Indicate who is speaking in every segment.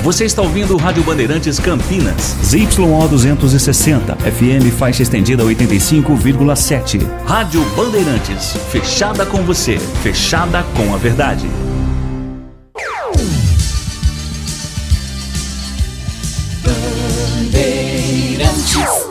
Speaker 1: Você está ouvindo o Rádio Bandeirantes Campinas.
Speaker 2: ZYO 260, FM faixa estendida 85,7.
Speaker 1: Rádio Bandeirantes, fechada com você, fechada com a verdade.
Speaker 3: Bandeirantes.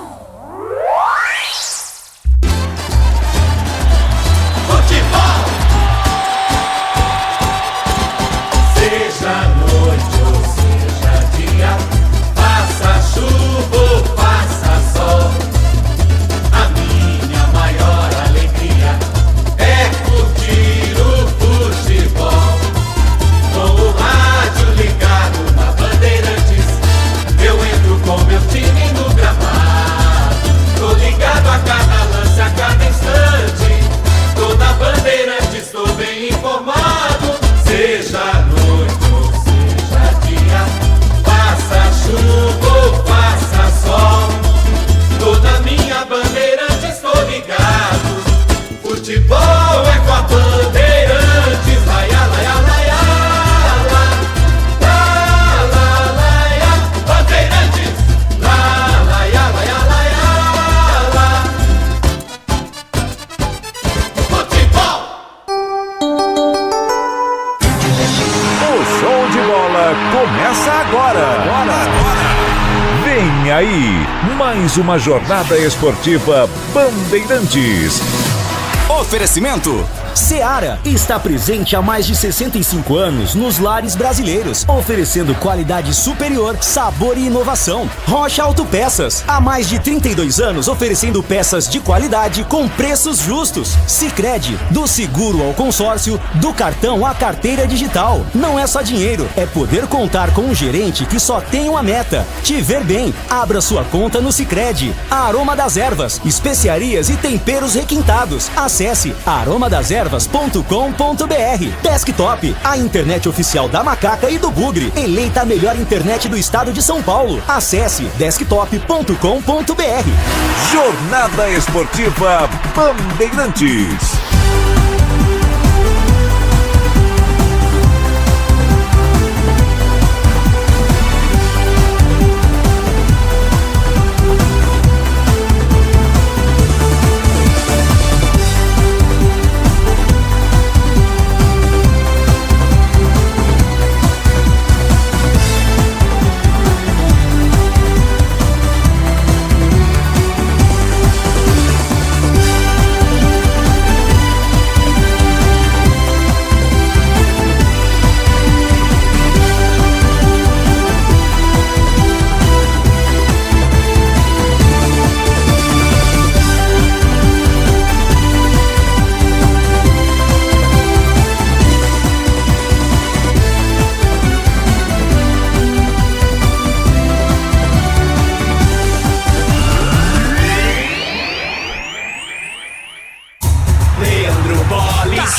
Speaker 4: Vem aí, mais uma jornada esportiva Bandeirantes.
Speaker 5: Oferecimento Seara está presente há mais de 65 anos nos lares brasileiros, oferecendo qualidade superior, sabor e inovação. Rocha Autopeças, há mais de 32 anos oferecendo peças de qualidade com preços justos. Sicredi, do seguro ao consórcio, do cartão à carteira digital. Não é só dinheiro, é poder contar com um gerente que só tem uma meta: te ver bem. Abra sua conta no Sicredi. Aroma das Ervas, especiarias e temperos requintados. Acesse aromadeservas.com.br. Desktop, a internet oficial da Macaca e do Bugre, eleita a melhor internet do estado de São Paulo. Acesse desktop.com.br.
Speaker 4: Jornada Esportiva Bandeirantes.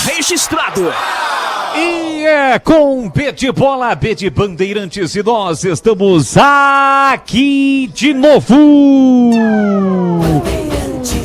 Speaker 5: Registrado.
Speaker 6: E é com B de bola, B de Bandeirantes, e nós estamos aqui de novo.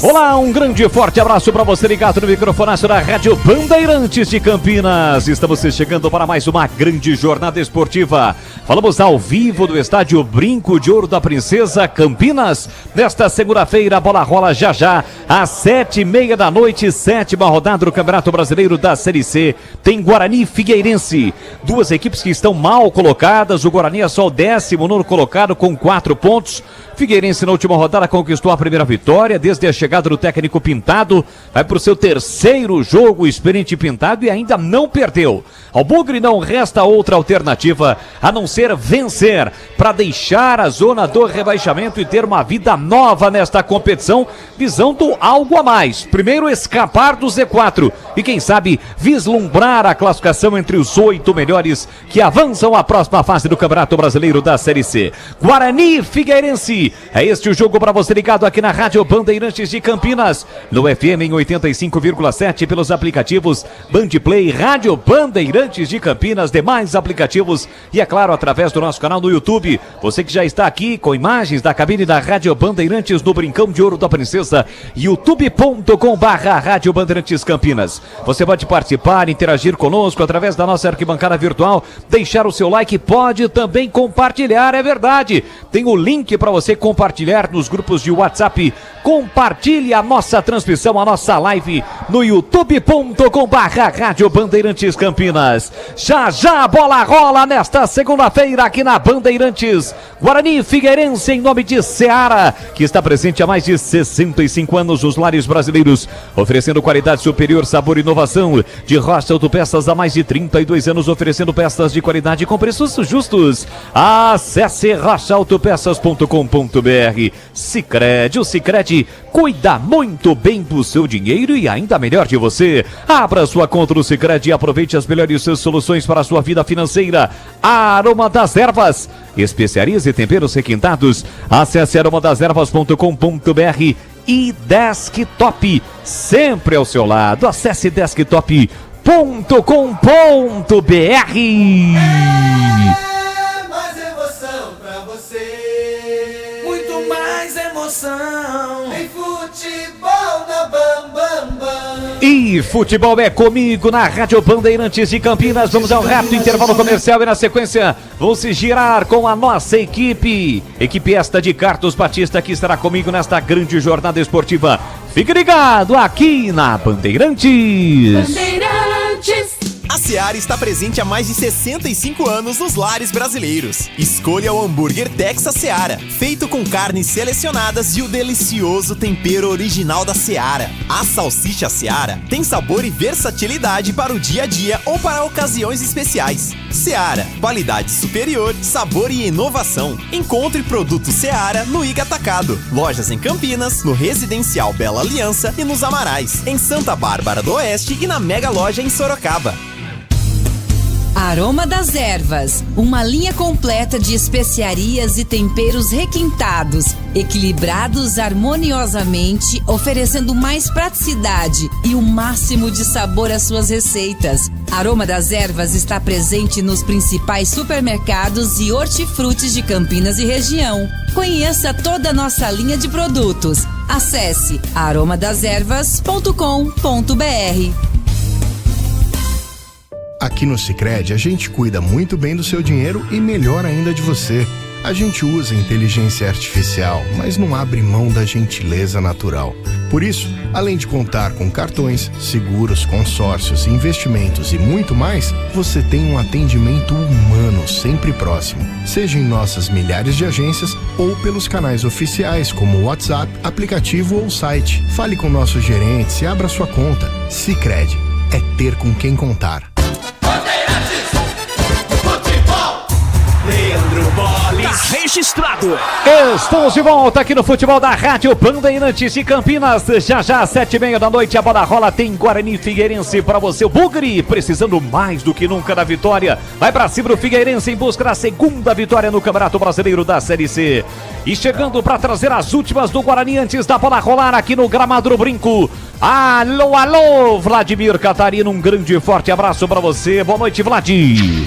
Speaker 6: Olá, um grande e forte abraço para você ligado no microfone da Rádio Bandeirantes de Campinas. Estamos chegando para mais uma grande jornada esportiva. Falamos ao vivo do estádio Brinco de Ouro da Princesa, Campinas. Nesta segunda-feira, a bola rola já já, às 7h30 da noite, 7ª rodada do Campeonato Brasileiro da Série C. Tem Guarani e Figueirense, duas equipes que estão mal colocadas. O Guarani é só o 19º colocado com 4 pontos. Figueirense na última rodada conquistou a primeira vitória desde a chegada do técnico Pintado. Vai para o seu terceiro jogo experiente Pintado e ainda não perdeu. Ao Bugre não resta outra alternativa a não ser vencer para deixar a zona do rebaixamento e ter uma vida nova nesta competição, visando algo a mais. Primeiro, escapar do Z4 e quem sabe vislumbrar a classificação entre os 8 melhores que avançam à próxima fase do Campeonato Brasileiro da Série C. Guarani e Figueirense. É este o jogo para você ligado aqui na Rádio Bandeirantes de Campinas, no FM em 85,7, pelos aplicativos Band Play, Rádio Bandeirantes Bandeirantes de Campinas, demais aplicativos e, é claro, através do nosso canal no YouTube. Você que já está aqui com imagens da cabine da Rádio Bandeirantes no Brincão de Ouro da Princesa, youtube.com/Rádio Bandeirantes Campinas. Você pode participar, interagir conosco através da nossa arquibancada virtual, deixar o seu like, pode também compartilhar, é verdade. Tem o link para você compartilhar nos grupos de WhatsApp. Compartilhe a nossa transmissão, a nossa live no youtube.com/Rádio Bandeirantes Campinas. Já já a bola rola nesta segunda-feira aqui na Bandeirantes. Guarani e Figueirense em nome de Seara, que está presente há mais de 65 anos nos lares brasileiros, oferecendo qualidade superior, sabor e inovação. De Rocha Autopeças há mais de 32 anos, oferecendo peças de qualidade com preços justos. Acesse rochaautopeças.com.br. Sicredi, o Sicredi cuida muito bem do seu dinheiro e ainda melhor de você. Abra sua conta no Sicredi e aproveite as melhores soluções para a sua vida financeira. Aroma das Ervas, especiarias e temperos requintados. Acesse aromadeservas.com.br e Desktop, sempre ao seu lado. Acesse desktop.com.br.
Speaker 3: Mais emoção pra você. Muito mais emoção. Em futebol na Bam Bam Bam.
Speaker 6: E futebol é comigo na Rádio Bandeirantes de Campinas. Vamos ao rápido intervalo comercial e na sequência vamos se girar com a nossa equipe. Equipe esta de Carlos Batista que estará comigo nesta grande jornada esportiva. Fique ligado aqui na Bandeirantes.
Speaker 3: Bandeirantes.
Speaker 5: A Seara está presente há mais de 65 anos nos lares brasileiros. Escolha o hambúrguer Texas Seara, feito com carnes selecionadas e o delicioso tempero original da Seara. A salsicha Seara tem sabor e versatilidade para o dia a dia ou para ocasiões especiais. Seara, qualidade superior, sabor e inovação. Encontre produtos Seara no Iga Atacado. Lojas em Campinas, no Residencial Bela Aliança e nos Amarais, em Santa Bárbara do Oeste e na Mega Loja em Sorocaba.
Speaker 7: Aroma das Ervas, uma linha completa de especiarias e temperos requintados, equilibrados harmoniosamente, oferecendo mais praticidade e o máximo de sabor às suas receitas. Aroma das Ervas está presente nos principais supermercados e hortifrutis de Campinas e região. Conheça toda a nossa linha de produtos. Acesse aromadeservas.com.br.
Speaker 8: Aqui no Sicredi a gente cuida muito bem do seu dinheiro e melhor ainda de você. A gente usa inteligência artificial, mas não abre mão da gentileza natural. Por isso, além de contar com cartões, seguros, consórcios, investimentos e muito mais, você tem um atendimento humano sempre próximo. Seja em nossas milhares de agências ou pelos canais oficiais como o WhatsApp, aplicativo ou site. Fale com nossos gerentes e abra sua conta. Sicredi é ter com quem contar.
Speaker 5: Leandro Bolis. Tá registrado.
Speaker 6: Estamos de volta aqui no futebol da Rádio Bandeirantes de Campinas. Já às 7h30 da noite a bola rola, tem Guarani e Figueirense para você. O Bugre precisando mais do que nunca da vitória. Vai pra cima o Figueirense em busca da segunda vitória no Campeonato Brasileiro da Série C. E chegando para trazer as últimas do Guarani antes da bola rolar aqui no gramado do Brinco. Alô, alô, Vladimir Catarino, um grande e forte abraço para você. Boa noite, Vladir.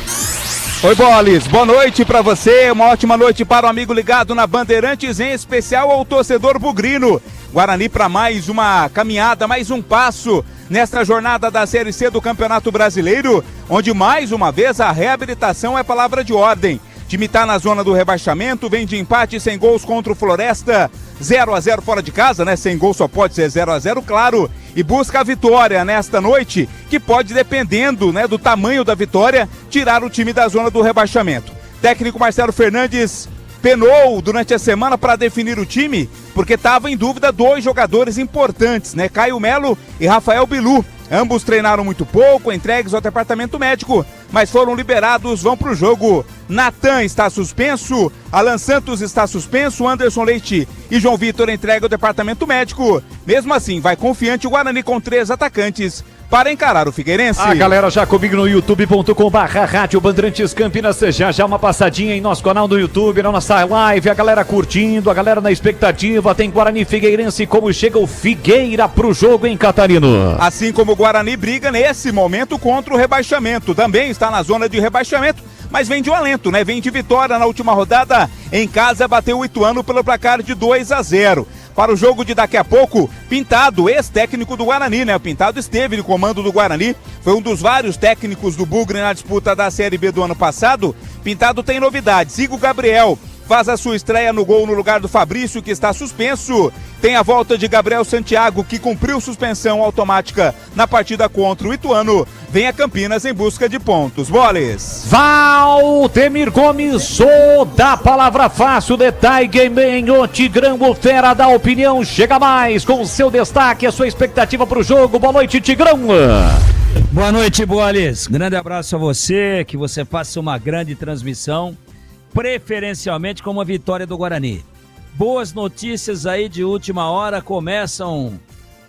Speaker 9: Oi, Bolis, boa noite pra você, uma ótima noite para o amigo ligado na Bandeirantes, em especial ao torcedor bugrino. Guarani para mais uma caminhada, mais um passo nesta jornada da Série C do Campeonato Brasileiro, onde mais uma vez a reabilitação é palavra de ordem. O time tá na zona do rebaixamento, vem de empate sem gols contra o Floresta, 0-0 fora de casa, né? Sem gol só pode ser 0-0, claro. E busca a vitória nesta noite, que pode, dependendo, né, do tamanho da vitória, tirar o time da zona do rebaixamento. Técnico Marcelo Fernandes penou durante a semana para definir o time, porque estava em dúvida dois jogadores importantes, né? Caio Melo e Rafael Bilu. Ambos treinaram muito pouco, entregues ao departamento médico, mas foram liberados, vão pro jogo. Natan está suspenso, Alan Santos está suspenso, Anderson Leite e João Vitor entregam o departamento médico. Mesmo assim, vai confiante o Guarani com 3 atacantes para encarar o Figueirense.
Speaker 6: A galera já comigo no youtube.com/Rádio Bandeirantes Campinas, já uma passadinha em nosso canal no YouTube, na nossa live, a galera curtindo, a galera na expectativa, tem Guarani e Figueirense, como chega o Figueira pro jogo em Catarino.
Speaker 9: Assim como o Guarani briga nesse momento contra o rebaixamento, também está na zona de rebaixamento, mas vem de um alento, né? Vem de vitória na última rodada, em casa bateu o Ituano pelo placar de 2-0. Para o jogo de daqui a pouco, Pintado, ex-técnico do Guarani, né? O Pintado esteve no comando do Guarani, foi um dos vários técnicos do Bugre na disputa da Série B do ano passado. Pintado tem novidades, Igor Gabriel faz a sua estreia no gol no lugar do Fabrício, que está suspenso. Tem a volta de Gabriel Santiago, que cumpriu suspensão automática na partida contra o Ituano. Vem a Campinas em busca de pontos. Boles.
Speaker 6: Valtemir Gomes, o da palavra fácil, detalhe game, o Tigrão, o fera da opinião, chega mais com o seu destaque, a sua expectativa para o jogo. Boa noite, Tigrão.
Speaker 10: Boa noite, Boles. Grande abraço a você, que você faça uma grande transmissão, preferencialmente com uma vitória do Guarani. Boas notícias aí de última hora, começam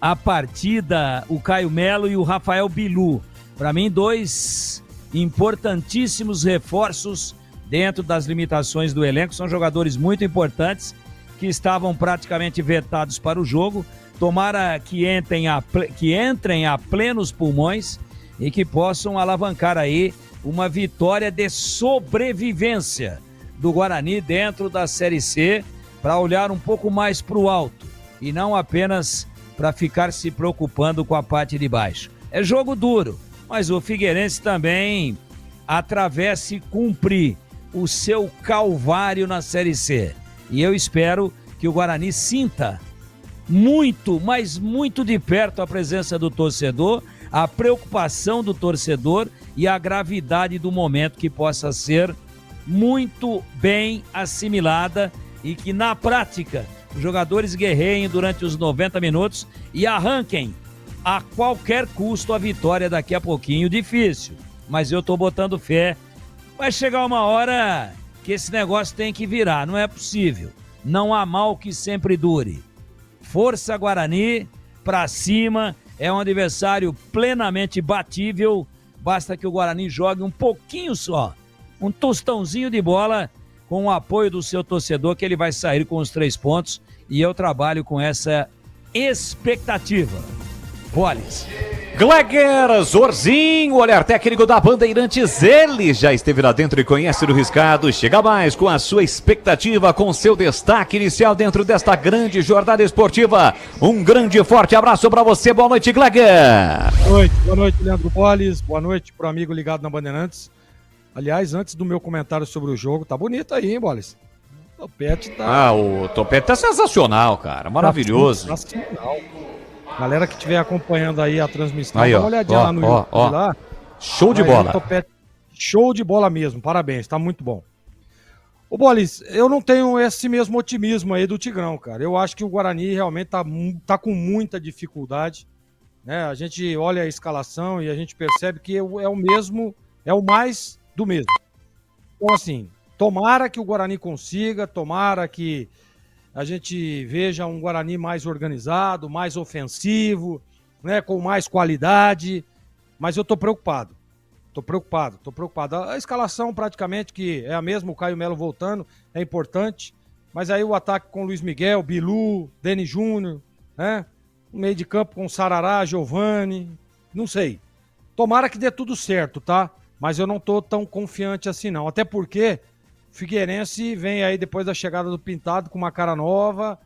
Speaker 10: a partida o Caio Melo e o Rafael Bilu. Para mim, 2 importantíssimos reforços dentro das limitações do elenco, são jogadores muito importantes que estavam praticamente vetados para o jogo. Tomara que entrem a plenos pulmões e que possam alavancar aí uma vitória de sobrevivência do Guarani dentro da Série C, para olhar um pouco mais para o alto e não apenas para ficar se preocupando com a parte de baixo. É jogo duro, mas o Figueirense também atravessa e cumpre o seu calvário na Série C. E eu espero que o Guarani sinta muito, mas muito de perto a presença do torcedor, a preocupação do torcedor e a gravidade do momento, que possa ser muito bem assimilada e que na prática os jogadores guerreiem durante os 90 minutos e arranquem a qualquer custo a vitória daqui a pouquinho. Difícil, mas eu tô botando fé. Vai chegar uma hora que esse negócio tem que virar, não é possível. Não há mal que sempre dure. Força Guarani, pra cima, é um adversário plenamente batível, basta que o Guarani jogue um pouquinho só, um tostãozinho de bola, com o apoio do seu torcedor, que ele vai sair com os 3 pontos, e eu trabalho com essa expectativa. Boles.
Speaker 6: Gleger Zorzinho, olhar técnico da Bandeirantes, ele já esteve lá dentro e conhece do riscado, chega mais com a sua expectativa, com seu destaque inicial dentro desta grande jornada esportiva. Um grande e forte abraço para você, boa noite, Gleger.
Speaker 11: Boa noite, Leandro Boles, boa noite pro amigo ligado na Bandeirantes. Aliás, antes do meu comentário sobre o jogo, tá bonito aí, hein, Boles? O Topete tá...
Speaker 6: o Topete tá sensacional, cara, maravilhoso.
Speaker 11: Tá sensacional. Galera que estiver acompanhando aí a transmissão,
Speaker 6: aí,
Speaker 11: dá uma olhadinha lá no YouTube lá.
Speaker 6: Show de bola.
Speaker 11: Topete, show de bola mesmo, parabéns, tá muito bom. Ô Boles, eu não tenho esse mesmo otimismo aí do Tigrão, cara. Eu acho que o Guarani realmente tá com muita dificuldade, né? A gente olha a escalação e a gente percebe que é o mesmo, é o mais do mesmo. Então assim, tomara que o Guarani consiga, tomara que a gente veja um Guarani mais organizado, mais ofensivo, né, com mais qualidade, mas eu tô preocupado. A escalação praticamente que é a mesma, o Caio Melo voltando, é importante, mas aí o ataque com Luiz Miguel, Bilu, Deni Júnior, né, o meio de campo com Sarará, Giovani, não sei. Tomara que dê tudo certo, tá? Mas eu não tô tão confiante assim não, até porque Figueirense vem aí depois da chegada do Pintado com uma cara nova.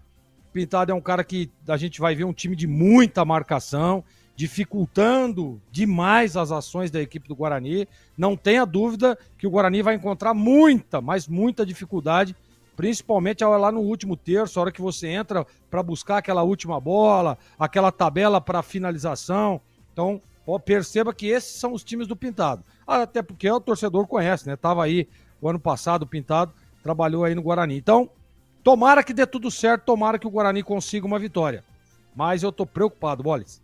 Speaker 11: Pintado é um cara que a gente vai ver um time de muita marcação, dificultando demais as ações da equipe do Guarani. Não tenha dúvida que o Guarani vai encontrar muita, mas muita dificuldade, principalmente lá no último terço, a hora que você entra para buscar aquela última bola, aquela tabela para finalização. Então, perceba que esses são os times do Pintado. Até porque o torcedor conhece, né? Tava aí o ano passado, o Pintado trabalhou aí no Guarani. Então, tomara que dê tudo certo, tomara que o Guarani consiga uma vitória. Mas eu tô preocupado, Boles.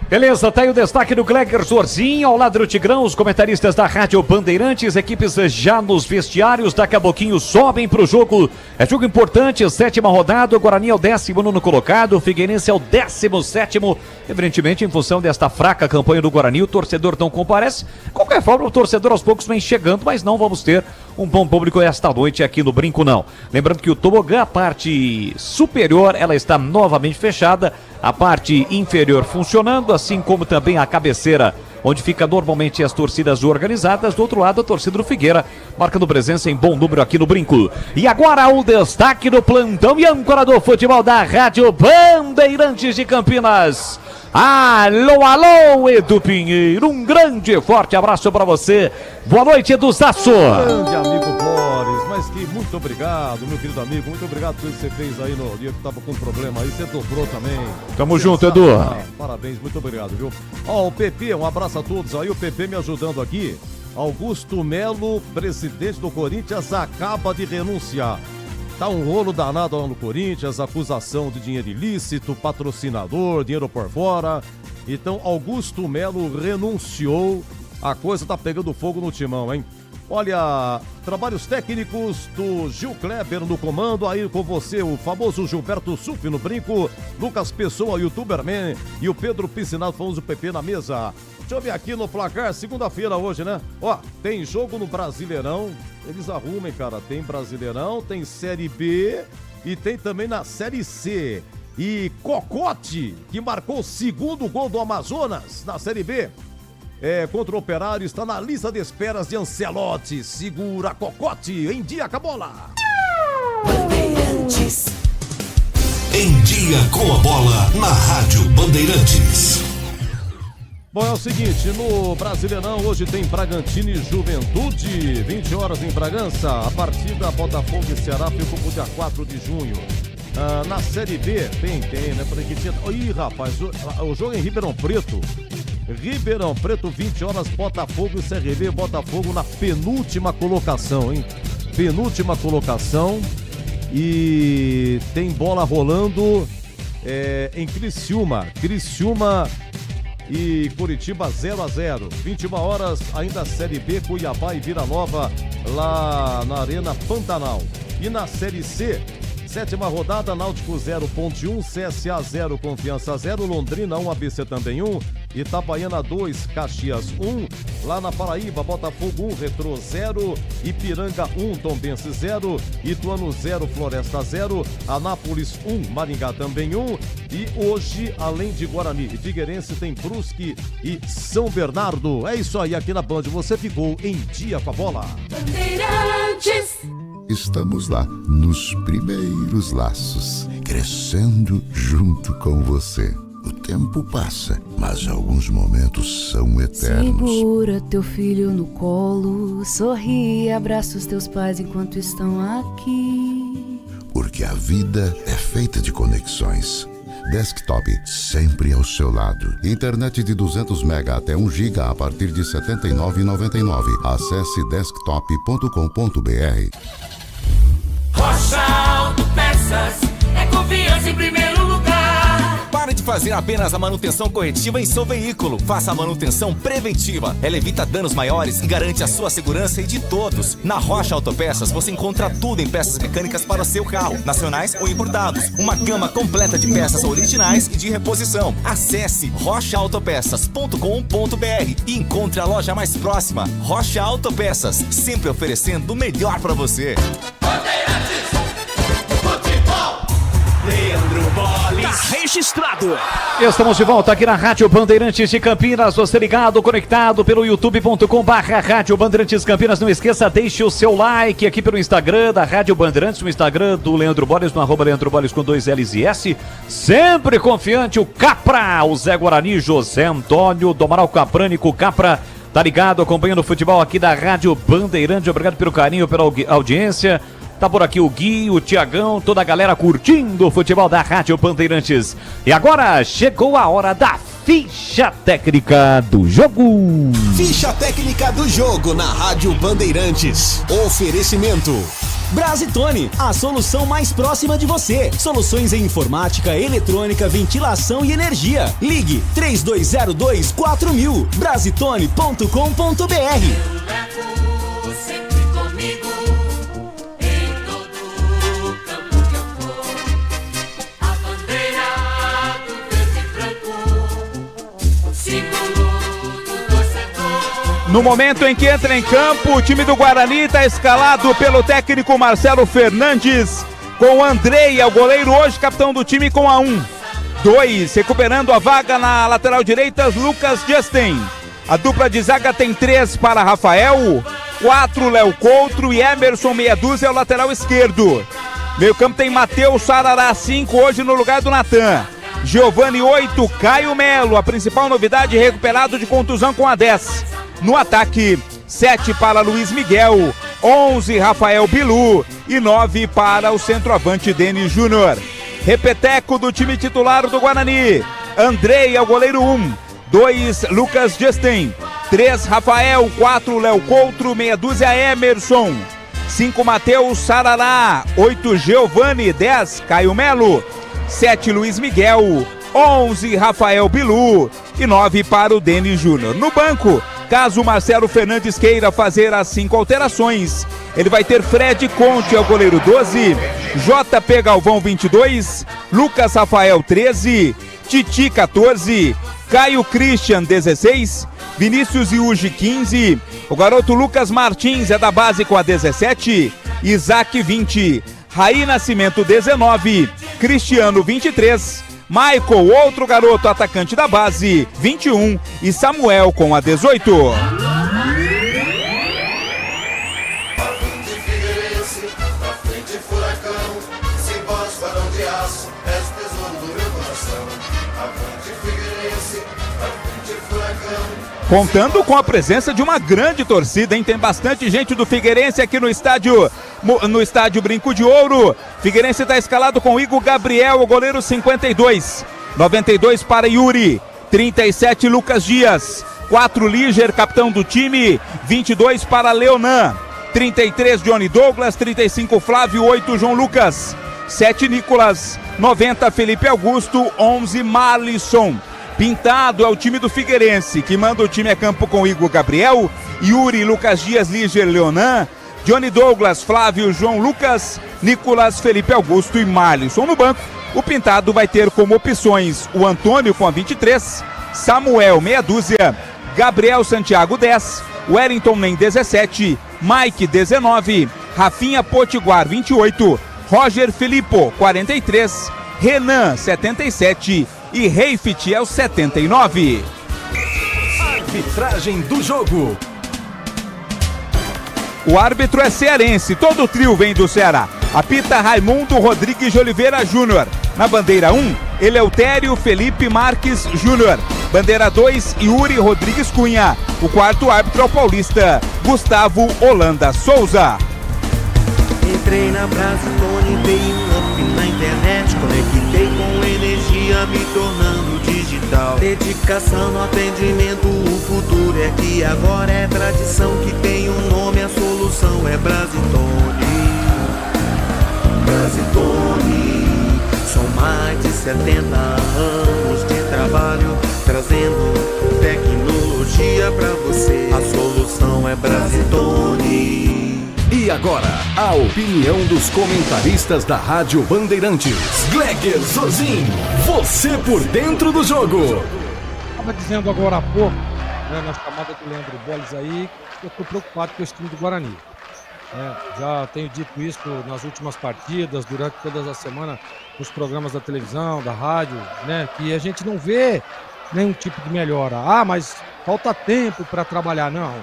Speaker 6: Beleza, tá aí o destaque do Gleger Zorzinho, ao lado do Tigrão, os comentaristas da Rádio Bandeirantes, equipes já nos vestiários, daqui a pouquinho sobem pro jogo, é jogo importante, 7ª rodada, o Guarani é o 19º colocado, o Figueirense é o 17º, evidentemente em função desta fraca campanha do Guarani, o torcedor não comparece, de qualquer forma o torcedor aos poucos vem chegando, mas não vamos ter um bom público esta noite aqui no Brinco não. Lembrando que o tobogã, a parte superior, ela está novamente fechada, a parte inferior funcionando, assim como também a cabeceira, onde fica normalmente as torcidas organizadas. Do outro lado, a torcida do Figueira, marcando presença em bom número aqui no Brinco. E agora o destaque do plantão e âncora do futebol da Rádio Bandeirantes de Campinas. Alô, alô, Edu Pinheiro, um grande e forte abraço para você. Boa noite, Edu Zaço.
Speaker 12: Grande amigo Boris, mas que muito obrigado, meu querido amigo, muito obrigado por tudo que você fez aí no dia que tava com problema aí, você dobrou também.
Speaker 6: Tamo junto, Edu.
Speaker 12: Parabéns, muito obrigado, viu? Ó, o PP, um abraço a todos aí, o PP me ajudando aqui. Augusto Melo, presidente do Corinthians, acaba de renunciar. Tá um rolo danado lá no Corinthians, acusação de dinheiro ilícito, patrocinador, dinheiro por fora. Então, Augusto Melo renunciou, a coisa tá pegando fogo no timão, hein? Olha, trabalhos técnicos do Gil Kleber no comando, aí com você, o famoso Gilberto Suf no Brinco, Lucas Pessoa, YouTuberman, e o Pedro Piscinato, famoso PP na mesa. Deixa eu ver aqui no placar, segunda-feira hoje, né? Ó, tem jogo no Brasileirão, eles arrumem, cara, tem Brasileirão, tem Série B e tem também na Série C. E Cocote, que marcou o segundo gol do Amazonas na Série B, contra o Operário, está na lista de esperas de Ancelotti. Segura Cocote, em dia com a bola.
Speaker 13: Bandeirantes. Em dia com a bola na Rádio Bandeirantes.
Speaker 12: Bom, é o seguinte, no Brasileirão hoje tem Bragantino e Juventude, 20 horas em Bragança. A partida Botafogo e Ceará ficou pro dia 4 de junho. Na Série B, tem, né? Falei que tinha... Ih, rapaz, o jogo é em Ribeirão Preto. Ribeirão Preto, 20 horas, Botafogo e CRB. Botafogo na penúltima colocação, hein? Penúltima colocação. E tem bola rolando em Criciúma. Criciúma e Curitiba 0-0. 21 horas, ainda Série B, Cuiabá e Vila Nova lá na Arena Pantanal. E na Série C, 7ª rodada, Náutico 0, Ponte 1, CSA 0, Confiança 0, Londrina 1, ABC também 1, Itabaiana 2, Caxias 1, lá na Paraíba, Botafogo 1, Retrô 0, Ipiranga 1, Tombense 0, Ituano 0, Floresta 0, Anápolis 1, Maringá também 1, e hoje, além de Guarani e Figueirense, tem Brusque e São Bernardo. É isso aí, aqui na Band, você ficou em dia com a bola.
Speaker 14: Bandeirantes. Estamos lá, nos primeiros laços, crescendo junto com você. O tempo passa, mas alguns momentos são eternos.
Speaker 15: Segura teu filho no colo, sorri e abraça os teus pais enquanto estão aqui.
Speaker 14: Porque a vida é feita de conexões. Desktop sempre ao seu lado. Internet de 200 MB até 1 GB a partir de R$ 79,99. Acesse desktop.com.br.
Speaker 3: Rocha Autopeças é confiança em primeiro lugar.
Speaker 5: Pare de fazer apenas a manutenção corretiva em seu veículo. Faça a manutenção preventiva. Ela evita danos maiores e garante a sua segurança e de todos. Na Rocha Autopeças você encontra tudo em peças mecânicas para o seu carro, nacionais ou importados. Uma gama completa de peças originais e de reposição. Acesse rochaautopeças.com.br e encontre a loja mais próxima. Rocha Autopeças, sempre oferecendo o melhor para você.
Speaker 3: Leandro Bolis.
Speaker 6: Tá registrado. Estamos de volta aqui na Rádio Bandeirantes de Campinas. Você ligado, conectado pelo youtube.com/Rádio Bandeirantes Campinas. Não esqueça, deixe o seu like aqui pelo Instagram da Rádio Bandeirantes, no Instagram do Leandro Bolis, no @Leandro Bolis com 2 L's e S. Sempre confiante, o Capra, o Zé Guarani, José Antônio, do Amaral Caprânico, Capra. Tá ligado, acompanhando o futebol aqui da Rádio Bandeirantes. Obrigado pelo carinho, pela audiência. Tá por aqui o Gui, o Tiagão, toda a galera curtindo o futebol da Rádio Bandeirantes. E agora chegou a hora da ficha técnica do jogo.
Speaker 13: Ficha técnica do jogo na Rádio Bandeirantes. Oferecimento
Speaker 5: Brasitone, a solução mais próxima de você. Soluções em informática, eletrônica, ventilação e energia. Ligue 3202-4000. Brasitone.com.br.
Speaker 3: Sempre comigo, em todo campo que eu for. A bandeira do verde e branco, símbolo do torcedor.
Speaker 9: No momento em que entra em campo, o time do Guarani está escalado pelo técnico Marcelo Fernandes, com Andrei, o goleiro hoje, capitão do time, com a 1. 2, recuperando a vaga na lateral direita, Lucas Justin. A dupla de zaga tem 3 para Rafael, 4 Léo Coutro e Emerson meia dúzia é o lateral esquerdo. Meio campo tem Matheus Sarará 5 hoje no lugar do Natan. Giovani 8, Caio Melo, a principal novidade, recuperado de contusão com a 10. No ataque, 7 para Luiz Miguel, 11 Rafael Bilu e 9 para o centroavante Denis Júnior. Repeteco do time titular do Guarani. Andrei é o goleiro 1, 2 Lucas Justin, 3 Rafael, 4 Léo Coutro, meia dúzia Emerson, 5 Matheus Sarará, 8 Giovani, 10 Caio Melo, 7 Luiz Miguel, 11 Rafael Bilu e 9 para o Denis Júnior. No banco, caso o Marcelo Fernandes queira fazer as 5 alterações, ele vai ter Fred Conte, é o goleiro 12, JP Galvão 22, Lucas Rafael 13, Titi 14, Caio Christian 16, Vinícius Iugi 15, o garoto Lucas Martins é da base com a 17, Isaac 20, Raí Nascimento 19, Cristiano 23, Michael, outro garoto atacante da base, 21 e Samuel com a 18. Contando com a presença de uma grande torcida, hein? Tem bastante gente do Figueirense aqui no estádio Brinco de Ouro. Figueirense está escalado com Igor Gabriel, o goleiro 52. 92 para Yuri, 37 Lucas Dias, 4 Líger, capitão do time, 22 para Leonan, 33 Johnny Douglas, 35 Flávio, 8 João Lucas, 7 Nicolas, 90 Felipe Augusto, 11 Marlisson. Pintado é o time do Figueirense, que manda o time a campo com Igor Gabriel, Yuri, Lucas Dias, Líger, Leonan, Johnny Douglas, Flávio, João Lucas, Nicolas, Felipe Augusto e Marlisson. No banco, o Pintado vai ter como opções o Antônio com a 23, Samuel meia dúzia, Gabriel Santiago 10, Wellington Nem 17, Mike 19, Rafinha Potiguar 28, Roger Filippo 43, Renan 77 e Reifit é o 79.
Speaker 13: Arbitragem do jogo.
Speaker 9: O árbitro é cearense, todo o trio vem do Ceará. Apita Raimundo Rodrigues de Oliveira Júnior. Na bandeira 1, Eleutério Felipe Marques Júnior. Bandeira 2, Yuri Rodrigues Cunha. O quarto árbitro é o paulista, Gustavo Holanda Souza.
Speaker 3: Entrei na Brasitone, dei um up na internet, conectei com energia, me tornando digital. Dedicação no atendimento, o futuro é aqui, agora é tradição que tem um nome, a solução é Brasitone. Brasitone, são mais de 70 anos de trabalho, trazendo tecnologia pra você. A solução é Brasitone.
Speaker 13: E agora, a opinião dos comentaristas da Rádio Bandeirantes. Gleger Zorzin, você por dentro do jogo.
Speaker 11: Estava dizendo agora há pouco, né, na chamada do Leandro Boles aí, que eu estou preocupado com esse time do Guarani. Já tenho dito isso nas últimas partidas, durante todas as semanas, nos programas da televisão, da rádio, né, que a gente não vê nenhum tipo de melhora. Ah, mas falta tempo para trabalhar. Não,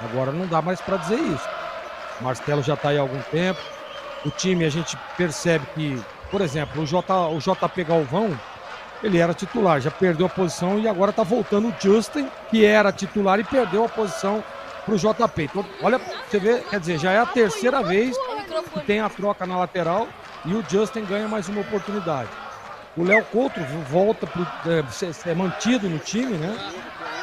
Speaker 11: agora não dá mais para dizer isso. O Marcelo já está aí há algum tempo. O time, a gente percebe que, por exemplo, o JP Galvão, ele era titular, já perdeu a posição e agora está voltando o Justin, que era titular e perdeu a posição para o JP. Então, olha, você vê, quer dizer, já é a terceira vez que tem a troca na lateral e o Justin ganha mais uma oportunidade. O Léo Coutro volta para ser mantido no time, né?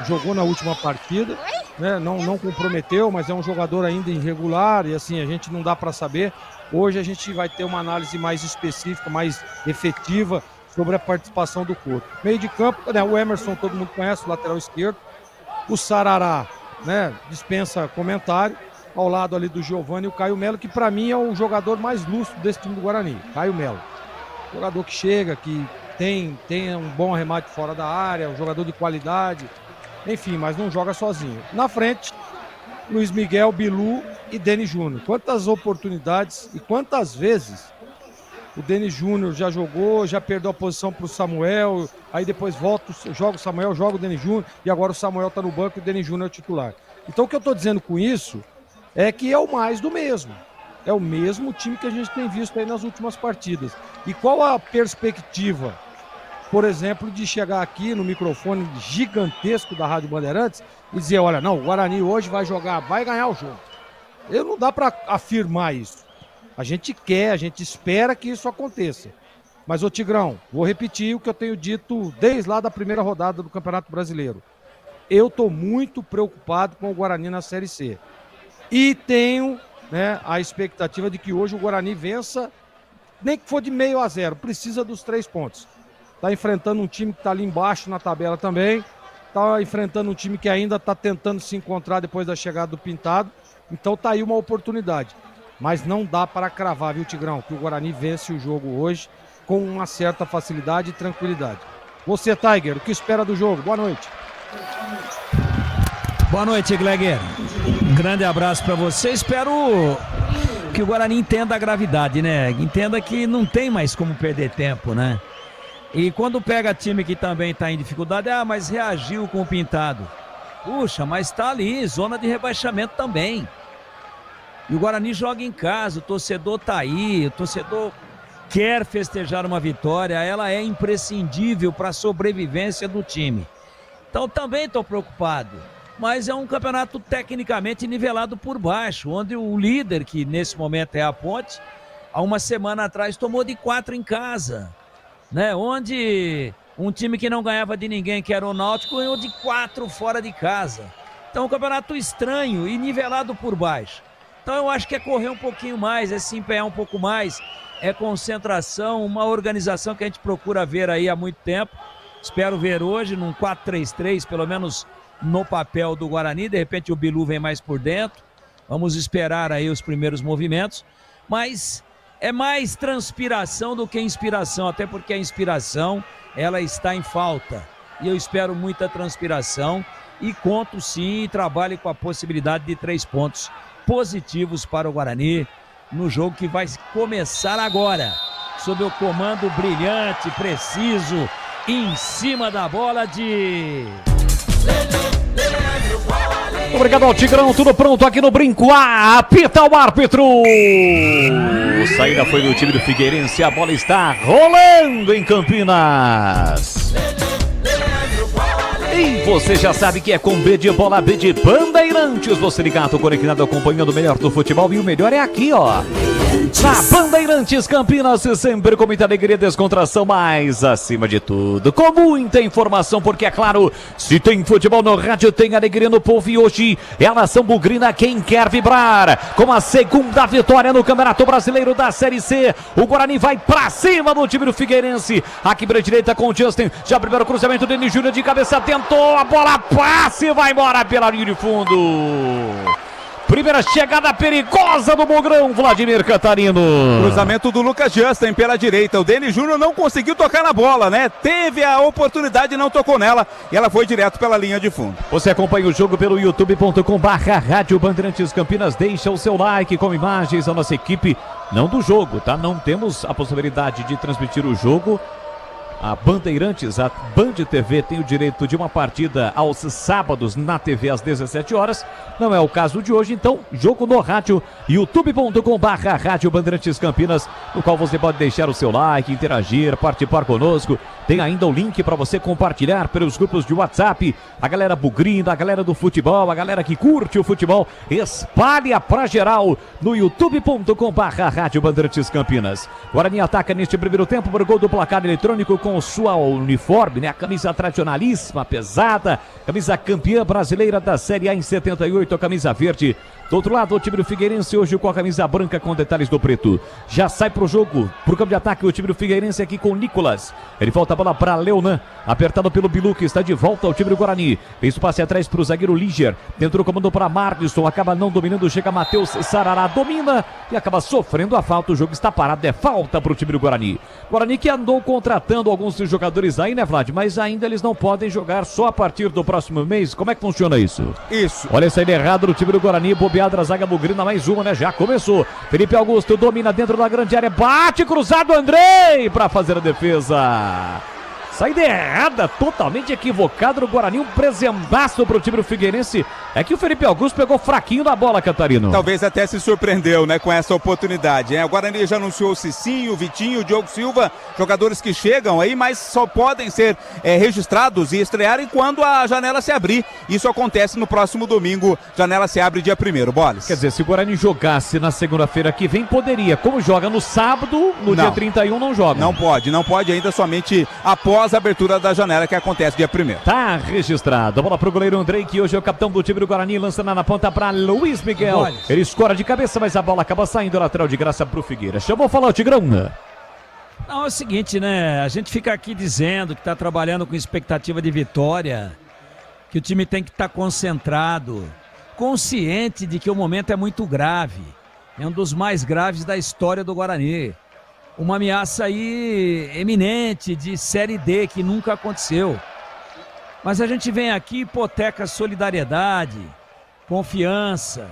Speaker 11: Jogou na última partida, né? Não comprometeu, mas é um jogador ainda irregular e assim, a gente não dá para saber. Hoje a gente vai ter uma análise mais específica, mais efetiva sobre a participação do Couto. Meio de campo, né, o Emerson todo mundo conhece, o lateral esquerdo. O Sarará, né, dispensa comentário. Ao lado ali do Giovani e o Caio Melo, que para mim é o jogador mais lúcido desse time do Guarani. Caio Melo. Jogador que chega, que tem um bom arremate fora da área, um jogador de qualidade. Enfim, mas não joga sozinho. Na frente, Luiz Miguel, Bilu e Deni Júnior. Quantas oportunidades e quantas vezes o Deni Júnior já jogou, já perdeu a posição para o Samuel, aí depois volta, joga o Samuel, joga o Deni Júnior, e agora o Samuel está no banco e o Deni Júnior é o titular. Então o que eu estou dizendo com isso é que é o mais do mesmo. É o mesmo time que a gente tem visto aí nas últimas partidas. E qual a perspectiva, por exemplo, de chegar aqui no microfone gigantesco da Rádio Bandeirantes e dizer, olha, não, o Guarani hoje vai jogar, vai ganhar o jogo. Não dá para afirmar isso. A gente quer, a gente espera que isso aconteça. Mas, ô Tigrão, vou repetir o que eu tenho dito desde lá da primeira rodada do Campeonato Brasileiro. Eu estou muito preocupado com o Guarani na Série C. E tenho, né, a expectativa de que hoje o Guarani vença, nem que for de 0-0, precisa dos 3 pontos. Está enfrentando um time que está ali embaixo na tabela também, está enfrentando um time que ainda está tentando se encontrar depois da chegada do Pintado, então está aí uma oportunidade. Mas não dá para cravar, viu, Tigrão, que o Guarani vence o jogo hoje com uma certa facilidade e tranquilidade. Você, Tiger, o que espera do jogo? Boa noite.
Speaker 10: Boa noite, Gleger. Um grande abraço para você. Espero que o Guarani entenda a gravidade, né? Entenda que não tem mais como perder tempo, né? E quando pega time que também está em dificuldade, mas reagiu com o Pintado. Puxa, mas tá ali, zona de rebaixamento também. E o Guarani joga em casa, o torcedor tá aí, o torcedor quer festejar uma vitória, ela é imprescindível para a sobrevivência do time. Então também estou preocupado. Mas é um campeonato tecnicamente nivelado por baixo, onde o líder, que nesse momento é a Ponte, há uma semana atrás tomou de 4 em casa, né? Onde um time que não ganhava de ninguém, que era o Náutico, ganhou de 4 fora de casa. Então é um campeonato estranho e nivelado por baixo. Então eu acho que é correr um pouquinho mais, é se empenhar um pouco mais, é concentração, uma organização que a gente procura ver aí há muito tempo. Espero ver hoje num 4-3-3, pelo menos no papel do Guarani. De repente o Bilu vem mais por dentro. Vamos esperar aí os primeiros movimentos. Mas é mais transpiração do que inspiração, até porque a inspiração, ela está em falta. E eu espero muita transpiração e conto sim, e trabalho com a possibilidade de 3 pontos positivos para o Guarani no jogo que vai começar agora, sob o comando brilhante, preciso, em cima da bola de...
Speaker 6: Obrigado ao Tigrão, tudo pronto aqui no Brinco. Apita o árbitro. A saída foi do time do Figueirense. A bola está rolando em Campinas. E você já sabe que é com B de bola, B de Bandeirantes. Você ligado, conectado, acompanhando o melhor do futebol. E o melhor é aqui, ó. Na Bandeirantes Campinas, sempre com muita alegria e descontração, mas acima de tudo, com muita informação, porque é claro, se tem futebol no rádio, tem alegria no povo. E hoje é a nação bugrina quem quer vibrar. Com a segunda vitória no Campeonato Brasileiro da Série C, o Guarani vai pra cima do time do Figueirense. Aqui pela direita com o Justin, já primeiro cruzamento, Deni Júnior de cabeça, tentou, a bola passa e vai embora pela linha de fundo. Primeira chegada perigosa do Bugrão, Vladimir Catarino.
Speaker 9: Cruzamento do Lucas Justin pela direita. O Deni Júnior não conseguiu tocar na bola, né? Teve a oportunidade e não tocou nela. E ela foi direto pela linha de fundo.
Speaker 6: Você acompanha o jogo pelo youtube.com/Rádio Bandeirantes Campinas. Deixa o seu like com imagens da nossa equipe. Não do jogo, tá? Não temos a possibilidade de transmitir o jogo. A Bandeirantes, a Band TV, tem o direito de uma partida aos sábados na TV às 17 horas. Não é o caso de hoje, então, jogo no rádio, youtube.com/Rádio Bandeirantes Campinas, no qual você pode deixar o seu like, interagir, participar conosco. Tem ainda o link para você compartilhar pelos grupos de WhatsApp. A galera bugrina, a galera do futebol, a galera que curte o futebol, espalha pra geral no youtube.com/Rádio Bandeirantes Campinas. Guarani ataca neste primeiro tempo por gol do placar eletrônico com sua uniforme, né? A camisa tradicionalíssima, pesada, camisa campeã brasileira da Série A em 78, a camisa verde Do outro lado, o time do Figueirense hoje com a camisa branca com detalhes do preto. Já sai pro jogo, pro campo de ataque, o time do Figueirense aqui com o Nicolas. Ele volta a bola para Leonan, apertado pelo Bilu, que está de volta ao time do Guarani. Fez o passe atrás pro zagueiro Liger. Dentro do comando para Marlisson, acaba não dominando, chega Matheus Sarará, domina e acaba sofrendo a falta. O jogo está parado, é falta pro time do Guarani. Guarani que andou contratando alguns jogadores aí, né, Vlad? Mas ainda eles não podem jogar só a partir do próximo mês. Como é que funciona isso?
Speaker 9: Isso.
Speaker 6: Olha a saída errada do time do Guarani, bobeada a zaga bugrina, mais uma, né? Já começou. Felipe Augusto domina dentro da grande área, bate cruzado, Andrei para fazer a defesa. Saída errada, totalmente equivocado no Guarani, um presentaço pro time do Figueirense. É que o Felipe Augusto pegou fraquinho na bola, Catarino.
Speaker 9: Talvez até se surpreendeu, né, com essa oportunidade. O Guarani já anunciou o Cicinho, o Vitinho, o Diogo Silva, jogadores que chegam aí, mas só podem ser registrados e estrearem quando a janela se abrir. Isso acontece no próximo domingo, janela se abre dia 1º, Boles.
Speaker 6: Quer dizer, se o Guarani jogasse na segunda-feira que vem, poderia. Como joga no sábado, no dia 31 não joga.
Speaker 9: Não pode ainda somente após a abertura da janela que acontece dia 1º.
Speaker 6: Tá registrado. A bola pro goleiro Andrei, que hoje é o capitão do time do Guarani, lançando na ponta para Luiz Miguel. Ele escora de cabeça, mas a bola acaba saindo lateral de graça pro Figueira. Chamou, falou, Tigrão.
Speaker 10: Não, é o seguinte, né? A gente fica aqui dizendo que tá trabalhando com expectativa de vitória, que o time tem que estar concentrado, consciente de que o momento é muito grave. É um dos mais graves da história do Guarani. Uma ameaça aí eminente de Série D que nunca aconteceu. Mas a gente vem aqui, hipoteca solidariedade, confiança.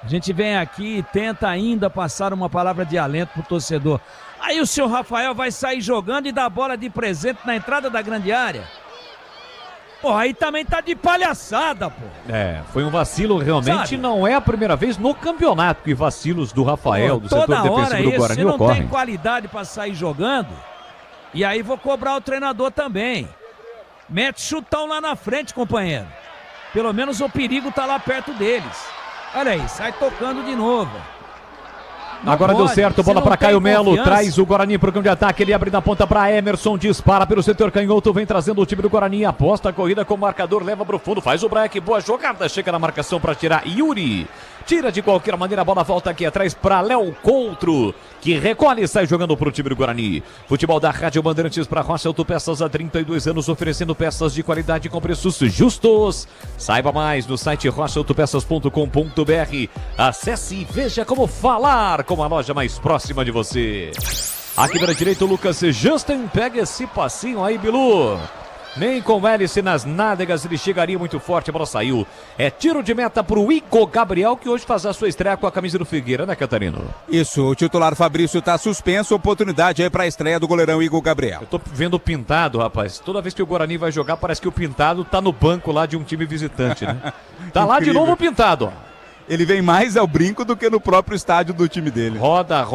Speaker 10: A gente vem aqui e tenta ainda passar uma palavra de alento pro torcedor. Aí o seu Rafael vai sair jogando e dar bola de presente na entrada da grande área. Pô, aí também tá de palhaçada, pô.
Speaker 6: Foi um vacilo realmente.
Speaker 10: Sabe?
Speaker 6: Não é a primeira vez no campeonato que vacilos do Rafael, do setor defensivo do Guarani,
Speaker 10: não
Speaker 6: ocorrem.
Speaker 10: tem qualidade pra sair jogando, e aí vou cobrar o treinador também. Mete chutão lá na frente, companheiro. Pelo menos o perigo tá lá perto deles. Olha aí, sai tocando de novo. Não
Speaker 6: Agora
Speaker 10: pode.
Speaker 6: deu certo, bola para Caio Melo, traz o Guarani pro campo de ataque, ele abre na ponta para Emerson, dispara pelo setor canhoto, vem trazendo o time do Guarani, aposta a corrida com o marcador, leva pro fundo, faz o break, boa jogada, chega na marcação para tirar Yuri. Tira de qualquer maneira, a bola volta aqui atrás para Léo Coutro, que recolhe e sai jogando pro time do Guarani. Futebol da Rádio Bandeirantes para Rocha Autopeças há 32 anos, oferecendo peças de qualidade com preços justos. Saiba mais no site rochaautopeças.com.br. Acesse e veja como falar com a loja mais próxima de você. Aqui pela direita o Lucas Justin, pega esse passinho aí, Bilu. Nem com hélice nas nádegas ele chegaria muito forte, a bola saiu. É tiro de meta pro Igor Gabriel, que hoje faz a sua estreia com a camisa do Figueira, né, Catarino?
Speaker 9: Isso, o titular Fabrício tá suspenso, oportunidade aí pra estreia do goleirão Igor Gabriel.
Speaker 6: Eu tô vendo o Pintado, rapaz. Toda vez que o Guarani vai jogar, parece que o Pintado tá no banco lá de um time visitante, né? Tá lá de novo o Pintado, ó.
Speaker 9: Ele vem mais ao brinco do que no próprio estádio do time dele.
Speaker 6: Roda,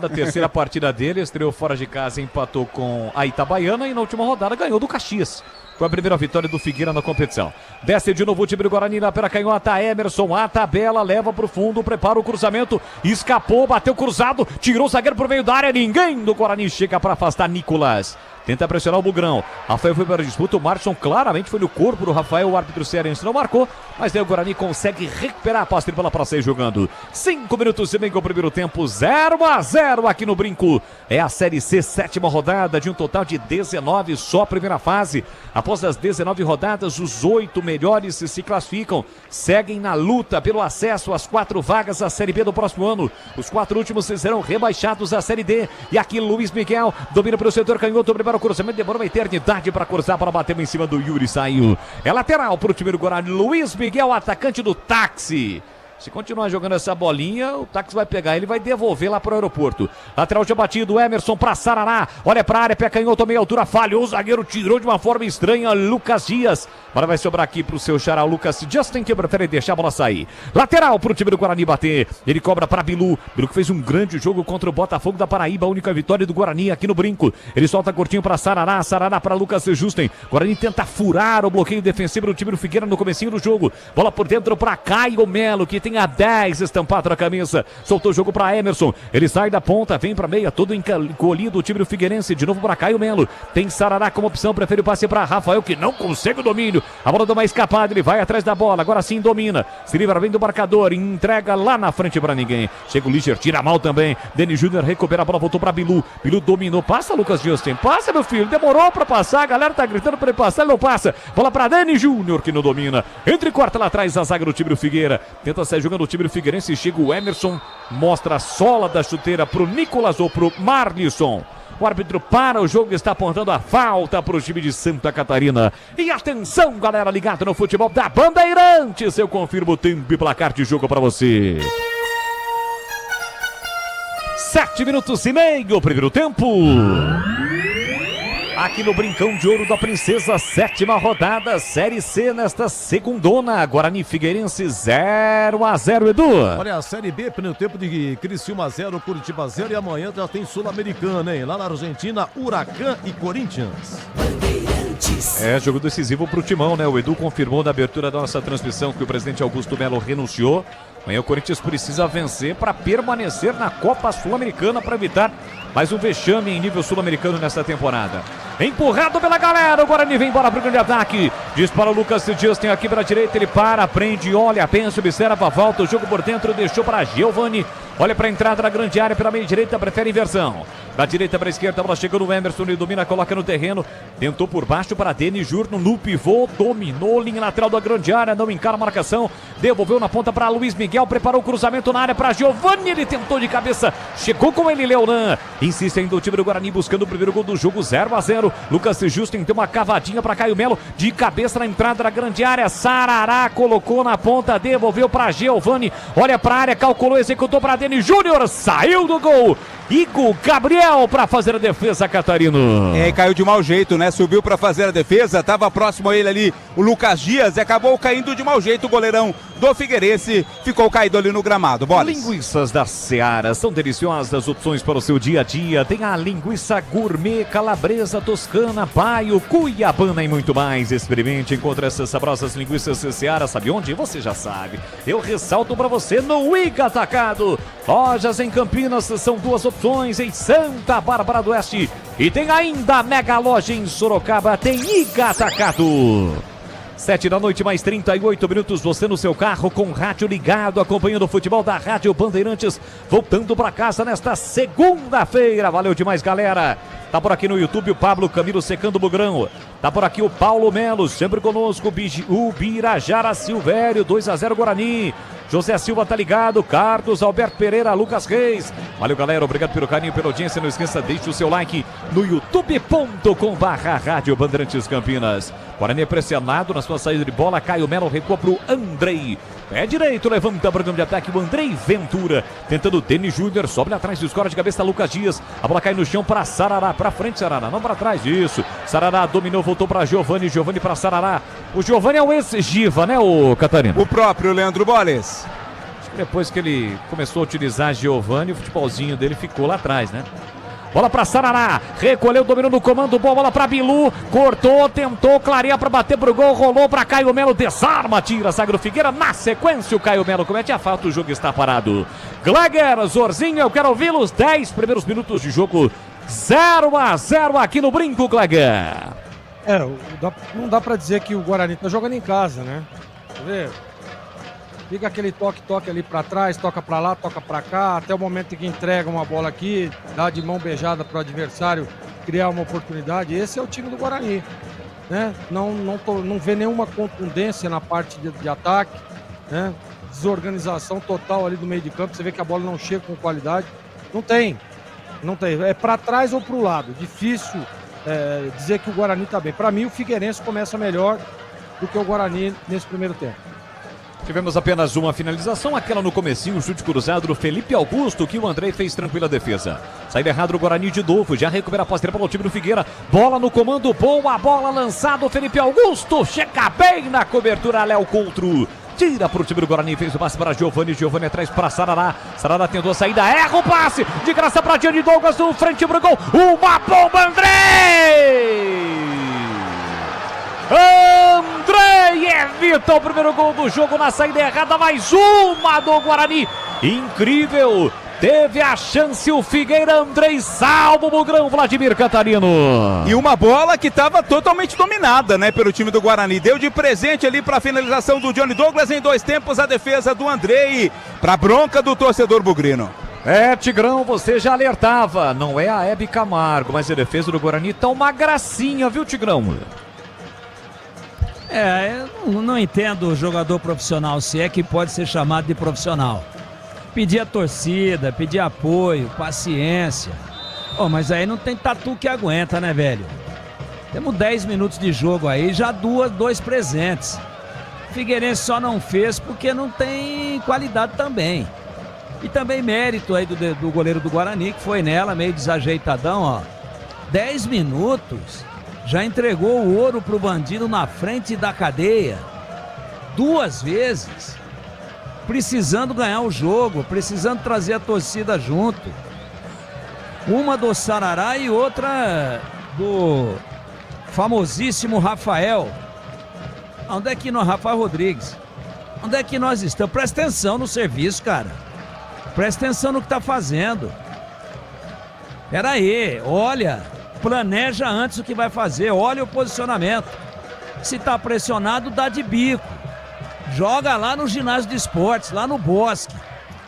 Speaker 6: terceira partida dele, estreou fora de casa, empatou com a Itabaiana e na última rodada ganhou do Caxias. Foi a primeira vitória do Figueira na competição. Desce de novo o time do Guarani na pela canhota, Emerson, a tabela, leva pro fundo, prepara o cruzamento, escapou, bateu cruzado, tirou o zagueiro pro meio da área, ninguém do Guarani chega para afastar Nicolas. Tenta pressionar o Bugrão. Rafael foi para a disputa. O Marson claramente foi no corpo do Rafael. O árbitro cearense não marcou. Mas daí o Guarani consegue recuperar a posse de bola para sair jogando. 5 minutos e meio com o primeiro tempo. 0-0 aqui no Brinco. É a Série C, 7ª rodada de um total de 19. Só a primeira fase. Após as 19 rodadas, os 8 melhores se classificam. Seguem na luta pelo acesso às 4 vagas à Série B do próximo ano. Os 4 últimos serão rebaixados à Série D. E aqui Luiz Miguel domina pelo setor canhoto. Prepara o cruzamento, demorou uma eternidade para cruzar, para bater em cima do Yuri, saiu. É lateral para o time do Guarani, Luiz Miguel, atacante do Táxi. Se continuar jogando essa bolinha, o Táxi vai pegar ele e vai devolver lá para o aeroporto. Lateral já batido, Emerson para Sarará. Olha para a área, pé canhoto, meia altura, falhou. O zagueiro tirou de uma forma estranha, Lucas Dias. Agora vai sobrar aqui para o seu xará, Lucas Justin, que prefere deixar a bola sair. Lateral para o time do Guarani bater. Ele cobra para Bilu. Bilu que fez um grande jogo contra o Botafogo da Paraíba, a única vitória do Guarani aqui no Brinco. Ele solta curtinho para Sarará, Sarará para Lucas Justin. Guarani tenta furar o bloqueio defensivo do time do Figueira no comecinho do jogo. Bola por dentro para Caio Melo, que tem tem a 10 estampado na camisa. Soltou o jogo para Emerson. Ele sai da ponta, vem para meia, todo encolhido o time do Figueirense. De novo para Caio Melo. Tem Sarará como opção, prefere o passe para Rafael, que não consegue o domínio. A bola dá uma escapada, ele vai atrás da bola. Agora sim domina. Se livra bem do marcador. Entrega lá na frente para ninguém. Chega o Liger, tira mal também. Denis Júnior recupera a bola, voltou para Bilu. Bilu dominou. Passa, Lucas Justin. Passa, meu filho. Demorou para passar. A galera tá gritando para ele passar. Ele não passa. Bola para Denis Júnior, que não domina. Entra e corta lá atrás a zaga do time do Figueira. Tenta sair jogando o time do Figueirense. Chega o Emerson. Mostra a sola da chuteira pro Nicolas ou pro Marlisson. O árbitro para o jogo, está apontando a falta para o time de Santa Catarina. E atenção, galera ligada no futebol da Bandeirantes. Eu confirmo o tempo e placar de jogo para você. 7 minutos e meio, primeiro tempo. Aqui no Brincão de Ouro da Princesa, 7ª rodada, Série C nesta segundona. Guarani Figueirense 0-0, Edu.
Speaker 12: Olha, a Série B, primeiro tempo de Criciúma 0, Curitiba 0 e amanhã já tem Sul-Americana, hein? Lá na Argentina, Huracan e Corinthians.
Speaker 6: É, jogo decisivo pro Timão, né? O Edu confirmou na abertura da nossa transmissão que o presidente Augusto Melo renunciou. Amanhã o Corinthians precisa vencer para permanecer na Copa Sul-Americana para evitar mais um vexame em nível sul-americano nesta temporada. Empurrado pela galera, o Guarani vem embora pro grande ataque. Dispara o Lucas Justin aqui pela direita, ele para, prende, olha, pensa, observa a volta, o jogo por dentro, deixou para Giovani. Olha para a entrada na grande área pela meia direita, prefere inversão. Da direita para a esquerda, a bola chegou no Emerson, ele domina, coloca no terreno. Tentou por baixo para Denis Júnior no pivô, dominou, linha lateral da grande área, não encara a marcação. Devolveu na ponta para Luiz Miguel, preparou o cruzamento na área para Giovani, ele tentou de cabeça, chegou com ele Leonan. Insiste ainda o time do Guarani buscando o primeiro gol do jogo, 0-0. Lucas Justin tem uma cavadinha para Caio Melo, de cabeça na entrada da grande área. Sarará colocou na ponta, devolveu para Giovani, olha para a área, calculou, executou para Denis Júnior, saiu do gol. Igor Gabriel para fazer a defesa, Catarino.
Speaker 9: É, caiu de mau jeito, né? Subiu para fazer a defesa, estava próximo a ele ali o Lucas Dias e acabou caindo de mau jeito. O goleirão do Figueirense ficou caído ali no gramado. Bolas.
Speaker 6: Linguiças da Seara são deliciosas opções para o seu dia a dia. Tem a linguiça gourmet, calabresa, toscana, paio, cuiabana e muito mais. Experimente, encontre essas saborosas linguiças Seara. Sabe onde? Você já sabe. Eu ressalto para você no Iga Atacado. Lojas em Campinas são 2 opções, em Santa Bárbara do Oeste. E tem ainda a mega loja em Sorocaba, tem Iga Atacado. 7 da noite, mais 38 minutos, você no seu carro com o rádio ligado, acompanhando o futebol da Rádio Bandeirantes, voltando para casa nesta segunda-feira. Valeu demais, galera. Tá por aqui no YouTube o Pablo Camilo secando o bugrão. Tá por aqui o Paulo Melo, sempre conosco, o Birajara Silvério, 2-0 Guarani. José Silva tá ligado, Carlos Alberto Pereira, Lucas Reis. Valeu, galera, obrigado pelo carinho, pela audiência. Não esqueça, deixe o seu like no youtube.com/Rádio Bandeirantes Campinas. Guarani é pressionado na sua saída de bola, Caio Melo recua pro Andrei. Pé direito, levanta para o de ataque o Andrei Ventura. Tentando o Denis Júnior, sobe atrás, escora de cabeça Lucas Dias. A bola cai no chão para Sarará, para frente Sarará, não para trás, isso. Sarará dominou, voltou para Giovani, Giovani para Sarará. O Giovani é o ex-Giva, né, o Catarina?
Speaker 9: O próprio Leandro Boles.
Speaker 6: Acho que depois que ele começou a utilizar Giovani, o futebolzinho dele ficou lá atrás, né? Bola para Sarará, recolheu, dominou no comando, bola para Bilu, cortou, tentou, clareia para bater pro gol, rolou para Caio Melo, desarma, tira a zaga do Figueira, na sequência o Caio Melo comete a falta, o jogo está parado. Gleger, Zorzinho, eu quero ouvi-los, 10 primeiros minutos de jogo, 0-0 aqui no Brinco, Gleger.
Speaker 11: Não dá para dizer que o Guarani tá jogando em casa, né? Quer ver? Fica aquele toque ali para trás, toca para lá, toca para cá, até o momento em que entrega uma bola aqui, dá de mão beijada para o adversário, criar uma oportunidade. Esse é o time do Guarani, né? Não vê nenhuma contundência na parte de ataque, né? Desorganização total ali do meio de campo, você vê que a bola não chega com qualidade. Não tem. É para trás ou para o lado. Difícil dizer que o Guarani está bem. Para mim, o Figueirense começa melhor do que o Guarani nesse primeiro tempo.
Speaker 6: Tivemos apenas uma finalização, aquela no comecinho, o chute cruzado do Felipe Augusto, que o Andrei fez tranquila defesa. Saída errada do Guarani de novo, já recupera a posse para o time do Figueira. Bola no comando, boa bola lançada, o Felipe Augusto chega bem na cobertura, Léo Coutro. Tira para o time do Guarani, fez o passe para Giovani, Giovani atrás para Sarará. Sarará tentou a saída, erra o passe, de graça para Diane Douglas, no frente para o gol. Uma bomba, Andrei! Andrei evita o primeiro gol do jogo na saída errada, mais uma do Guarani. Incrível. Teve a chance o Figueira, Andrei salva o Bugrão, Vladimir Catarino.
Speaker 9: E uma bola que estava totalmente dominada, né, pelo time do Guarani. Deu de presente ali para a finalização do Johnny Douglas em 2 tempos a defesa do Andrei, para bronca do torcedor bugrino.
Speaker 6: Tigrão, você já alertava, não é a Hebe Camargo, mas a defesa do Guarani tá uma gracinha, viu, Tigrão?
Speaker 10: Eu não entendo o jogador profissional, se é que pode ser chamado de profissional. Pedir a torcida, pedir apoio, paciência. Mas aí não tem tatu que aguenta, né, velho? Temos 10 minutos de jogo aí, já 2 presentes. Figueirense só não fez porque não tem qualidade também. E também mérito aí do goleiro do Guarani, que foi nela, meio desajeitadão, 10 minutos, já entregou o ouro pro bandido na frente da cadeia. 2 vezes. Precisando ganhar o jogo, precisando trazer a torcida junto. Uma do Sarará e outra do famosíssimo Rafael. Onde é que nós, Rafael Rodrigues? Onde é que nós estamos? Presta atenção no serviço, cara. Presta atenção no que tá fazendo. Pera aí, olha, planeja antes o que vai fazer, olha o posicionamento. Se tá pressionado, dá de bico. Joga lá no ginásio de esportes, lá no Bosque,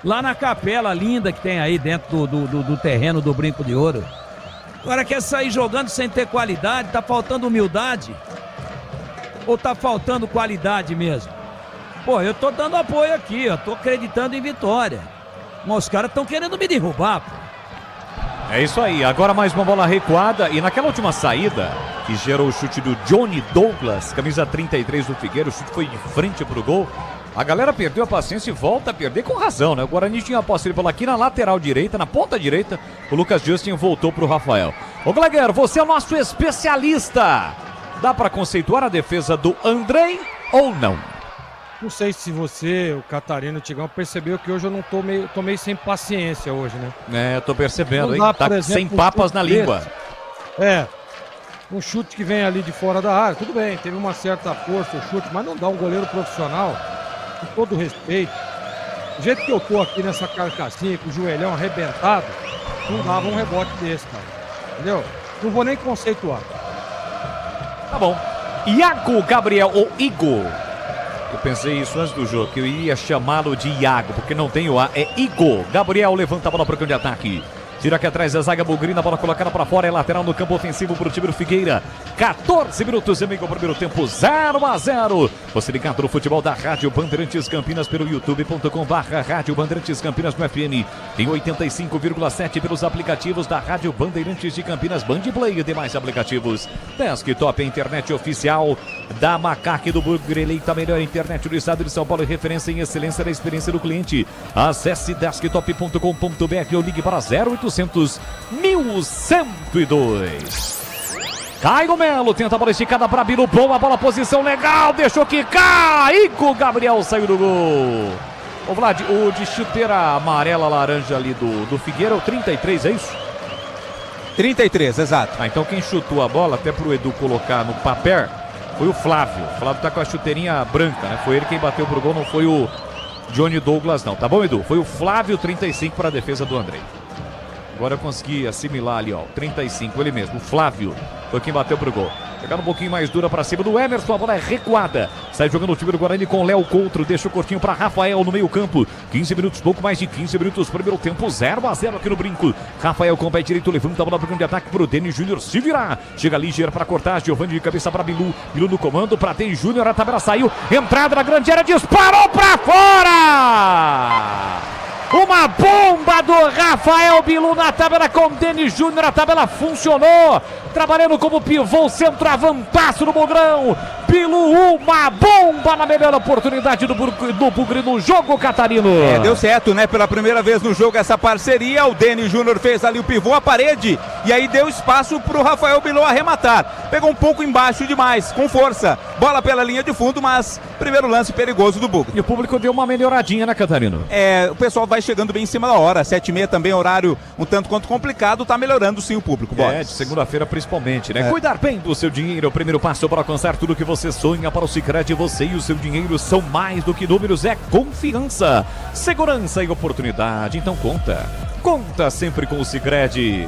Speaker 10: lá na capela linda que tem aí dentro do terreno do Brinco de Ouro. Agora quer sair jogando sem ter qualidade? Tá faltando humildade? Ou tá faltando qualidade mesmo? Eu tô dando apoio aqui, tô acreditando em vitória. Mas os caras estão querendo me derrubar, pô.
Speaker 6: É isso aí, agora mais uma bola recuada e naquela última saída que gerou o chute do Johnny Douglas, camisa 33 do Figueira, o chute foi de frente pro gol. A galera perdeu a paciência e volta a perder com razão, né? O Guarani tinha a posse de bola aqui na lateral direita, na ponta direita, o Lucas Justin voltou pro Rafael. Ô Gleger, você é o nosso especialista. Dá pra conceituar a defesa do Andrei ou não?
Speaker 11: Não sei se você, o Catarino, o Tigrão, percebeu que hoje eu não tô meio sem paciência hoje, né?
Speaker 6: Eu tô percebendo, hein?
Speaker 11: Dá,
Speaker 6: tá
Speaker 11: exemplo,
Speaker 6: sem papas na língua.
Speaker 11: Um chute que vem ali de fora da área, tudo bem, teve uma certa força o chute, mas não dá um goleiro profissional, com todo respeito. Do jeito que eu tô aqui nessa carcassinha, com o joelhão arrebentado, não dava um rebote desse, cara. Entendeu? Não vou nem conceituar.
Speaker 6: Tá bom. Iago Gabriel, ou Igor. Eu pensei isso antes do jogo, que eu ia chamá-lo de Iago, porque não tem o A, é Igor. Gabriel levanta a bola para o campo de ataque. Tira aqui atrás a zaga bugrina, a bola colocada para fora, é lateral no campo ofensivo para o time do Figueira. 14 minutos e meio, primeiro tempo, 0-0. Você ligado no futebol da Rádio Bandeirantes Campinas pelo youtube.com/Rádio Bandeirantes Campinas no FM. Em 85,7 pelos aplicativos da Rádio Bandeirantes de Campinas, Band Play e demais aplicativos. Desktop, a internet oficial da Macaque do Bugre, eleita a melhor internet do estado de São Paulo e referência em excelência da experiência do cliente. Acesse desktop.com.br ou ligue para 0800 1102. Caio Melo tenta a bola esticada para Bilu, boa bola, posição legal, deixou quicar, Ico Gabriel saiu do gol. Ô Vlad, o de chuteira amarela laranja ali do Figueira, o 33, é isso?
Speaker 9: 33, exato.
Speaker 6: Então quem chutou a bola, até pro Edu colocar no papel, foi o Flávio. O Flávio tá com a chuteirinha branca, né? Foi ele quem bateu pro gol, não foi o Johnny Douglas não, tá bom, Edu? Foi o Flávio, 35 para a defesa do Andrei. Agora eu consegui assimilar ali, ó, 35, ele mesmo, o Flávio, foi quem bateu pro gol. Pegando um pouquinho mais dura pra cima do Emerson, a bola é recuada. Sai jogando o time do Guarani com Léo Coutro, deixa o cortinho pra Rafael no meio campo. 15 minutos, pouco mais de 15 minutos, primeiro tempo, 0-0 aqui no Brinco. Rafael com o pé direito, levanta a bola pro de ataque pro Denis Júnior se virar. Chega ligeiro pra cortar, Giovanni de cabeça pra Bilu. Bilu no comando pra Denis Júnior, a tabela saiu, entrada na grande área, disparou pra fora! Uma bomba do Rafael Bilu na tabela com Denis Júnior, a tabela funcionou, trabalhando como pivô, centroavantaço no Bugrão. Bilu, uma bomba na melhor oportunidade do Bugre no jogo, Catarino.
Speaker 9: Deu certo, né? Pela primeira vez no jogo essa parceria, o Denis Júnior fez ali o pivô, a parede, e aí deu espaço pro Rafael Bilu arrematar. Pegou um pouco embaixo demais, com força. bola pela linha de fundo, mas primeiro lance perigoso do Bugre.
Speaker 6: E o público deu uma melhoradinha, né, Catarino?
Speaker 9: O pessoal vai chegando bem em cima da hora, 7h30 também, horário um tanto quanto complicado, tá melhorando sim o público,
Speaker 6: de segunda-feira principalmente, né? Cuidar bem do seu dinheiro, o primeiro passo para alcançar tudo que você sonha. Para o Sicredi, você e o seu dinheiro são mais do que números, é confiança, segurança e oportunidade. Então conta sempre com o Sicredi.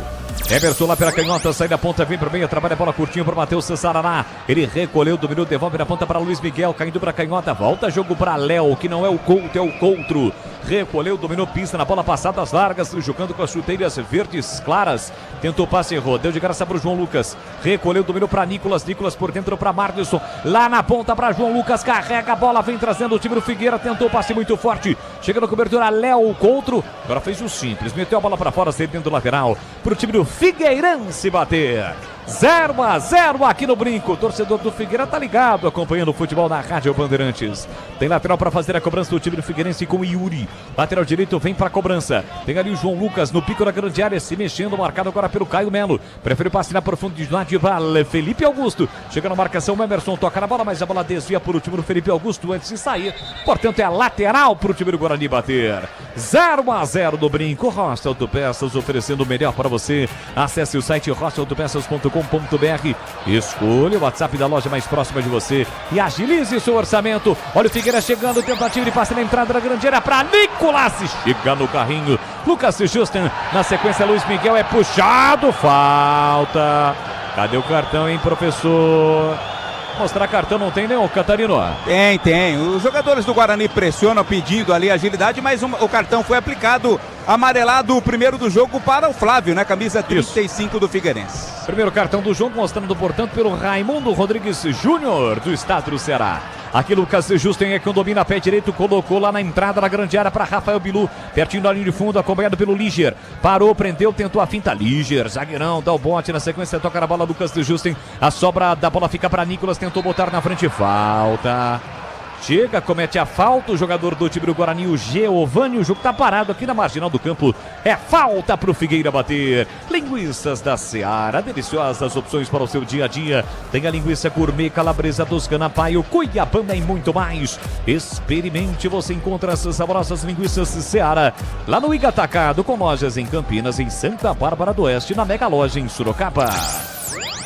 Speaker 6: Emerson lá pela canhota, sai da ponta, vem pro meio, trabalha a bola curtinho para Matheus Sarará. Ele recolheu, dominou, devolve na ponta para Luiz Miguel, caindo para a canhota, volta jogo para Léo, que não é o Couto, é o Coutro. Recolheu, dominou, pista na bola passada, as largas, jogando com as chuteiras verdes claras. Tentou passe, errou, deu de graça para o João Lucas. Recolheu, dominou para Nicolas por dentro para Marlisson. Lá na ponta para João Lucas, carrega a bola, vem trazendo o time do Figueira, tentou passe muito forte. Chega na cobertura, Léo, Coutro. Agora fez o simples, meteu a bola para fora, saiu dentro do lateral. Para o time do Figueirense bater. 0-0 aqui no Brinco. O torcedor do Figueira tá ligado, acompanhando o futebol na Rádio Bandeirantes. Tem lateral para fazer a cobrança do time do Figueirense com o Yuri. Lateral direito vem para a cobrança. Tem ali o João Lucas no pico da grande área, se mexendo, marcado agora pelo Caio Melo. Prefere passe na profundidade para Felipe Augusto. Chega na marcação, o Emerson toca na bola, mas a bola desvia por o time do Felipe Augusto antes de sair. Portanto, é a lateral para o time do Guarani bater. 0-0 no Brinco. Rocha Autopeças oferecendo o melhor para você. Acesse o site rochaautopeças.com.br. Escolha o WhatsApp da loja mais próxima de você e agilize seu orçamento. Olha o Figueira chegando, tentativa de passe na entrada da grande área para Nicolas. Chega no carrinho, Lucas Justin. Na sequência, Luiz Miguel é puxado. Falta. Cadê o cartão, hein, professor? Mostrar cartão não tem nenhum, Catarino?
Speaker 9: Tem. Os jogadores do Guarani pressionam pedindo ali agilidade, mas o cartão foi aplicado, amarelado, o primeiro do jogo para o Flávio, né? Camisa 35 do Figueirense.
Speaker 6: Primeiro cartão do jogo, mostrando, portanto, pelo Raimundo Rodrigues Júnior, do estado do Ceará. Aqui Lucas Justen é quem domina, pé direito, colocou lá na entrada da grande área para Rafael Bilu, pertinho da linha de fundo, acompanhado pelo Liger. Parou, prendeu, tentou a finta, Liger, zagueirão, dá o bote, na sequência toca na bola Lucas Justen, a sobra da bola fica para Nicolas, tentou botar na frente, falta. Chega, comete a falta o jogador do time do Guarani, o Giovani. O jogo tá parado aqui na marginal do campo. É falta pro Figueira bater. Linguiças da Seara, deliciosas opções para o seu dia a dia. Tem a linguiça gourmet, calabresa toscana, paio, cuiabana e muito mais. Experimente, você encontra essas saborosas linguiças Seara lá no Iga Atacado, com lojas em Campinas, em Santa Bárbara do Oeste, na Mega Loja em Sorocaba.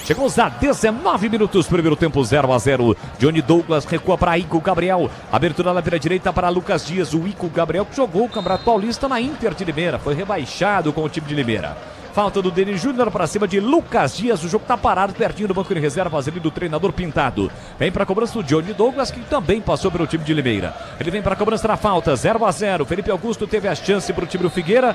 Speaker 6: Chegamos a 19 minutos, primeiro tempo 0-0. Johnny Douglas recua para Ico Gabriel. Abertura na lateral direita para Lucas Dias. O Ico Gabriel que jogou o Campeonato Paulista na Inter de Limeira. Foi rebaixado com o time de Limeira. Falta do Denis Júnior para cima de Lucas Dias. O jogo está parado pertinho do banco de reservas ali do treinador Pintado. Vem para a cobrança do Johnny Douglas, que também passou pelo time de Limeira. Ele vem para a cobrança na falta, 0-0. Felipe Augusto teve a chance para o time do Figueira.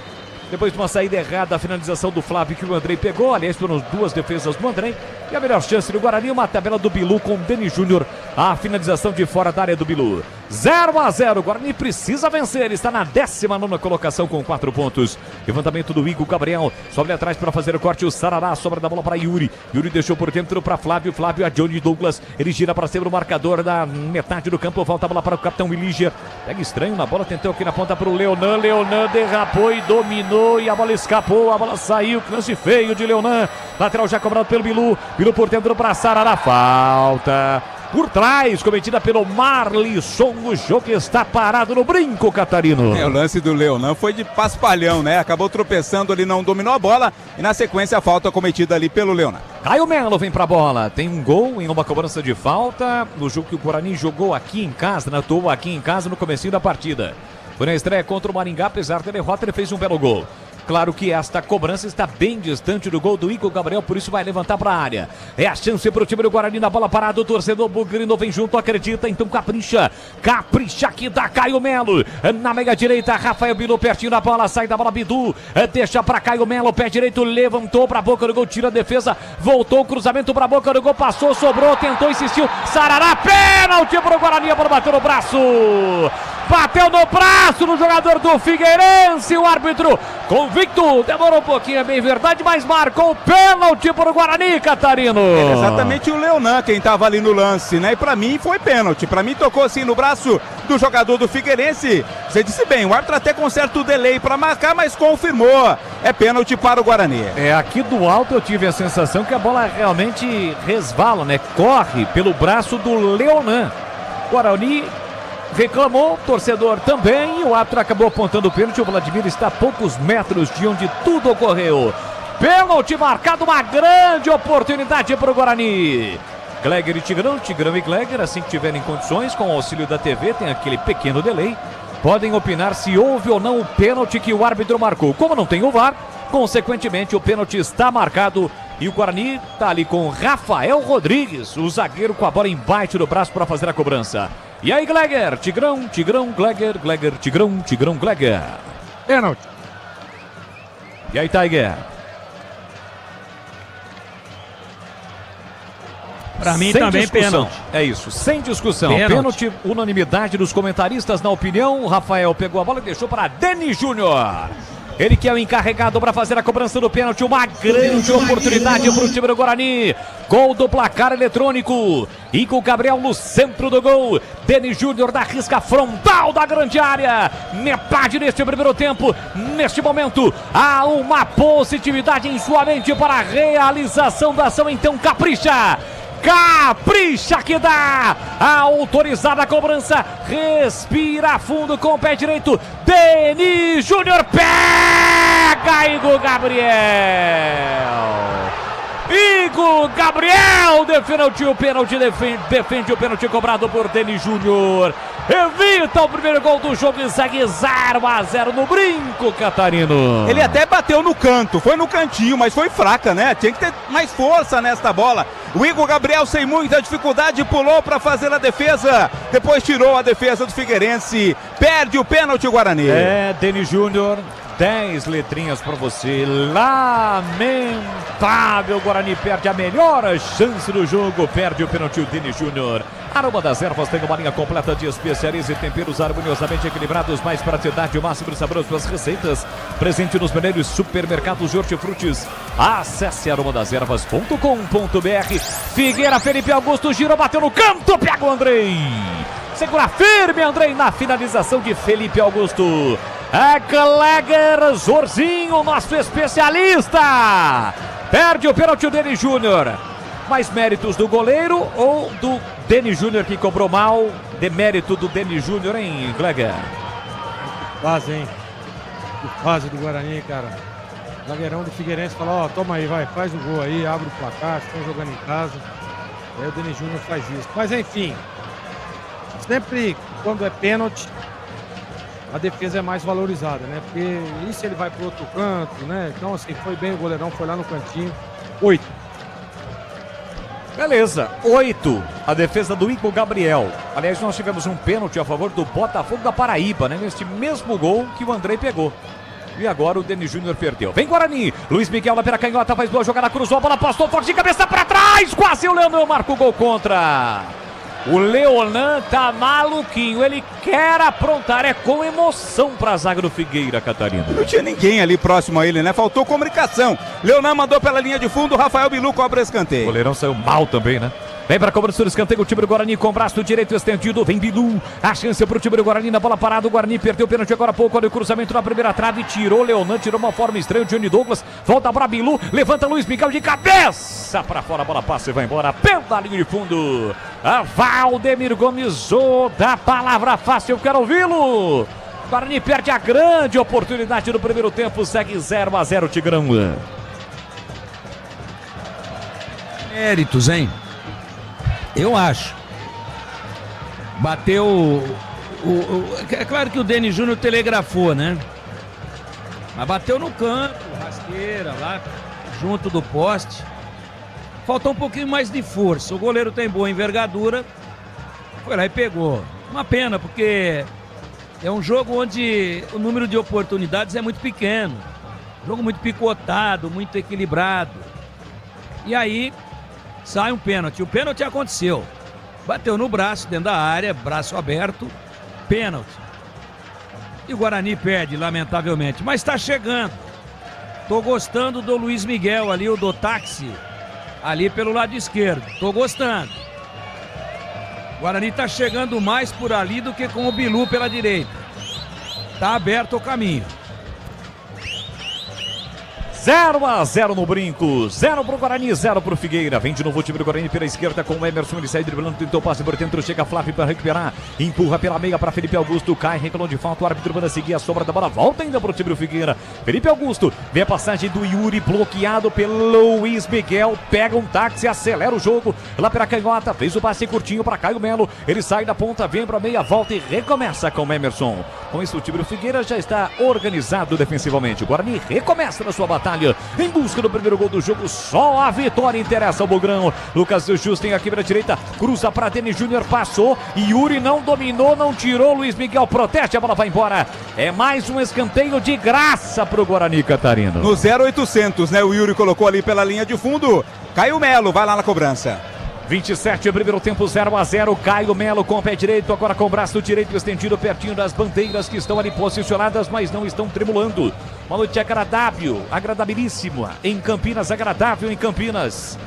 Speaker 6: Depois de uma saída errada, a finalização do Flávio que o Andrei pegou. Aliás, foram duas defesas do Andrei. E a melhor chance do Guarani, uma tabela do Bilu com o Denis Júnior. A finalização de fora da área do Bilu. 0-0, o Guarani precisa vencer. Ele está na 19ª colocação com 4 pontos. Levantamento do Igor Gabriel. Sobe atrás para fazer o corte. O Sarará sobra da bola para Yuri. Yuri deixou por dentro para Flávio. Flávio a Johnny Douglas. Ele gira para cima o marcador da metade do campo. Volta a bola para o capitão Williger. Pega estranho na bola. Tentou aqui na ponta para o Leonan. Leonan derrapou e dominou. E a bola escapou, a bola saiu, lance feio de Leonan, lateral já cobrado pelo Bilu, Bilu por dentro para Sarará, falta por trás, cometida pelo Marlisson. O jogo está parado no Brinco, Catarino.
Speaker 9: O lance do Leonan foi de paspalhão, né? Acabou tropeçando ali, não dominou a bola e na sequência a falta cometida ali pelo Leonan.
Speaker 6: Caio Melo vem pra bola, tem um gol em uma cobrança de falta no jogo que o Guarani jogou aqui em casa, atuou aqui em casa no comecinho da partida. Foi na estreia contra o Maringá, apesar da derrota, ele fez um belo gol. Claro que esta cobrança está bem distante do gol do Igor Gabriel, por isso vai levantar para a área. É a chance para o time do Guarani na bola parada. O torcedor bugrino vem junto, acredita, então capricha. Capricha aqui da Caio Melo. Na meia direita, Rafael Bilu pertinho da bola, sai da bola Bidu. Deixa para Caio Melo, pé direito, levantou para a boca do gol, tira a defesa, voltou, cruzamento para a boca do gol, passou, sobrou, tentou, insistiu. Sarará, pênalti para o Guarani, a bola bateu no braço. Bateu no braço do jogador do Figueirense, o árbitro convicto, demorou um pouquinho, é bem verdade, mas marcou o pênalti para o Guarani, Catarino.
Speaker 9: É exatamente o Leonan quem estava ali no lance, né? E para mim foi pênalti, para mim tocou assim no braço do jogador do Figueirense. Você disse bem, o árbitro até conserta o delay para marcar, mas confirmou. É pênalti para o Guarani.
Speaker 6: Aqui do alto eu tive a sensação que a bola realmente resvala, né? Corre pelo braço do Leonan. Guarani reclamou, torcedor também, e o árbitro acabou apontando o pênalti. O Vladimir está a poucos metros de onde tudo ocorreu. Pênalti marcado, uma grande oportunidade para o Guarani. Gleger e Tigrão e Gleger, assim que tiverem condições, com o auxílio da TV, tem aquele pequeno delay, podem opinar se houve ou não o pênalti que o árbitro marcou. Como não tem o VAR, consequentemente o pênalti está marcado e o Guarani está ali com Rafael Rodrigues, o zagueiro com a bola embaixo do braço para fazer a cobrança. E aí, Gleger, Tigrão, Gleger, Tigrão, Gleger.
Speaker 11: Pênalti.
Speaker 6: E aí, Tiger?
Speaker 10: Pra mim
Speaker 6: sem
Speaker 10: também
Speaker 6: discussão.
Speaker 10: pênalti.
Speaker 6: É isso, sem discussão.
Speaker 10: Pênalti.
Speaker 6: Unanimidade dos comentaristas na opinião. O Rafael pegou a bola e deixou para Denis Júnior. Ele que é o encarregado para fazer a cobrança do pênalti. Uma grande oportunidade para o time do Guarani. Gol do placar eletrônico. E com o Gabriel no centro do gol. Denis Júnior da risca frontal da grande área. Metade neste primeiro tempo. Neste momento, há uma positividade em sua mente para a realização da ação. Então, capricha que dá a autorizada cobrança, respira fundo com o pé direito, Denis Júnior pega Igor Gabriel defende o pênalti, defende o pênalti cobrado por Denis Júnior, evita o primeiro gol do jogo e segue 0-0 no Brinco, Catarino.
Speaker 9: Ele até bateu no canto, foi no cantinho, mas foi fraca, né? Tinha que ter mais força nesta bola. O Igor Gabriel, sem muita dificuldade, pulou para fazer a defesa, depois tirou a defesa do Figueirense, perde o pênalti o Guarani.
Speaker 6: Denis Júnior, 10 letrinhas para você, lamentável, o Guarani perde a melhor chance do jogo, perde o pênalti o Denis Júnior. Aroma das Ervas tem uma linha completa de especiarias e temperos harmoniosamente equilibrados, mais praticidade, o máximo de sabor para as receitas, presente nos melhores supermercados de hortifrutis. Acesse aromadeservas.com.br. Figueira, Felipe Augusto, girou, bateu no canto, pega o Andrei. Segura firme, Andrei, na finalização de Felipe Augusto. É Gleger Zorzinho, nosso especialista. Perde o pênalti o Denis Júnior. Mais méritos do goleiro ou do Denis Júnior que cobrou mal? Demérito do Denis Júnior, hein, Gleger?
Speaker 11: Quase, hein? Que fase do Guarani, cara. O zagueirão do Figueirense falou, toma aí, vai, faz o gol aí, abre o placar, estão jogando em casa. Aí o Denis Júnior faz isso. Mas enfim, sempre quando é pênalti, a defesa é mais valorizada, né? Porque isso ele vai pro outro canto, né? Então assim, foi bem, o goleirão foi lá no cantinho. 8.
Speaker 6: Beleza, 8, a defesa do Igor Gabriel. Aliás, nós tivemos um pênalti a favor do Botafogo da Paraíba, né? Neste mesmo gol que o Andrei pegou. E agora o Denis Júnior perdeu. Vem Guarani, Luiz Miguel lá pela canhota, faz boa jogada, cruzou a bola, passou forte de cabeça pra trás, quase o Leonan marca o gol contra. O Leonan tá maluquinho, ele quer aprontar, é com emoção pra zaga do Figueira, Catarina.
Speaker 9: Não tinha ninguém ali próximo a ele, né? Faltou comunicação. Leonan mandou pela linha de fundo, Rafael Bilu cobra escanteio.
Speaker 6: O goleirão saiu mal também, né? Vem para a cobrança do escanteio o time do Guarani com o braço direito estendido. Vem Bilu, a chance para o time do Guarani na bola parada. O Guarani perdeu o pênalti agora há pouco. Olha o cruzamento na primeira trave. Tirou Leonan, tirou uma forma estranha. O Johnny Douglas volta para Bilu. Levanta Luiz Miguel de cabeça para fora. A bola passa e vai embora pela linha de fundo. A Valdemir Gomes, da palavra fácil. Eu quero ouvi-lo. Guarani perde a grande oportunidade no primeiro tempo. Segue 0-0, Tigrão.
Speaker 10: Méritos, hein? Eu acho. Bateu. É claro que o Denis Júnior telegrafou, né? Mas bateu no canto, rasteira lá, junto do poste. Faltou um pouquinho mais de força. O goleiro tem boa envergadura. Foi lá e pegou. Uma pena, porque é um jogo onde o número de oportunidades é muito pequeno. Jogo muito picotado, muito equilibrado. E aí sai um pênalti. O pênalti aconteceu. Bateu no braço, dentro da área, braço aberto, pênalti. E o Guarani perde, lamentavelmente. Mas está chegando. Tô gostando do Luiz Miguel ali, o do táxi, ali pelo lado esquerdo. Tô gostando. Guarani tá chegando mais por ali do que com o Bilu pela direita. Tá aberto o caminho.
Speaker 6: 0-0 no Brinco, 0 pro Guarani, 0 pro Figueira. Vem de novo o time do Guarani pela esquerda com o Emerson. Ele sai driblando, tentou passe por dentro. Chega Flávio para recuperar. Empurra pela meia para Felipe Augusto. Cai, reclamou de falta. O árbitro manda seguir a sobra da bola. Volta ainda pro time do Figueira. Felipe Augusto. Vem a passagem do Yuri, bloqueado pelo Luiz Miguel. Pega um táxi, acelera o jogo. Lá pela canhota. Fez o passe curtinho para Caio Melo. Ele sai da ponta, vem para meia, volta e recomeça com o Emerson. Com isso, o time do Figueira já está organizado defensivamente. O Guarani recomeça na sua batalha. Em busca do primeiro gol do jogo, só a vitória interessa ao Bugrão. Lucas Justo aqui para a direita, cruza para Denis Júnior, passou. Yuri não dominou, não tirou. Luiz Miguel protege, a bola vai embora. É mais um escanteio de graça para o Guarani, Catarino.
Speaker 9: No 0800, né? O Yuri colocou ali pela linha de fundo. Caio Melo vai lá na cobrança.
Speaker 6: 27, primeiro tempo, 0-0. Caio Melo com o pé direito, agora com o braço direito estendido pertinho das bandeiras que estão ali posicionadas, mas não estão tremulando. Uma noite agradável, agradabilíssima em Campinas, agradável em Campinas.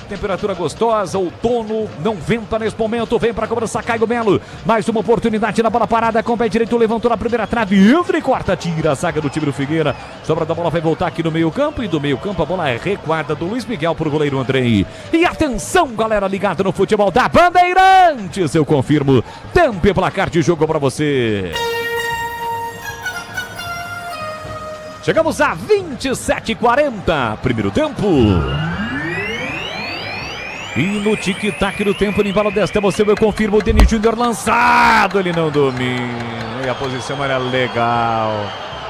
Speaker 6: Temperatura gostosa, outono, não venta nesse momento, vem para a cobrança Caio Melo, mais uma oportunidade na bola parada, com o pé direito, levantou na primeira trave, entra e corta, tira a zaga do time do Figueira, sobra da bola vai voltar aqui no meio campo, e do meio campo a bola é recuada do Luiz Miguel para o goleiro Andrei. E atenção, galera ligada no futebol da Bandeirantes, eu confirmo, tempo e placar de jogo para você. Chegamos a 27:40, primeiro tempo. E no tic-tac do tempo, no embalo desta, eu confirmo, o Denis Júnior lançado, ele não domina, e a posição era legal.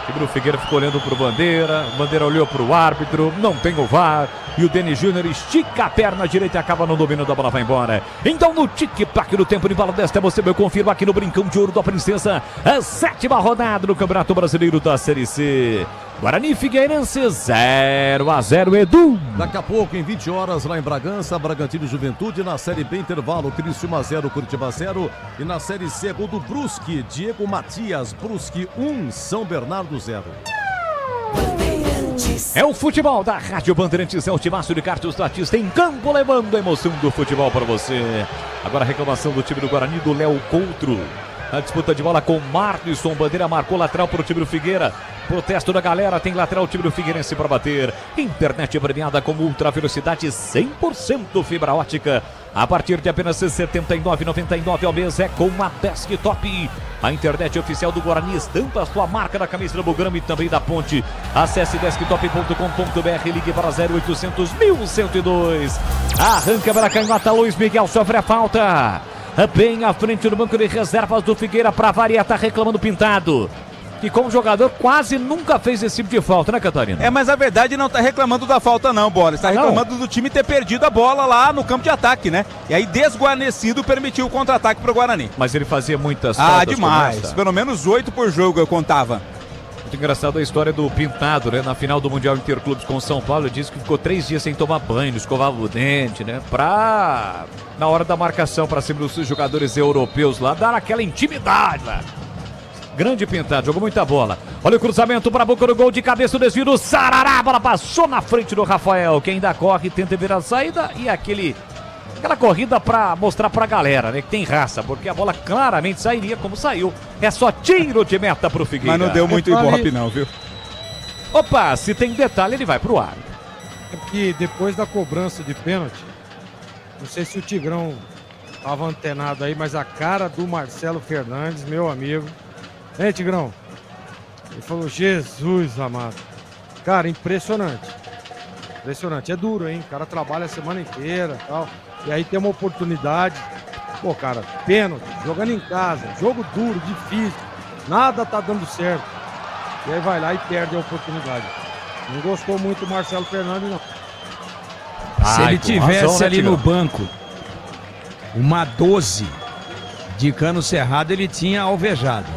Speaker 6: O time do Figueira ficou olhando pro Bandeira, Bandeira olhou pro árbitro, não tem o VAR, e o Denis Júnior estica a perna direita e acaba não dominando, a bola vai embora. Então no tic-tac do tempo, no embalo desta, eu confirmo aqui no Brincão de Ouro da Princesa, a 7ª rodada do Campeonato Brasileiro da Série C. Guarani Figueirense 0-0, Edu.
Speaker 12: Daqui a pouco, em 20 horas, lá em Bragança, Bragantino e Juventude. Na Série B, intervalo, Criciúma 0, Curitiba 0. E na Série C, gol do Brusque, Diego Matias. Brusque 1, São Bernardo 0.
Speaker 6: É o futebol da Rádio Bandeirantes, é o timaço de Carlos Batista em campo, levando a emoção do futebol para você. Agora a reclamação do time do Guarani, do Léo Coutro. A disputa de bola com Marlisson, Bandeira marcou lateral para o time do Figueira. Protesto da galera, tem lateral o time do Figueirense para bater. Internet premiada com ultra velocidade 100% fibra ótica. A partir de apenas R$ 79,99 ao mês é com a Desktop. A internet oficial do Guarani, estampa a sua marca na camisa do Bugrama e também da Ponte. Acesse desktop.com.br, ligue para 0800 1102. Arranca para a canhota, Luiz Miguel sofre a falta. Bem à frente do banco de reservas do Figueira, para variar, tá reclamando Pintado. Que como jogador quase nunca fez esse tipo de falta, né, Catarina?
Speaker 9: É, mas a verdade não tá reclamando da falta não, Bola. Está reclamando do time ter perdido a bola lá no campo de ataque, né? E aí, desguarnecido, permitiu o contra-ataque pro Guarani.
Speaker 6: Mas ele fazia muitas faltas.
Speaker 9: Demais. Pelo menos 8 por jogo, eu contava.
Speaker 6: Muito engraçado a história do Pintado, né? Na final do Mundial Interclubes com o São Paulo, ele disse que ficou 3 dias sem tomar banho, escovava o dente, né? Na hora da marcação para cima dos jogadores europeus lá, dar aquela intimidade lá. Grande Pintado, jogou muita bola. Olha o cruzamento para a boca do gol, de cabeça, o desvio do Sarará, a bola passou na frente do Rafael, que ainda corre, tenta virar a saída e aquela corrida para mostrar para a galera, né, que tem raça, porque a bola claramente sairia como saiu. É só tiro de meta pro Figueira.
Speaker 9: Mas não deu muito ibope não, viu?
Speaker 6: Opa, se tem detalhe ele vai pro ar.
Speaker 11: É que depois da cobrança de pênalti, não sei se o Tigrão estava antenado aí, mas a cara do Marcelo Fernandes, meu amigo. Hein, Tigrão? Ele falou, Jesus amado. Cara, impressionante. Impressionante. É duro, hein? O cara trabalha a semana inteira e tal. E aí tem uma oportunidade. Pô, cara, pênalti, jogando em casa, jogo duro, difícil. Nada tá dando certo. E aí vai lá e perde a oportunidade. Não gostou muito do Marcelo Fernandes, não.
Speaker 10: Se ele tivesse ali no banco uma 12 de cano cerrado, ele tinha alvejado.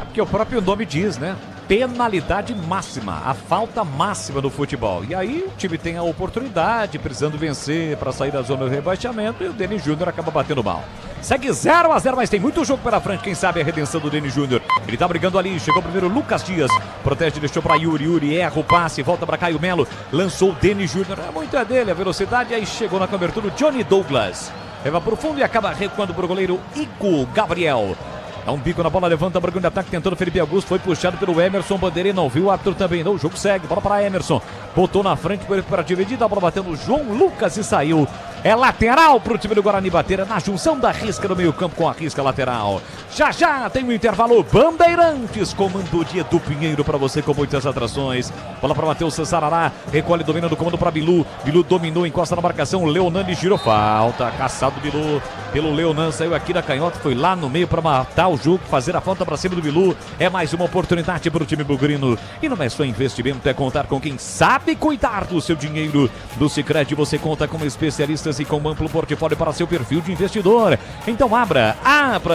Speaker 6: Porque o próprio nome diz, né? Penalidade máxima, a falta máxima do futebol. E aí o time tem a oportunidade, precisando vencer para sair da zona do rebaixamento, e o Denis Júnior acaba batendo mal. Segue 0-0, mas tem muito jogo pela frente, quem sabe a redenção do Denis Júnior. Ele tá brigando ali, chegou primeiro Lucas Dias, protege, deixou para Yuri, erra o passe, volta para Caio Melo, lançou o Denis Júnior, é muito dele, a velocidade, aí chegou na cobertura o Johnny Douglas. Leva pro fundo e acaba recuando pro goleiro Ico Gabriel. Dá um bico na bola, levanta, Bragão de ataque, tentando Felipe Augusto, foi puxado pelo Emerson Bandeira, não viu o árbitro também, não, o jogo segue, bola para Emerson, botou na frente para dividir, a bola bateu no João Lucas e saiu. É lateral pro time do Guarani bater na junção da risca no meio campo com a risca lateral. Já tem o intervalo, Bandeirantes, comando de Edu Pinheiro para você com muitas atrações. Bola para Matheus Sarará, recolhe, domina do comando para Bilu. Bilu dominou, encosta na marcação, Leonan girou, falta, caçado Bilu pelo Leonan, saiu aqui da canhota, foi lá no meio para matar o jogo, fazer a falta para cima do Bilu. É mais uma oportunidade para o time bugrino. E não é só investimento, é contar com quem sabe cuidar do seu dinheiro. Do Sicredi você conta com especialistas e com um amplo portfólio para seu perfil de investidor. Então abra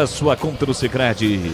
Speaker 6: sua conta do Sicredi.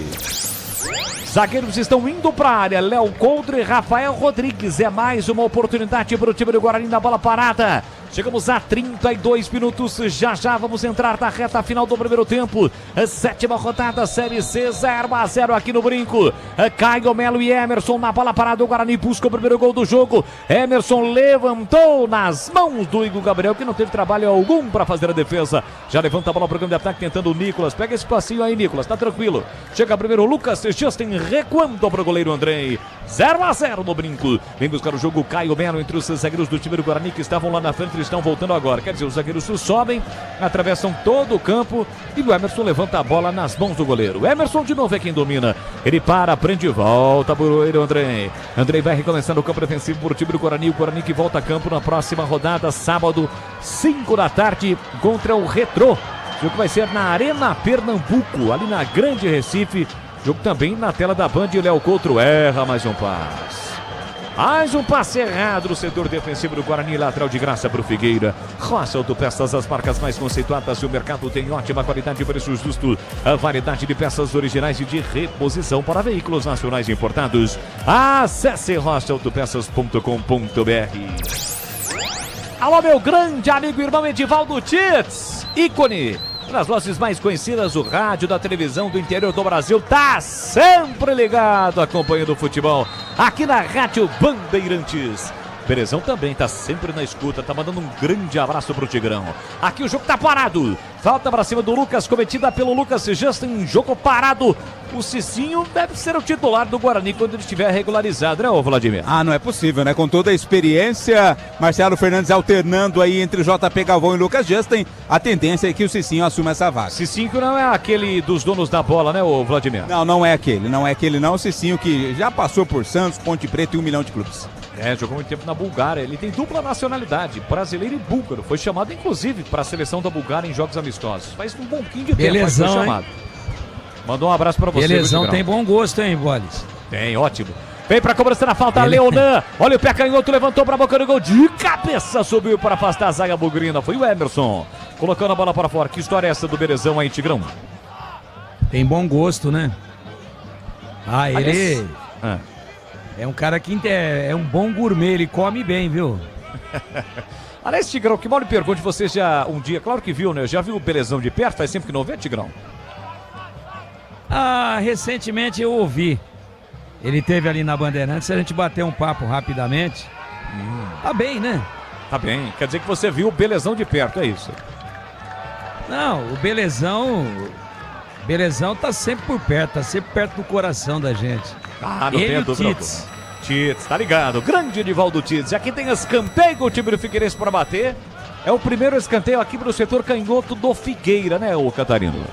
Speaker 6: Zagueiros estão indo para a área. Léo Coldre e Rafael Rodrigues. É mais uma oportunidade para o time do Guarani na bola parada. Chegamos a 32 minutos. Já vamos entrar na reta final do primeiro tempo. A 7ª rodada, Série C, 0-0 aqui no Brinco. Caio Melo e Emerson na bola parada. O Guarani busca o primeiro gol do jogo. Emerson levantou nas mãos do Igor Gabriel, que não teve trabalho algum para fazer a defesa. Já levanta a bola para o campo de ataque, tentando o Nicolas. Pega esse passinho aí, Nicolas, tá tranquilo. Chega primeiro o Lucas Justin, recuando para o goleiro Andrei. 0-0 no Brinco. Vem buscar o jogo Caio Melo entre os zagueiros do time do Guarani que estavam lá na frente. Eles estão voltando agora. Quer dizer, os zagueiros sobem, atravessam todo o campo e o Emerson levanta a bola nas mãos do goleiro. O Emerson de novo é quem domina. Ele para, prende, volta para o goleiro Andrei. Andrei vai recomeçando o campo defensivo por time do Guarani. O Guarani que volta a campo na próxima rodada, sábado, 5 da tarde, contra o Retrô. O jogo vai ser na Arena Pernambuco, ali na Grande Recife. Jogo também na tela da Band. E o Léo Coutro erra mais um passe. Mais um passe errado no setor defensivo do Guarani, lateral de graça para o Figueira. Roça Autopeças, as marcas mais conceituadas e o mercado tem ótima qualidade e preço justo. A variedade de peças originais e de reposição para veículos nacionais importados. Acesse roçaautopeças.com.br. Alô, meu grande amigo e irmão Edivaldo Tits, ícone nas vozes mais conhecidas do rádio, da televisão do interior do Brasil, tá sempre ligado acompanhando o futebol aqui na Rádio Bandeirantes. Belezão também tá sempre na escuta, tá mandando um grande abraço pro Tigrão. Aqui o jogo tá parado, falta pra cima do Lucas, cometida pelo Lucas Justin, jogo parado. O Cicinho deve ser o titular do Guarani quando ele estiver regularizado, né, ô Vladimir?
Speaker 9: Ah, não é possível, né? Com toda a experiência, Marcelo Fernandes alternando aí entre JP Galvão e Lucas Justin, a tendência é que o Cicinho assuma essa vaga.
Speaker 6: Cicinho não é aquele dos donos da bola, né, ô Vladimir?
Speaker 9: Não é aquele, o Cicinho que já passou por Santos, Ponte Preta e 1 milhão de clubes.
Speaker 6: Jogou muito tempo na Bulgária, ele tem dupla nacionalidade, brasileiro e búlgaro, foi chamado inclusive para a seleção da Bulgária em jogos amistosos, faz um pouquinho de tempo, mas foi chamado. Mandou um abraço para você.
Speaker 10: Belezão tem bom gosto, hein, Bolis?
Speaker 6: Tem, ótimo. Vem pra cobrança na falta, Leonan, olha o pé canhoto, levantou pra boca do gol, de cabeça subiu para afastar a zaga bugrina, foi o Emerson, colocando a bola para fora. Que história é essa do Belezão aí, Tigrão?
Speaker 10: Tem bom gosto, né? Ele... É um cara que é um bom gourmet, ele come bem, viu?
Speaker 6: Aliás, Tigrão, que mal lhe pergunte, você já um dia, claro que viu, né? Já viu o Belezão de perto? Faz tempo que não vê, Tigrão?
Speaker 10: Recentemente eu ouvi. Ele teve ali na Bandeirantes, a gente bateu um papo rapidamente. Tá bem, né?
Speaker 6: Tá bem, quer dizer que você viu o Belezão de perto, é isso?
Speaker 10: Não, o Belezão tá sempre por perto, tá sempre perto do coração da gente.
Speaker 6: Não tem dúvida. Tits, tá ligado? Grande Edivaldo Tits. Aqui tem escanteio com o time do Figueirense para bater. É o primeiro escanteio aqui pro setor canhoto do Figueira, né, ô Catarino?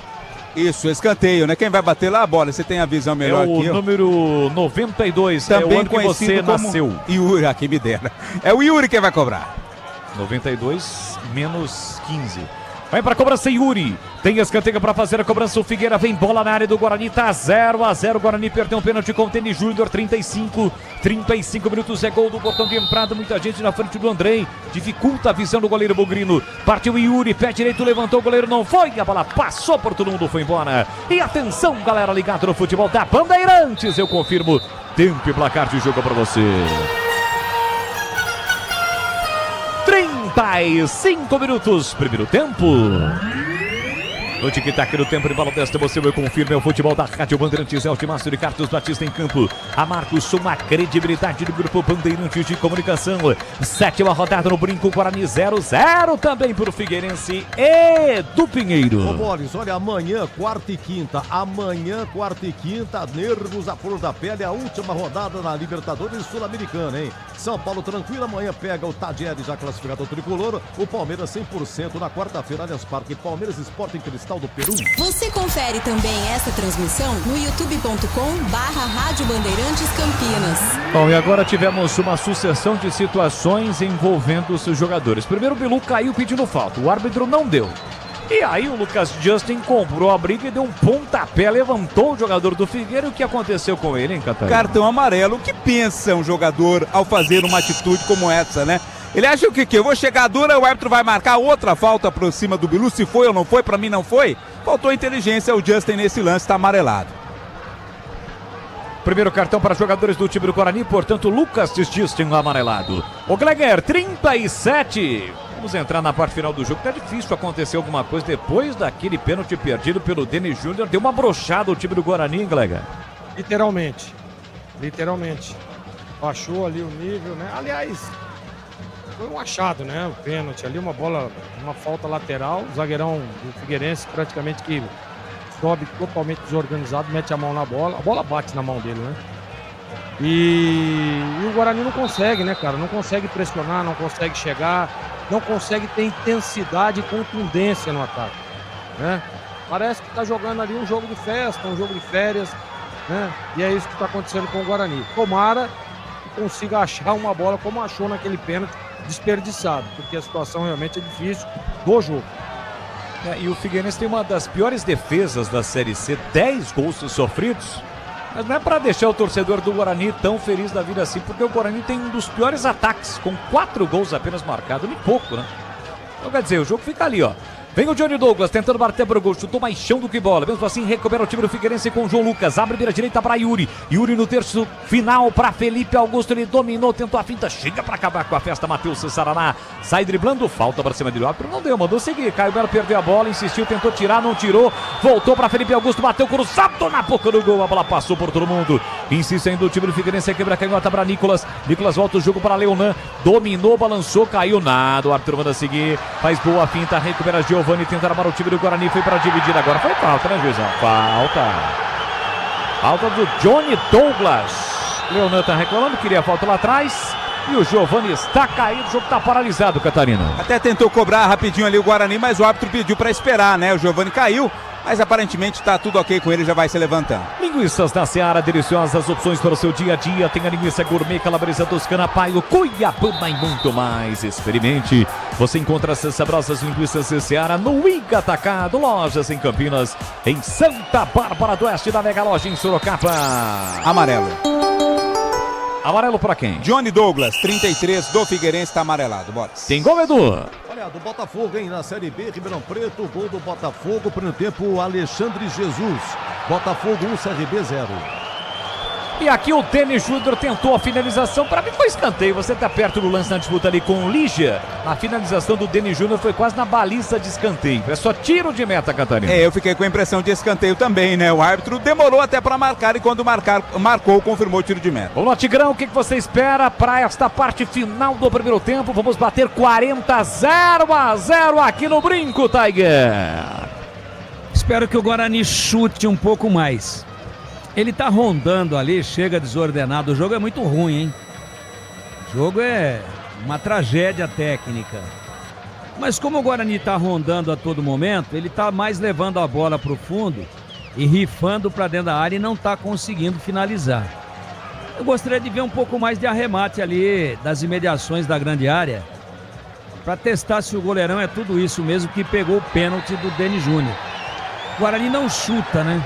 Speaker 9: Isso, escanteio, né? Quem vai bater lá a bola? Você tem a visão melhor aqui.
Speaker 6: É o número 92,
Speaker 9: também
Speaker 6: é o ano que você nasceu.
Speaker 9: Yuri, aqui me dera. É o Yuri quem vai cobrar.
Speaker 6: 92 menos 15. Vai pra cobrança, Yuri. Tem escanteio para fazer a cobrança. O Figueira vem bola na área do Guarani. Tá 0-0. O Guarani perdeu um pênalti com o Tênis Júnior. 35 minutos. É gol do botão de entrada. Muita gente na frente do Andrei. Dificulta a visão do goleiro bugrino. Partiu Yuri. Pé direito. Levantou o goleiro. Não foi. A bola passou por todo mundo. Foi embora. E atenção, galera ligada no futebol da Bandeirantes. Eu confirmo. Tempo e placar de jogo para você. 35 minutos, primeiro tempo. No tic-tac do tempo de bola desta, você vai confirmar o futebol da Rádio Bandeirantes. É o Timácio de Carlos Batista em campo. A Marcos Som, a credibilidade do Grupo Bandeirantes de Comunicação. 7ª rodada no Brinco, Guarani 0-0 também para o Figueirense e do Pinheiro.
Speaker 12: Ô Boris, olha, amanhã, quarta e quinta, nervos à flor da pele, a última rodada na Libertadores Sul-Americana, hein? São Paulo tranquilo, amanhã pega o Tadieres, já classificado tricolor, o Palmeiras 100% na quarta-feira, Allianz Parque, Palmeiras Sport em Cristal do Peru.
Speaker 7: Você confere também essa transmissão no youtube.com/Rádio Bandeirantes Campinas.
Speaker 6: Bom, e agora tivemos uma sucessão de situações envolvendo os jogadores. Primeiro o Bilu caiu pedindo falta, o árbitro não deu. E aí o Lucas Justin comprou a briga e deu um pontapé, levantou o jogador do Figueira. O que aconteceu com ele, hein, Catarina?
Speaker 9: Cartão amarelo. O que pensa um jogador ao fazer uma atitude como essa, né? Ele acha que eu vou chegar dura, o árbitro vai marcar outra falta por cima do Bilu, se foi ou não foi, pra mim não foi. Faltou inteligência, o Justin nesse lance tá amarelado.
Speaker 6: Primeiro cartão para jogadores do time do Guarani, portanto, Lucas Justin amarelado. O Gleger, 37. Vamos entrar na parte final do jogo. Tá difícil acontecer alguma coisa depois daquele pênalti perdido pelo Denis Júnior. Deu uma brochada o time do Guarani, hein, Gleger?
Speaker 11: Literalmente. Baixou ali o nível, né? Aliás, foi um achado, né? O pênalti ali, uma falta lateral. O zagueirão do Figueirense praticamente que sobe totalmente desorganizado, mete a mão na bola. A bola bate na mão dele, né? E o Guarani não consegue, né, cara? Não consegue pressionar, não consegue chegar, não consegue ter intensidade e contundência no ataque, né? Parece que tá jogando ali um jogo de festa, um jogo de férias, né? E é isso que tá acontecendo com o Guarani. Tomara que consiga achar uma bola como achou naquele pênalti desperdiçado, porque a situação realmente é difícil do jogo.
Speaker 6: E o Figueirense tem uma das piores defesas da Série C, 10 gols sofridos. Mas não é para deixar o torcedor do Guarani tão feliz da vida assim, porque o Guarani tem um dos piores ataques, com 4 gols apenas marcados, nem pouco, né? Então quer dizer, o jogo fica ali, ó. Vem o Johnny Douglas tentando bater para o gol, chutou mais chão do que bola. Mesmo assim, recupera o time do Figueirense com o João Lucas. Abre vira direita para Yuri. Yuri no terço final para Felipe Augusto. Ele dominou, tentou a finta, chega para acabar com a festa. Matheus Saraná sai driblando, falta para cima dele. O árbitro não deu, mandou seguir. Caio Belo perdeu a bola, insistiu, tentou tirar, não tirou. Voltou para Felipe Augusto, bateu cruzado na boca do gol. A bola passou por todo mundo. Insiste ainda o time do Figueirense, quebra a canhota para Nicolas. Nicolas volta o jogo para Leonan. Dominou, balançou, caiu nada. O árbitro manda seguir, faz boa finta, recupera Giovani, tenta armar o time do Guarani, foi para dividir. Agora foi falta, né, juizão? Falta do Johnny Douglas. Leonan tá reclamando, queria falta lá atrás. E o Giovani está caído, o jogo está paralisado, Catarina.
Speaker 9: Até tentou cobrar rapidinho ali o Guarani, mas o árbitro pediu para esperar, né? O Giovani caiu, mas aparentemente está tudo ok com ele, já vai se levantando.
Speaker 6: Linguiças da Seara, deliciosas opções para o seu dia a dia. Tem a linguiça gourmet, calabresa toscana, paio, cuiabana e muito mais. Experimente. Você encontra essas sabrosas linguiças da Seara no Iga Atacado, lojas em Campinas, em Santa Bárbara do Oeste, da Mega Loja em Sorocaba.
Speaker 9: Amarelo.
Speaker 6: Amarelo para quem?
Speaker 9: Johnny Douglas, 33 do Figueirense, está amarelado. Bora.
Speaker 6: Tem gol, Edu.
Speaker 12: Olha, do Botafogo, hein, na Série B, Ribeirão Preto, gol do Botafogo, primeiro tempo, Alexandre Jesus. Botafogo 1, CRB 0.
Speaker 6: E aqui o Denis Júnior tentou a finalização, para mim foi escanteio, você tá perto do lance na disputa ali com o Lígia. A finalização do Denis Júnior foi quase na baliza de escanteio, é só tiro de meta, Catarina.
Speaker 9: Eu fiquei com a impressão de escanteio também, né? O árbitro demorou até para marcar e quando marcou, confirmou o tiro de meta.
Speaker 6: Vamos lá, Tigrão, o que você espera para esta parte final do primeiro tempo? Vamos bater 40-0 aqui no Brinco, Tiger.
Speaker 10: Espero que o Guarani chute um pouco mais. Ele tá rondando ali, chega desordenado. O jogo é muito ruim, hein? O jogo é uma tragédia técnica. Mas como o Guarani tá rondando a todo momento, ele tá mais levando a bola pro fundo e rifando pra dentro da área e não tá conseguindo finalizar. Eu gostaria de ver um pouco mais de arremate ali das imediações da grande área pra testar se o goleirão é tudo isso mesmo que pegou o pênalti do Denis Júnior. O Guarani não chuta, né?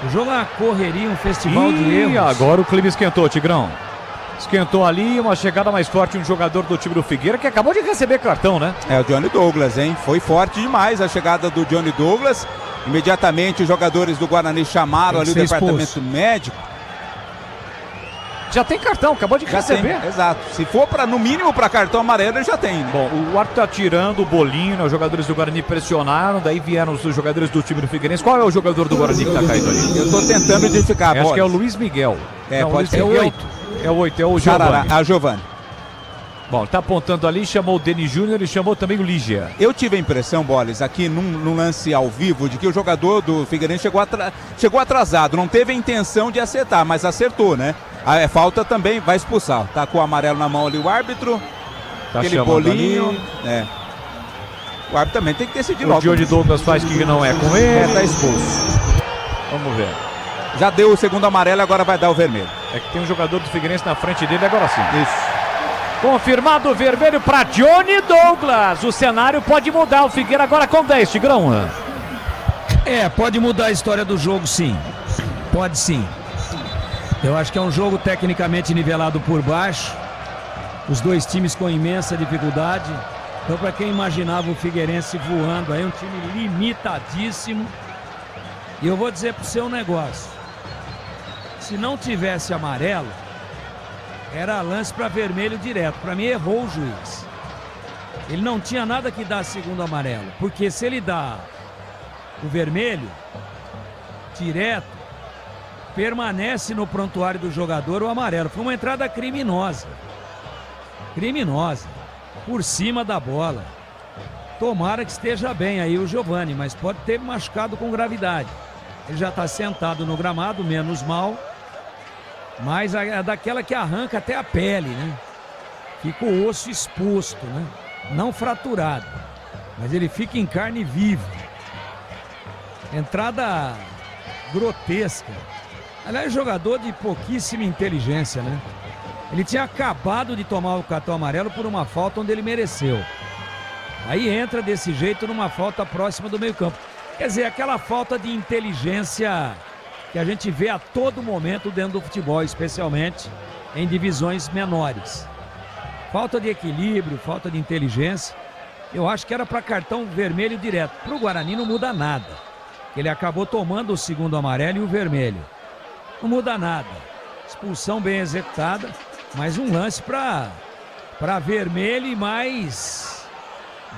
Speaker 10: O jogo é uma correria, um festival de erros.
Speaker 6: E agora o clima esquentou, Tigrão. Esquentou ali, uma chegada mais forte, um jogador do time do Figueira que acabou de receber cartão, né?
Speaker 9: É o Johnny Douglas, hein? Foi forte demais a chegada do Johnny Douglas. Imediatamente os jogadores do Guarani chamaram ali o departamento médico.
Speaker 6: Já tem cartão, acabou de receber.
Speaker 9: Exato. Se for no mínimo para cartão amarelo, ele já tem. Né?
Speaker 6: Bom, o árbitro tá tirando o bolinho, né? Os jogadores do Guarani pressionaram, daí vieram os jogadores do time do Figueirense. Qual é o jogador do Guarani que tá caído ali?
Speaker 9: Eu tô tentando identificar.
Speaker 6: Acho que é o Luiz Miguel.
Speaker 9: Não,
Speaker 6: pode ser. É o 8. É o 8, é o
Speaker 9: Giovani.
Speaker 6: Giovani.
Speaker 9: Giovani.
Speaker 6: Bom, tá apontando ali, chamou o Denis Júnior e chamou também o Lígia.
Speaker 9: Eu tive a impressão, Boles, aqui num lance ao vivo, de que o jogador do Figueirense chegou atrasado, não teve a intenção de acertar, mas acertou, né? A falta também, vai expulsar. Tá com o amarelo na mão ali o árbitro,
Speaker 6: tá
Speaker 9: aquele bolinho. O árbitro também tem que decidir logo.
Speaker 6: O Johnny Douglas faz que não é com ele.
Speaker 9: Tá expulso.
Speaker 6: Vamos ver.
Speaker 9: Já deu o segundo amarelo, agora vai dar o vermelho.
Speaker 6: É que tem um jogador do Figueirense na frente dele, agora sim.
Speaker 9: Isso.
Speaker 6: Confirmado o vermelho para Johnny Douglas. O cenário pode mudar. O Figueira agora com 10, Tigrão.
Speaker 10: Pode mudar a história do jogo, sim. Pode sim. Eu acho que é um jogo tecnicamente nivelado por baixo. Os dois times com imensa dificuldade. Então, para quem imaginava o Figueirense voando, aí um time limitadíssimo. E eu vou dizer para o seu negócio. Se não tivesse amarelo, era lance para vermelho direto. Para mim, errou o juiz. Ele não tinha nada que dar segundo amarelo. Porque se ele dá o vermelho direto, permanece no prontuário do jogador o amarelo. Foi uma entrada criminosa. Criminosa. Por cima da bola. Tomara que esteja bem aí o Giovani, mas pode ter machucado com gravidade. Ele já está sentado no gramado, menos mal. Mas é daquela que arranca até a pele, né? Fica o osso exposto, né? Não fraturado, mas ele fica em carne viva. Entrada grotesca. Aliás, jogador de pouquíssima inteligência, né? Ele tinha acabado de tomar o cartão amarelo por uma falta onde ele mereceu. Aí entra desse jeito numa falta próxima do meio-campo. Quer dizer, aquela falta de inteligência que a gente vê a todo momento dentro do futebol, especialmente em divisões menores. Falta de equilíbrio, falta de inteligência. Eu acho que era para cartão vermelho direto. Para o Guarani não muda nada. Ele acabou tomando o segundo amarelo e o vermelho. Não muda nada. Expulsão bem executada, mas um lance para vermelho e mais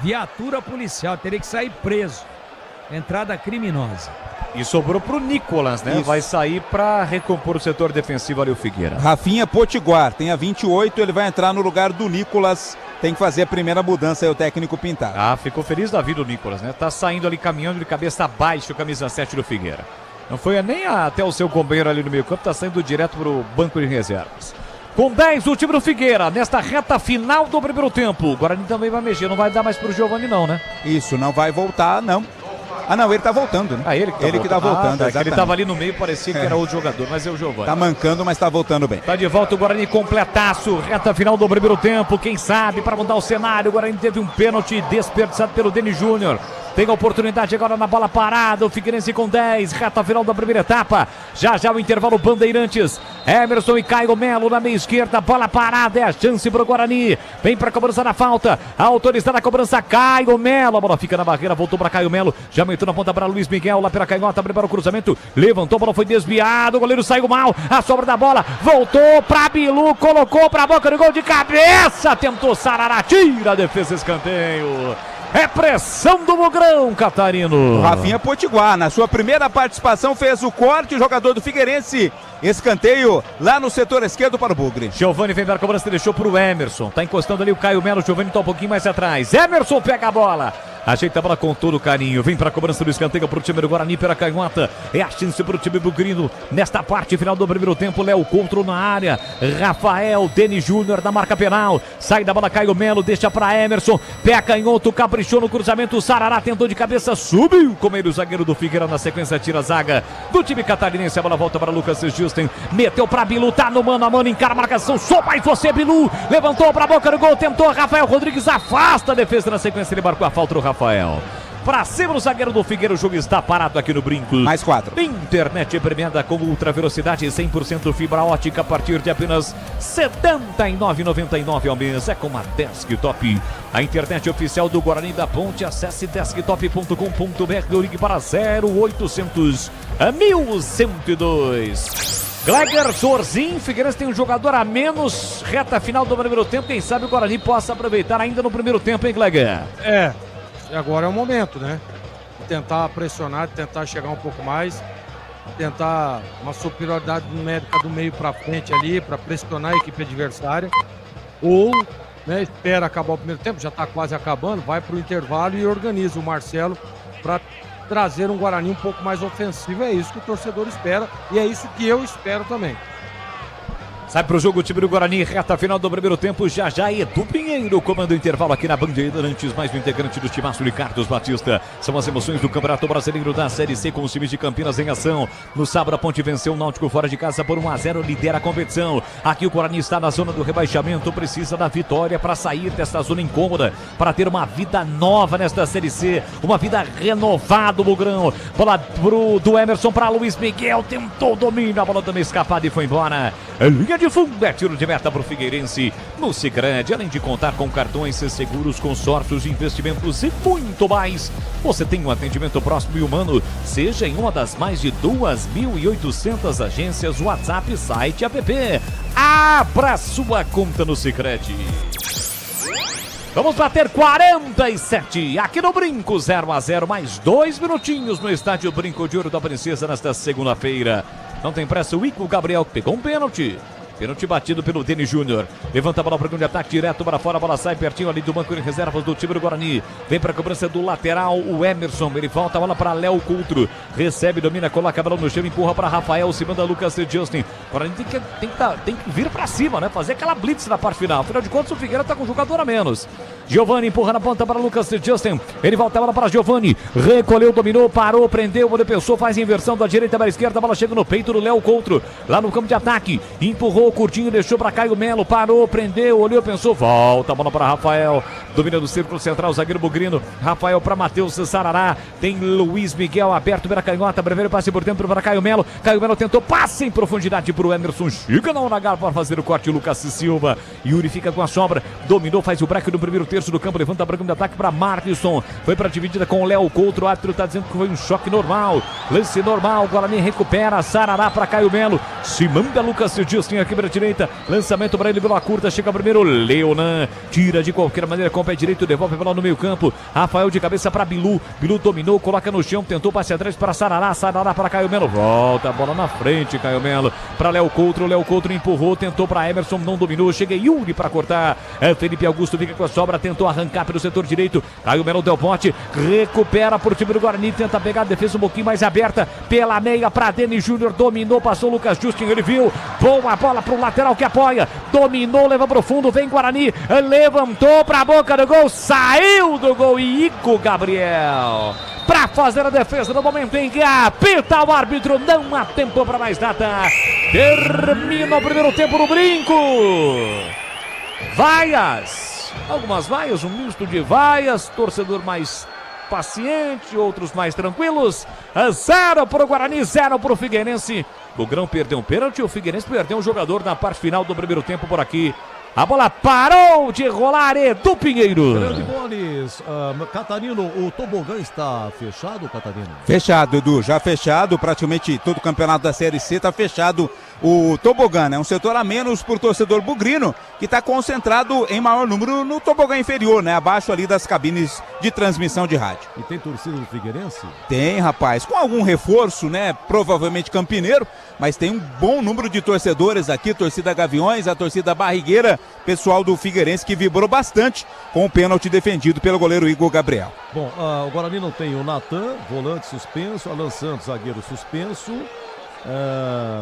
Speaker 10: viatura policial. Teria que sair preso. Entrada criminosa.
Speaker 6: E sobrou pro Nicolas, né?
Speaker 9: Isso.
Speaker 6: Vai sair para recompor o setor defensivo ali o Figueira.
Speaker 9: Rafinha Potiguar, tem a 28, ele vai entrar no lugar do Nicolas. Tem que fazer a primeira mudança aí o técnico Pintado.
Speaker 6: Ah, ficou feliz da vida o Nicolas, né? Tá saindo ali caminhando de cabeça baixa o camisa 7 do Figueira. Não foi nem até o seu companheiro ali no meio campo, tá saindo direto pro banco de reservas. Com 10 o time do Figueira, nesta reta final do primeiro tempo. O Guarani também vai mexer, não vai dar mais pro Giovani não, né?
Speaker 9: Isso, não vai voltar, não. Ah, não, ele tá voltando, né?
Speaker 6: Ah, ele que tá voltando.
Speaker 9: Tá,
Speaker 6: ele tava ali no meio, parecia que era outro jogador, mas é o Giovani.
Speaker 9: Tá mancando, mas tá voltando bem.
Speaker 6: Tá de volta o Guarani completaço, reta final do primeiro tempo, quem sabe, para mudar o cenário, o Guarani teve um pênalti desperdiçado pelo Denis Júnior. Tem a oportunidade agora na bola parada, o Figueirense com 10, reta final da primeira etapa. Já o intervalo Bandeirantes. Emerson e Caio Melo na meia esquerda, bola parada, é a chance pro Guarani. Vem pra cobrança da falta, autorizada a cobrança Caio Melo. A bola fica na barreira, voltou pra Caio Melo, já meteu na ponta para Luiz Miguel, lá pela canhota, prepara o cruzamento, levantou, a bola foi desviada, o goleiro saiu mal, a sobra da bola, voltou pra Bilu, colocou pra boca do gol de cabeça, tentou Sarará, tira a defesa, escanteio. É pressão do Mugrão, Catarino.
Speaker 9: Rafinha Potiguar, na sua primeira participação, fez o corte, o jogador do Figueirense. Escanteio lá no setor esquerdo para o Bugre.
Speaker 6: Giovani vem para a cobrança, deixou para o Emerson. Tá encostando ali o Caio Melo, Giovani tá um pouquinho mais atrás. Emerson pega a bola. Ajeita a bola com todo carinho. Vem para a cobrança do escanteio para o time do Guarani pela canhota. É a chance para o time bugrino nesta parte final do primeiro tempo. Léo Contro na área. Rafael, Denis Júnior na marca penal. Sai da bola Caio Melo, deixa para Emerson. Pé canhoto, caprichou no cruzamento. Sarará tentou de cabeça, subiu com ele o zagueiro do Figueira. Na sequência tira a zaga do time catarinense. A bola volta para Lucas Justin. Meteu para Bilu, tá no mano a mano, encara a marcação. Só mais você, Bilu. Levantou para a boca do gol, tentou. Rafael Rodrigues afasta a defesa. Na sequência ele marcou a falta do Rafael. Pra cima do zagueiro do Figueira, o jogo está parado aqui no Brinco.
Speaker 9: Mais 4.
Speaker 6: Internet premiada com ultra velocidade 100% fibra ótica a partir de apenas R$ 79,99 ao mês. É com a Desktop, a internet oficial do Guarani da Ponte. Acesse desktop.com.br ou ligue para 0800 1102. Gleger Zorzin, Figueirense tem um jogador a menos, reta final do primeiro tempo, quem sabe o Guarani possa aproveitar ainda no primeiro tempo, hein, Gleger?
Speaker 11: Agora é o momento, né? De tentar pressionar, de tentar chegar um pouco mais, tentar uma superioridade numérica do meio para frente ali, para pressionar a equipe adversária, ou, né, espera acabar o primeiro tempo, já está quase acabando, vai para o intervalo e organiza o Marcelo para trazer um Guarani um pouco mais ofensivo. É isso que o torcedor espera e é isso que eu espero também.
Speaker 6: Sai pro jogo o time do Guarani, reta final do primeiro tempo, já Edu Pinheiro comanda o intervalo aqui na Bandeirantes, mais um integrante do timaço de Carlos Batista. São as emoções do Campeonato Brasileiro da Série C com os times de Campinas em ação. No sábado a Ponte venceu o Náutico fora de casa por 1-0, lidera a competição. Aqui o Guarani está na zona do rebaixamento, precisa da vitória para sair desta zona incômoda, para ter uma vida nova nesta Série C, uma vida renovada, o Bugrão. Bola do Emerson para Luiz Miguel, tentou o domínio, a bola também escapada e foi embora. Linha de fundo, é tiro de meta para o Figueirense. No Sicredi, além de contar com cartões, seguros, consórcios, investimentos e muito mais, você tem um atendimento próximo e humano, seja em uma das mais de 2.800 agências, WhatsApp, site, app. Abra sua conta no Sicredi. Vamos bater 47 aqui no Brinco, 0-0, mais 2 minutinhos no estádio Brinco de Ouro da Princesa nesta segunda-feira. Não tem pressa, o Ico Gabriel que pegou um pênalti. Pênalti batido pelo Denis Júnior. Levanta a bola para o grande ataque, direto para fora. A bola sai pertinho ali do banco de reservas do time do Guarani. Vem para a cobrança do lateral, o Emerson. Ele volta a bola para Léo Coutro. Recebe, domina, coloca a bola no chão, empurra para Rafael. Se manda Lucas e Justin. O Guarani tem que vir para cima, né? Fazer aquela blitz na parte final. Afinal de contas, o Figueira está com um jogador a menos. Giovani empurra na ponta para Lucas e Justin. Ele volta a bola para Giovani. Recolheu, dominou, parou, prendeu. O defensor faz a inversão da direita para a esquerda. A bola chega no peito do Léo Coutro. Lá no campo de ataque. Empurrou. Curtinho, deixou para Caio Melo, parou, prendeu, olhou, pensou, volta a bola para Rafael, domina do círculo central, zagueiro Bugrino, Rafael para Matheus Sarará, tem Luiz Miguel aberto pela canhota, primeiro passe por dentro para Caio Melo tentou, passe em profundidade para o Emerson, chega na hora H para fazer o corte, Lucas Silva, Yuri fica com a sobra, dominou, faz o break no primeiro terço do campo, levanta a branca de ataque para Marquinson, foi para a dividida com o Léo Coutro, o árbitro está dizendo que foi um choque normal, lance normal, Guarani recupera, Sarará para Caio Melo, se manda Lucas Justin aqui para a direita, lançamento para ele pela curta, chega primeiro Leonan, tira de qualquer maneira com o pé direito, devolve a bola no meio campo, Rafael de cabeça para Bilu dominou, coloca no chão, tentou passe atrás para Sarará para Caio Melo, volta a bola na frente, Caio Melo, para Léo Coutro empurrou, tentou para Emerson, não dominou, chega Yuri para cortar, Felipe Augusto fica com a sobra, tentou arrancar pelo setor direito, Caio Melo deu bote, recupera por time do Guarani, tenta pegar a defesa um pouquinho mais aberta, pela meia para Denis Júnior, dominou, passou Lucas Justin, ele viu, boa bola para o lateral que apoia, dominou, leva pro fundo, vem Guarani, levantou pra boca do gol, saiu do gol e Ico Gabriel pra fazer a defesa no momento em que apita o árbitro, não há tempo para mais nada, termina o primeiro tempo no Brinco. Vaias, algumas vaias, um misto de vaias, torcedor mais paciente, outros mais tranquilos, 0 para o Guarani, 0 para o Figueirense. O Grão perdeu um pênalti, o Figueirense perdeu um jogador na parte final do primeiro tempo por aqui. A bola parou de rolar, Edu Pinheiro.
Speaker 12: Grande Boles, Catarino, o tobogã está fechado, Catarino?
Speaker 9: Fechado, Edu, já fechado, praticamente todo o campeonato da Série C está fechado o tobogã, né? Um setor a menos por torcedor bugrino, que está concentrado em maior número no tobogã inferior, né? Abaixo ali das cabines de transmissão de rádio.
Speaker 12: E tem torcida do Figueirense?
Speaker 9: Tem, rapaz, com algum reforço, né? Provavelmente campineiro, mas tem um bom número de torcedores aqui, torcida Gaviões, a torcida Barrigueira, pessoal do Figueirense que vibrou bastante com o pênalti defendido pelo goleiro Igor Gabriel.
Speaker 12: Bom, o Guarani não tem o Natan, volante suspenso, Alan Santos, zagueiro suspenso,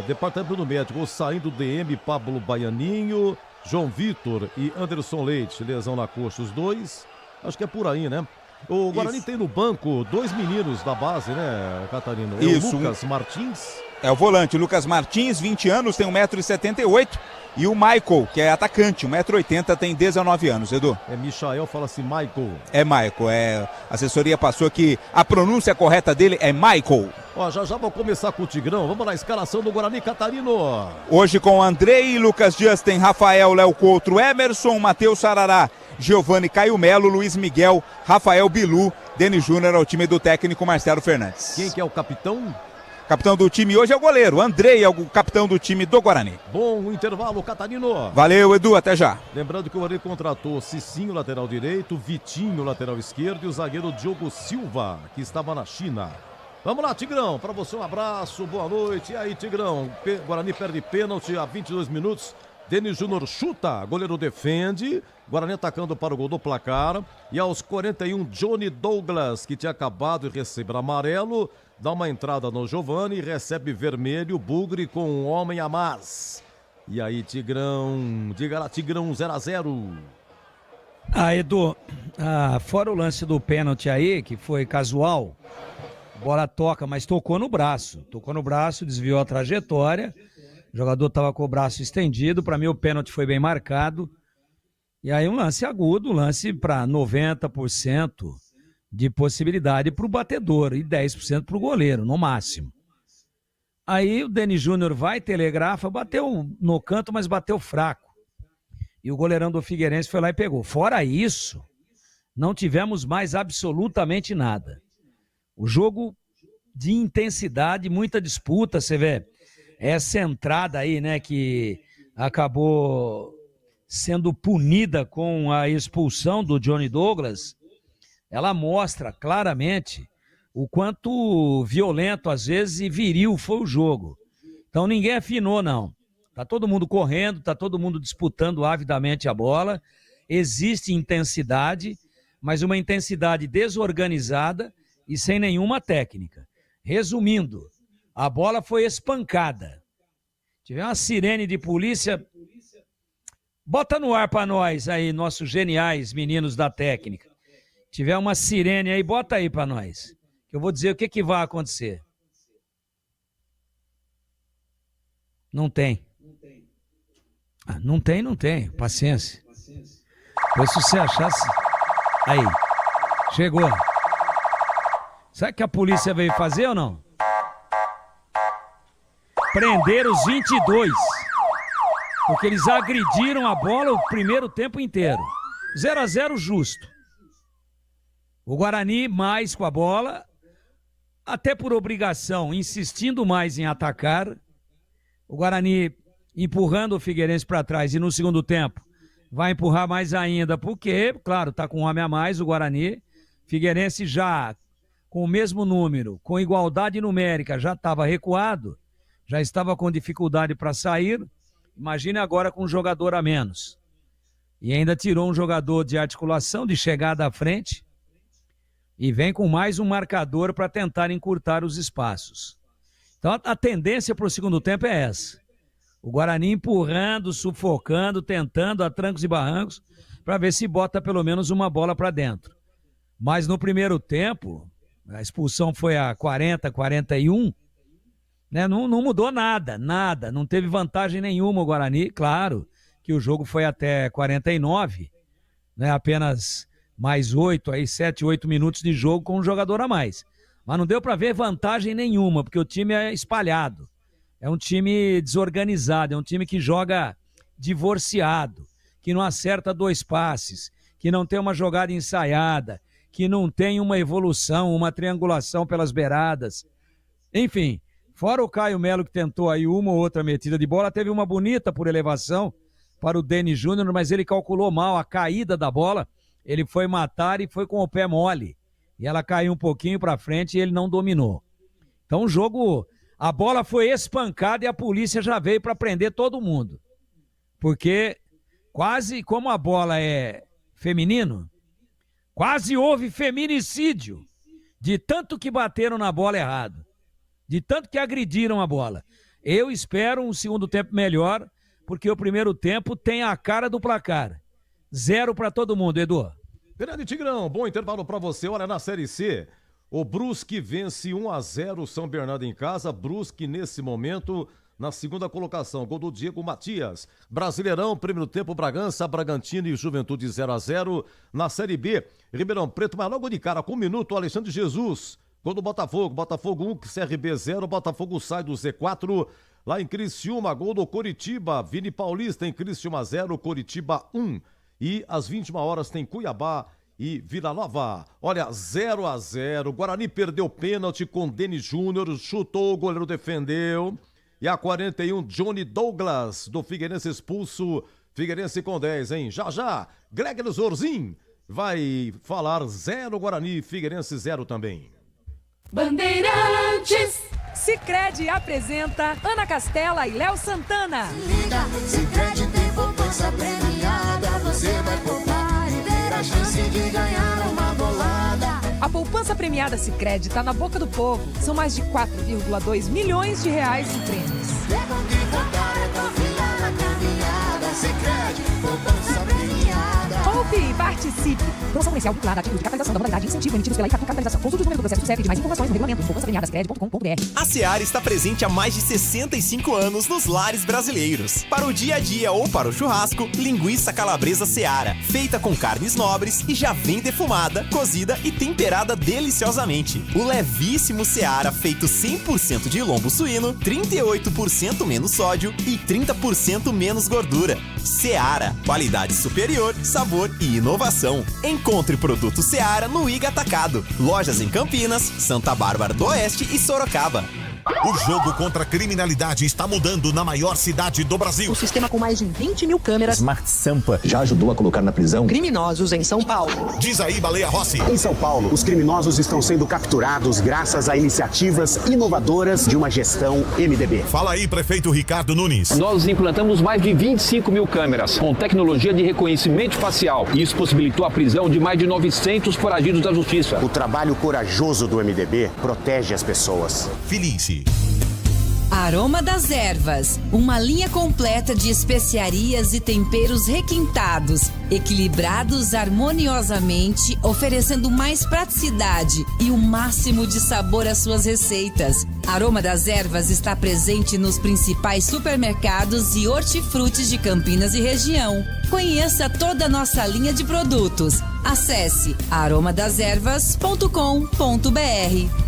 Speaker 12: departamento médico saindo DM, Pablo Baianinho, João Vitor e Anderson Leite, lesão na coxa, os dois, acho que é por aí, né? O Guarani tem no banco 2 meninos da base, né, Catarino?
Speaker 9: Isso.
Speaker 12: O Lucas Martins.
Speaker 9: É o volante, Lucas Martins, 20 anos, tem 1,78 m. E o Michael, que é atacante, 1,80 m, tem 19 anos, Edu.
Speaker 12: É Michael, fala-se Michael.
Speaker 9: É Michael, a assessoria passou que a pronúncia correta dele é Michael.
Speaker 12: Ó, já vou começar com o Tigrão, vamos na escalação do Guarani, Catarino.
Speaker 9: Hoje com Andrei, Lucas Justin, Rafael, Léo Coutro, Emerson, Matheus Sarará, Giovani, Caio Melo, Luiz Miguel, Rafael Bilu, Denis Júnior, ao time do técnico Marcelo Fernandes.
Speaker 12: Quem que é o capitão?
Speaker 9: Capitão do time hoje é o goleiro. Andrei é o capitão do time do Guarani.
Speaker 12: Bom intervalo, Catarino.
Speaker 9: Valeu, Edu, até já.
Speaker 12: Lembrando que o Guarani contratou Cicinho, lateral direito, Vitinho, lateral esquerdo e o zagueiro Diogo Silva, que estava na China. Vamos lá, Tigrão, para você um abraço, boa noite. E aí, Tigrão, Guarani perde pênalti a 22 minutos. Denis Júnior chuta, goleiro defende, Guarani atacando para o gol do placar. E aos 41, Johnny Douglas, que tinha acabado de receber amarelo, dá uma entrada no Giovani e recebe vermelho, Bugre com um homem a mais. E aí, Tigrão, diga lá, Tigrão 0-0.
Speaker 10: Edu, fora o lance do pênalti aí, que foi casual, bola toca, mas tocou no braço, desviou a trajetória, o jogador estava com o braço estendido, para mim o pênalti foi bem marcado, e aí um lance agudo, um lance para 90% de possibilidade para o batedor e 10% para o goleiro, no máximo. Aí o Denis Júnior vai, telegrafa, bateu no canto, mas bateu fraco. E o goleirão do Figueirense foi lá e pegou. Fora isso, não tivemos mais absolutamente nada. O jogo de intensidade, muita disputa, você vê, essa entrada aí, né, que acabou sendo punida com a expulsão do Johnny Douglas, ela mostra claramente o quanto violento, às vezes, e viril foi o jogo. Então ninguém afinou, não. Tá todo mundo correndo, tá todo mundo disputando avidamente a bola, existe intensidade, mas uma intensidade desorganizada e sem nenhuma técnica. Resumindo, a bola foi espancada. Tiver uma sirene de polícia, bota no ar para nós aí, nossos geniais meninos da técnica. Tiver uma sirene aí, bota aí para nós, que eu vou dizer o que vai acontecer. Não tem. Não tem, paciência. Pois se você achasse... Aí, chegou. Sabe o que a polícia veio fazer ou não? Prender os 22. Porque eles agrediram a bola o primeiro tempo inteiro. 0-0 justo. O Guarani mais com a bola, até por obrigação, insistindo mais em atacar. O Guarani empurrando o Figueirense para trás e no segundo tempo vai empurrar mais ainda, porque, claro, está com um homem a mais o Guarani. Figueirense já com o mesmo número, com igualdade numérica, já estava recuado, já estava com dificuldade para sair. Imagine agora com um jogador a menos. E ainda tirou um jogador de articulação, de chegada à frente, e vem com mais um marcador para tentar encurtar os espaços. Então a tendência para o segundo tempo é essa. O Guarani empurrando, sufocando, tentando a trancos e barrancos para ver se bota pelo menos uma bola para dentro. Mas no primeiro tempo, a expulsão foi a 40, 41, né? Não mudou nada. Não teve vantagem nenhuma o Guarani. Claro que o jogo foi até 49, né? Apenas mais 7, 8 minutos de jogo com um jogador a mais. Mas não deu para ver vantagem nenhuma, porque o time é espalhado. É um time desorganizado, é um time que joga divorciado, que não acerta 2 passes, que não tem uma jogada ensaiada, que não tem uma evolução, uma triangulação pelas beiradas. Enfim, fora o Caio Melo que tentou aí uma ou outra metida de bola, teve uma bonita por elevação para o Denis Júnior, mas ele calculou mal a caída da bola, ele foi matar e foi com o pé mole. E ela caiu um pouquinho para frente e ele não dominou. Então o jogo... A bola foi espancada e a polícia já veio para prender todo mundo. Porque quase, como a bola é feminino, quase houve feminicídio. De tanto que bateram na bola errado. De tanto que agrediram a bola. Eu espero um segundo tempo melhor, porque o primeiro tempo tem a cara do placar. 0 para todo mundo, Edu.
Speaker 12: Grande Tigrão, bom intervalo para você. Olha, na Série C... O Brusque vence 1-0 São Bernardo em casa. Brusque, nesse momento, na segunda colocação. Gol do Diego Matias. Brasileirão, primeiro tempo, Bragança, Bragantino e Juventude 0-0. Na Série B, Ribeirão Preto, mas logo de cara, com 1 minuto, Alexandre Jesus. Gol do Botafogo. Botafogo 1, CRB 0. Botafogo sai do Z4. Lá em Criciúma, gol do Coritiba. Vini Paulista em Criciúma 0, Coritiba 1. E às 21 horas tem Cuiabá e Vila Nova. Olha, 0-0. Guarani perdeu pênalti com Denis Júnior, chutou, o goleiro defendeu. E a 41, Johnny Douglas, do Figueirense expulso. Figueirense com 10, hein? Já, Greg Zorzin vai falar 0 Guarani, Figueirense 0 também.
Speaker 16: Bandeirantes. Sicredi apresenta Ana Castela e Léo Santana.
Speaker 17: Se liga, Sicredi tem poupança premiada. Você vai poupar e ter a chance de ganhar uma bolada.
Speaker 16: A poupança premiada Sicredi tá na boca do povo. São mais de 4,2 milhões de reais em prêmios.
Speaker 17: É bom que poupar é confiar na caminhada. Sicredi, poupança premiada.
Speaker 16: Poupe e participe. Promoção comercial vinculada à título de capitalização da modalidade incentivo emitidos pela Icatu Capitalização. Consulte o número do processo do CEP de mais informações no regulamento poupançapremiadascred.com.br.
Speaker 18: A Seara está presente há mais de 65 anos nos lares brasileiros. Para o dia a dia ou para o churrasco, linguiça calabresa Seara, feita com carnes nobres e já vem defumada, cozida e temperada deliciosamente. O levíssimo Seara, feito 100% de lombo suíno, 38% menos sódio e 30% menos gordura. Seara, qualidade superior, sabor e inovação. Encontre produto Seara no Iga Atacado. Lojas em Campinas, Santa Bárbara do Oeste e Sorocaba.
Speaker 19: O jogo contra a criminalidade está mudando na maior cidade do Brasil.
Speaker 20: O sistema com mais de 20 mil câmeras
Speaker 21: Smart Sampa já ajudou a colocar na prisão
Speaker 20: criminosos em São Paulo.
Speaker 19: Diz aí, Baleia Rossi.
Speaker 22: Em São Paulo, os criminosos estão sendo capturados graças a iniciativas inovadoras de uma gestão MDB.
Speaker 19: Fala aí, prefeito Ricardo Nunes.
Speaker 23: Nós implantamos mais de 25 mil câmeras com tecnologia de reconhecimento facial. Isso possibilitou a prisão de mais de 900 foragidos da justiça.
Speaker 22: O trabalho corajoso do MDB protege as pessoas.
Speaker 19: Felice.
Speaker 7: Aroma das Ervas, uma linha completa de especiarias e temperos requintados, equilibrados harmoniosamente, oferecendo mais praticidade e o máximo de sabor às suas receitas. Aroma das Ervas está presente nos principais supermercados e hortifrutis de Campinas e região. Conheça toda a nossa linha de produtos. Acesse aromadeservas.com.br.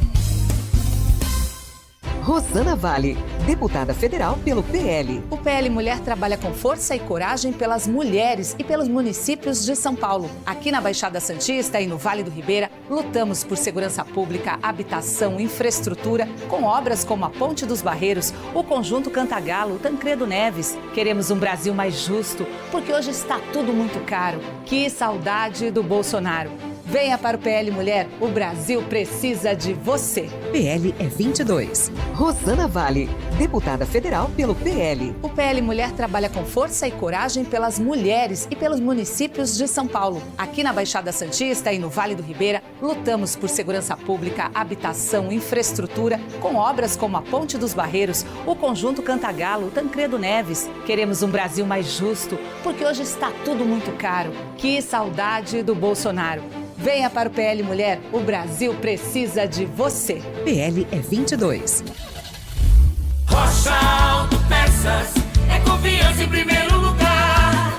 Speaker 24: Rosana Vale, deputada federal pelo PL.
Speaker 25: O PL Mulher trabalha com força e coragem pelas mulheres e pelos municípios de São Paulo. Aqui na Baixada Santista e no Vale do Ribeira, lutamos por segurança pública, habitação, infraestrutura, com obras como a Ponte dos Barreiros, o Conjunto Cantagalo, o Tancredo Neves. Queremos um Brasil mais justo, porque hoje está tudo muito caro. Que saudade do Bolsonaro. Venha para o PL Mulher, o Brasil precisa de você.
Speaker 24: PL é 22. Rosana Vale, deputada federal pelo PL.
Speaker 25: O PL Mulher trabalha com força e coragem pelas mulheres e pelos municípios de São Paulo. Aqui na Baixada Santista e no Vale do Ribeira, lutamos por segurança pública, habitação, infraestrutura, com obras como a Ponte dos Barreiros, o Conjunto Cantagalo, o Tancredo Neves. Queremos um Brasil mais justo, porque hoje está tudo muito caro. Que saudade do Bolsonaro. Venha para o PL Mulher, o Brasil precisa de você.
Speaker 24: PL é 22.
Speaker 26: Rocha Autopeças, é confiança em primeiro lugar.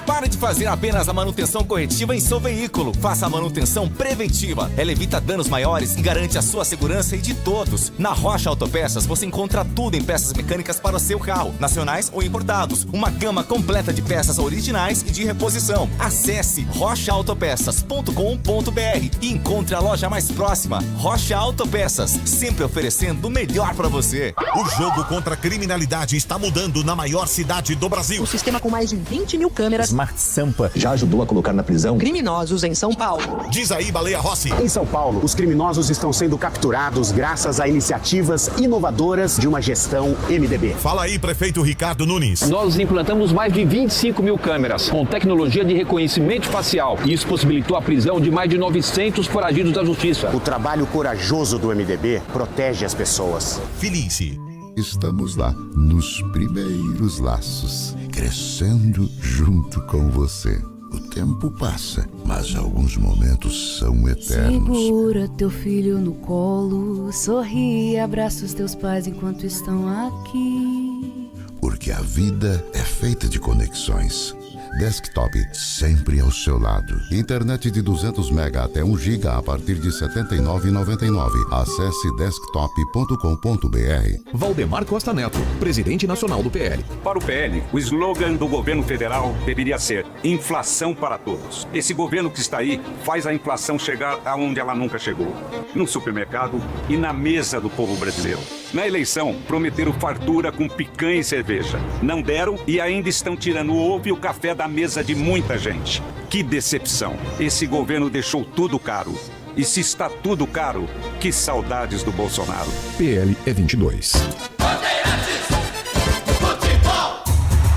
Speaker 18: Pare de fazer apenas a manutenção corretiva em seu veículo. Faça a manutenção preventiva. Ela evita danos maiores e garante a sua segurança e de todos. Na Rocha Autopeças você encontra tudo em peças mecânicas para o seu carro, nacionais ou importados. Uma gama completa de peças originais e de reposição. Acesse rochaautopeças.com.br e encontre a loja mais próxima. Rocha Autopeças, sempre oferecendo o melhor para você.
Speaker 19: O jogo contra a criminalidade está mudando na maior cidade do Brasil.
Speaker 20: O sistema com mais de 20 mil câmeras
Speaker 21: Smart Sampa já ajudou a colocar na prisão
Speaker 20: criminosos em São Paulo.
Speaker 19: Diz aí, Baleia Rossi.
Speaker 22: Em São Paulo, os criminosos estão sendo capturados graças a iniciativas inovadoras de uma gestão MDB.
Speaker 19: Fala aí, prefeito Ricardo Nunes.
Speaker 23: Nós implantamos mais de 25 mil câmeras com tecnologia de reconhecimento facial. Isso possibilitou a prisão de mais de 900 foragidos da justiça.
Speaker 22: O trabalho corajoso do MDB protege as pessoas.
Speaker 19: Felice.
Speaker 14: Estamos lá, nos primeiros laços, crescendo junto com você. O tempo passa, mas alguns momentos são eternos.
Speaker 15: Segura teu filho no colo, sorri e abraça os teus pais enquanto estão aqui.
Speaker 14: Porque a vida é feita de conexões. Desktop sempre ao seu lado. Internet de 200 MB até 1 GB a partir de R$ 79,99. Acesse desktop.com.br.
Speaker 1: Valdemar Costa Neto, presidente nacional do PL.
Speaker 2: Para o PL, o slogan do governo federal deveria ser inflação para todos. Esse governo que está aí faz a inflação chegar aonde ela nunca chegou. No supermercado e na mesa do povo brasileiro. Na eleição, prometeram fartura com picanha e cerveja. Não deram e ainda estão tirando o ovo e o café da mesa de muita gente. Que decepção. Esse governo deixou tudo caro. E se está tudo caro, que saudades do Bolsonaro.
Speaker 1: PL é 22.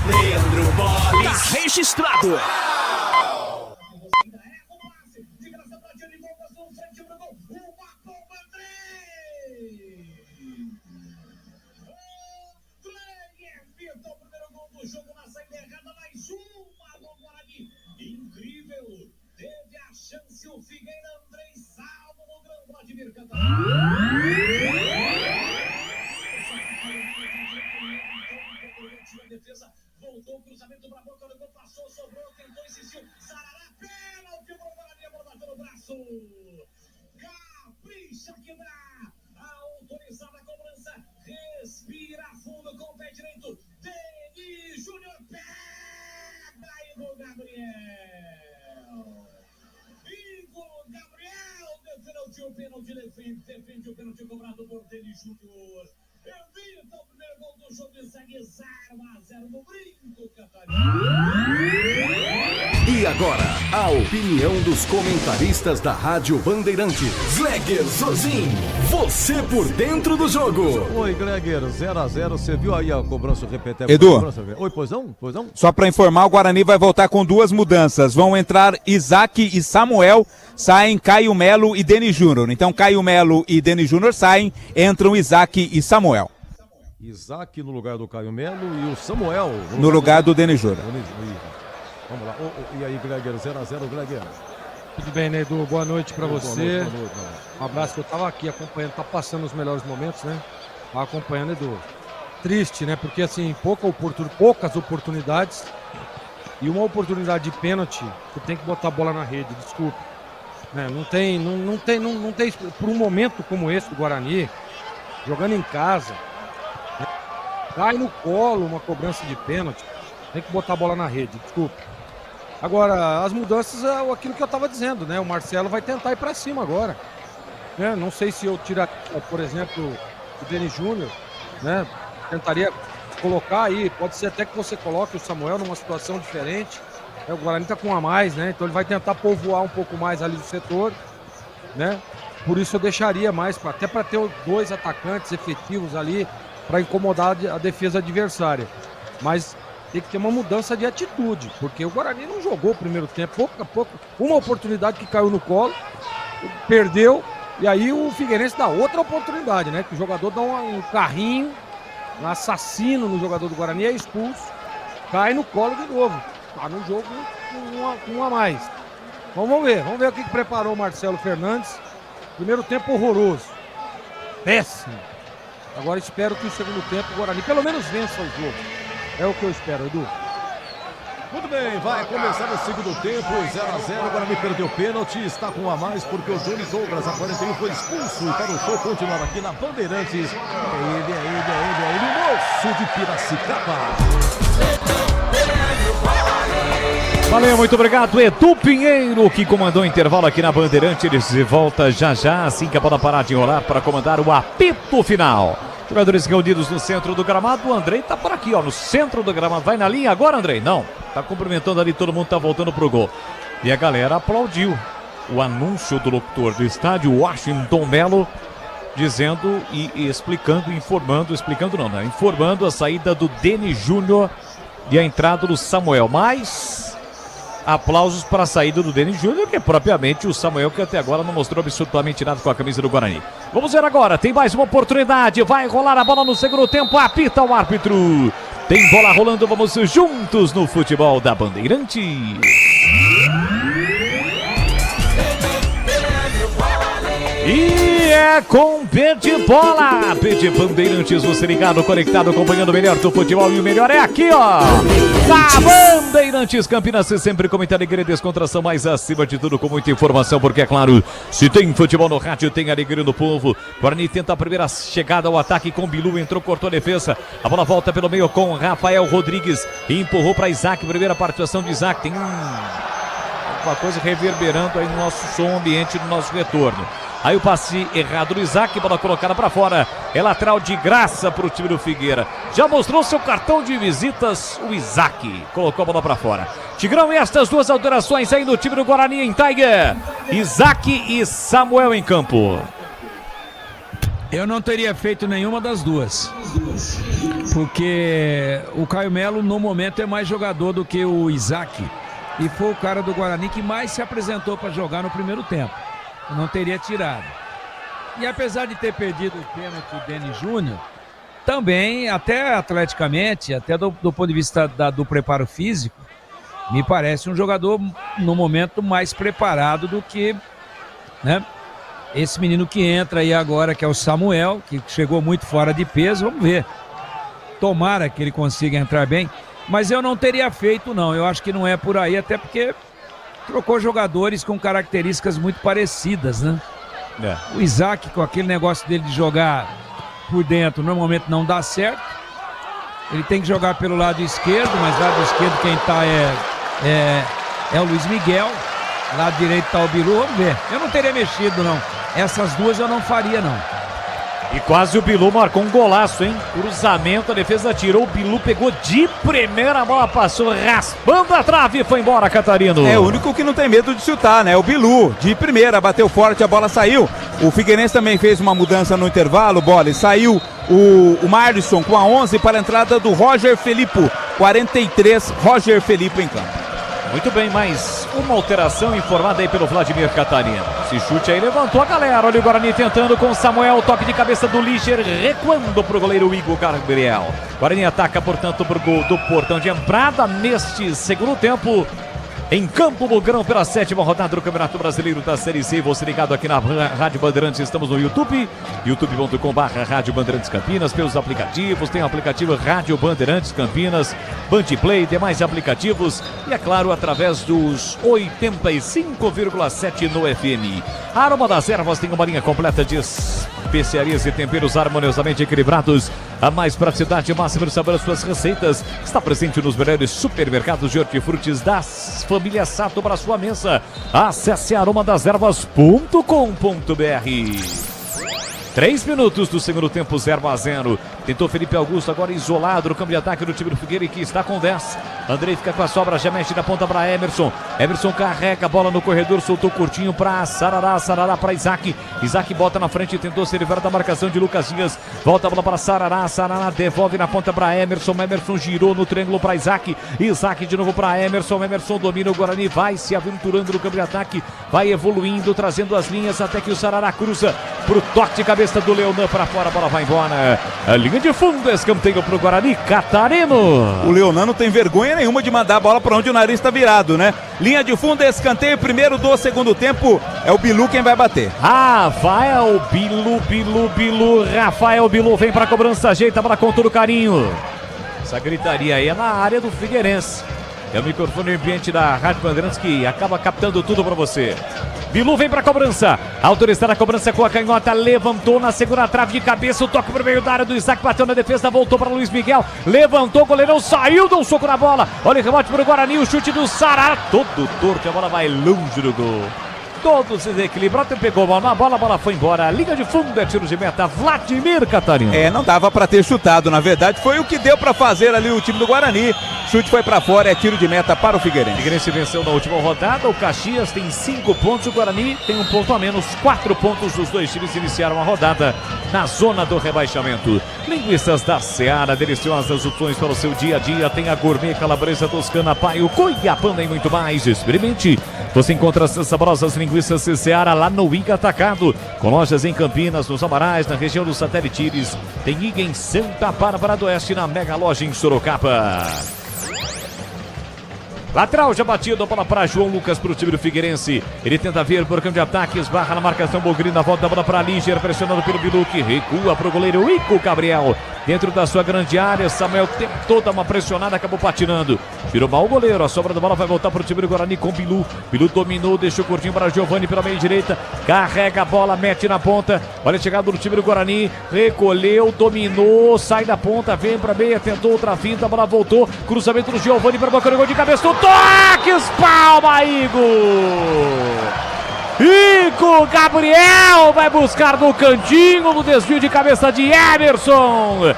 Speaker 26: Leandro Bolis. Tá registrado.
Speaker 3: O Figueira Andrei salvo no grampo de Mercado. Defesa voltou o cruzamento para a boca do gol, passou, sobrou, tentou, insistiu. Sarará, pênalti pro Guarani, a bola bateu no braço. Capricha que dá. Autorizada a cobrança. Respira fundo com o pé direito. Denis Júnior pega aí no Gabriel. O pênalti defende o pênalti cobrado por Denis Júnior. Evita o primeiro gol do jogo e segue 0-0 no Brinco, Catarina.
Speaker 13: E agora, a opinião dos comentaristas da Rádio Bandeirantes. Gleger Zorzin, você por dentro do jogo.
Speaker 12: Oi, Gleger, 0-0, você viu aí a cobrança repetir?
Speaker 9: Edu.
Speaker 12: Oi, pois não?
Speaker 9: Só para informar, o Guarani vai voltar com duas mudanças. Vão entrar Isaac e Samuel, saem Caio Melo e Denis Júnior. Então Caio Melo e Denis Júnior saem, entram Isaac e Samuel.
Speaker 12: Isaac no lugar do Caio Melo e o Samuel
Speaker 9: no lugar do Denis Júnior.
Speaker 12: Vamos lá. E aí, Gleger, 0-0, Gleger.
Speaker 11: Tudo bem, né, Edu? Boa noite pra você.
Speaker 12: Boa noite.
Speaker 11: Um abraço, que eu tava aqui acompanhando, tá passando os melhores momentos, né? Tava acompanhando, Edu. Triste, né? Porque assim, poucas oportunidades e uma oportunidade de pênalti, você tem que botar a bola na rede, desculpa. Não tem, por um momento como esse do Guarani, jogando em casa, né? Cai no colo uma cobrança de pênalti, tem que botar a bola na rede, desculpa. Agora, as mudanças é aquilo que eu estava dizendo, né? O Marcelo vai tentar ir para cima agora, né? Não sei se eu tirar, por exemplo, o Denis Júnior, né? Tentaria colocar aí, pode ser até que você coloque o Samuel numa situação diferente. O Guarani tá com um a mais, né? Então ele vai tentar povoar um pouco mais ali do setor, né? Por isso eu deixaria mais, até para ter dois atacantes efetivos ali para incomodar a defesa adversária. Mas tem que ter uma mudança de atitude, porque o Guarani não jogou o primeiro tempo, pouco a pouco, uma oportunidade que caiu no colo, perdeu, e aí o Figueirense dá outra oportunidade, né? Que o jogador dá um carrinho, um assassino no jogador do Guarani, é expulso, cai no colo de novo. Tá no jogo com um a mais. Vamos ver o que preparou o Marcelo Fernandes. Primeiro tempo horroroso. Péssimo. Agora espero que o segundo tempo o Guarani pelo menos vença o jogo. É o que eu espero, Edu.
Speaker 12: Muito bem, vai começar o segundo tempo, 0-0, o Guarani perdeu o pênalti, está com um a mais porque o Johnny Douglas, a 41, foi expulso e para o show continuar aqui na Bandeirantes. É ele, o moço de Piracicaba.
Speaker 6: Valeu, muito obrigado, Edu Pinheiro, que comandou o intervalo aqui na Bandeirante. Ele se volta já, assim que a bola parar de enrolar para comandar o apito final. Jogadores reunidos no centro do gramado. O Andrei tá por aqui, ó, no centro do gramado. Vai na linha agora, Andrei? Não, tá cumprimentando ali, todo mundo tá voltando pro gol. E a galera aplaudiu o anúncio do locutor do estádio, Washington Melo, dizendo e explicando, informando a saída do Denis Júnior e a entrada do Samuel. Mas aplausos para a saída do Denis Júnior, que é propriamente o Samuel, que até agora não mostrou absolutamente nada com a camisa do Guarani. Vamos ver agora, tem mais uma oportunidade, vai rolar a bola no segundo tempo, apita o árbitro. Tem bola rolando, vamos juntos no futebol da Bandeirantes. E é com Pede Bola. Pede Bandeirantes, você ligado, conectado, acompanhando o melhor do futebol. E o melhor é aqui, ó. Na Bandeirantes Campinas, sempre com muita alegria e descontração, mas acima de tudo com muita informação, porque é claro, se tem futebol no rádio, tem alegria no povo. Guarani tenta a primeira chegada ao ataque com Bilu, entrou, cortou a defesa. A bola volta pelo meio com Rafael Rodrigues e empurrou para Isaac. Primeira participação de Isaac. Tem uma coisa reverberando aí no nosso som ambiente, no nosso retorno. Aí o passe errado do Isaac, bola colocada para fora. É lateral de graça para o time do Figueira. Já mostrou seu cartão de visitas o Isaac. Colocou a bola para fora. Tigrão, e estas duas alterações aí no time do Guarani em Tiger. Isaac e Samuel em campo.
Speaker 4: Eu não teria feito nenhuma das duas. Porque o Caio Melo no momento é mais jogador do que o Isaac. E foi o cara do Guarani que mais se apresentou para jogar no primeiro tempo. Eu não teria tirado. E apesar de ter perdido o pênalti do Denis Júnior, também, até atleticamente, até do ponto de vista do preparo físico, me parece um jogador no momento mais preparado do que, né, esse menino que entra aí agora, que é o Samuel, que chegou muito fora de peso. Vamos ver. Tomara que ele consiga entrar bem. Mas eu não teria feito, não. Eu acho que não é por aí, até porque trocou jogadores com características muito parecidas, né? É. O Isaac, com aquele negócio dele de jogar por dentro, normalmente não dá certo. Ele tem que jogar pelo lado esquerdo, mas lado esquerdo quem tá é o Luiz Miguel. Lado direito tá o Bilu. Vamos ver. Eu não teria mexido, não. Essas duas eu não faria, não.
Speaker 6: E quase o Bilu marcou um golaço, hein? Cruzamento, a defesa tirou, o Bilu pegou de primeira, a bola passou raspando a trave e foi embora, Catarino.
Speaker 9: É o único que não tem medo de chutar, né? O Bilu, de primeira, bateu forte, a bola saiu. O Figueirense também fez uma mudança no intervalo, bola, e saiu o Marlisson com a 11 para a entrada do Roger Felipe, 43, Roger Felipe em campo.
Speaker 6: Muito bem, mais uma alteração informada aí pelo Vladimir Catarino. Esse chute aí levantou a galera. Olha o Guarani tentando com o Samuel. Toque de cabeça do Licher, recuando para o goleiro Igor Gabriel. Guarani ataca, portanto, para o gol do portão de entrada neste segundo tempo. Em Campo Mourão pela 7ª rodada do Campeonato Brasileiro da Série C. Você ligado aqui na Rádio Bandeirantes. Estamos no YouTube, youtube.com/Rádio Bandeirantes Campinas. Pelos aplicativos, tem o aplicativo Rádio Bandeirantes Campinas, Bandplay, demais aplicativos. E é claro, através dos 85,7 no FM. A Aroma das Ervas tem uma linha completa de especiarias e temperos harmoniosamente equilibrados. A mais praticidade, máxima de sabor às suas receitas. Está presente nos melhores supermercados de hortifrutis das famílias Sato para sua mesa. Acesse aromadas-ervas.com.br. 3 minutos do segundo tempo, 0-0. Tentou Felipe Augusto, agora isolado no campo de ataque do time do Figueira, que está com 10. Andrei fica com a sobra, já mexe na ponta para Emerson. Emerson carrega a bola no corredor, soltou curtinho para Sarará. Sarará para Isaac. Isaac bota na frente, tentou se livrar da marcação de Lucas Dias. Volta a bola para Sarará. Sarará devolve na ponta para Emerson. Emerson girou no triângulo para Isaac. Isaac de novo para Emerson. Emerson domina o Guarani, vai se aventurando no campo de ataque. Vai evoluindo, trazendo as linhas até que o Sarará cruza pro toque de cabeça do Leonan para fora, a bola vai embora. A linha de fundo, escanteio pro Guarani, Catarino.
Speaker 9: O Leonan não tem vergonha nenhuma de mandar a bola para onde o nariz está virado, né? Linha de fundo, escanteio, primeiro do segundo tempo. É o Bilu quem vai bater.
Speaker 6: Rafael Bilu. Rafael Bilu vem para cobrança, ajeita a bola com todo carinho. Essa gritaria aí é na área do Figueirense. É o microfone ambiente da Rádio Bandeirantes que acaba captando tudo para você. Bilu vem para cobrança, autorizada a cobrança com a canhota, levantou na segunda trave de cabeça, o toque para o meio da área do Isaac, bateu na defesa, voltou para Luiz Miguel, levantou, o goleirão saiu, deu um soco na bola, olha o rebote para o Guarani, o chute do Sarará, todo torto, a bola vai longe do gol. Todo se desequilibrou, pegou a bola foi embora. Liga de fundo, é tiro de meta, Vladimir Catarino.
Speaker 9: Não dava para ter chutado, na verdade, foi o que deu para fazer ali o time do Guarani. Chute foi para fora, é tiro de meta para o Figueirense.
Speaker 6: O Figueirense venceu na última rodada, o Caxias tem 5 pontos, o Guarani tem 1 ponto a menos, 4 pontos. Os dois times iniciaram a rodada na zona do rebaixamento. Linguiças da Seara, deliciosas opções para o seu dia a dia. Tem a gourmet calabresa toscana, paio, cuiabana e muito mais. Experimente. Você encontra essas saborosas linguiças Seara lá no Iga Atacado, com lojas em Campinas, nos Amarais, na região do Satélite Íris. Tem Iga em Santa Bárbara do Oeste, na Mega Loja em Sorocaba. Lateral já batido, a bola para João Lucas para o time do Figueirense. Ele tenta vir por campo de ataque, esbarra na marcação, Bogrino, na volta da bola para Líger, pressionado pelo Bilu, que recua para o goleiro Ico Gabriel. Dentro da sua grande área, Samuel tentou dar uma pressionada, acabou patinando. Tirou mal o goleiro, a sobra da bola vai voltar para o time do Guarani com Bilu. Bilu dominou, deixou curtinho para Giovani pela meia direita. Carrega a bola, mete na ponta. Olha a chegada do time do Guarani. Recolheu, dominou, sai da ponta, vem para meia, tentou outra finta, a bola voltou. Cruzamento do Giovani para o gol de cabeça. Toque, espalma, Ico Gabriel vai buscar no cantinho, no desvio de cabeça de Emerson.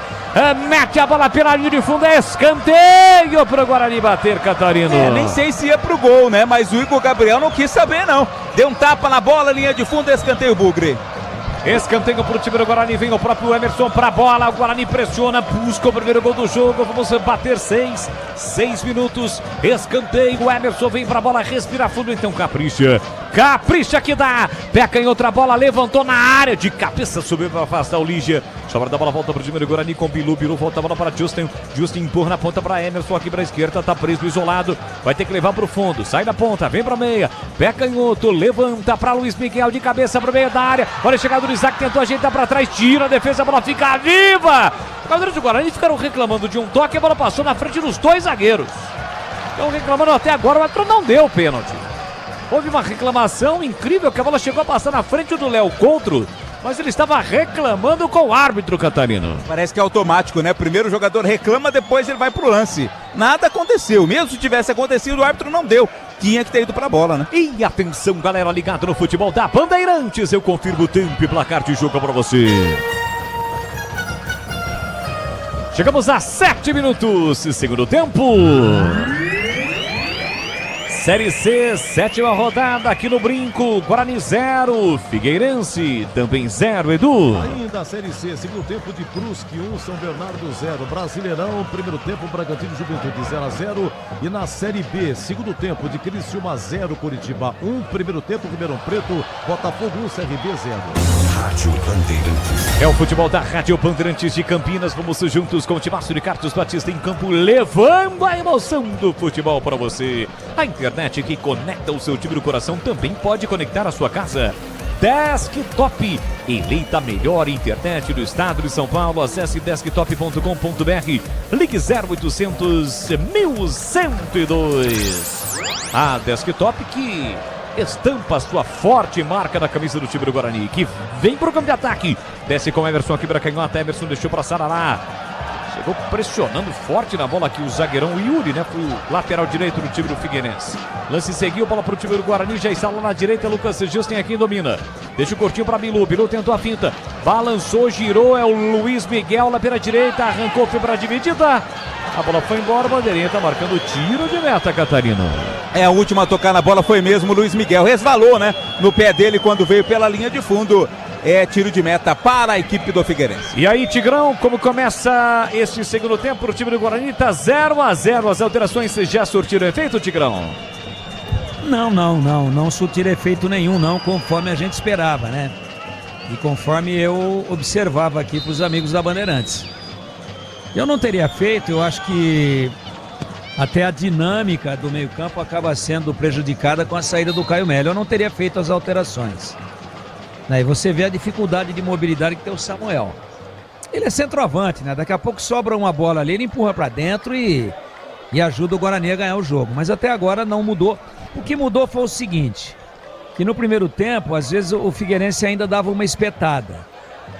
Speaker 6: Mete a bola pela linha de fundo, é escanteio para o Guarani bater, Catarino.
Speaker 9: Nem sei se ia pro gol, né? Mas o Ico Gabriel não quis saber, não. Deu um tapa na bola, linha de fundo, escanteio, Bugre.
Speaker 6: Escanteio para o time do Guarani, vem o próprio Emerson para a bola, o Guarani pressiona, busca o primeiro gol do jogo, vamos bater 6 minutos, escanteio, o Emerson vem para a bola, respira fundo, então capricha que dá, peca em outra bola, levantou na área, de cabeça subiu para afastar o Lígia, sobra da bola, volta para o time do Guarani com Bilu, volta a bola para Justin empurra na ponta para Emerson, aqui para a esquerda, tá preso, isolado, vai ter que levar para o fundo, sai da ponta, vem para a meia, peca em outro, levanta para Luiz Miguel, de cabeça para o meio da área, olha a chegada do Isaac, tentou ajeitar para trás, tira a defesa, a bola fica viva. Os jogadores do Guarani ficaram reclamando de um toque, a bola passou na frente dos dois zagueiros. Estão reclamando até agora, o árbitro não deu pênalti. Houve uma reclamação incrível que a bola chegou a passar na frente do Léo Contro, mas ele estava reclamando com o árbitro, Catarino.
Speaker 9: Parece que é automático, né? Primeiro o jogador reclama, depois ele vai pro lance. Nada aconteceu, mesmo se tivesse acontecido, o árbitro não deu. Tinha que ter ido pra bola, né?
Speaker 6: E atenção, galera ligada no futebol da Bandeirantes, eu confirmo o tempo e placar de jogo pra você. Chegamos a 7 minutos, segundo tempo. Série C, 7ª rodada aqui no Brinco, Guarani 0, Figueirense também 0, Edu.
Speaker 12: Ainda a Série C, segundo tempo de Brusque 1, São Bernardo 0, Brasileirão, primeiro tempo Bragantino Juventude 0-0 e na Série B, segundo tempo de Criciúma 0, Curitiba 1, primeiro tempo Ribeirão Preto, Botafogo 1, CRB 0.
Speaker 13: Rádio Bandeirantes.
Speaker 6: É o futebol da Rádio Bandeirantes de Campinas, vamos juntos com o Timaço de Carlos Batista em campo, levando a emoção do futebol para você. A internet que conecta o seu time do coração também pode conectar a sua casa. Desktop, eleita a melhor internet do estado de São Paulo. Acesse desktop.com.br, ligue 0800 1102. A Desktop que estampa a sua forte marca na camisa do time do Guarani, que vem pro campo de ataque. Desce com Emerson aqui para canhota, Emerson deixou para Sarará. Chegou pressionando forte na bola aqui o zagueirão Yuri, né? Foi o lateral direito do time do Figueirense. Lance seguiu, bola para o time do Guarani, já está lá na direita, Lucas Justin aqui domina. Deixa o curtinho para Bilu, Bilu tentou a finta, balançou, girou, é o Luiz Miguel lá pela direita, arrancou, foi para a dividida. A bola foi embora, o bandeirinha tá marcando tiro de meta, Catarino.
Speaker 9: A última a tocar na bola foi mesmo o Luiz Miguel, resvalou, né? No pé dele quando veio pela linha de fundo. É tiro de meta para a equipe do Figueirense.
Speaker 6: E aí, Tigrão, como começa este segundo tempo? O time do Guarani tá 0-0. As alterações já surtiram efeito, Tigrão?
Speaker 4: Não surtiram efeito nenhum, não, conforme a gente esperava, né? E conforme eu observava aqui para os amigos da Bandeirantes. Eu não teria feito, eu acho que até a dinâmica do meio-campo acaba sendo prejudicada com a saída do Caio Melo. Eu não teria feito as alterações. Aí você vê a dificuldade de mobilidade que tem o Samuel. Ele é centroavante, né? Daqui a pouco sobra uma bola ali, ele empurra pra dentro e ajuda o Guarani a ganhar o jogo. Mas até agora não mudou. O que mudou foi o seguinte, que no primeiro tempo, às vezes o Figueirense ainda dava uma espetada.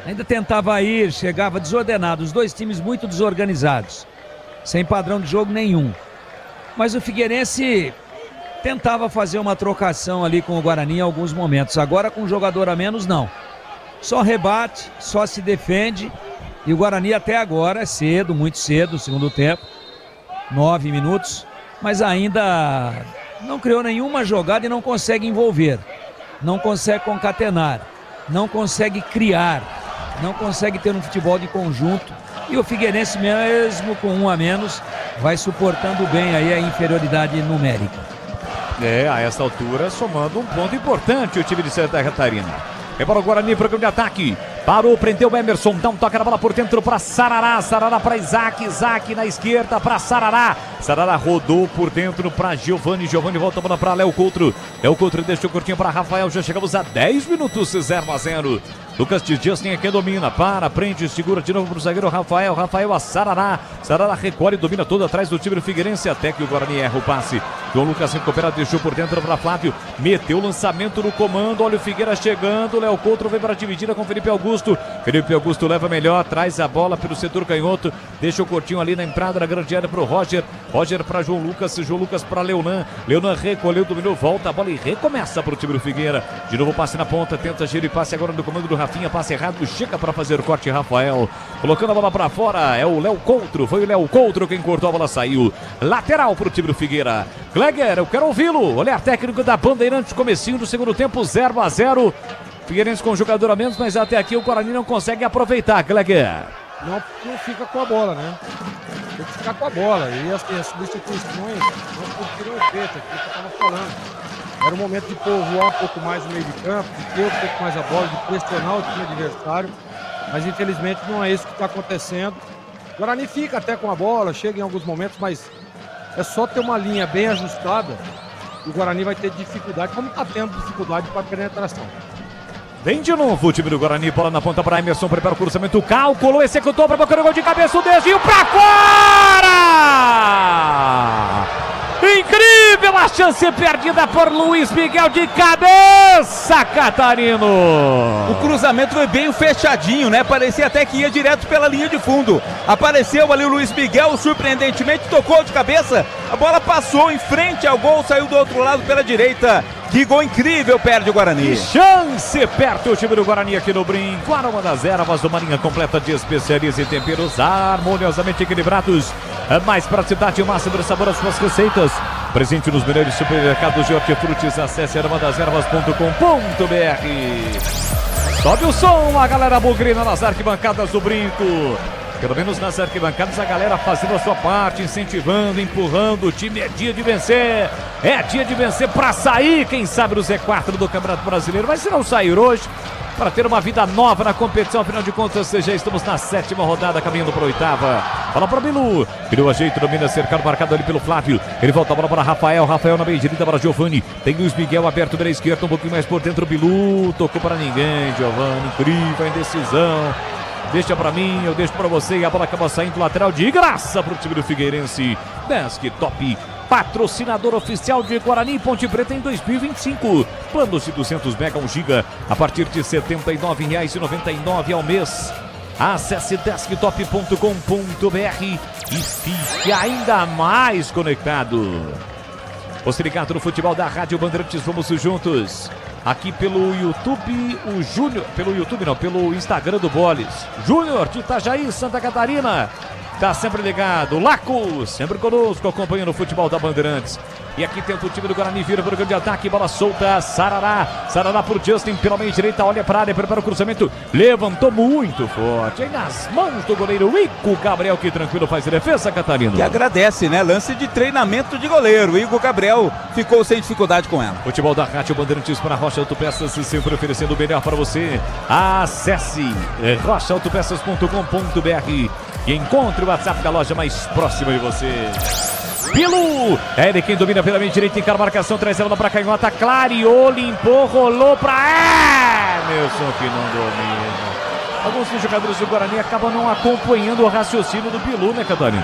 Speaker 4: Ainda tentava ir, chegava desordenado. Os dois times muito desorganizados, sem padrão de jogo nenhum. Mas o Figueirense tentava fazer uma trocação ali com o Guarani em alguns momentos. Agora com um jogador a menos, não. Só rebate, só se defende. E o Guarani até agora é cedo, muito cedo, segundo tempo. 9 minutos. Mas ainda não criou nenhuma jogada e não consegue envolver. Não consegue concatenar. Não consegue criar. Não consegue ter um futebol de conjunto. E o Figueirense, mesmo com um a menos, vai suportando bem aí a inferioridade numérica.
Speaker 6: A essa altura, somando um ponto importante o time de Santa Catarina. É para o Guarani, programa de ataque. Parou, prendeu o Emerson, dá um toque na bola por dentro para Sarará. Sarará para Isaac, Isaac na esquerda para Sarará. Sarará rodou por dentro para Giovani. Giovani volta a bola para Léo Coutro. Léo Coutro deixou curtinho para Rafael. Já chegamos a 10 minutos, 0-0. Lucas Justin é quem domina, prende, segura de novo pro zagueiro Rafael. Rafael a Sarará. Sarará recolhe, domina todo atrás do time do Figueirense, até que o Guarani erra o passe. João Lucas recupera, deixou por dentro para Flávio. Meteu o lançamento no comando. Olha o Figueira chegando. Léo Coutro vem para dividida com Felipe Augusto. Felipe Augusto leva melhor, traz a bola pelo setor canhoto. Deixa o curtinho ali na entrada da grande área pro Roger. Roger para João Lucas. João Lucas para Leonan. Leonan recolheu, dominou, volta a bola e recomeça pro time do Figueira. De novo passe na ponta, tenta giro e passe agora no comando do Rafinha, passe errado, chega para fazer o corte Rafael, colocando a bola para fora, é o Léo Coutro, foi o Léo Coutro quem cortou, a bola saiu, lateral para o time do Figueira. Gleger, eu quero ouvi-lo, olhar técnico da Bandeirantes, comecinho do segundo tempo, 0-0, Figueirense com jogador a menos, mas até aqui o Guarani não consegue aproveitar, Gleger.
Speaker 11: Não fica com a bola, né? Tem que ficar com a bola, e assim, as substituições não conseguiram efeito, aquilo que eu estava falando. Era o momento de povoar um pouco mais o meio de campo, de ter um pouco mais a bola, de pressionar o time adversário. Mas infelizmente não é isso que está acontecendo. O Guarani fica até com a bola, chega em alguns momentos, mas é só ter uma linha bem ajustada e o Guarani vai ter dificuldade, como está tendo dificuldade para a penetração.
Speaker 6: Vem de novo o time do Guarani, bola na ponta para Emerson, prepara o cruzamento, calculou, executou para boca do gol de cabeça, o desvio para fora! Incrível a chance perdida por Luiz Miguel de cabeça, Catarino.
Speaker 9: O cruzamento foi bem fechadinho, né? Parecia até que ia direto pela linha de fundo. Apareceu ali o Luiz Miguel, surpreendentemente tocou de cabeça. A bola passou em frente ao gol, saiu do outro lado pela direita. Que gol incrível perde o Guarani.
Speaker 6: Que chance perto o time do Guarani aqui no Brinco. Aroma das ervas do Marinha completa de especiarias e temperos harmoniosamente equilibrados. Mais praticidade e máximo de sabor às suas receitas. Presente nos melhores supermercados de hortifrutis. Acesse aromadeservas.com.br. Sobe o som, a galera bugrina nas arquibancadas do Brinco. Pelo menos nas arquibancadas, a galera fazendo a sua parte, incentivando, empurrando. O time é dia de vencer. É dia de vencer para sair, quem sabe, no Z4 do Campeonato Brasileiro. Mas se não sair hoje, para ter uma vida nova na competição, afinal de contas, já estamos na 7ª rodada, caminhando para a 8ª. Bola para Bilu. Bilu ajeita, domina, cercado, marcado ali pelo Flávio. Ele volta a bola para Rafael. Rafael na meia direita para Giovani. Tem Luiz Miguel aberto pela esquerda, um pouquinho mais por dentro. Bilu tocou para ninguém. Giovani, incrível a indecisão. Deixa pra mim, eu deixo pra você e a bola acaba saindo lateral de graça pro time do Figueirense. Desktop, patrocinador oficial de Guarani e Ponte Preta em 2025. Planos de 200 mega, 1 giga a partir de R$ 79,99 ao mês. Acesse desktop.com.br e fique ainda mais conectado. Você ligado no futebol da Rádio Bandeirantes, vamos juntos. Aqui pelo YouTube, o Júnior, pelo Instagram do Boles. Júnior de Itajaí, Santa Catarina. Tá sempre ligado. Laco, sempre conosco, acompanhando o futebol da Bandeirantes. E aqui tenta o time do Guarani, vira para o grande ataque, bola solta, Sarará por Justin, pela meia direita, olha para a área, prepara o cruzamento, levantou muito forte, aí nas mãos do goleiro Igor Gabriel, que tranquilo faz a defesa, Catarino.
Speaker 9: Que agradece, né? Lance de treinamento de goleiro, Igor Gabriel ficou sem dificuldade com ela.
Speaker 6: Futebol da Rádio Bandeirantes para Rocha Autopeças, sempre oferecendo o melhor para você. Acesse rochaautopeças.com.br e encontre o WhatsApp da loja mais próxima de você. Bilu, é ele quem domina pela meia direita, encara a marcação, traz ela pra canhota, clareou, limpou, rolou pra Emerson, que não domina. Alguns dos jogadores do Guarani acabam não acompanhando o raciocínio do Bilu, né, Catarina?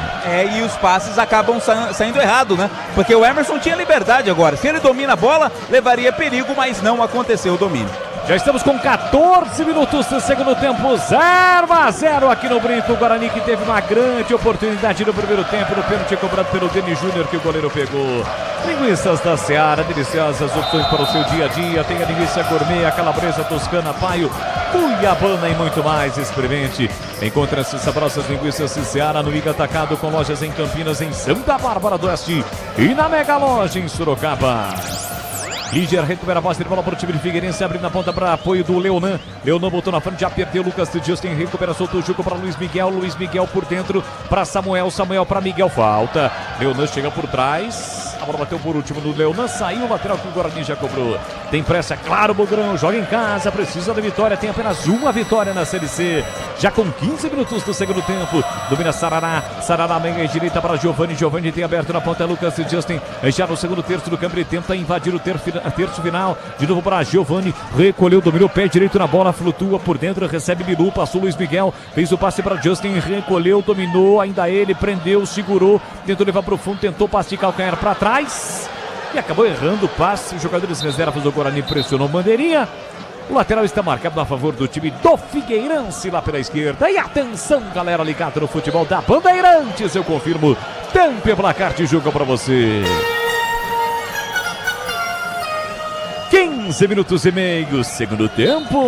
Speaker 9: E os passes acabam saindo errado, né? Porque o Emerson tinha liberdade agora. Se ele domina a bola, levaria perigo, mas não aconteceu o domínio.
Speaker 6: Já estamos com 14 minutos do segundo tempo, 0-0 aqui no Brinco. O Guarani que teve uma grande oportunidade no primeiro tempo, no pênalti cobrado pelo Denis Júnior, que o goleiro pegou. Linguiças da Seara, deliciosas opções para o seu dia a dia. Tem a linguiça gourmet, a calabresa toscana, paio, cuiabana e muito mais. Experimente. Encontre essas saborosas linguiças de Seara no Iga Atacado, com lojas em Campinas, em Santa Bárbara do Oeste e na Mega Loja em Sorocaba. Líger recupera a bola, bola para o time de Figueirense, abre na ponta para apoio do Leonan. Leonan botou na frente, já perdeu. Lucas de Justin recupera, soltou o jogo para Luiz Miguel. Luiz Miguel por dentro para Samuel. Samuel para Miguel, falta. Leonan chega por trás. A bola bateu por último no Leonan, saiu o lateral que o Guarani já cobrou. Tem pressa, claro, Bugrão, joga em casa, precisa da vitória, tem apenas uma vitória na Série C. Já com 15 minutos do segundo tempo, domina Sarará, meia direita para Giovani tem aberto na ponta, Lucas Justin, já no segundo terço do campo, ele tenta invadir o terço final, de novo para Giovani, recolheu, dominou o pé direito na bola, flutua por dentro, recebe Bilu, passou Luiz Miguel, fez o passe para Justin, recolheu, dominou, ainda ele, prendeu, segurou, tentou levar para o fundo, tentou passe de calcanhar para trás e acabou errando o passe. Os jogadores reservas do Guarani pressionou bandeirinha. O lateral está marcado a favor do time do Figueirense lá pela esquerda. E atenção, galera ligada no futebol da Bandeirantes, eu confirmo, tempo e placar de jogo para você. 15 minutos e meio, segundo tempo.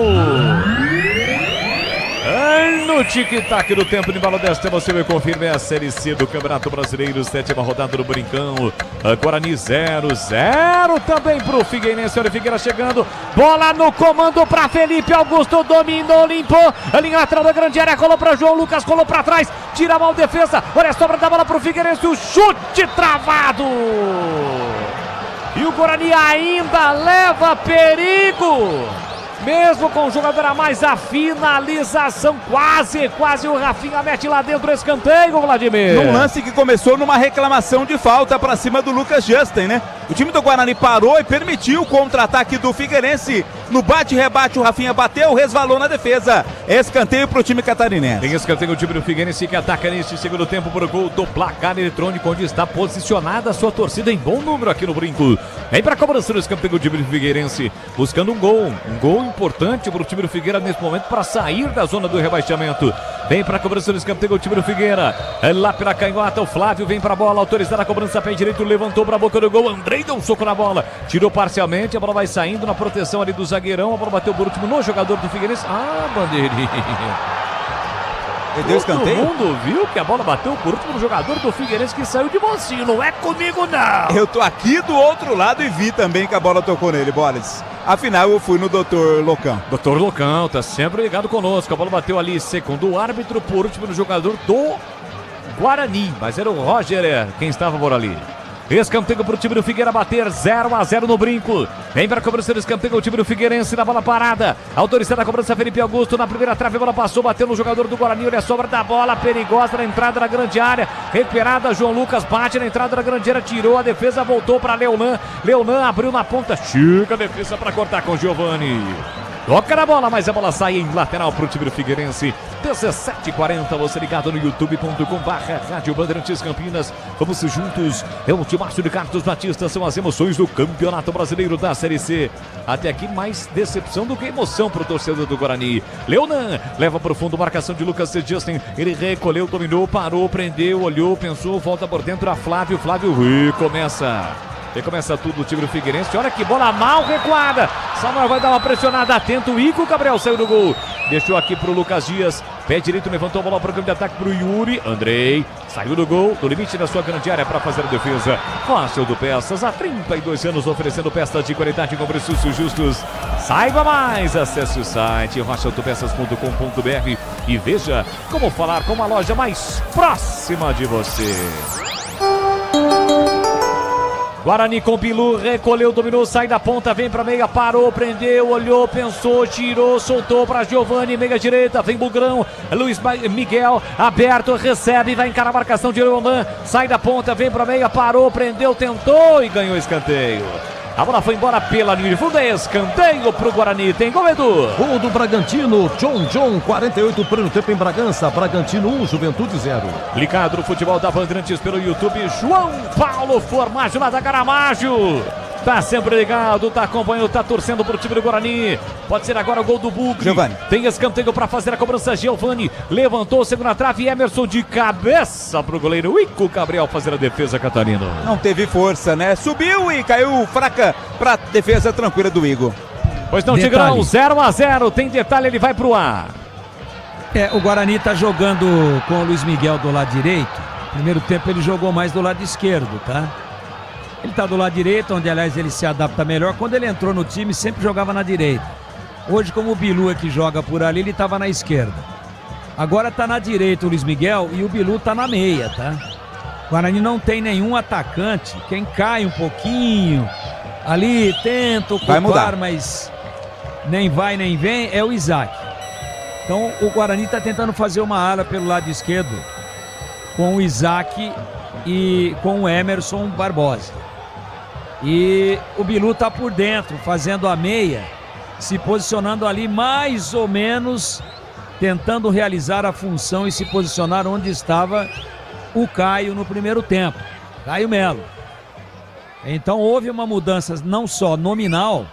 Speaker 6: No tic-tac do tempo de bala desta, você me confirma, é a Série C do Campeonato Brasileiro, 7ª rodada do Brincão. Guarani 0-0 também pro Figueirense. Olha o Figueira chegando, bola no comando para Felipe Augusto, dominou, limpou, a linha lateral da grande área, colou para João Lucas, colou para trás, tira a mão, defesa, olha a sobra da bola pro Figueirense, o chute travado. E o Guarani ainda leva perigo. Mesmo com o jogador a mais, a finalização quase o Rafinha mete lá dentro o escanteio, Vladimir.
Speaker 9: Num lance que começou numa reclamação de falta pra cima do Lucas Justin, né? O time do Guarani parou e permitiu o contra-ataque do Figueirense. No bate-rebate o Rafinha bateu, resvalou na defesa. Escanteio pro time catarinense.
Speaker 6: Tem escanteio o time do Figueirense que ataca neste segundo tempo por gol do placar eletrônico, onde está posicionada a sua torcida em bom número aqui no Brinco. Vem pra cobrança do escanteio o time do Figueirense, buscando um gol importante para o time do Figueira nesse momento para sair da zona do rebaixamento. Vem para a cobrança do escanteio o time do Figueira. É lá pela canhota, o Flávio vem para a bola, autorizada a cobrança, pé direito, levantou para a boca do gol. Andrei deu um soco na bola, tirou parcialmente, a bola vai saindo na proteção ali do zagueirão. A bola bateu por último no jogador do Figueirense. Bandeirinha.
Speaker 9: Deu escanteio?
Speaker 6: Todo mundo viu que a bola bateu por último no jogador do Figueirense que saiu de mocinho. Não é comigo, não.
Speaker 9: Eu tô aqui do outro lado e vi também que a bola tocou nele, Boris. Afinal, eu fui no Dr. Locão.
Speaker 6: Dr. Locão, tá sempre ligado conosco. A bola bateu ali, segundo o árbitro, por último no jogador do Guarani. Mas era o Roger quem estava por ali. Escanteio para o time do Figueira bater 0-0 no Brinco. Vem para a cobrança do escanteio o time do Figueirense na bola parada. Autorizada a cobrança, Felipe Augusto na primeira trave, a bola passou, bateu no jogador do Guarani. Olha a sobra da bola, perigosa na entrada da grande área. Recuperada, João Lucas bate na entrada da grande área, tirou a defesa, voltou para Leonan. Leonan abriu na ponta, chega a defesa para cortar com Giovani. Toca na bola, mas a bola sai em lateral para o time do Figueirense. 17h40, você ligado no youtube.com/Rádio Bandeirantes Campinas. Vamos juntos, é o timaço de Carlos Batista, são as emoções do Campeonato Brasileiro da Série C. Até aqui mais decepção do que emoção para o torcedor do Guarani. Leonan leva para o fundo, marcação de Lucas Justin, ele recolheu, dominou, parou, prendeu, olhou, pensou, volta por dentro a Flávio recomeça tudo o time do Figueirense. Olha que bola mal recuada. Samuel vai dar uma pressionada, atento. O Ico Gabriel saiu do gol. Deixou aqui pro Lucas Dias. Pé direito, levantou a bola para o campo de ataque pro Yuri. Andrei saiu do gol, do limite da sua grande área para fazer a defesa. Fácil do Peças, há 32 anos oferecendo peças de qualidade com preços justos. Saiba mais, acesse o site racheltopeças.com.br e veja como falar com uma loja mais próxima de você. Guarani com Bilu, recolheu, dominou, sai da ponta, vem pra meia, parou, prendeu, olhou, pensou, tirou, soltou pra Giovani, meia direita, vem Bugrão, Luiz Miguel, aberto, recebe, vai encarar a marcação de Leonan, sai da ponta, vem pra meia, parou, prendeu, tentou e ganhou escanteio. A bola foi embora pela linha de fundo, é escanteio pro Guarani, tem gol, Edu.
Speaker 12: Gol do Bragantino, John, 48 primeiro tempo em Bragança, Bragantino 1, Juventude 0.
Speaker 6: Ligado no futebol da Bandeirantes pelo YouTube, João Paulo Formaggio lá da Caramaggio. Tá sempre ligado, tá acompanhando, tá torcendo pro time do Guarani. Pode ser agora o gol do Bugre.
Speaker 9: Giovani.
Speaker 6: Tem escanteio pra fazer a cobrança. Giovani levantou, segunda trave. Emerson de cabeça pro goleiro Ico Gabriel fazer a defesa, Catarino.
Speaker 9: Não teve força, né? Subiu e caiu fraca pra defesa tranquila do Igor.
Speaker 6: Pois não, Tigrão, 0-0. Tem detalhe, ele vai pro ar.
Speaker 4: O Guarani tá jogando com o Luiz Miguel do lado direito. Primeiro tempo ele jogou mais do lado esquerdo, tá? Ele tá do lado direito, onde aliás ele se adapta melhor. Quando ele entrou no time, sempre jogava na direita. Hoje, como o Bilu é que joga por ali, ele tava na esquerda. Agora tá na direita o Luiz Miguel e o Bilu tá na meia, tá? Guarani não tem nenhum atacante. Quem cai um pouquinho ali, tenta ocupar, mas nem vai nem vem, é o Isaac. Então o Guarani está tentando fazer uma ala pelo lado esquerdo com o Isaac e com o Emerson Barbosa. E o Bilu está por dentro, fazendo a meia, se posicionando ali mais ou menos, tentando realizar a função e se posicionar onde estava o Caio no primeiro tempo, Caio Melo. Então houve uma mudança não só nominal,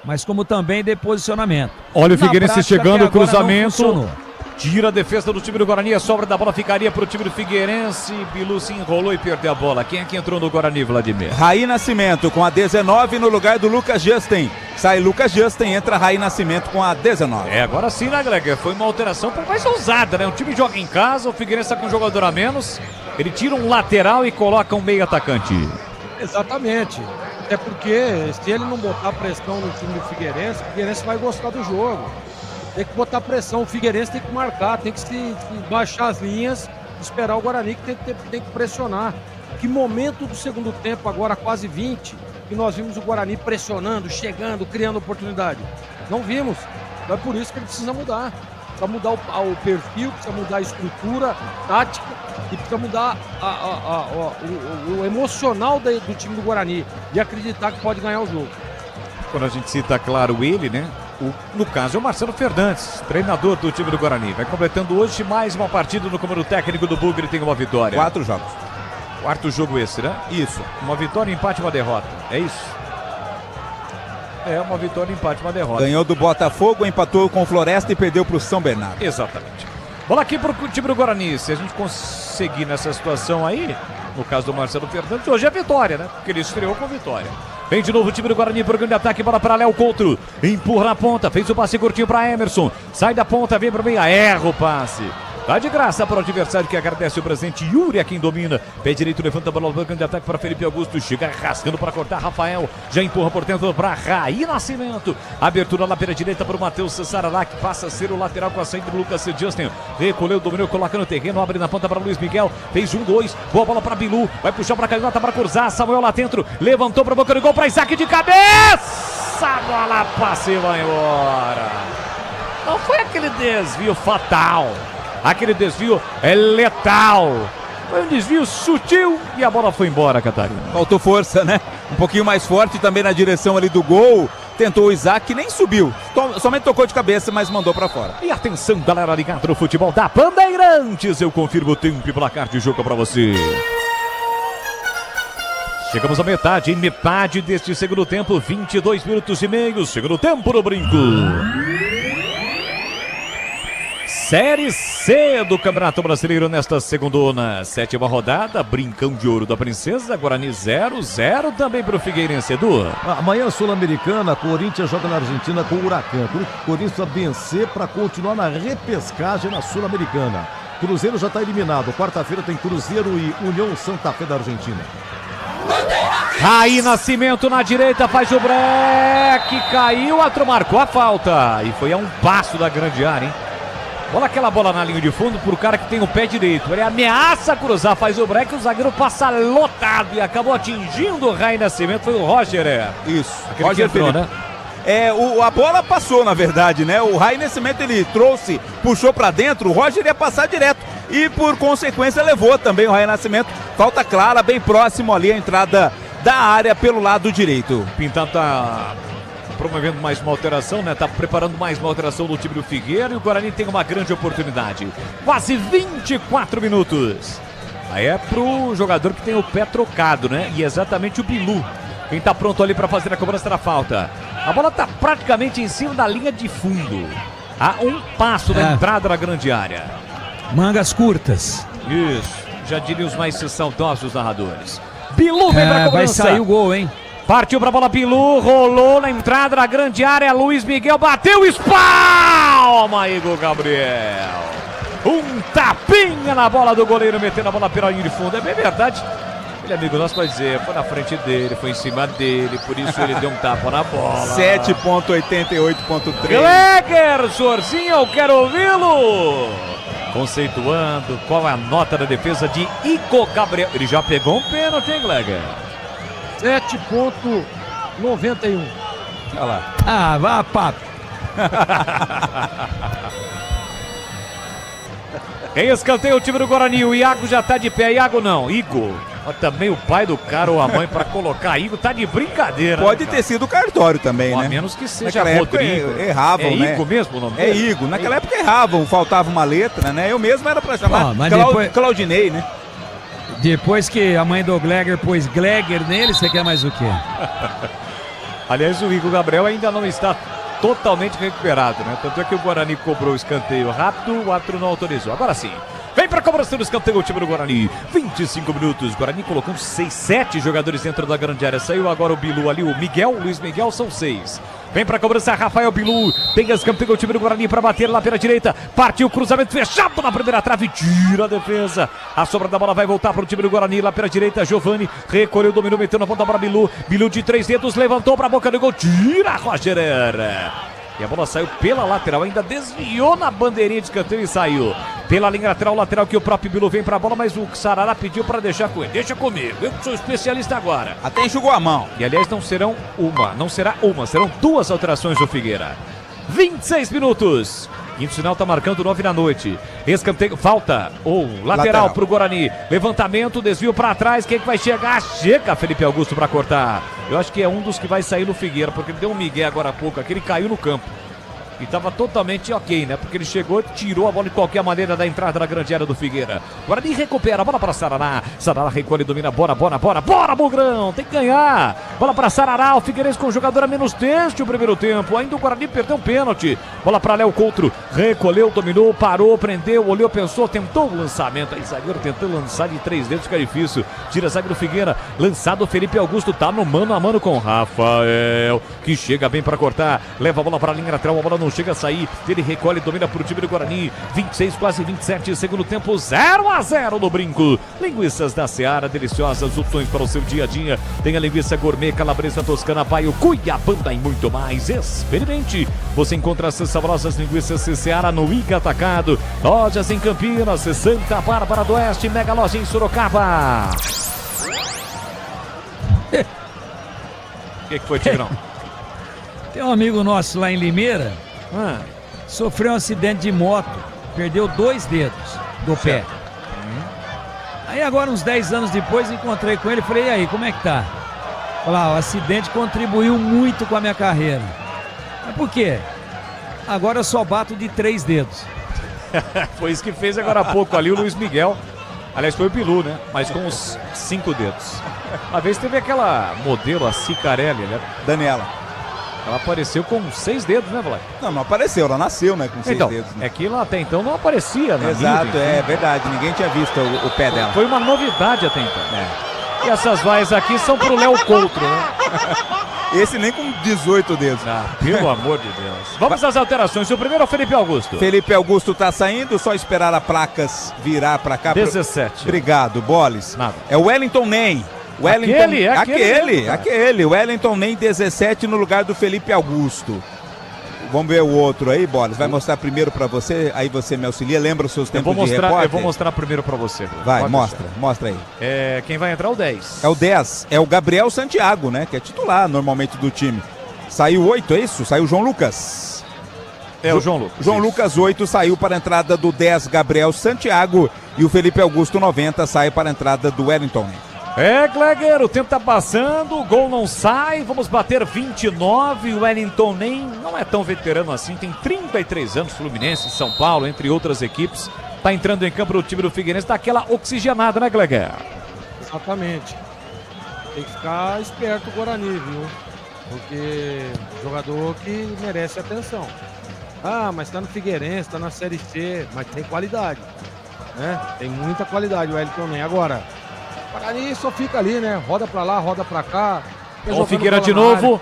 Speaker 4: mas como também de posicionamento.
Speaker 6: Olha o Figueirense
Speaker 4: prática,
Speaker 6: chegando, o cruzamento. Tira a defesa do time do Guarani, a sobra da bola ficaria para o time do Figueirense. Bilu se enrolou e perdeu a bola. Quem é que entrou no Guarani, Vladimir?
Speaker 9: Raí Nascimento com a 19 no lugar do Lucas Justin. Sai Lucas Justin, entra Raí Nascimento com a 19.
Speaker 6: Agora sim, né, Gleger? Foi uma alteração mais ousada, né? O time joga em casa, o Figueirense está com um jogador a menos. Ele tira um lateral e coloca um meio atacante.
Speaker 11: Exatamente. Até porque se ele não botar pressão no time do Figueirense, o Figueirense vai gostar do jogo. Tem que botar pressão, o Figueirense tem que marcar, tem que se baixar as linhas, esperar o Guarani que tem que pressionar. Que momento do segundo tempo, agora quase 20, que nós vimos o Guarani pressionando, chegando, criando oportunidade. Não vimos. Então é por isso que ele precisa mudar. Precisa mudar o perfil, precisa mudar a estrutura tática e precisa mudar o emocional do time do Guarani de acreditar que pode ganhar o jogo.
Speaker 6: Quando a gente cita, claro, ele, né? No caso é o Marcelo Fernandes, treinador do time do Guarani. Vai completando hoje mais uma partida no comando técnico do Bugre, tem uma vitória.
Speaker 9: 4 jogos.
Speaker 6: Quarto jogo esse, né?
Speaker 9: Isso.
Speaker 6: Uma vitória, empate e uma derrota. É isso? É uma vitória, empate e uma derrota.
Speaker 9: Ganhou do Botafogo, empatou com o Floresta e perdeu para o São Bernardo.
Speaker 6: Exatamente. Bola aqui para o time do Guarani. Se a gente conseguir nessa situação aí, no caso do Marcelo Fernandes, hoje é vitória, né? Porque ele estreou com vitória. Vem de novo o time do Guarani por grande ataque, bola para Léo Couto. Empurra na ponta, fez o passe curtinho para Emerson. Sai da ponta, vem para o meio, erra o passe. Tá de graça para o adversário que agradece o presente. Yuri é quem domina. Pé direito, levanta a bola, grande ataque para Felipe Augusto. Chega rasgando para cortar Rafael. Já empurra por dentro para Raí Nascimento. Abertura lá pela direita para o Matheus Sarará, que passa a ser o lateral com a saída do Lucas Justin. Recolheu, dominou, coloca no terreno. Abre na ponta para Luiz Miguel. Fez 1-2. Boa bola para Bilu. Vai puxar para Canhota para cruzar. Samuel lá dentro. Levantou para boca do gol para Isaac de cabeça. A bola passa e vai embora. Não foi aquele desvio fatal. Aquele desvio é letal. Foi um desvio sutil e a bola foi embora, Catarina.
Speaker 9: Faltou força, né? Um pouquinho mais forte também na direção ali do gol. Tentou o Isaac, que nem subiu. Somente tocou de cabeça, mas mandou pra fora.
Speaker 6: E atenção, galera ligada no futebol da Bandeirantes. Eu confirmo o tempo e placar de jogo pra você. Chegamos à metade deste segundo tempo. 22 minutos e meio. Segundo tempo no Brinco. Série C do Campeonato Brasileiro nesta segundona, 7ª rodada, Brincão de Ouro da Princesa, Guarani 0-0 também para o Figueirense, Edu.
Speaker 12: Amanhã Sul-Americana, Corinthians joga na Argentina com o Huracan. Corinthians precisa vencer para continuar na repescagem na Sul-Americana. Cruzeiro já está eliminado, quarta-feira tem Cruzeiro e União Santa Fé da Argentina.
Speaker 6: Raí Nascimento na direita, faz o breque, caiu, outro marcou a falta e foi a um passo da grande área, hein? Olha aquela bola na linha de fundo pro cara que tem o pé direito. Ele ameaça cruzar, faz o break, o zagueiro passa lotado e acabou atingindo o Raí Nascimento. Foi o Roger,
Speaker 9: Isso,
Speaker 6: aquele Roger que entrou, né?
Speaker 9: A bola passou, na verdade, né? O Raí Nascimento ele trouxe, puxou pra dentro, o Roger ia passar direto. E por consequência levou também o Raí Nascimento. Falta clara, bem próximo ali a entrada da área pelo lado direito.
Speaker 6: Pintado tá promovendo mais uma alteração, né? Tá preparando mais uma alteração do time do Figueira e o Guarani tem uma grande oportunidade. Quase 24 minutos. Aí é pro jogador que tem o pé trocado, né? E exatamente o Bilu. Quem tá pronto ali para fazer a cobrança da falta. A bola tá praticamente em cima da linha de fundo. A um passo da entrada na grande área.
Speaker 4: Mangas curtas.
Speaker 6: Isso. Já diriam os mais saudosos narradores. Bilu vem pra cobrança.
Speaker 4: Vai sair o gol, hein?
Speaker 6: Partiu pra bola, Bilu, rolou na entrada da grande área, Luiz Miguel bateu, espalma, Igor Gabriel. Um tapinha na bola do goleiro, metendo a bola pela linha de fundo. É bem verdade. Ele, amigo nosso, vai dizer, foi na frente dele, foi em cima dele, por isso ele deu um tapa na bola.
Speaker 9: 7.88.3.
Speaker 6: Gleger, Sorzinho, eu quero ouvi-lo. conceituando qual é a nota da defesa de Igor Gabriel. Ele já pegou um pênalti, hein, Gleger?
Speaker 11: 7,91.
Speaker 6: Olha lá.
Speaker 4: Ah, vá, papo.
Speaker 6: Em escanteio o time do Guarani, o Iago já tá de pé. Iago não, Igor. Também o pai do cara ou a mãe pra colocar Igor tá de brincadeira.
Speaker 9: Pode
Speaker 6: né,
Speaker 9: ter sido o cartório também, né?
Speaker 6: A menos que seja
Speaker 9: Naquela
Speaker 6: Rodrigo.
Speaker 9: época erravam, né?
Speaker 6: Igor mesmo o nome
Speaker 9: É
Speaker 6: dele?
Speaker 9: Igor. Naquela época erravam, faltava uma letra, né? Eu mesmo era pra chamar
Speaker 4: mas depois...
Speaker 9: Claudinei, né?
Speaker 4: Depois que a mãe do Gleger pôs Gleger nele, você quer mais o quê?
Speaker 6: Aliás, o Igor Gabriel ainda não está totalmente recuperado, né? Tanto é que o Guarani cobrou o escanteio rápido, o árbitro não autorizou. Agora sim. Vem pra cobrança do escanteio o time do Guarani. 25 minutos. Guarani colocando 7 jogadores dentro da grande área. Saiu agora o Bilu ali, o Miguel, Luiz Miguel, são 6. Vem pra cobrança Rafael Bilu. Tem escanteio o time do Guarani pra bater lá pela direita. Partiu, cruzamento fechado na primeira trave. Tira a defesa. A sobra da bola vai voltar pro time do Guarani lá pela direita. Giovani recolheu, dominou, meteu na ponta para Bilu. Bilu de 3 dedos, levantou pra boca do gol. Tira Roger. E a bola saiu pela lateral, ainda desviou na bandeirinha de escanteio e saiu. Pela linha lateral que o próprio Bilu vem pra bola, mas o Sarará pediu pra deixar com ele. Deixa comigo, eu sou especialista agora.
Speaker 9: Até enxugou a mão.
Speaker 6: E aliás, não será uma, serão 2 alterações do Figueira. 26 minutos. Quinto sinal tá marcando 9 da noite. Escanteio, falta, lateral pro Guarani. Levantamento, desvio pra trás. Quem que vai chegar? Chega Felipe Augusto pra cortar. Eu acho que é um dos que vai sair no Figueira, porque ele deu um migué agora há pouco, aquele caiu no campo. E tava totalmente ok, né? Porque ele chegou e tirou a bola de qualquer maneira da entrada da grande área do Figueira. Guarani recupera a bola para Sarará. Sarará recolhe, domina, bora, Bugrão, tem que ganhar. Bola para Sarará, o Figueirense com o jogador a menos deste o primeiro tempo. Ainda o Guarani perdeu um pênalti. Bola para Léo Coutro, recolheu, dominou, parou, prendeu, olhou, pensou, tentou o lançamento. Aí zagueiro tentando lançar de 3 dedos, fica difícil. Tira a zagueiro Figueira, lançado Felipe Augusto, tá no mano a mano com Rafael, que chega bem para cortar, leva a bola para a linha lateral, a bola não chega a sair, ele recolhe, domina pro time do Guarani. 26, quase 27, segundo tempo, 0-0 no Brinco. Linguiças da Seara, deliciosas opções para o seu dia a dia. Tem a linguiça gourmet, calabresa toscana, paio, cuiabanda e muito mais. Experimente. Você encontra essas saborosas linguiças Seara no Ica Atacado. Lojas em Campinas, Santa Bárbara do Oeste, mega loja em Sorocaba. O que foi, Tigrão?
Speaker 4: Tem um amigo nosso lá em Limeira, sofreu um acidente de moto, perdeu 2 dedos do pé. Aí agora, uns 10 anos depois, encontrei com ele e falei, e aí, como é que tá? Falei, o acidente contribuiu muito com a minha carreira. Mas por quê? Agora eu só bato de 3 dedos.
Speaker 6: Foi isso que fez agora há pouco ali o Luiz Miguel. Aliás, foi o Bilu, né? Mas com os 5 dedos. Uma vez teve aquela modelo, a Cicarelli, né?
Speaker 9: Daniela.
Speaker 6: Ela apareceu com 6 dedos, né, Vlad?
Speaker 9: Não apareceu, ela nasceu, né, com 6 dedos. Né?
Speaker 6: É que lá até então não aparecia, né?
Speaker 9: Exato, é verdade, ninguém tinha visto o pé dela.
Speaker 6: Foi uma novidade até então. E essas vaias aqui são pro Léo Coutro, né?
Speaker 9: Esse nem com 18 dedos.
Speaker 6: Pelo amor de Deus. Vamos às alterações. O primeiro é o Felipe Augusto.
Speaker 9: Felipe Augusto tá saindo, só esperar a placas virar pra cá.
Speaker 6: 17.
Speaker 9: Obrigado, Boles.
Speaker 6: Nada.
Speaker 9: É o Wellington Ney. Aquele. Wellington Ney, 17 no lugar do Felipe Augusto. Vamos ver o outro aí, Boles. Vai mostrar primeiro pra você, aí você me auxilia. Lembra os seus tempos de repórter?
Speaker 6: Eu vou mostrar primeiro pra você.
Speaker 9: Vai, mostra aí.
Speaker 6: Quem vai entrar é o 10.
Speaker 9: É o 10, é o Gabriel Santiago, né? Que é titular normalmente do time. Saiu 8, é isso? Saiu o João Lucas.
Speaker 6: É o João Lucas.
Speaker 9: João Lucas 8 saiu para a entrada do 10, Gabriel Santiago. E o Felipe Augusto 90 sai para a entrada do Wellington.
Speaker 6: Gleger, o tempo tá passando, o gol não sai, vamos bater 29, o Wellington nem não é tão veterano assim, tem 33 anos, Fluminense, São Paulo, entre outras equipes, tá entrando em campo o time do Figueirense, daquela oxigenada, né, Gleger?
Speaker 11: Exatamente, tem que ficar esperto o Guarani, viu, porque jogador que merece atenção. Mas tá no Figueirense, tá na Série C, mas tem qualidade, né, tem muita qualidade o Wellington nem. Agora, o Guarani só fica ali, né? Roda pra lá, roda pra cá.
Speaker 6: O Figueira de novo.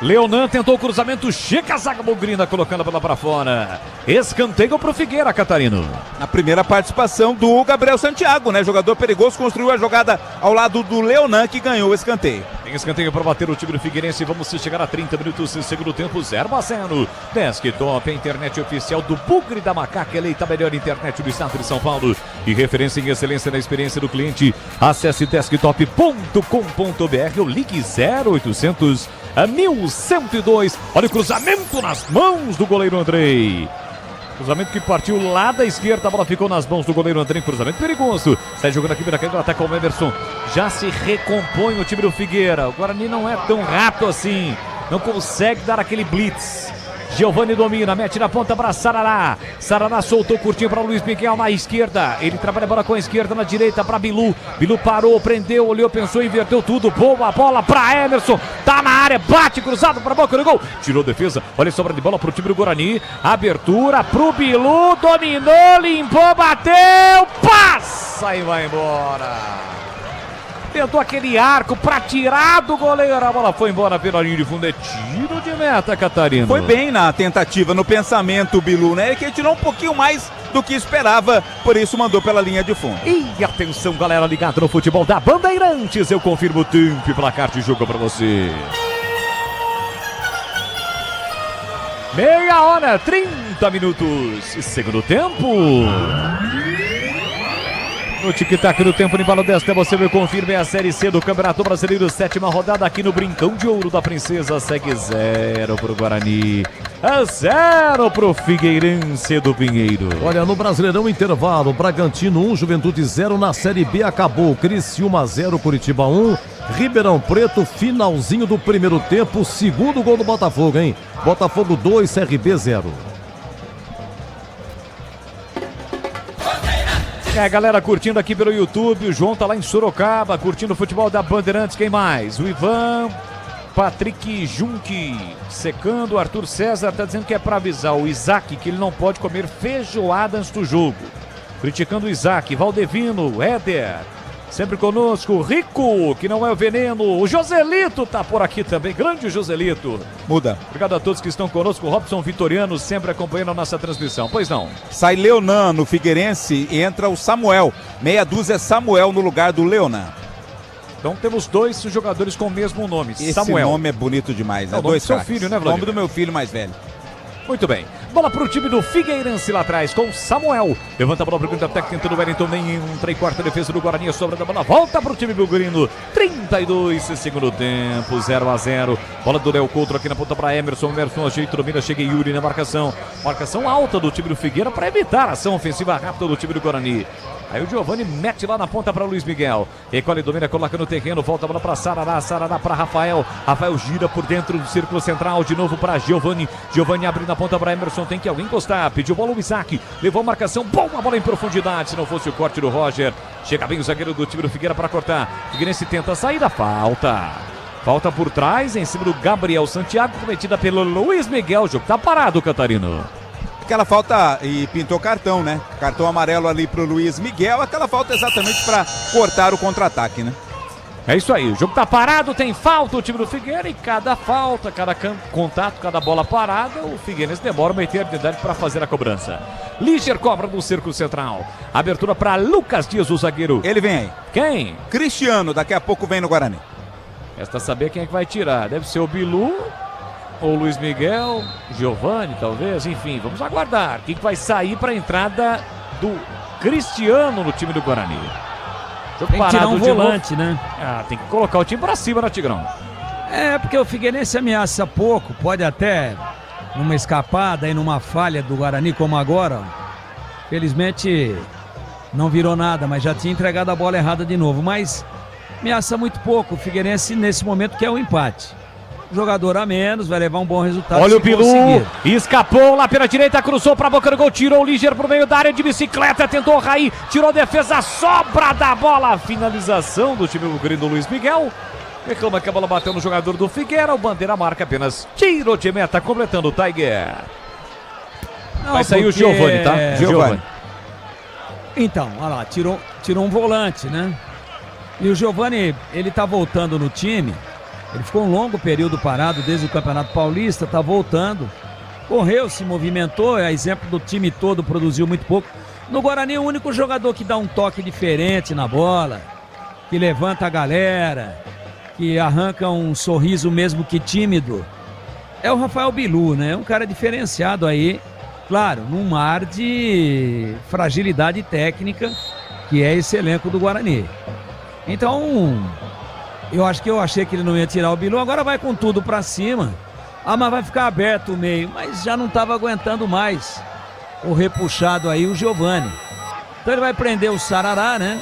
Speaker 6: Leonan tentou o cruzamento, chega a zaga bugrina, colocando a bola para fora. Escanteio pro Figueira, Catarino.
Speaker 9: Na primeira participação do Gabriel Santiago, né? Jogador perigoso, construiu a jogada ao lado do Leonan, que ganhou o escanteio.
Speaker 6: Tem escanteio para bater o time do Figueirense. Vamos chegar a 30 minutos do segundo tempo, 0-0. Desktop, a internet oficial do Bugre da Macaca, eleita a melhor internet do estado de São Paulo e referência em excelência na experiência do cliente. Acesse desktop.com.br ou ligue 0800 1102. Olha o cruzamento nas mãos do goleiro Andrei. Cruzamento que partiu lá da esquerda, a bola ficou nas mãos do goleiro André, cruzamento perigoso. Sai jogando aqui, Miracanã, ataca o Emerson. Já se recompõe o time do Figueira. O Guarani não é tão rápido assim, não consegue dar aquele blitz. Giovani domina, mete na ponta para Sarará. Sarará soltou curtinho para Luiz Miguel na esquerda. Ele trabalha a bola com a esquerda, na direita para Bilu. Bilu parou, prendeu, olhou, pensou, inverteu tudo. Boa bola para Emerson. Tá na área, bate cruzado para a boca do gol. Tirou defesa, olha a sobra de bola para o time do Guarani. Abertura pro Bilu, dominou, limpou, bateu, passa e vai embora. Tentou aquele arco pra tirar do goleiro. A bola foi embora pela linha de fundo. É tiro de meta, Catarina.
Speaker 9: Foi bem na tentativa, no pensamento, Bilu, né? Ele que tirou um pouquinho mais do que esperava, por isso mandou pela linha de fundo.
Speaker 6: E atenção, galera ligada no futebol da Bandeirantes. Eu confirmo o tempo e placar de jogo pra você. Meia hora, 30 minutos. Segundo tempo. No tic-tac do tempo, no embalo desta, você me confirma, é a Série C do Campeonato Brasileiro, 7ª rodada aqui no Brincão de Ouro da Princesa. Segue 0 pro Guarani, a 0 pro Figueirense do Pinheiro.
Speaker 12: Olha, no Brasileirão intervalo, Bragantino 1, Juventude 0, na Série B acabou, Criciúma 0, Curitiba 1, Ribeirão Preto, finalzinho do primeiro tempo, segundo gol do Botafogo, hein? Botafogo 2, CRB 0.
Speaker 6: É, galera curtindo aqui pelo YouTube, o João tá lá em Sorocaba, curtindo o futebol da Bandeirantes, quem mais? O Ivan, Patrick Junque, secando, o Arthur César tá dizendo que é pra avisar o Isaac que ele não pode comer feijoada antes do jogo. Criticando o Isaac, Valdevino, Éder, sempre conosco, Rico, que não é o veneno, o Joselito tá por aqui também, grande Joselito.
Speaker 9: Muda.
Speaker 6: Obrigado a todos que estão conosco, Robson Vitoriano sempre acompanhando a nossa transmissão, pois não.
Speaker 9: Sai Leonan no Figueirense e entra o Samuel, meia dúzia é Samuel no lugar do Leonan.
Speaker 6: Então temos dois jogadores com o mesmo nome,
Speaker 9: Esse
Speaker 6: Samuel.
Speaker 9: Nome é bonito demais, né?
Speaker 6: É o nome do seu filho, né, Vladimir?
Speaker 9: Nome do meu filho mais velho.
Speaker 6: Muito bem. Bola para o time do Figueirense lá atrás com Samuel. Levanta a bola para o contra-ataque, tentando o Wellington. Nem entra e quarta defesa do Guarani. Sobra da bola. Volta para o time bugrino. 32, segundo tempo. 0-0. Bola do Léo Couto aqui na ponta para Emerson. Emerson ajeita, domina. Chega Yuri na marcação. Marcação alta do time do Figueira para evitar a ação ofensiva rápida do time do Guarani. Aí o Giovani mete lá na ponta para Luiz Miguel. Recolhe, domina, coloca no terreno. Volta a bola para Sarará. Sarará para Rafael. Rafael gira por dentro do círculo central. De novo para Giovani. Giovani abre na ponta para Emerson. Tem que alguém encostar. Pediu bola o Isaac. Levou a marcação. Boa bola em profundidade. Se não fosse o corte do Roger. Chega bem o zagueiro do time do Figueira para cortar. Figueirense tenta a saída. Falta. Falta por trás. Em cima do Gabriel Santiago. Cometida pelo Luiz Miguel. O jogo tá parado, Catarino.
Speaker 9: Aquela falta e pintou cartão, né? Cartão amarelo ali pro Luiz Miguel. Aquela falta exatamente para cortar o contra-ataque, né?
Speaker 6: É isso aí, o jogo tá parado, tem falta o time do Figueira e cada falta, cada contato, cada bola parada, o Figueirense demora uma eternidade para fazer a cobrança. Liger cobra do círculo central. Abertura para Lucas Dias, o zagueiro.
Speaker 9: Ele vem aí.
Speaker 6: Quem?
Speaker 9: Cristiano, daqui a pouco vem no Guarani.
Speaker 6: Resta saber quem é que vai tirar. Deve ser o Bilu, ou o Luiz Miguel, Giovani, talvez. Enfim, vamos aguardar. Quem vai sair para a entrada do Cristiano no time do Guarani? Jogo
Speaker 4: tem que tirar um volante,
Speaker 6: novo, né? Ah, tem que colocar o time pra cima, né, Tigrão?
Speaker 4: É, porque o Figueirense ameaça pouco, pode até numa escapada e numa falha do Guarani como agora. Felizmente não virou nada, mas já tinha entregado a bola errada de novo. Mas ameaça muito pouco. O Figueirense nesse momento quer um empate. Jogador a menos, vai levar um bom resultado.
Speaker 6: Olha o Bilu, escapou lá pela direita, cruzou pra boca do gol, tirou o Liger pro meio da área de bicicleta, tentou Raí, tirou a defesa, sobra da bola, finalização do time bugrino do Luiz Miguel. Reclama que a bola bateu no jogador do Figueira, o Bandeira marca apenas tiro de meta, completando o Tiger.
Speaker 4: Não,
Speaker 6: vai sair o Giovani, tá?
Speaker 4: Giovani. Então, olha lá, tirou um volante, né? E o Giovani, ele tá voltando no time. Ele ficou um longo período parado desde o Campeonato Paulista, tá voltando. Correu, se movimentou, é exemplo do time todo, produziu muito pouco. No Guarani, o único jogador que dá um toque diferente na bola, que levanta a galera, que arranca um sorriso mesmo que tímido, é o Rafael Bilu, né? Um cara diferenciado aí, claro, num mar de fragilidade técnica, que é esse elenco do Guarani. Então, eu achei que ele não ia tirar o Bilu, agora vai com tudo pra cima. Ah, mas vai ficar aberto o meio, mas já não estava aguentando mais o repuxado aí, o Giovani. Então ele vai prender o Sarará, né?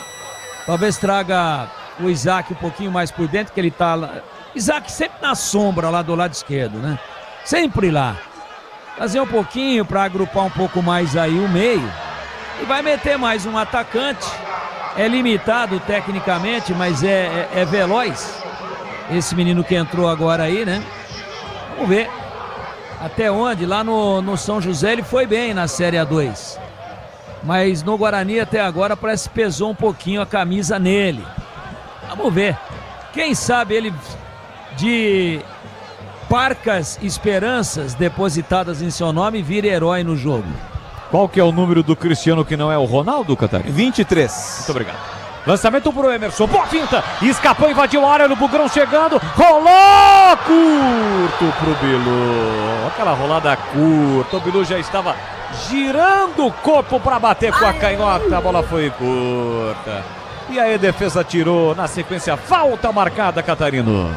Speaker 4: Talvez traga o Isaac um pouquinho mais por dentro, que ele tá lá. Isaac sempre na sombra lá do lado esquerdo, né? Sempre lá. Fazer um pouquinho para agrupar um pouco mais aí o meio. E vai meter mais um atacante. É limitado tecnicamente, mas é veloz. Esse menino que entrou agora aí, né? Vamos ver até onde. Lá no São José ele foi bem na Série A2. Mas no Guarani até agora parece que pesou um pouquinho a camisa nele. Vamos ver. Quem sabe ele, de parcas esperanças depositadas em seu nome, vira herói no jogo.
Speaker 6: Qual que é o número do Cristiano que não é o Ronaldo, Catarina?
Speaker 9: 23.
Speaker 6: Muito obrigado. Lançamento pro Emerson, boa finta, escapou, invadiu a área, o Bugrão chegando, rolou, curto pro Bilu, aquela rolada curta, o Bilu já estava girando o corpo para bater com a canhota, a bola foi curta, e aí a defesa tirou, na sequência, falta marcada, Catarino.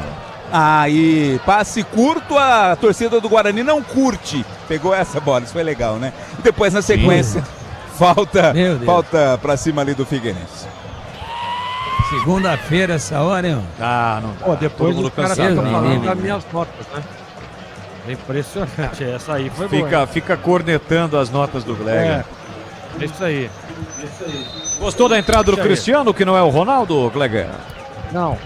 Speaker 9: E passe curto, a torcida do Guarani não curte, pegou essa bola, isso foi legal, né? Depois na sequência, falta pra cima ali do Figueirense.
Speaker 4: Segunda-feira, essa hora, hein?
Speaker 11: Não. Pô, depois o cara fica falando das minhas notas, né? É impressionante, essa aí foi boa.
Speaker 6: Fica cornetando as notas do Gleger.
Speaker 11: É isso aí.
Speaker 6: Gostou da entrada do Cristiano, que não é o Ronaldo, Gleger?
Speaker 11: Não.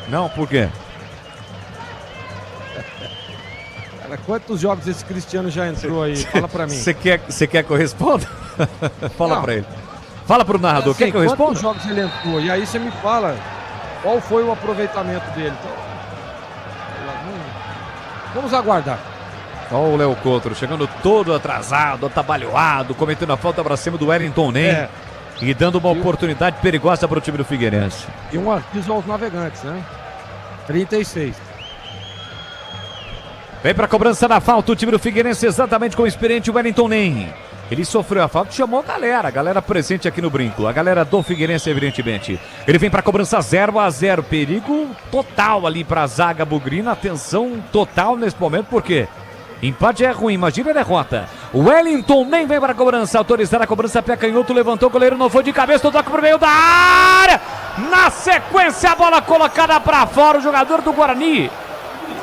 Speaker 6: Não, por quê?
Speaker 11: Cara, quantos jogos esse Cristiano já entrou aí? Fala pra mim.
Speaker 6: Você quer que eu responda? Fala pra ele. Fala pro narrador, quer que eu responda?
Speaker 11: Quantos jogos ele entrou? E aí você me fala qual foi o aproveitamento dele. Então, vamos aguardar.
Speaker 6: Olha o Léo Coutro chegando todo atrasado, atabalhoado, cometendo a falta pra cima do Wellington Ney. E dando uma oportunidade perigosa para o time do Figueirense.
Speaker 11: E um aviso aos navegantes, né? 36.
Speaker 6: Vem para a cobrança da falta o time do Figueirense, exatamente com o experiente Wellington Ney. Ele sofreu a falta e chamou a galera presente aqui no brinco, a galera do Figueirense, evidentemente. Ele vem para a cobrança 0-0, perigo total ali para a zaga bugrina, atenção total nesse momento, porque empate é ruim, imagina a derrota. Wellington Ney vem para a cobrança, autorizar a cobrança, pé canhoto, levantou, o goleiro não foi de cabeça, toca por meio da área. Na sequência, a bola colocada para fora, o jogador do Guarani.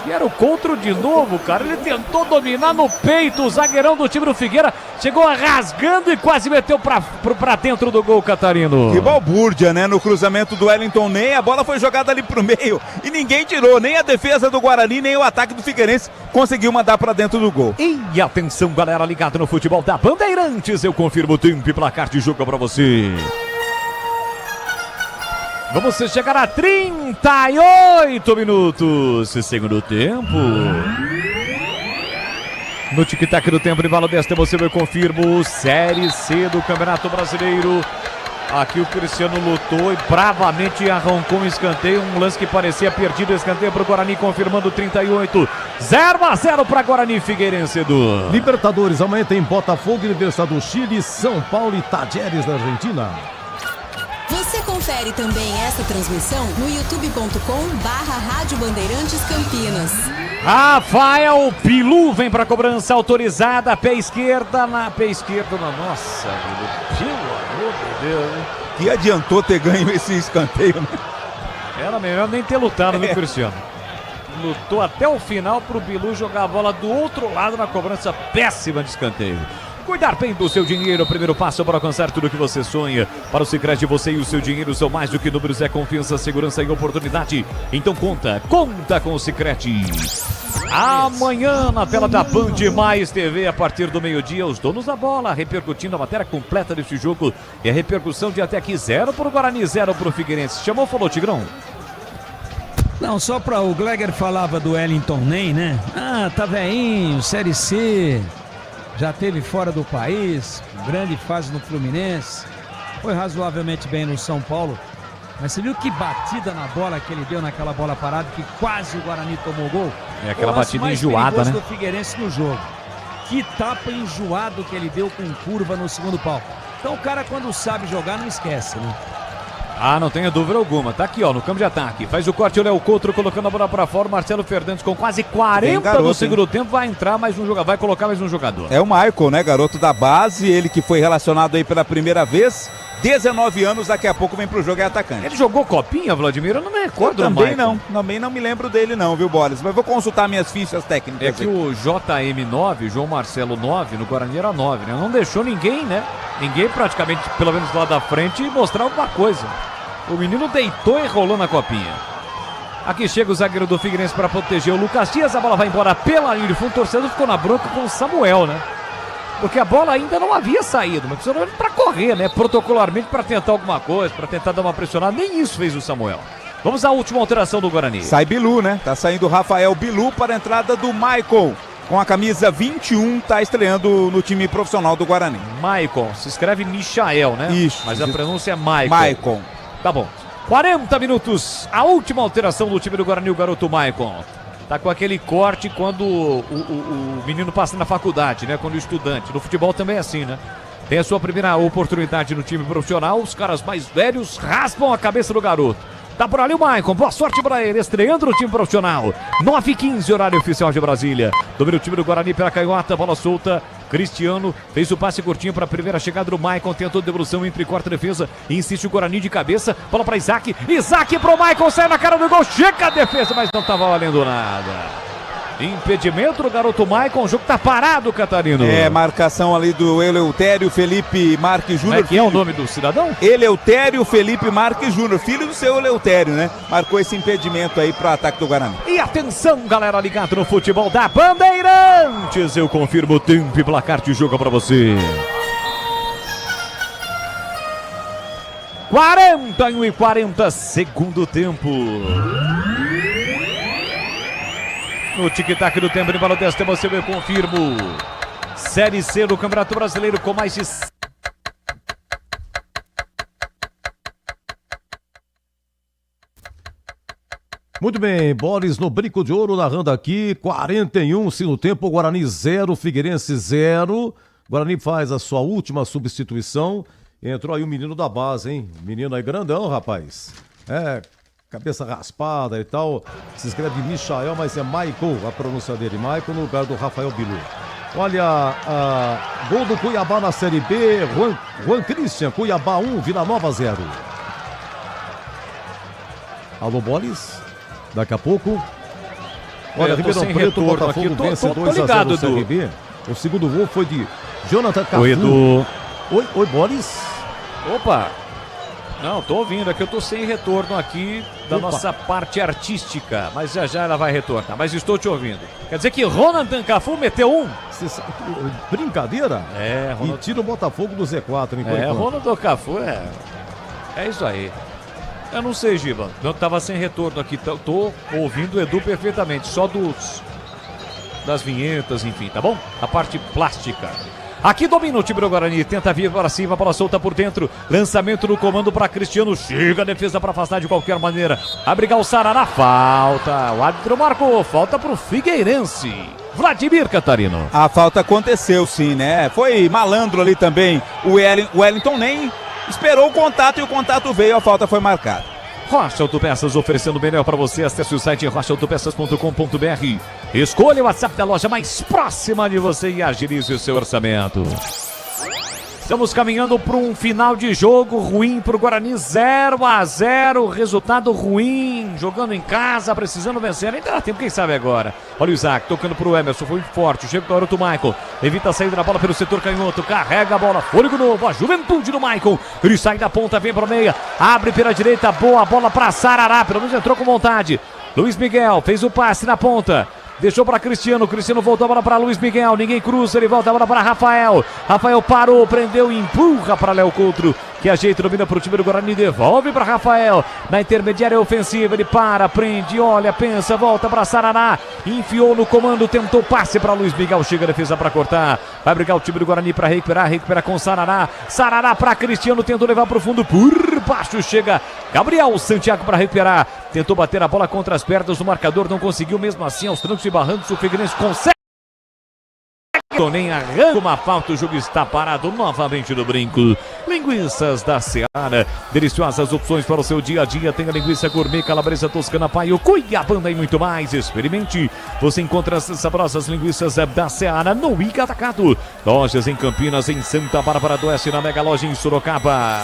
Speaker 6: E era o Coutro de novo, cara. Ele tentou dominar no peito o zagueirão do time do Figueira. Chegou rasgando e quase meteu pra dentro do gol, Catarino.
Speaker 9: Que balbúrdia, né? No cruzamento do Wellington Ney, a bola foi jogada ali pro meio e ninguém tirou. Nem a defesa do Guarani, nem o ataque do Figueirense conseguiu mandar pra dentto do gol.
Speaker 6: E atenção, galera ligada no futebol da Bandeirantes. Eu confirmo o tempo e placar de jogo pra você. Vamos chegar a 38 minutos. Segundo tempo. No tic-tac do tempo de Valo desta, você vai confirmo Série C do Campeonato Brasileiro. Aqui o Cristiano lutou e bravamente arrancou um escanteio. Um lance que parecia perdido. Escanteio para o Guarani, confirmando 38. 0-0 para Guarani Figueirense, Edu.
Speaker 12: Libertadores, amanhã tem Botafogo, Universidade do Chile, São Paulo e Tajeres da Argentina.
Speaker 5: Você confere também essa transmissão no youtube.com/Rádio Bandeirantes Campinas.
Speaker 6: Rafael Bilu vem para a cobrança autorizada, pé esquerda na nossa, pelo amor de Deus, hein?
Speaker 9: Que adiantou ter ganho esse escanteio, né?
Speaker 6: Era melhor nem ter lutado, viu, Cristiano? Lutou até o final para o Bilu jogar a bola do outro lado na cobrança péssima de escanteio. Cuidar bem do seu dinheiro, o primeiro passo para alcançar tudo que você sonha. Para o Sicredi, você e o seu dinheiro são mais do que números, é confiança, segurança e oportunidade. Então conta com o Sicredi. Amanhã na tela da Band Mais TV, a partir do meio-dia, os donos da bola repercutindo a matéria completa deste jogo e a repercussão de até aqui 0 para o Guarani, 0 para o Figueirense. Chamou, falou, Tigrão.
Speaker 4: Não, só para o Gleger falava do Wellington Ney, né? Ah, tá veinho, Série C, já teve fora do país, grande fase no Fluminense, foi razoavelmente bem no São Paulo, mas você viu que batida na bola que ele deu naquela bola parada que quase o Guarani tomou gol?
Speaker 6: É aquela batida enjoada, né?
Speaker 4: do Figueirense no jogo. Que tapa enjoado que ele deu com curva no segundo pau. Então o cara quando sabe jogar não esquece, né?
Speaker 6: Ah, não tenha dúvida alguma. Tá aqui, ó, no campo de ataque. Faz o corte o Léo Couto colocando a bola pra fora. Marcelo Fernandes com quase 40 no segundo tempo. Vai entrar mais um jogador, vai colocar mais um jogador.
Speaker 9: É o Michael, né? Garoto da base. Ele que foi relacionado aí pela primeira vez. 19 anos, daqui a pouco vem pro jogo e é atacante.
Speaker 6: Ele jogou copinha, Vladimir? Eu não me recordo.
Speaker 9: Também não me lembro dele não, viu, Boris? Mas vou consultar minhas fichas técnicas.
Speaker 6: É que o JM9, João Marcelo 9, no Guarani era 9, né? Não deixou ninguém, né? Ninguém praticamente, pelo menos lá da frente, mostrar alguma coisa. O menino deitou e rolou na copinha. Aqui chega o zagueiro do Figueirense para proteger o Lucas Dias. A bola vai embora pela linha de fundo. O torcedor ficou na bronca com o Samuel, né? Porque a bola ainda não havia saído, mas precisou para correr, né? Protocolarmente para tentar alguma coisa, para tentar dar uma pressionada. Nem isso fez o Samuel. Vamos à última alteração do Guarani.
Speaker 9: Sai Bilu, né? Tá saindo o Rafael Bilu para a entrada do Maicon. Com a camisa 21, tá estreando no time profissional do Guarani.
Speaker 6: Maicon, se escreve Michael, né?
Speaker 9: Isso.
Speaker 6: Mas a pronúncia é Maicon.
Speaker 9: Maicon.
Speaker 6: Tá bom. 40 minutos, a última alteração do time do Guarani, o garoto Maicon. Tá com aquele corte quando o menino passa na faculdade, né? Quando o estudante. No futebol também é assim, né? Tem a sua primeira oportunidade no time profissional, os caras mais velhos raspam a cabeça do garoto. Tá por ali o Maicon, boa sorte pra ele, estreando no time profissional. 9h15, horário oficial de Brasília. Domina o time do Guarani pela canhota, bola solta. Cristiano fez o passe curtinho para a primeira chegada do Maicon, tentou devolução entre quarta e defesa, insiste o Guarani de cabeça, bola para Isaac, Isaac pro Maicon, sai na cara do gol, chega a defesa, mas não estava valendo nada. Impedimento do garoto Maicon, o jogo tá parado, Catarino.
Speaker 9: É, marcação ali do Eleutério Felipe Marques Júnior.
Speaker 6: Como é que é o nome do cidadão?
Speaker 9: Eleutério Felipe Marques Júnior, filho do seu Eleutério, né? Marcou esse impedimento aí pro ataque do Guarani.
Speaker 6: E atenção, galera ligada no futebol da Bandeirantes, eu confirmo o tempo e placar de jogo pra você. 41:40, segundo tempo. No tic-tac do tempo de bola desta, você eu confirmo. Série C do Campeonato Brasileiro com mais de...
Speaker 12: Muito bem, Boris no Brinco de Ouro narrando aqui, 41 segundo tempo, Guarani 0, Figueirense 0. Guarani faz a sua última substituição. Entrou aí o menino da base, hein? Menino aí grandão, rapaz. É... cabeça raspada e tal, se escreve Michael, mas é Michael a pronúncia dele, Michael no lugar do Rafael Bilu. Olha, gol do Cuiabá na Série B, Juan Christian, Cuiabá 1, Vila Nova 0. Alô, Bolis, daqui a pouco. Olha, Ribeirão Preto, Botafogo vence 2-0 do CRB. O segundo gol foi de Jonathan Cafu.
Speaker 6: Oi, Edu.
Speaker 12: Oi, Bolis.
Speaker 6: Opa. Não, tô ouvindo, aqui eu tô sem retorno aqui da nossa parte artística, mas já ela vai retornar, mas estou te ouvindo. Quer dizer que Jonathan Cafu meteu um?
Speaker 12: Brincadeira?
Speaker 6: É,
Speaker 12: E tira o Botafogo do Z4, hein?
Speaker 6: Jonathan Cafu é isso aí. Eu não sei, Giba, não tava sem retorno aqui, tô ouvindo o Edu perfeitamente, só das vinhetas, enfim, tá bom? A parte plástica. Aqui domina o time do Guarani, tenta vir para cima, bola solta por dentro, lançamento no comando para Cristiano, chega a defesa para afastar de qualquer maneira, abrigar o Sarará, falta, o árbitro marcou, falta para o Figueirense. Vladimir Catarino.
Speaker 9: A falta aconteceu sim, né? Foi malandro ali também, o Wellington nem esperou o contato e o contato veio, a falta foi marcada.
Speaker 6: Rocha Autopeças oferecendo o melhor para você. Acesse o site rochaautopeças.com.br. Escolha o WhatsApp da loja mais próxima de você e agilize o seu orçamento. Estamos caminhando para um final de jogo ruim para o Guarani, 0-0, resultado ruim, jogando em casa, precisando vencer, ainda dá tempo, quem sabe agora. Olha o Isaac, tocando para o Emerson, foi forte, chega o garoto Michael, evita a saída da bola pelo setor canhoto, carrega a bola, fôlego novo, a juventude do Michael, ele sai da ponta, vem para a meia, abre pela direita, boa bola para Sarará, pelo menos entrou com vontade. Luiz Miguel fez o passe na ponta. Deixou para Cristiano voltou a bola para Luiz Miguel, ninguém cruza, ele volta a bola para Rafael parou, prendeu e empurra para Léo Couto, que ajeita, domina pro time do Guarani, devolve para Rafael, na intermediária ofensiva, ele para, prende, olha, pensa, volta para Sarará, enfiou no comando, tentou passe para Luiz Miguel, chega a defesa para cortar, vai brigar o time do Guarani para recupera com Sarará para Cristiano, tentou levar pro fundo, por baixo chega Gabriel Santiago para recuperar, tentou bater a bola contra as pernas do marcador, não conseguiu, mesmo assim, aos trancos e barrancos, o Figueirense consegue. Nem arranca uma falta, o jogo está parado novamente no Brinco. Linguiças da Seara, deliciosas opções para o seu dia a dia. Tem a linguiça gourmet, calabresa toscana, paio, cuiabana e muito mais. Experimente, você encontra as saborosas linguiças da Seara no Ica Atacado. Lojas em Campinas, em Santa Bárbara do Oeste, na Mega Loja em Sorocaba.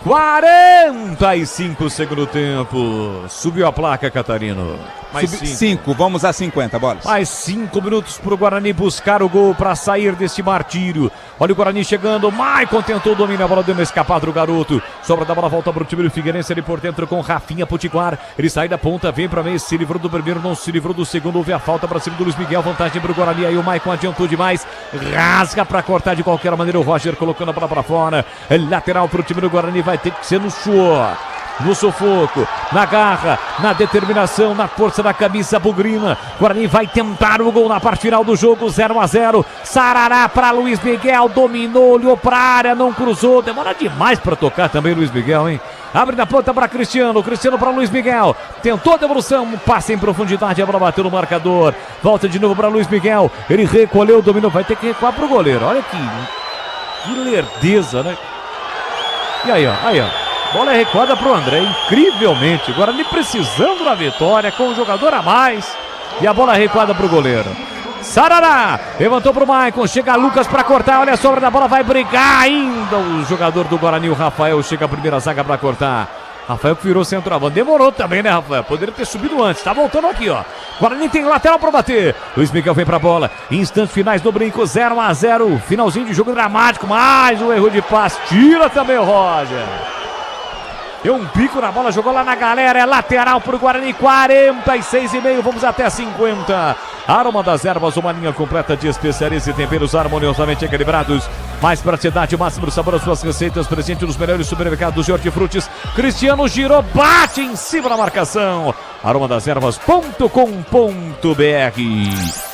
Speaker 6: 45 segundo tempo. Subiu a placa, Catarino.
Speaker 9: Mais 5, vamos a 50 bolas.
Speaker 6: Mais 5 minutos para o Guarani buscar o gol para sair deste martírio. Olha o Guarani chegando, Maicon tentou dominar, a bola deu uma escapada do garoto. Sobra da bola, volta para o time do Figueirense, ele por dentro com Rafinha Potiguar. Ele sai da ponta, vem para meio, se livrou do primeiro, não se livrou do segundo. Houve a falta para cima do Luiz Miguel, vantagem para o Guarani. Aí o Maicon adiantou demais, rasga para cortar de qualquer maneira. O Roger colocando a bola para fora. Lateral para o time do Guarani, vai ter que ser no suor, no sufoco, na garra, na determinação, na força da camisa bugrina. Guarani vai tentar o gol na parte final do jogo, 0-0. Sarará para Luiz Miguel, dominou, olhou para a área, não cruzou, demora demais para tocar também Luiz Miguel, hein? Abre na ponta para Cristiano para Luiz Miguel, tentou a devolução, passe em profundidade, a bola bateu no marcador, volta de novo para Luiz Miguel, ele recolheu, dominou, vai ter que recuar para o goleiro. Olha que lerdeza, né? E aí, ó. Bola é recuada para o André, incrivelmente. Guarani precisando da vitória, com um jogador a mais. E a bola é recuada para o goleiro. Sarará, levantou para o Maicon, chega Lucas para cortar, olha a sobra da bola, vai brigar ainda. O jogador do Guarani, o Rafael, chega a primeira zaga para cortar. Rafael que virou centroavante, demorou também, né, Rafael? Poderia ter subido antes, tá voltando aqui, ó. Guarani tem lateral para bater. Luiz Miguel vem pra bola, instantes finais do Brinco, 0-0. Finalzinho de jogo dramático, mais um erro de passe, tira também o Roger. Deu um pico na bola, jogou lá na galera, é lateral pro Guarani, 46,5, vamos até 50. Aroma das Ervas, uma linha completa de especiarias e temperos harmoniosamente equilibrados. Mais praticidade, máximo sabor às suas receitas, presente nos melhores supermercados de hortifrutis. Cristiano girou, bate em cima da marcação. aromadeservas.com.br.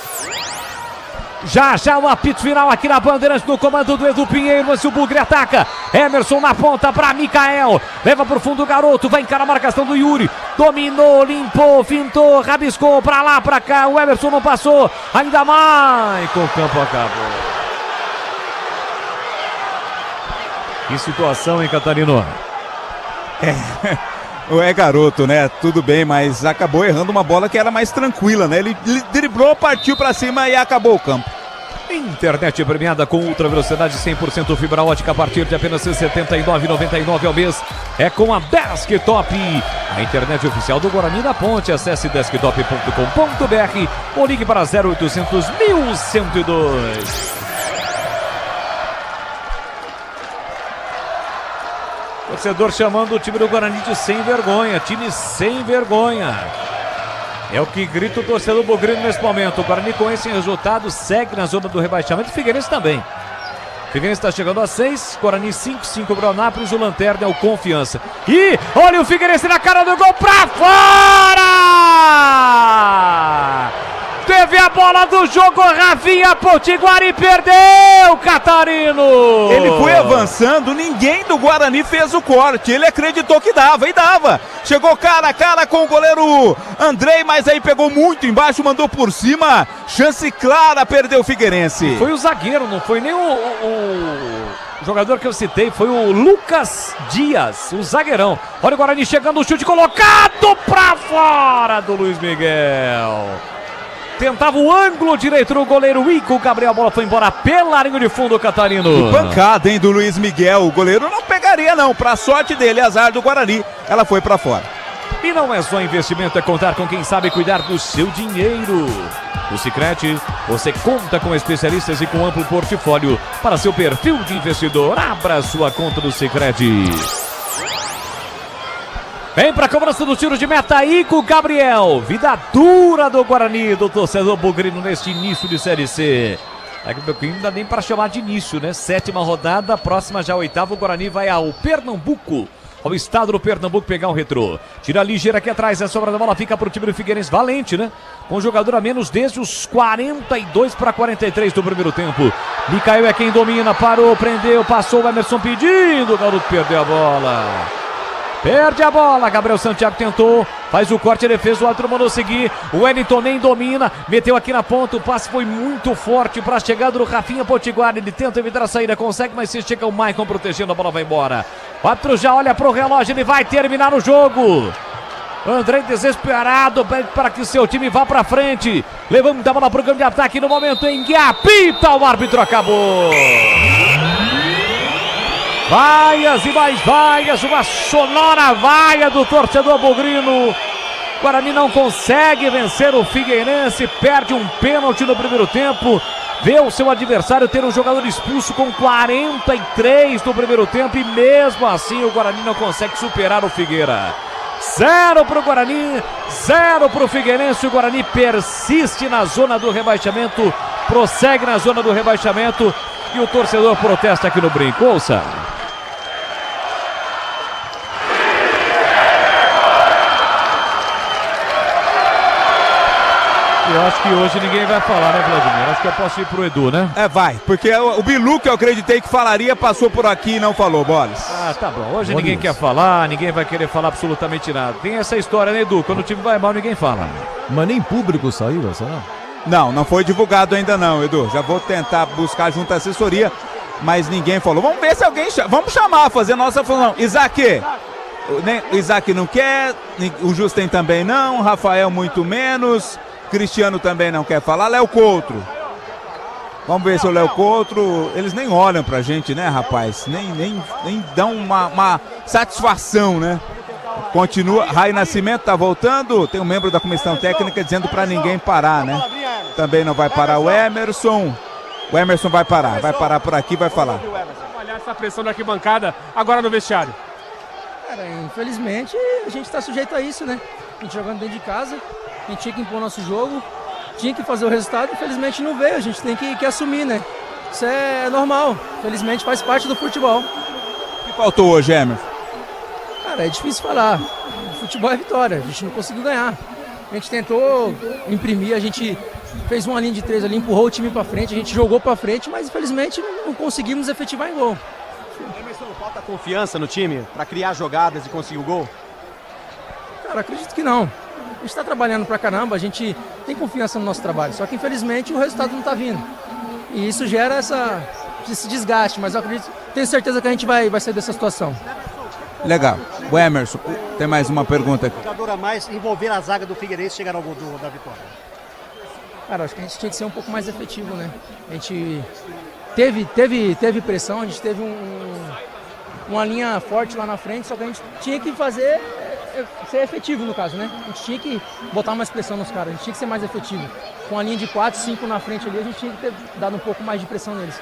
Speaker 6: Já o apito final aqui na Bandeirantes, no comando do Edu Pinheiro. Mas o Bugre ataca, Emerson na ponta para Mikael, leva pro fundo o garoto, vai encarar a marcação do Yuri, dominou, limpou, fintou, rabiscou pra lá, pra cá, o Emerson não passou, ainda mais, com o campo acabou. Que situação, hein, Catarino?
Speaker 9: É garoto, né? Tudo bem, mas acabou errando uma bola que era mais tranquila, né? Ele driblou, partiu pra cima e acabou o campo.
Speaker 6: Internet premiada com ultra velocidade 100% fibra ótica a partir de apenas R$ 79,99 ao mês. É com a Desktop, a internet oficial do Guarani da Ponte. Acesse desktop.com.br ou ligue para 0800 1102. Torcedor chamando o time do Guarani de sem vergonha, time sem vergonha. É o que grita o torcedor bugrino nesse momento. O Guarani com esse resultado segue na zona do rebaixamento. O Figueirense também. O Figueirense está chegando a 6, Guarani 5 para o Anápolis, o Lanterna é o Confiança. E olha o Figueirense na cara do gol para fora! Teve a bola do jogo, Rafinha Potiguar e perdeu, Catarino!
Speaker 9: Ele foi avançando, ninguém do Guarani fez o corte, ele acreditou que dava, e dava. Chegou cara a cara com o goleiro Andrei, mas aí pegou muito embaixo, mandou por cima, chance clara, perdeu o Figueirense.
Speaker 6: Foi o zagueiro, não foi nem o jogador que eu citei, foi o Lucas Dias, o zagueirão. Olha o Guarani chegando, o chute colocado pra fora do Luiz Miguel. Tentava o ângulo direito do goleiro Ico Gabriel, a bola foi embora pela linha de fundo, Catarino.
Speaker 9: Que pancada, hein, do Luiz Miguel. O goleiro não pegaria, não. Pra sorte dele, azar do Guarani, ela foi pra fora.
Speaker 6: E não é só investimento, é contar com quem sabe cuidar do seu dinheiro. No Sicredi, você conta com especialistas e com amplo portfólio para seu perfil de investidor. Abra sua conta do Sicredi. Vem pra cobrança do tiro de meta, Ico Gabriel. Vida dura do Guarani, do torcedor bugrino neste início de Série C. Daqui a pouquinho não dá nem para chamar de início, né? 7ª rodada, próxima já 8ª, o Guarani vai ao Pernambuco, ao estado do Pernambuco pegar o Retrô. Tira ligeira aqui atrás, a sobra da bola fica pro time do Figueirense, valente, né? Com jogador a menos desde os 42 para 43 do primeiro tempo. Micael é quem domina, parou, prendeu, passou o Emerson pedindo, o garoto perdeu a bola. Perde a bola, Gabriel Santiago tentou, faz o corte, ele fez, o outro mandou seguir, o Wellington nem domina, meteu aqui na ponta, o passe foi muito forte para a chegada do Rafinha Potiguar, ele tenta evitar a saída, consegue, mas se chega o Maicon protegendo, a bola vai embora. O árbitro já olha pro relógio, ele vai terminar o jogo. André desesperado para que seu time vá para frente, levanta a bola pro campo de ataque no momento em que apita, o árbitro acabou. Vaias e mais vaias, uma sonora vaia do torcedor bugrino. Guarani não consegue vencer o Figueirense, perde um pênalti no primeiro tempo. Vê o seu adversário ter um jogador expulso com 43 no primeiro tempo e mesmo assim o Guarani não consegue superar o Figueira. 0 para o Guarani, 0 para o Figueirense. O Guarani persiste na zona do rebaixamento, prossegue na zona do rebaixamento e o torcedor protesta aqui no Brinco. Ouça. Eu acho que hoje ninguém vai falar, né, Vladimir? Acho que eu posso ir pro Edu, né?
Speaker 9: Vai, porque o Bilu, que eu acreditei que falaria, passou por aqui e não falou, Boles.
Speaker 6: Tá bom. Hoje ninguém quer falar, ninguém vai querer falar absolutamente nada. Tem essa história, né, Edu? Quando o time vai mal, ninguém fala.
Speaker 12: Mas nem público saiu, será?
Speaker 9: Não foi divulgado ainda não, Edu. Já vou tentar buscar junto à assessoria, mas ninguém falou. Vamos ver se alguém vamos chamar, fazer nossa função. Isaac, o Isaac não quer, o Justen também não, Rafael muito menos... Cristiano também não quer falar. Léo Couto. Vamos ver se o Léo Couto... Eles nem olham pra gente, né, rapaz? Nem dão uma satisfação, né? Continua. Rai Nascimento tá voltando. Tem um membro da comissão técnica dizendo pra ninguém parar, né? Também não vai parar o Emerson. O Emerson vai parar. Vai parar por aqui, vai falar.
Speaker 7: Olhar essa pressão da arquibancada agora no vestiário.
Speaker 8: Cara, infelizmente a gente tá sujeito a isso, né? A gente jogando dentro de casa. A gente tinha que impor nosso jogo, tinha que fazer o resultado, infelizmente não veio, a gente tem que assumir, né? Isso é normal, infelizmente faz parte do futebol.
Speaker 9: O que faltou hoje, Emerson?
Speaker 8: Cara, é difícil falar, o futebol é vitória, a gente não conseguiu ganhar. A gente tentou imprimir, a gente fez uma linha de 3 ali, empurrou o time pra frente, a gente jogou pra frente, mas infelizmente não conseguimos efetivar em gol.
Speaker 7: Emerson, falta confiança no time pra criar jogadas e conseguir o gol?
Speaker 8: Cara, acredito que não. A gente está trabalhando pra caramba, a gente tem confiança no nosso trabalho, só que infelizmente o resultado não está vindo. E isso gera esse desgaste, mas eu acredito, tenho certeza que a gente vai sair dessa situação.
Speaker 9: Legal. O Emerson, tem mais uma pergunta aqui.
Speaker 10: O jogador a mais envolver a zaga do Figueirense chegar ao gol da vitória.
Speaker 8: Cara, acho que a gente tinha que ser um pouco mais efetivo, né? A gente teve pressão, a gente teve uma linha forte lá na frente, só que a gente tinha que ser efetivo no caso, né? A gente tinha que botar mais pressão nos caras, a gente tinha que ser mais efetivo. Com a linha de 4, 5 na frente ali, a gente tinha que ter dado um pouco mais de pressão neles.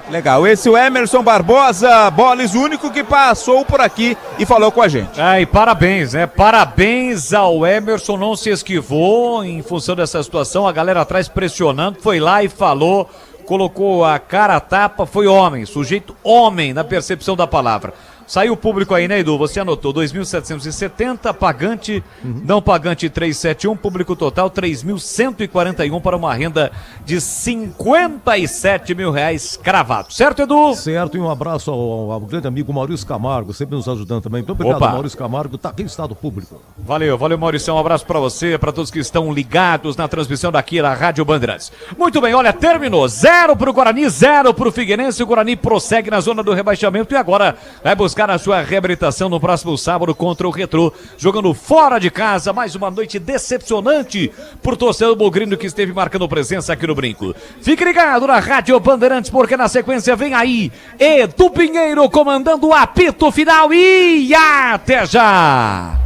Speaker 9: Legal, esse é o Emerson Barbosa, Boles, o único que passou por aqui e falou com a gente.
Speaker 6: E parabéns, né? Parabéns ao Emerson, não se esquivou em função dessa situação, a galera atrás pressionando, foi lá e falou, colocou a cara a tapa, foi homem, sujeito homem na percepção da palavra. Saiu o público aí, né, Edu? Você anotou 2.770, pagante, não pagante 371, público total 3.141 para uma renda de 57 mil reais cravado. Certo, Edu?
Speaker 12: Certo, e um abraço ao grande amigo Maurício Camargo, sempre nos ajudando também. Muito obrigado, Maurício Camargo. Tá aqui o estado público.
Speaker 6: Valeu, Maurício. Um abraço para você, para todos que estão ligados na transmissão daqui da Rádio Bandeirantes. Muito bem, olha, terminou. 0 para o Guarani, 0 para o Figueirense. O Guarani prossegue na zona do rebaixamento e agora vai buscar a sua reabilitação no próximo sábado contra o Retrô, jogando fora de casa. Mais uma noite decepcionante por torcedor bugrino que esteve marcando presença aqui no Brinco. Fique ligado na Rádio Bandeirantes, porque na sequência vem aí Edu Pinheiro comandando o apito final e até já!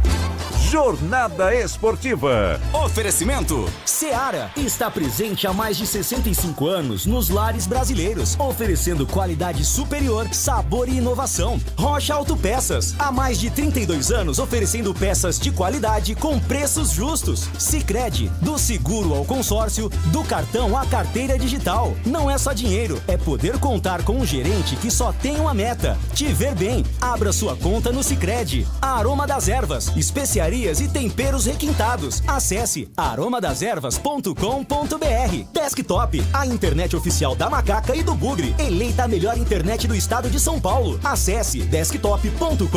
Speaker 16: Jornada Esportiva.
Speaker 26: Oferecimento Seara está presente há mais de 65 anos nos lares brasileiros, oferecendo qualidade superior, sabor e inovação. Rocha Autopeças, há mais de 32 anos oferecendo peças de qualidade com preços justos. Sicredi, do seguro ao consórcio, do cartão à carteira digital. Não é só dinheiro, é poder contar com um gerente que só tem uma meta: te ver bem. Abra sua conta no Sicredi. Aroma das Ervas, especiarias e temperos requintados. Acesse aromadeservas.com.br. Desktop, a internet oficial da Macaca e do Bugre, eleita a melhor internet do estado de São Paulo. Acesse desktop.com.br.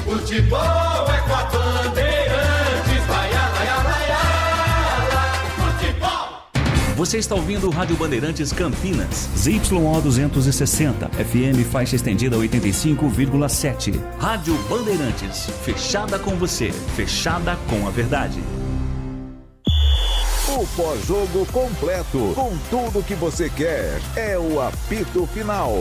Speaker 3: Futebol é com a Bandeirantes, vai, futebol.
Speaker 26: Você está ouvindo o Rádio Bandeirantes Campinas, ZYO 260, FM faixa estendida 85,7. Rádio Bandeirantes, fechada com você, fechada com a verdade.
Speaker 16: O pós-jogo completo, com tudo que você quer, é o apito final.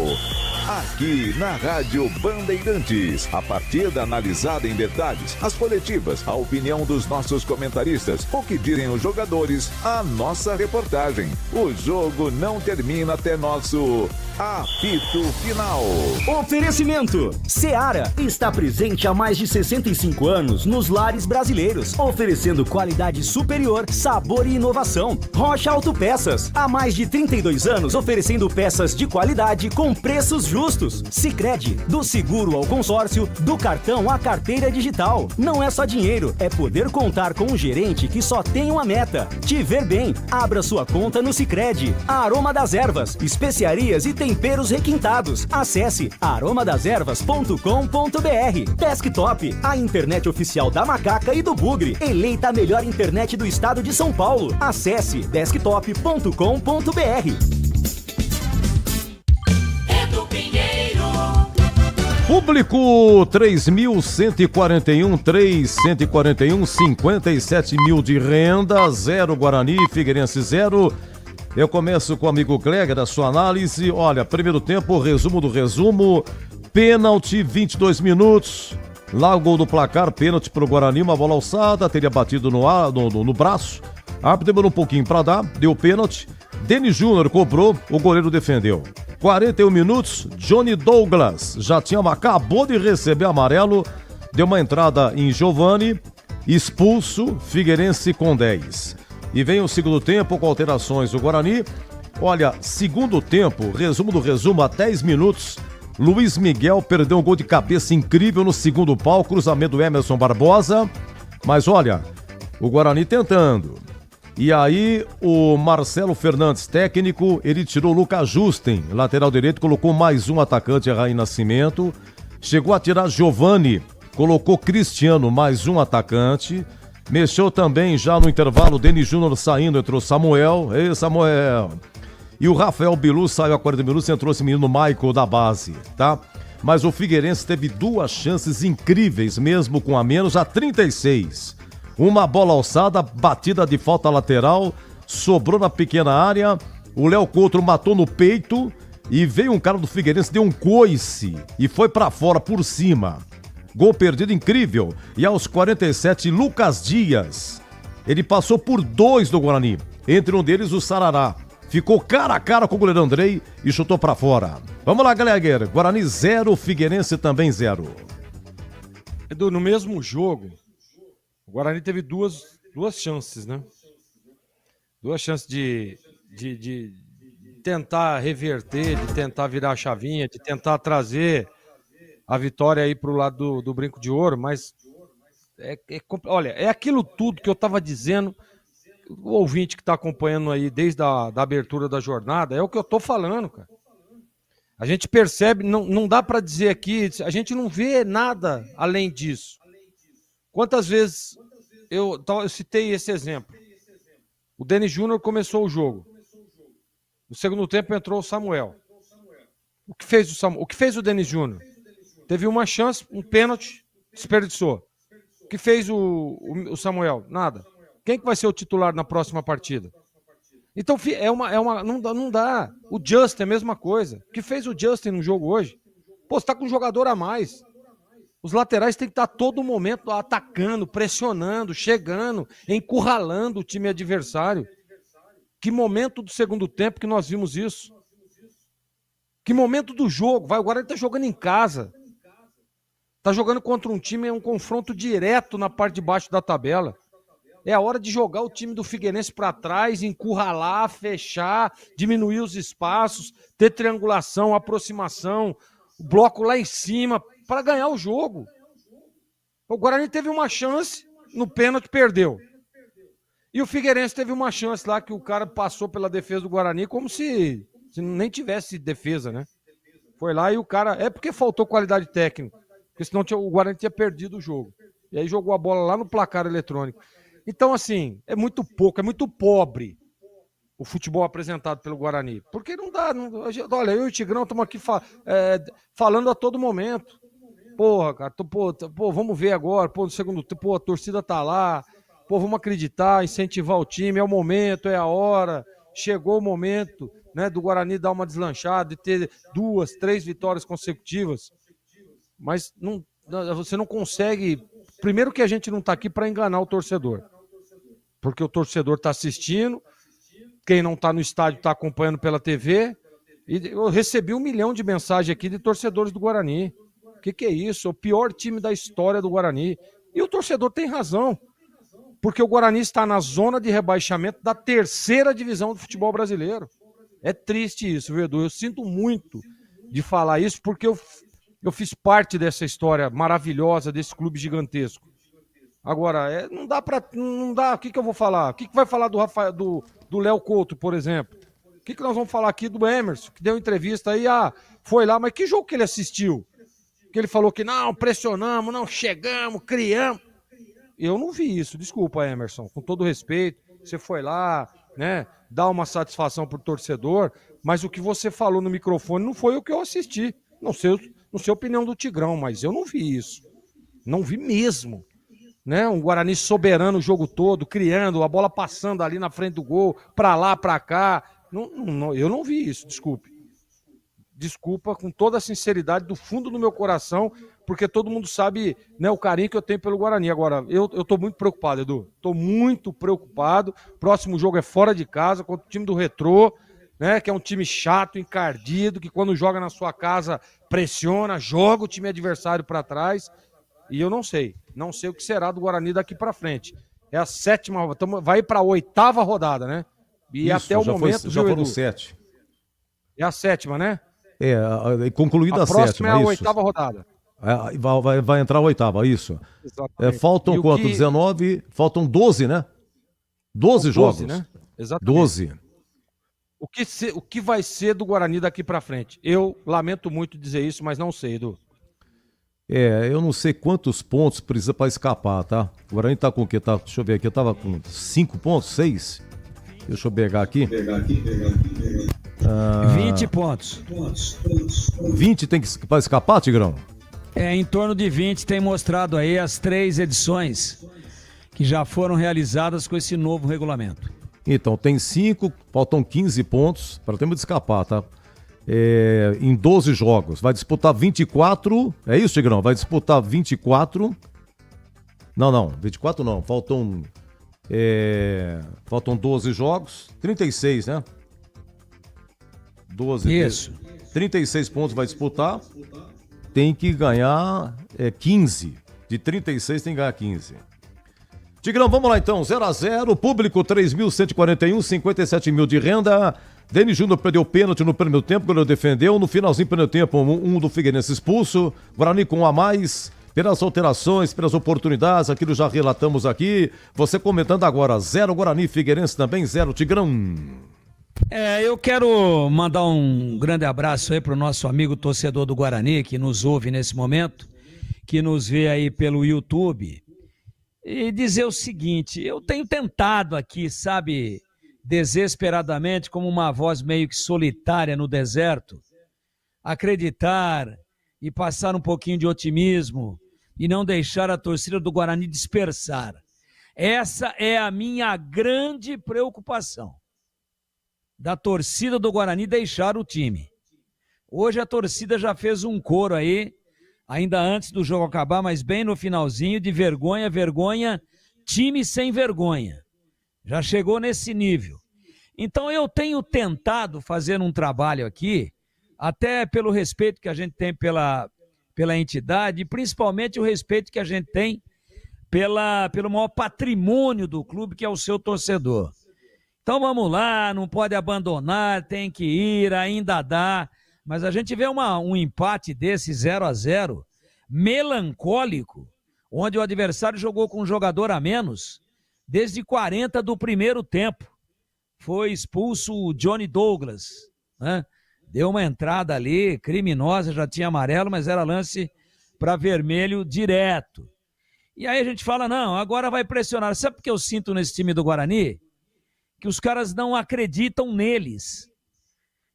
Speaker 16: Aqui na Rádio Bandeirantes, a partida analisada em detalhes, as coletivas, a opinião dos nossos comentaristas, o que dizem os jogadores, a nossa reportagem. O jogo não termina até nosso apito final.
Speaker 26: Oferecimento Seara está presente há mais de 65 anos nos lares brasileiros, oferecendo qualidade superior, sabor e inovação. Rocha Autopeças, há mais de 32 anos oferecendo peças de qualidade com preços justos. Sicredi, do seguro ao consórcio, do cartão à carteira digital. Não é só dinheiro, é poder contar com um gerente que só tem uma meta: te ver bem. Abra sua conta no Sicredi. Aroma das Ervas, especiarias e temperos requintados. Acesse aromadeservas.com.br. Desktop, a internet oficial da Macaca e do Bugre, eleita a melhor internet do estado de São Paulo. Acesse desktop.com.br.
Speaker 12: Público 3.141, 57 mil de renda, 0 Guarani, Figueirense 0. Eu começo com o amigo Gleger, a sua análise. Olha, primeiro tempo, resumo do resumo, pênalti, 22 minutos, lá o gol do placar, pênalti pro Guarani, uma bola alçada, teria batido no braço, a árbitro demorou um pouquinho para dar, deu pênalti, Denis Júnior cobrou, o goleiro defendeu. 41 minutos, Johnny Douglas acabou de receber amarelo, deu uma entrada em Giovani, expulso, Figueirense com 10. E vem o segundo tempo com alterações do Guarani. Olha, segundo tempo, resumo do resumo, a 10 minutos, Luiz Miguel perdeu um gol de cabeça incrível no segundo pau, cruzamento do Emerson Barbosa. Mas olha, o Guarani tentando. E aí o Marcelo Fernandes, técnico, ele tirou o Lucas Justen, lateral direito, colocou mais um atacante, Raí Nascimento. Chegou a tirar Giovani, colocou Cristiano, mais um atacante. Mexeu também já no intervalo, Denis Júnior saindo, entrou Samuel. Ei, Samuel! E o Rafael Bilu saiu a 40 minutos, entrou esse menino Michael da base, tá? Mas o Figueirense teve duas chances incríveis, mesmo com a menos, a 36. Uma bola alçada, batida de falta lateral, sobrou na pequena área, o Léo Couto matou no peito e veio um cara do Figueirense, deu um coice e foi pra fora por cima. Gol perdido incrível. E aos 47, Lucas Dias. Ele passou por 2 do Guarani. Entre um deles, o Sarará. Ficou cara a cara com o goleiro Andrei e chutou pra fora. Vamos lá, Gleger. Guarani 0, Figueirense também 0.
Speaker 11: Edu, no mesmo jogo, o Guarani teve duas chances, né? Duas chances de tentar reverter, de tentar virar a chavinha, de tentar trazer a vitória aí pro lado do Brinco de Ouro, mas olha, é aquilo tudo que eu tava dizendo, o ouvinte que tá acompanhando aí desde a abertura da jornada, é o que eu tô falando, cara. A gente percebe, não dá para dizer aqui, a gente não vê nada além disso. Quantas vezes eu citei esse exemplo? O Denis Júnior começou o jogo. No segundo tempo entrou o Samuel. O que fez o Denis Júnior? Teve uma chance, um pênalti, desperdiçou. O que fez o Samuel? Nada. Quem que vai ser o titular na próxima partida? Então, não dá. O Justin é a mesma coisa. O que fez o Justin no jogo hoje? Pô, você tá com um jogador a mais. Os laterais têm que estar a todo momento atacando, pressionando, chegando, encurralando o time adversário. Que momento do segundo tempo que nós vimos isso? Que momento do jogo? Agora ele está jogando em casa. Está jogando contra um time, é um confronto direto na parte de baixo da tabela. É a hora de jogar o time do Figueirense para trás, encurralar, fechar, diminuir os espaços, ter triangulação, aproximação, o bloco lá em cima, para ganhar o jogo. O Guarani teve uma chance, no pênalti perdeu. E o Figueirense teve uma chance lá que o cara passou pela defesa do Guarani como se nem tivesse defesa, né? Foi lá e o cara... É porque faltou qualidade técnica, porque senão o Guarani tinha perdido o jogo. E aí jogou a bola lá no placar eletrônico. Então, assim, é muito pouco, é muito pobre o futebol apresentado pelo Guarani. Porque não dá... olha, eu e o Tigrão estamos aqui falando a todo momento. Porra, cara, vamos ver agora, no segundo tempo, a torcida tá lá, vamos acreditar, incentivar o time, é o momento, é a hora, chegou o momento, né, do Guarani dar uma deslanchada e ter 2, 3 vitórias consecutivas. Mas você não consegue... Primeiro que a gente não está aqui para enganar o torcedor, porque o torcedor está assistindo, quem não está no estádio está acompanhando pela TV, e eu recebi 1 milhão de mensagens aqui de torcedores do Guarani. O que é isso? O pior time da história do Guarani. E o torcedor tem razão, porque o Guarani está na zona de rebaixamento da 3ª divisão do futebol brasileiro. É triste isso, viu, Edu? Eu sinto muito de falar isso, porque eu fiz parte dessa história maravilhosa, desse clube gigantesco. Agora, não dá. O que eu vou falar? O que vai falar do Léo Couto, por exemplo? O que nós vamos falar aqui do Emerson, que deu entrevista aí, foi lá, mas que jogo que ele assistiu? Que ele falou que não, pressionamos, não chegamos, criamos. Eu não vi isso, desculpa, Emerson, com todo respeito. Você foi lá, né, dar uma satisfação pro torcedor, mas o que você falou no microfone não foi o que eu assisti. Não sei a opinião do Tigrão, mas eu não vi isso. Não vi mesmo. Né? Um Guarani soberano o jogo todo, criando, a bola passando ali na frente do gol, pra lá, pra cá. Eu não vi isso, desculpe. Desculpa, com toda a sinceridade, do fundo do meu coração, porque todo mundo sabe, né, o carinho que eu tenho pelo Guarani. Agora, eu tô muito preocupado, Edu. Tô muito preocupado. Próximo jogo é fora de casa, contra o time do Retrô, né, que é um time chato, encardido, que quando joga na sua casa pressiona, joga o time adversário para trás. E eu não sei o que será do Guarani daqui para frente. É a 7ª, vai para a 8ª rodada, né? E isso, até o momento,
Speaker 12: já foram 7.
Speaker 11: É a 7ª, né?
Speaker 12: Concluída a 7ª.
Speaker 11: A próxima é a 8ª rodada.
Speaker 12: Vai entrar a 8ª, isso. Faltam quanto? 19, faltam 12, né? 12 jogos.
Speaker 11: Né? Exatamente.
Speaker 12: 12.
Speaker 11: O que vai ser do Guarani daqui para frente? Eu lamento muito dizer isso, mas não sei, Edu.
Speaker 12: Eu não sei quantos pontos precisa para escapar, tá? O Guarani tá com o quê? Deixa eu ver aqui, eu tava com 5 pontos, 6. Deixa eu pegar aqui.
Speaker 4: 20 pontos.
Speaker 12: 20 tem que para escapar, Tigrão?
Speaker 4: Em torno de 20, tem mostrado aí as 3 edições que já foram realizadas com esse novo regulamento.
Speaker 12: Então, tem 5, faltam 15 pontos para o tempo de escapar, tá? Em 12 jogos. Vai disputar 24. É isso, Tigrão? Vai disputar 24. Não, 24 não. Faltam 12 jogos. 36, né? 12.
Speaker 4: Isso.
Speaker 12: 36 pontos vai disputar. Tem que ganhar 15. De 36 tem que ganhar 15. Tigrão, vamos lá então. 0-0. Público 3.141, 57 mil de renda. Denis Júnior perdeu pênalti no primeiro tempo, quando ele defendeu. No finalzinho do primeiro tempo, um do Figueirense expulso. Guarani com um a mais. Pelas alterações, pelas oportunidades, aquilo já relatamos aqui. Você comentando agora, 0 Guarani, Figueirense também 0 Tigrão.
Speaker 4: Eu quero mandar um grande abraço aí pro nosso amigo torcedor do Guarani, que nos ouve nesse momento, que nos vê aí pelo YouTube, e dizer o seguinte: eu tenho tentado aqui, sabe, desesperadamente, como uma voz meio que solitária no deserto, acreditar e passar um pouquinho de otimismo e não deixar a torcida do Guarani dispersar. Essa é a minha grande preocupação, da torcida do Guarani deixar o time. Hoje a torcida já fez um coro aí, ainda antes do jogo acabar, mas bem no finalzinho, de vergonha, time sem vergonha. Já chegou nesse nível. Então eu tenho tentado fazer um trabalho aqui, até pelo respeito que a gente tem pela entidade, e principalmente o respeito que a gente tem pelo maior patrimônio do clube, que é o seu torcedor. Então vamos lá, não pode abandonar, tem que ir, ainda dá. Mas a gente vê um empate desse 0-0, melancólico, onde o adversário jogou com um jogador a menos, desde 40 do primeiro tempo. Foi expulso o Johnny Douglas, né? Deu uma entrada ali, criminosa, já tinha amarelo, mas era lance para vermelho direto. E aí a gente fala, não, agora vai pressionar. Sabe o que eu sinto nesse time do Guarani? Que os caras não acreditam neles.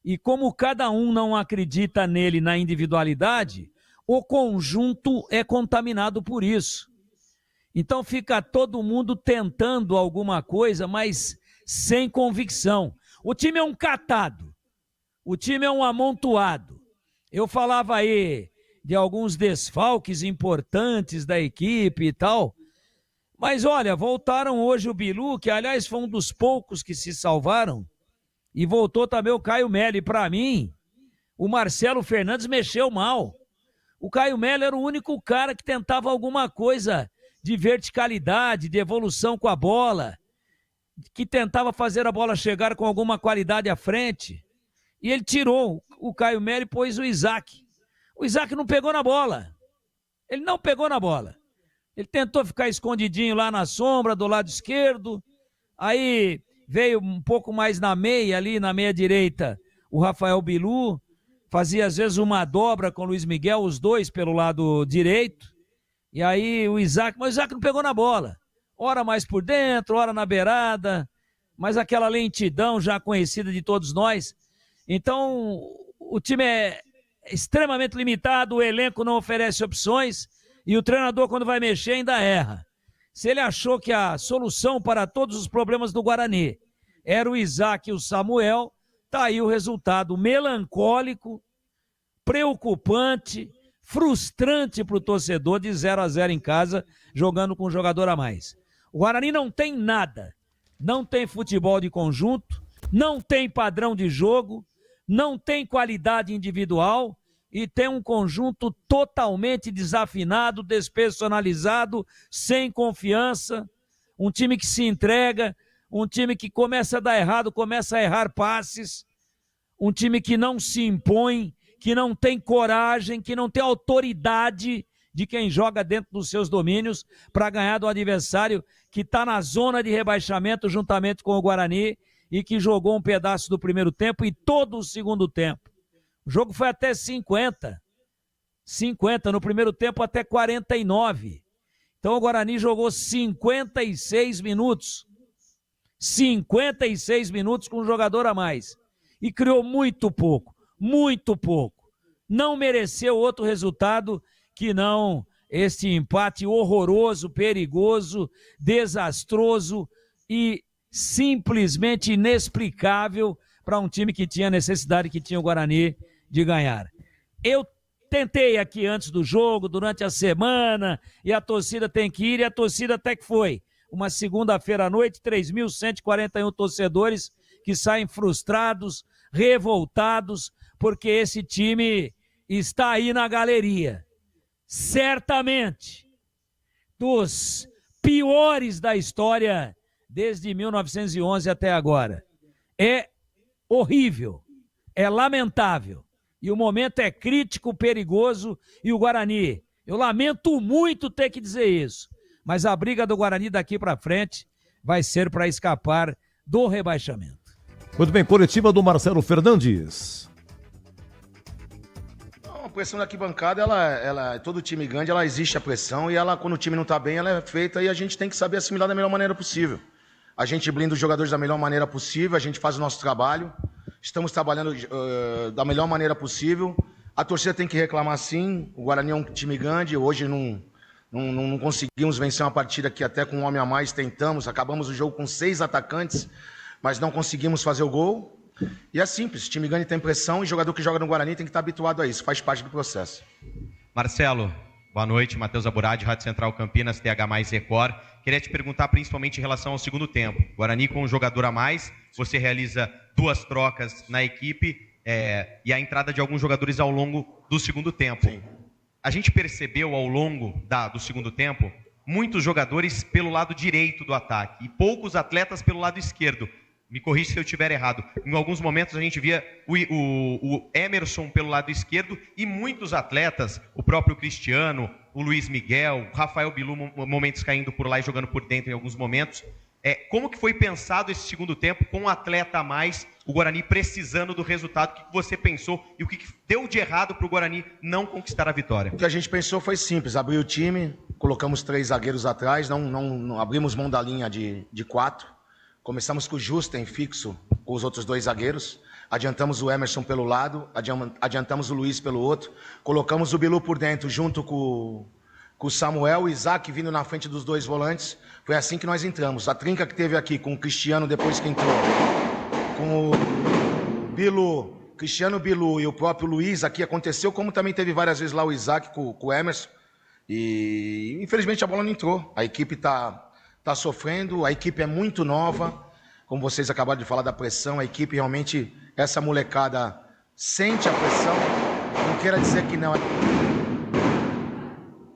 Speaker 4: E como cada um não acredita nele na individualidade, o conjunto é contaminado por isso. Então fica todo mundo tentando alguma coisa, mas sem convicção. O time é um catado. O time é um amontoado. Eu falava aí de alguns desfalques importantes da equipe e tal, mas olha, voltaram hoje o Bilu, que aliás foi um dos poucos que se salvaram, e voltou também o Caio Melo. E para mim, o Marcelo Fernandes mexeu mal. O Caio Melo era o único cara que tentava alguma coisa de verticalidade, de evolução com a bola, que tentava fazer a bola chegar com alguma qualidade à frente. E ele tirou o Caio Melo e pôs o Isaac. O Isaac não pegou na bola. Ele não pegou na bola. Ele tentou ficar escondidinho lá na sombra, do lado esquerdo. Aí veio um pouco mais na meia, ali na meia direita, o Rafael Bilu. Fazia às vezes uma dobra com o Luiz Miguel, os dois pelo lado direito. E aí o Isaac, mas o Isaac não pegou na bola. Ora mais por dentro, ora na beirada. Mas aquela lentidão já conhecida de todos nós. Então o time é extremamente limitado, o elenco não oferece opções e o treinador, quando vai mexer, ainda erra. Se ele achou que a solução para todos os problemas do Guarani era o Isaac e o Samuel, tá aí o resultado melancólico, preocupante, frustrante para o torcedor, de 0-0 em casa, jogando com um jogador a mais. O Guarani não tem nada, não tem futebol de conjunto, não tem padrão de jogo, não tem qualidade individual e tem um conjunto totalmente desafinado, despersonalizado, sem confiança, um time que se entrega, um time que começa a dar errado, começa a errar passes, um time que não se impõe, que não tem coragem, que não tem autoridade de quem joga dentro dos seus domínios para ganhar do adversário que está na zona de rebaixamento juntamente com o Guarani e que jogou um pedaço do primeiro tempo e todo o segundo tempo. O jogo foi até 50, no primeiro tempo até 49. Então o Guarani jogou 56 minutos. 56 minutos com um jogador a mais. E criou muito pouco. Não mereceu outro resultado que não este empate horroroso, perigoso, desastroso e simplesmente inexplicável para um time que tinha necessidade, que tinha o Guarani, de ganhar. Eu tentei aqui antes do jogo, durante a semana, e a torcida tem que ir, e a torcida até que foi. Uma segunda-feira à noite, 3.141 torcedores que saem frustrados, revoltados, porque esse time está aí na galeria. Certamente, dos piores da história desde 1911 até agora. É horrível, é lamentável. E o momento é crítico, perigoso, e o Guarani, eu lamento muito ter que dizer isso, mas a briga do Guarani daqui para frente vai ser para escapar do rebaixamento.
Speaker 12: Muito bem, coletiva do Marcelo Fernandes.
Speaker 17: A pressão da arquibancada, todo time grande, ela existe a pressão, e ela, quando o time não está bem, ela é feita, e a gente tem que saber assimilar da melhor maneira possível. A gente blinda os jogadores da melhor maneira possível, a gente faz o nosso trabalho, estamos trabalhando da melhor maneira possível. A torcida tem que reclamar sim, o Guarani é um time grande, hoje não conseguimos vencer uma partida que até com um homem a mais tentamos, acabamos o jogo com 6 atacantes, mas não conseguimos fazer o gol. E é simples, time grande tem pressão e jogador que joga no Guarani tem que estar habituado a isso, faz parte do processo.
Speaker 18: Marcelo, boa noite. Matheus Aburad, Rádio Central Campinas, TH mais Record. Queria te perguntar principalmente em relação ao segundo tempo. Guarani com um jogador a mais, você realiza 2 trocas na equipe e a entrada de alguns jogadores ao longo do segundo tempo. Sim. A gente percebeu ao longo do segundo tempo muitos jogadores pelo lado direito do ataque e poucos atletas pelo lado esquerdo. Me corrija se eu estiver errado. Em alguns momentos a gente via o Emerson pelo lado esquerdo e muitos atletas, o próprio Cristiano, o Luiz Miguel, o Rafael Bilu, momentos caindo por lá e jogando por dentro em alguns momentos. Como que foi pensado esse segundo tempo com um atleta a mais, o Guarani precisando do resultado? O que você pensou e o que deu de errado para o Guarani não conquistar a vitória?
Speaker 17: O que a gente pensou foi simples, abrir o time, colocamos 3 zagueiros atrás, não abrimos mão da linha de 4, começamos com o Justen fixo com os outros 2 zagueiros, adiantamos o Emerson pelo lado, adiantamos o Luiz pelo outro, colocamos o Bilu por dentro junto com o Samuel, o Isaac vindo na frente dos 2 volantes. Foi assim que nós entramos. A trinca que teve aqui com o Cristiano depois que entrou, com o Bilu, Cristiano, Bilu e o próprio Luiz, aqui aconteceu, como também teve várias vezes lá o Isaac com o Emerson. E infelizmente a bola não entrou. A equipe tá sofrendo, a equipe é muito nova. Como vocês acabaram de falar da pressão, a equipe realmente, essa molecada sente a pressão. Não queira dizer que não.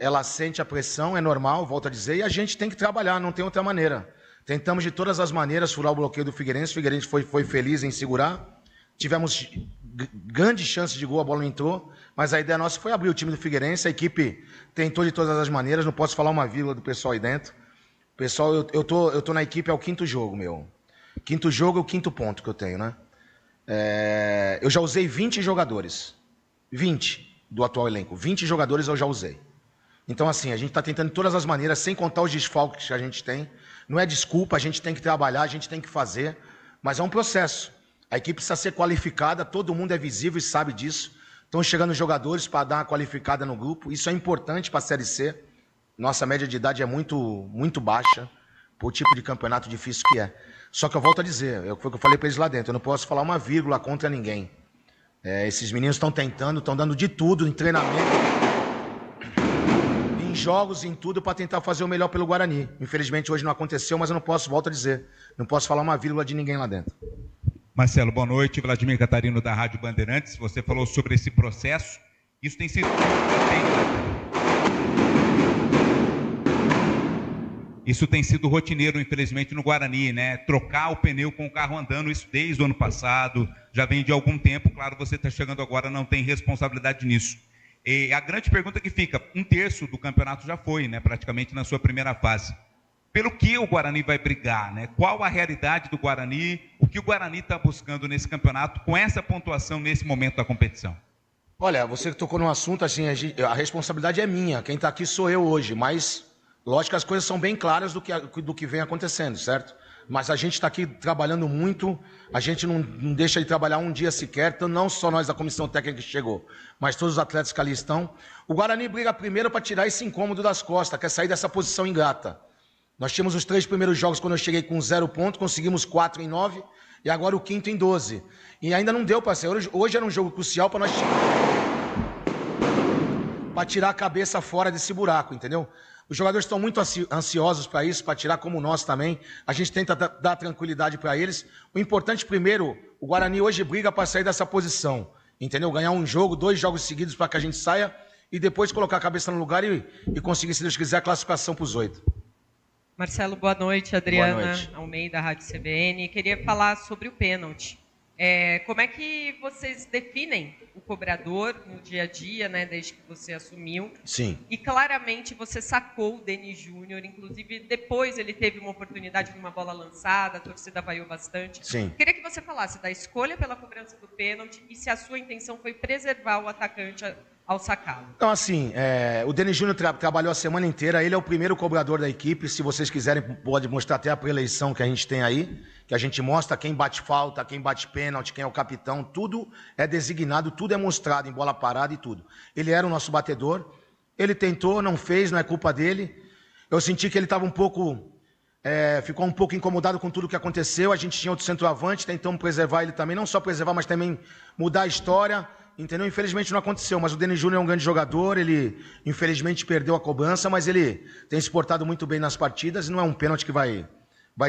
Speaker 17: Ela sente a pressão, é normal, volto a dizer, e a gente tem que trabalhar, não tem outra maneira. Tentamos de todas as maneiras furar o bloqueio do Figueirense, o Figueirense foi feliz em segurar. Tivemos grandes chances de gol, a bola não entrou, mas a ideia nossa foi abrir o time do Figueirense, a equipe tentou de todas as maneiras, não posso falar uma vírgula do pessoal aí dentro. Pessoal, eu tô na equipe, é o 5º jogo, meu. 5º jogo é o 5º ponto que eu tenho, né? Eu já usei 20 jogadores, 20 do atual elenco, 20 jogadores eu já usei. Então, assim, a gente está tentando de todas as maneiras, sem contar os desfalques que a gente tem. Não é desculpa, a gente tem que trabalhar, a gente tem que fazer, mas é um processo. A equipe precisa ser qualificada, todo mundo é visível e sabe disso. Estão chegando jogadores para dar uma qualificada no grupo, isso é importante para a Série C. Nossa média de idade é muito baixa, por tipo de campeonato difícil que é. Só que eu volto a dizer, foi o que eu falei para eles lá dentro, eu não posso falar uma vírgula contra ninguém. Esses meninos estão tentando, estão dando de tudo em treinamento, em jogos, em tudo, para tentar fazer o melhor pelo Guarani. Infelizmente hoje não aconteceu, mas eu não posso, volto a dizer, não posso falar uma vírgula de ninguém lá dentro.
Speaker 9: Marcelo, boa noite. Vladimir Catarino da Rádio Bandeirantes. Você falou sobre esse processo. Isso tem sido rotineiro, infelizmente, no Guarani, né? Trocar o pneu com o carro andando, isso desde o ano passado, já vem de algum tempo. Claro, você está chegando agora, não tem responsabilidade nisso. E a grande pergunta que fica, 1/3 do campeonato já foi, né? Praticamente na sua primeira fase. Pelo que o Guarani vai brigar, né? Qual a realidade do Guarani? O que o Guarani está buscando nesse campeonato com essa pontuação nesse momento da competição?
Speaker 17: Olha, você tocou num assunto assim, a responsabilidade é minha. Quem está aqui sou eu hoje, mas lógico que as coisas são bem claras do que vem acontecendo, certo? Mas a gente está aqui trabalhando muito, a gente não deixa de trabalhar um dia sequer, então não só nós da comissão técnica que chegou, mas todos os atletas que ali estão. O Guarani briga primeiro para tirar esse incômodo das costas, quer sair dessa posição ingrata. Nós tínhamos os 3 primeiros jogos quando eu cheguei com 0 pontos, conseguimos 4 em 9 e agora o 5º em 12. E ainda não deu para ser. Hoje era um jogo crucial para nós tirar a cabeça fora desse buraco, entendeu? Os jogadores estão muito ansiosos para isso, para tirar como nós também. A gente tenta dar tranquilidade para eles. O importante primeiro, o Guarani hoje briga para sair dessa posição, entendeu? Ganhar um jogo, 2 jogos seguidos para que a gente saia e depois colocar a cabeça no lugar e conseguir, se Deus quiser, a classificação para os 8.
Speaker 20: Marcelo, boa noite. Adriana
Speaker 17: boa noite.
Speaker 20: Almeida, Rádio CBN. Queria falar sobre o pênalti. Como é que vocês definem o cobrador no dia a dia, né, desde que você assumiu?
Speaker 17: Sim.
Speaker 20: E claramente você sacou o Denis Júnior, inclusive depois ele teve uma oportunidade de uma bola lançada, a torcida vaiou bastante.
Speaker 17: Sim.
Speaker 20: Queria que você falasse da escolha pela cobrança do pênalti e se a sua intenção foi preservar o atacante ao sacá-lo.
Speaker 17: Então, assim, o Denis Júnior trabalhou a semana inteira, ele é o primeiro cobrador da equipe, se vocês quiserem, pode mostrar até a preeleição que a gente tem aí, que a gente mostra quem bate falta, quem bate pênalti, quem é o capitão, tudo é designado, tudo é mostrado em bola parada e tudo. Ele era o nosso batedor, ele tentou, não fez, não é culpa dele. Eu senti que ele estava ficou um pouco incomodado com tudo que aconteceu, a gente tinha outro centroavante, tentamos preservar ele também, não só preservar, mas também mudar a história. entendeu? Infelizmente não aconteceu, mas o Denis Júnior é um grande jogador, ele infelizmente perdeu a cobrança, mas ele tem se portado muito bem nas partidas e não é um pênalti que vai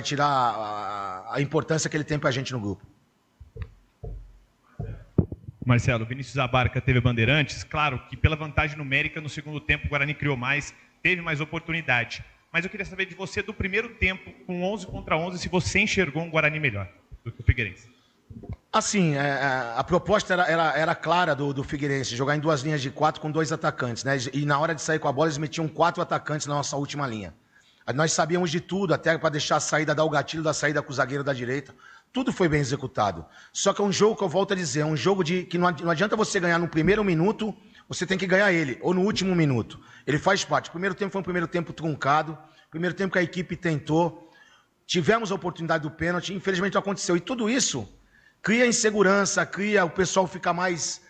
Speaker 17: tirar a importância que ele tem pra gente no grupo.
Speaker 19: Marcelo, Vinícius Abarca teve Bandeirantes, claro que pela vantagem numérica no segundo tempo o Guarani criou mais, teve mais oportunidade. Mas eu queria saber de você do primeiro tempo, com 11 contra 11, se você enxergou um Guarani melhor do que o Figueirense.
Speaker 17: Assim, a proposta era clara do Figueirense, jogar em 2 linhas de 4 com 2 atacantes, né? E na hora de sair com a bola eles metiam 4 atacantes na nossa última linha. Nós sabíamos de tudo, até para deixar a saída, dar o gatilho da saída com o zagueiro da direita. Tudo foi bem executado. Só que é um jogo que eu volto a dizer, é um jogo que não adianta você ganhar no primeiro minuto, você tem que ganhar ele, ou no último minuto. Ele faz parte. O primeiro tempo foi um primeiro tempo truncado, primeiro tempo que a equipe tentou, tivemos a oportunidade do pênalti, infelizmente não aconteceu. E tudo isso cria insegurança, cria o pessoal ficar mais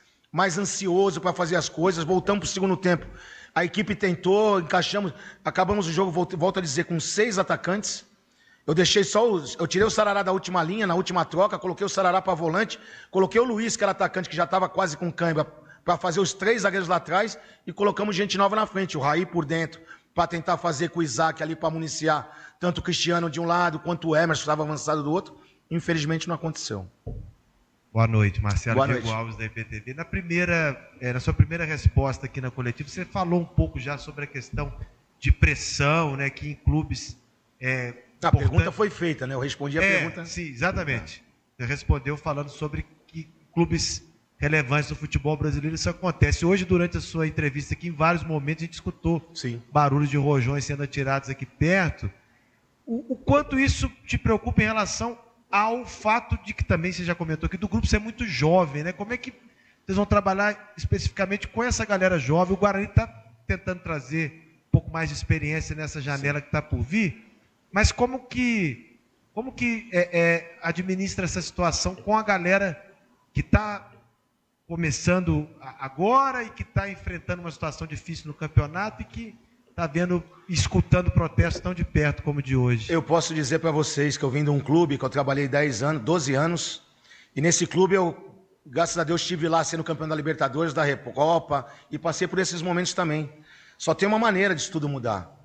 Speaker 17: ansioso para fazer as coisas. Voltamos para o segundo tempo. A equipe tentou, encaixamos, acabamos o jogo, volto a dizer, com 6 atacantes. Eu tirei o Sarará da última linha, na última troca, coloquei o Sarará para volante, coloquei o Luiz, que era atacante, que já estava quase com cãibra, para fazer os 3 zagueiros lá atrás, e colocamos gente nova na frente, o Raí por dentro, para tentar fazer com o Isaac ali, para municiar tanto o Cristiano de um lado, quanto o Emerson, que estava avançado do outro. Infelizmente não aconteceu.
Speaker 21: Boa noite, Marcelo.
Speaker 17: Boa
Speaker 21: Diego
Speaker 17: noite.
Speaker 21: Alves da IPTV. Na sua primeira resposta aqui na coletiva, você falou um pouco já sobre a questão de pressão, né, que em clubes...
Speaker 17: A pergunta foi feita, né? Eu respondi a pergunta.
Speaker 21: Sim, exatamente. Você respondeu falando sobre que clubes relevantes do futebol brasileiro isso acontece. Hoje, durante a sua entrevista aqui, em vários momentos, a gente escutou barulhos de rojões sendo atirados aqui perto. O quanto isso te preocupa em relação ao fato de que também você já comentou aqui, do grupo ser muito jovem, né? Como é que vocês vão trabalhar especificamente com essa galera jovem? O Guarani está tentando trazer um pouco mais de experiência nessa janela que está por vir, mas como que administra essa situação com a galera que está começando agora e que está enfrentando uma situação difícil no campeonato e que está escutando protestos tão de perto como o de hoje?
Speaker 17: Eu posso dizer para vocês que eu vim de um clube que eu trabalhei 12 anos, e nesse clube eu, graças a Deus, estive lá sendo campeão da Libertadores, da Recopa, e passei por esses momentos também. Só tem uma maneira disso tudo mudar.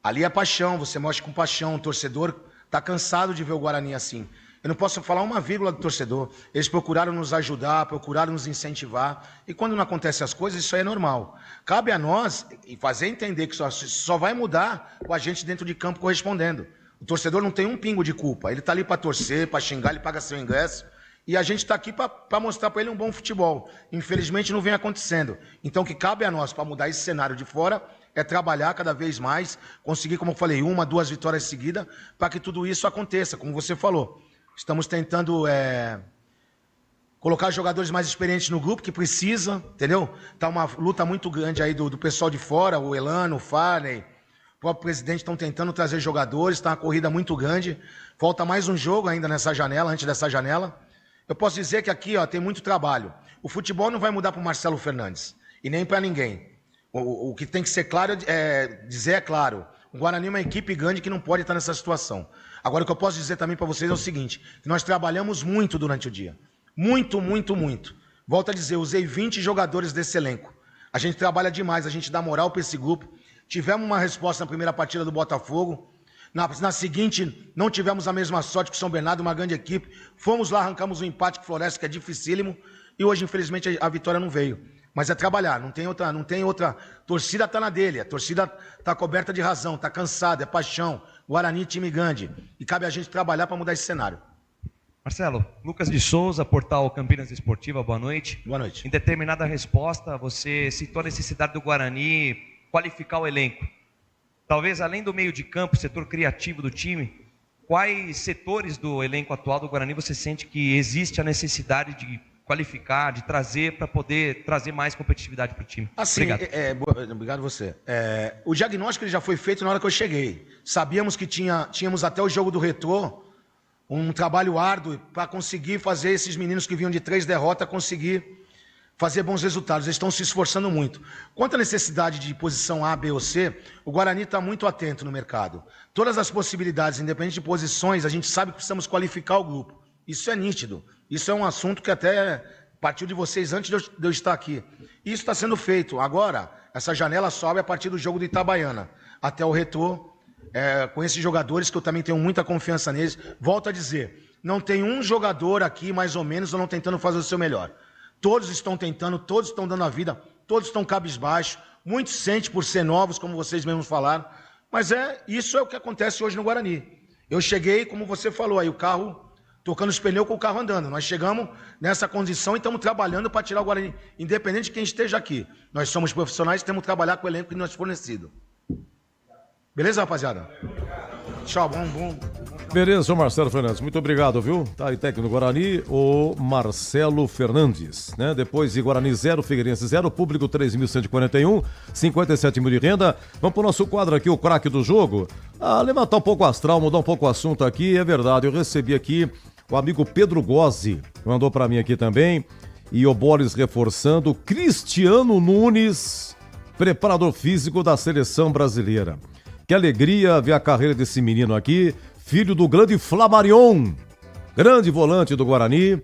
Speaker 17: Ali é paixão, você mostra com paixão, o torcedor está cansado de ver o Guarani assim. Eu não posso falar uma vírgula do torcedor. Eles procuraram nos ajudar, procuraram nos incentivar. E quando não acontecem as coisas, isso aí é normal. Cabe a nós fazer entender que só vai mudar com a gente dentro de campo correspondendo. O torcedor não tem um pingo de culpa. Ele está ali para torcer, para xingar, ele paga seu ingresso. E a gente está aqui para mostrar para ele um bom futebol. Infelizmente não vem acontecendo. Então o que cabe a nós para mudar esse cenário de fora é trabalhar cada vez mais, conseguir, como eu falei, 1, 2 vitórias seguidas, para que tudo isso aconteça, como você falou. Estamos tentando colocar jogadores mais experientes no grupo, que precisa, entendeu? Está uma luta muito grande aí do pessoal de fora, o Elano, o Farney, o próprio presidente estão tentando trazer jogadores, está uma corrida muito grande. Falta mais um jogo ainda nessa janela, antes dessa janela. Eu posso dizer que aqui tem muito trabalho. O futebol não vai mudar para o Marcelo Fernandes, e nem para ninguém. O que tem que ser claro dizer é claro. O Guarani é uma equipe grande que não pode estar nessa situação. Agora, o que eu posso dizer também para vocês é o seguinte, que nós trabalhamos muito durante o dia. Muito, muito, muito. Volto a dizer, eu usei 20 jogadores desse elenco. A gente trabalha demais, a gente dá moral para esse grupo. Tivemos uma resposta na primeira partida do Botafogo. Na seguinte, não tivemos a mesma sorte que o São Bernardo, uma grande equipe. Fomos lá, arrancamos um empate com o Floresta, que é dificílimo. E hoje, infelizmente, a vitória não veio. Mas é trabalhar, não tem outra. Torcida está na dele, a torcida está coberta de razão, está cansada, é paixão. Guarani, time grande. E cabe a gente trabalhar para mudar esse cenário.
Speaker 18: Marcelo, Lucas de Souza, portal Campinas Esportiva, boa noite.
Speaker 17: Boa noite.
Speaker 18: Em determinada resposta, você citou a necessidade do Guarani qualificar o elenco. Talvez além do meio de campo, setor criativo do time, quais setores do elenco atual do Guarani você sente que existe a necessidade de qualificar, de trazer para poder trazer mais competitividade para o time?
Speaker 17: Assim,
Speaker 18: obrigado.
Speaker 17: Obrigado você. O diagnóstico ele já foi feito na hora que eu cheguei. Sabíamos que tínhamos até o jogo do Retrô um trabalho árduo para conseguir fazer esses meninos que vinham de 3 derrotas conseguir fazer bons resultados. Eles estão se esforçando muito. Quanto à necessidade de posição A, B ou C, o Guarani está muito atento no mercado. Todas as possibilidades, independente de posições, a gente sabe que precisamos qualificar o grupo. Isso é nítido. Isso é um assunto que até Partiu de vocês antes de eu estar aqui. Isso está sendo feito. Agora, essa janela sobe a partir do jogo do Itabaiana. Até o retorno, com esses jogadores, que eu também tenho muita confiança neles. Volto a dizer, não tem um jogador aqui, mais ou menos, não tentando fazer o seu melhor. Todos estão tentando, todos estão dando a vida, todos estão cabisbaixo. Muitos sentem por ser novos, como vocês mesmos falaram. Mas isso é o que acontece hoje no Guarani. Eu cheguei, como você falou aí, o carro tocando os pneus com o carro andando. Nós chegamos nessa condição e estamos trabalhando para tirar o Guarani, independente de quem esteja aqui. Nós somos profissionais e temos que trabalhar com o elenco que nos é fornecido. Beleza, rapaziada? Tchau, bom.
Speaker 12: Beleza, seu Marcelo Fernandes, muito obrigado, viu? Tá aí, técnico do Guarani, o Marcelo Fernandes, né? Depois de Guarani 0, Figueirense 0, público 3.141, 57 mil de renda. Vamos pro nosso quadro aqui, o craque do jogo. Levantar um pouco o astral, mudar um pouco o assunto aqui, é verdade, eu recebi aqui o amigo Pedro Gozzi, mandou pra mim aqui também, e o Boris reforçando, Cristiano Nunes, preparador físico da seleção brasileira. Que alegria ver a carreira desse menino aqui, filho do grande Flamarion, grande volante do Guarani.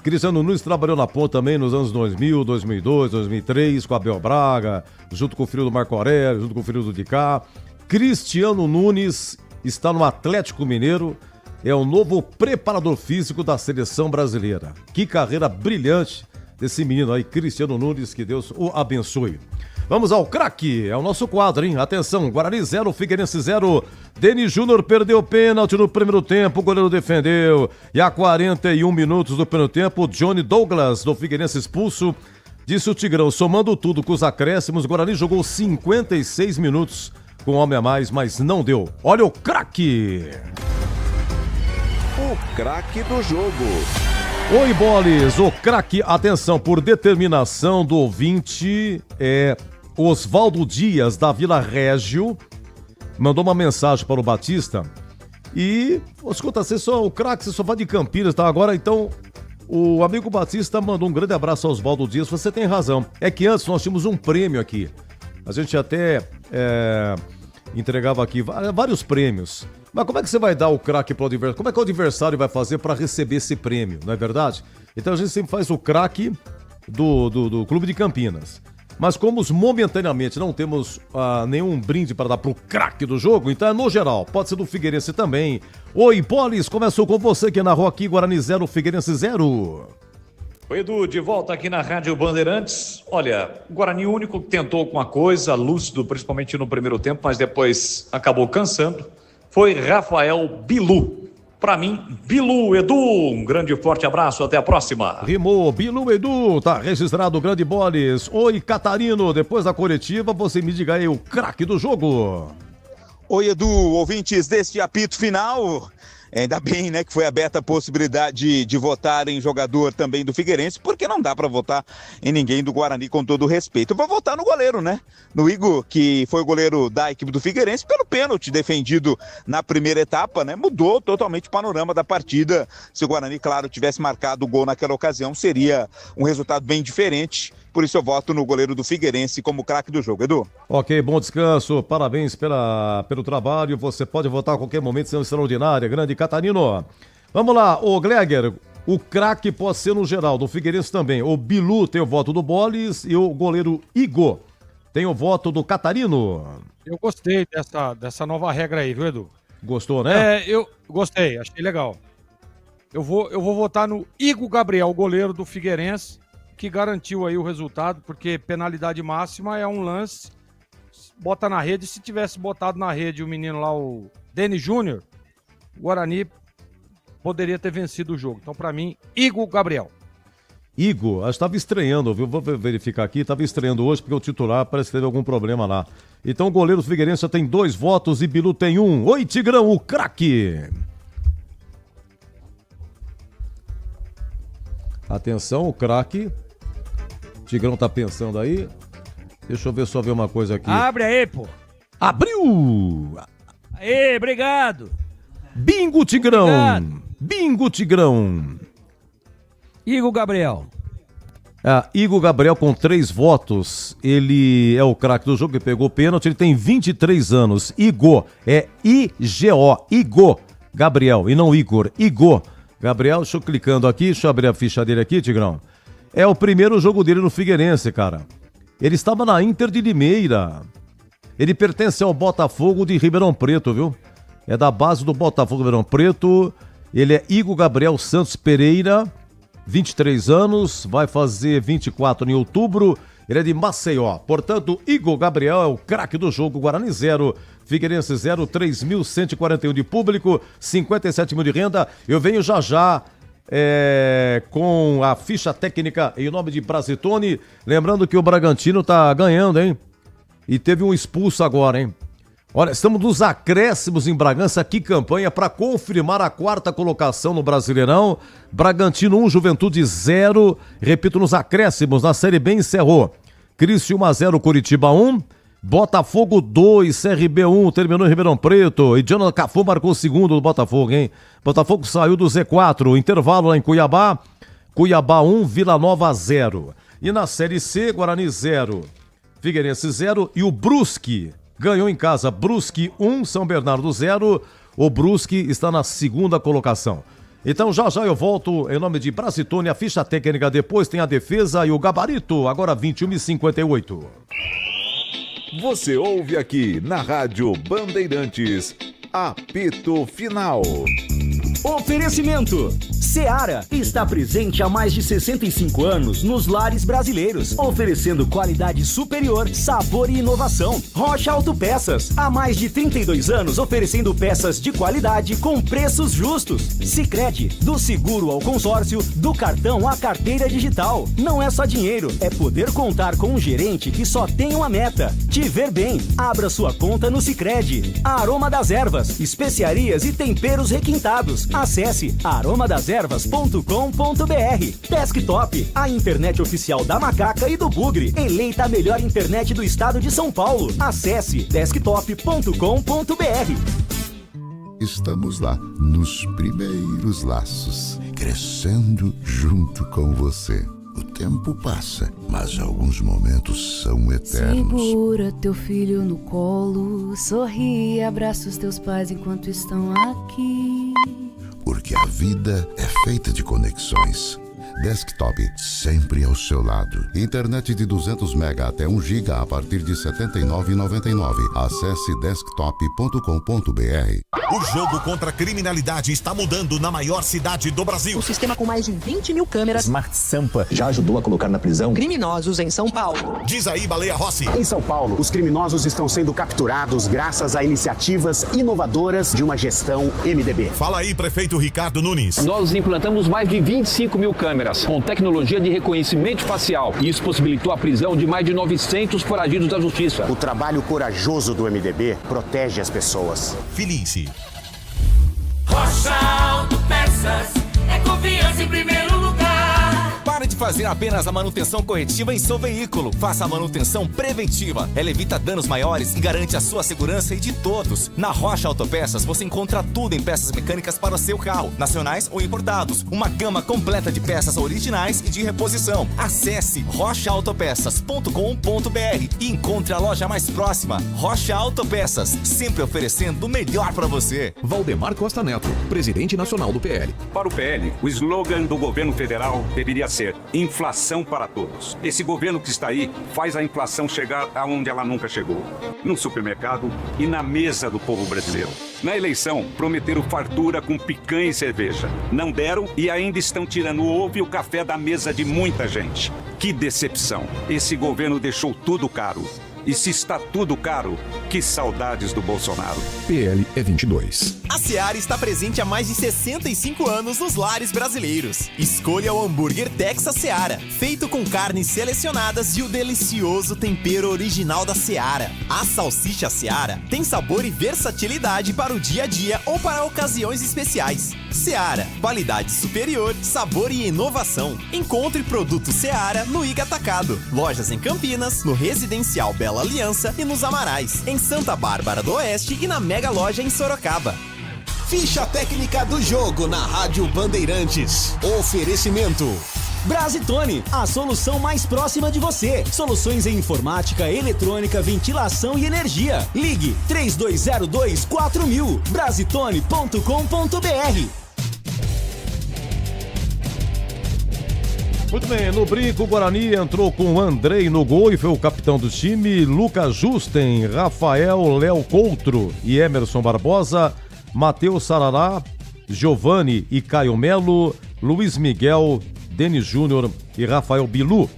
Speaker 12: Cristiano Nunes trabalhou na ponta também nos anos 2000, 2002, 2003, com Abel Braga, junto com o filho do Marco Aurélio, junto com o filho do Dicá. Cristiano Nunes está no Atlético Mineiro, é o novo preparador físico da seleção brasileira. Que carreira brilhante desse menino aí, Cristiano Nunes, que Deus o abençoe. Vamos ao craque, é o nosso quadro, hein? Atenção, Guarani 0, Figueirense 0. Denis Júnior perdeu o pênalti no primeiro tempo, o goleiro defendeu. E a 41 minutos do primeiro tempo, Johnny Douglas, do Figueirense, expulso. Disse o Tigrão, somando tudo com os acréscimos, o Guarani jogou 56 minutos com um homem a mais, mas não deu. Olha o craque!
Speaker 16: O craque do jogo.
Speaker 12: Oi, Bolis, o craque, atenção, por determinação do ouvinte, Oswaldo Dias, da Vila Régio, mandou uma mensagem para o Batista e, escuta, o craque, você só vai de Campinas, tá? Agora, então, o amigo Batista mandou um grande abraço ao Oswaldo Dias, você tem razão, é que antes nós tínhamos um prêmio aqui, a gente até entregava aqui vários prêmios. Mas como é que você vai dar o craque para o adversário? Como é que o adversário vai fazer para receber esse prêmio, não é verdade? Então a gente sempre faz o craque do Clube de Campinas. Mas como momentaneamente não temos nenhum brinde para dar para o craque do jogo, então é no geral, pode ser do Figueirense também. Oi, Bolis, começou com você que narrou aqui, Guarani 0, Figueirense 0.
Speaker 6: Oi, Edu, de volta aqui na Rádio Bandeirantes. Olha, o Guarani único que tentou alguma coisa, lúcido, principalmente no primeiro tempo, mas depois acabou cansando. Foi Rafael Bilu. Pra mim, Bilu, Edu, um grande e forte abraço, até a próxima.
Speaker 12: Rimou, Bilu, Edu, tá registrado o grande Bolis. Oi, Catarino, depois da coletiva, você me diga aí o craque do jogo.
Speaker 9: Oi, Edu, ouvintes deste apito final. Ainda bem, né, que foi aberta a possibilidade de votar em jogador também do Figueirense, porque não dá para votar em ninguém do Guarani, com todo o respeito. Eu vou votar no goleiro, né? No Igor, que foi o goleiro da equipe do Figueirense, pelo pênalti defendido na primeira etapa, né? Mudou totalmente o panorama da partida. Se o Guarani, claro, tivesse marcado o gol naquela ocasião, seria um resultado bem diferente. Por isso eu voto no goleiro do Figueirense como craque do jogo, Edu.
Speaker 12: Ok, bom descanso, parabéns pelo trabalho, você pode votar a qualquer momento, sendo extraordinária, grande Catarino. Vamos lá, o Gleger, o craque pode ser no geral, do Figueirense também. O Bilu tem o voto do Bolis e o goleiro Igor tem o voto do Catarino.
Speaker 11: Eu gostei dessa nova regra aí, viu, Edu?
Speaker 12: Gostou, né?
Speaker 11: Eu gostei, achei legal. Eu vou votar no Igor Gabriel, o goleiro do Figueirense, que garantiu aí o resultado, porque penalidade máxima é um lance, bota na rede. Se tivesse botado na rede o menino lá, o Denis Júnior, o Guarani poderia ter vencido o jogo. Então, pra mim, Igor Gabriel.
Speaker 12: Igor, estava estreando, viu? Vou verificar aqui, estava estreando hoje porque o titular parece que teve algum problema lá. Então o goleiro do Figueirense já tem 2 votos e Bilu tem 1. Oi, Tigrão, o craque! Atenção, o craque. Tigrão tá pensando aí. Deixa eu só ver uma coisa aqui.
Speaker 4: Abre aí, pô.
Speaker 12: Abriu!
Speaker 4: Aê, obrigado.
Speaker 12: Bingo, Tigrão!
Speaker 4: Obrigado.
Speaker 12: Bingo, Tigrão!
Speaker 4: Igor Gabriel.
Speaker 12: Igor Gabriel com 3 votos. Ele é o craque do jogo, ele pegou o pênalti. Ele tem 23 anos. Igor, é I-G-O. Igor Gabriel, e não Igor. Igor Gabriel, deixa eu clicando aqui, deixa eu abrir a ficha dele aqui, Tigrão. É o primeiro jogo dele no Figueirense, cara. Ele estava na Inter de Limeira. Ele pertence ao Botafogo de Ribeirão Preto, viu? É da base do Botafogo de Ribeirão Preto. Ele é Igor Gabriel Santos Pereira, 23 anos, vai fazer 24 em outubro. Ele é de Maceió. Portanto, Igor Gabriel é o craque do jogo. Guarani 0, Figueirense 0, 3.141 de público, 57 mil de renda. Eu venho já com a ficha técnica em nome de Brasitone. Lembrando que o Bragantino tá ganhando, hein? E teve um expulso agora, hein? Olha, estamos nos acréscimos em Bragança. Que campanha para confirmar a 4ª colocação no Brasileirão. Bragantino 1, Juventude 0. Repito, nos acréscimos, na Série B encerrou. Criciúma 0, Curitiba 1. Botafogo 2, CRB 1, terminou em Ribeirão Preto. E Jonathan Cafu marcou o segundo do Botafogo, hein? Botafogo saiu do Z4. Intervalo lá em Cuiabá. Cuiabá 1, Vila Nova 0. E na Série C, Guarani 0, Figueirense 0. E o Brusque ganhou em casa. Brusque 1, São Bernardo 0. O Brusque está na 2ª colocação. Então já eu volto em nome de Brasitone, a ficha técnica. Depois tem a defesa e o gabarito. Agora 21h58.
Speaker 16: Você ouve aqui na Rádio Bandeirantes, apito final.
Speaker 26: Oferecimento. Seara está presente há mais de 65 anos nos lares brasileiros, oferecendo qualidade superior, sabor e inovação. Rocha Autopeças, há mais de 32 anos oferecendo peças de qualidade com preços justos. Sicredi, do seguro ao consórcio, do cartão à carteira digital. Não é só dinheiro, é poder contar com um gerente que só tem uma meta: te ver bem. Abra sua conta no Sicredi. Aroma das Ervas, especiarias e temperos requintados. Acesse aromadeservas.com.br. Desktop, a internet oficial da Macaca e do Bugre, eleita a melhor internet do estado de São Paulo. Acesse desktop.com.br.
Speaker 14: Estamos lá, nos primeiros laços, crescendo junto com você. O tempo passa, mas alguns momentos são eternos.
Speaker 15: Segura teu filho no colo, sorri e abraça os teus pais enquanto estão aqui.
Speaker 14: Porque a vida é feita de conexões. Desktop, sempre ao seu lado. Internet de 200 MB até 1 GB a partir de R$ 79,99. Acesse desktop.com.br.
Speaker 22: O jogo contra a criminalidade está mudando na maior cidade do Brasil.
Speaker 23: O sistema com mais de 20 mil câmeras
Speaker 22: Smart Sampa já ajudou a colocar na prisão
Speaker 23: criminosos em São Paulo.
Speaker 22: Diz aí, Baleia Rossi.
Speaker 24: Em São Paulo, os criminosos estão sendo capturados graças a iniciativas inovadoras de uma gestão MDB.
Speaker 22: Fala aí, prefeito Ricardo Nunes.
Speaker 25: Nós implantamos mais de 25 mil câmeras com tecnologia de reconhecimento facial. Isso possibilitou a prisão de mais de 900 foragidos da justiça.
Speaker 24: O trabalho corajoso do MDB protege as pessoas.
Speaker 22: Felice.
Speaker 3: Rocha Autopeças, é confiança em primeiro lugar.
Speaker 27: Pare de fazer apenas a manutenção corretiva em seu veículo. Faça a manutenção preventiva. Ela evita danos maiores e garante a sua segurança e de todos. Na Rocha Autopeças você encontra tudo em peças mecânicas para o seu carro, nacionais ou importados. Uma gama completa de peças originais e de reposição. Acesse rochaautopeças.com.br e encontre a loja mais próxima. Rocha Autopeças, sempre oferecendo o melhor para você.
Speaker 1: Valdemar Costa Neto, presidente nacional do PL.
Speaker 2: Para o PL, o slogan do governo federal deveria ser inflação para todos. Esse governo que está aí faz a inflação chegar aonde ela nunca chegou. No supermercado e na mesa do povo brasileiro. Na eleição, prometeram fartura com picanha e cerveja. Não deram e ainda estão tirando o ovo e o café da mesa de muita gente. Que decepção. Esse governo deixou tudo caro. E se está tudo caro, que saudades do Bolsonaro.
Speaker 1: PL é 22.
Speaker 26: A Seara está presente há mais de 65 anos nos lares brasileiros. Escolha o hambúrguer Texas Seara, feito com carnes selecionadas e o delicioso tempero original da Seara. A salsicha Seara tem sabor e versatilidade para o dia a dia ou para ocasiões especiais. Seara, qualidade superior, sabor e inovação. Encontre produto Seara no Iga Atacado. Lojas em Campinas, no Residencial Bela Aliança e nos Amarais, em Santa Bárbara do Oeste e na Mega Loja em Sorocaba.
Speaker 13: Ficha técnica do jogo na Rádio Bandeirantes. Oferecimento.
Speaker 26: Brasitone, a solução mais próxima de você. Soluções em informática, eletrônica, ventilação e energia. Ligue 3202-4000. Brasitone.com.br.
Speaker 12: Muito bem, no brinco, o Guarani entrou com o Andrei no gol e foi o capitão do time, Lucas Justen, Rafael, Léo Coutro e Emerson Barbosa, Matheus Sarará, Giovani e Caio Melo, Luiz Miguel, Denis Júnior e Rafael Bilu.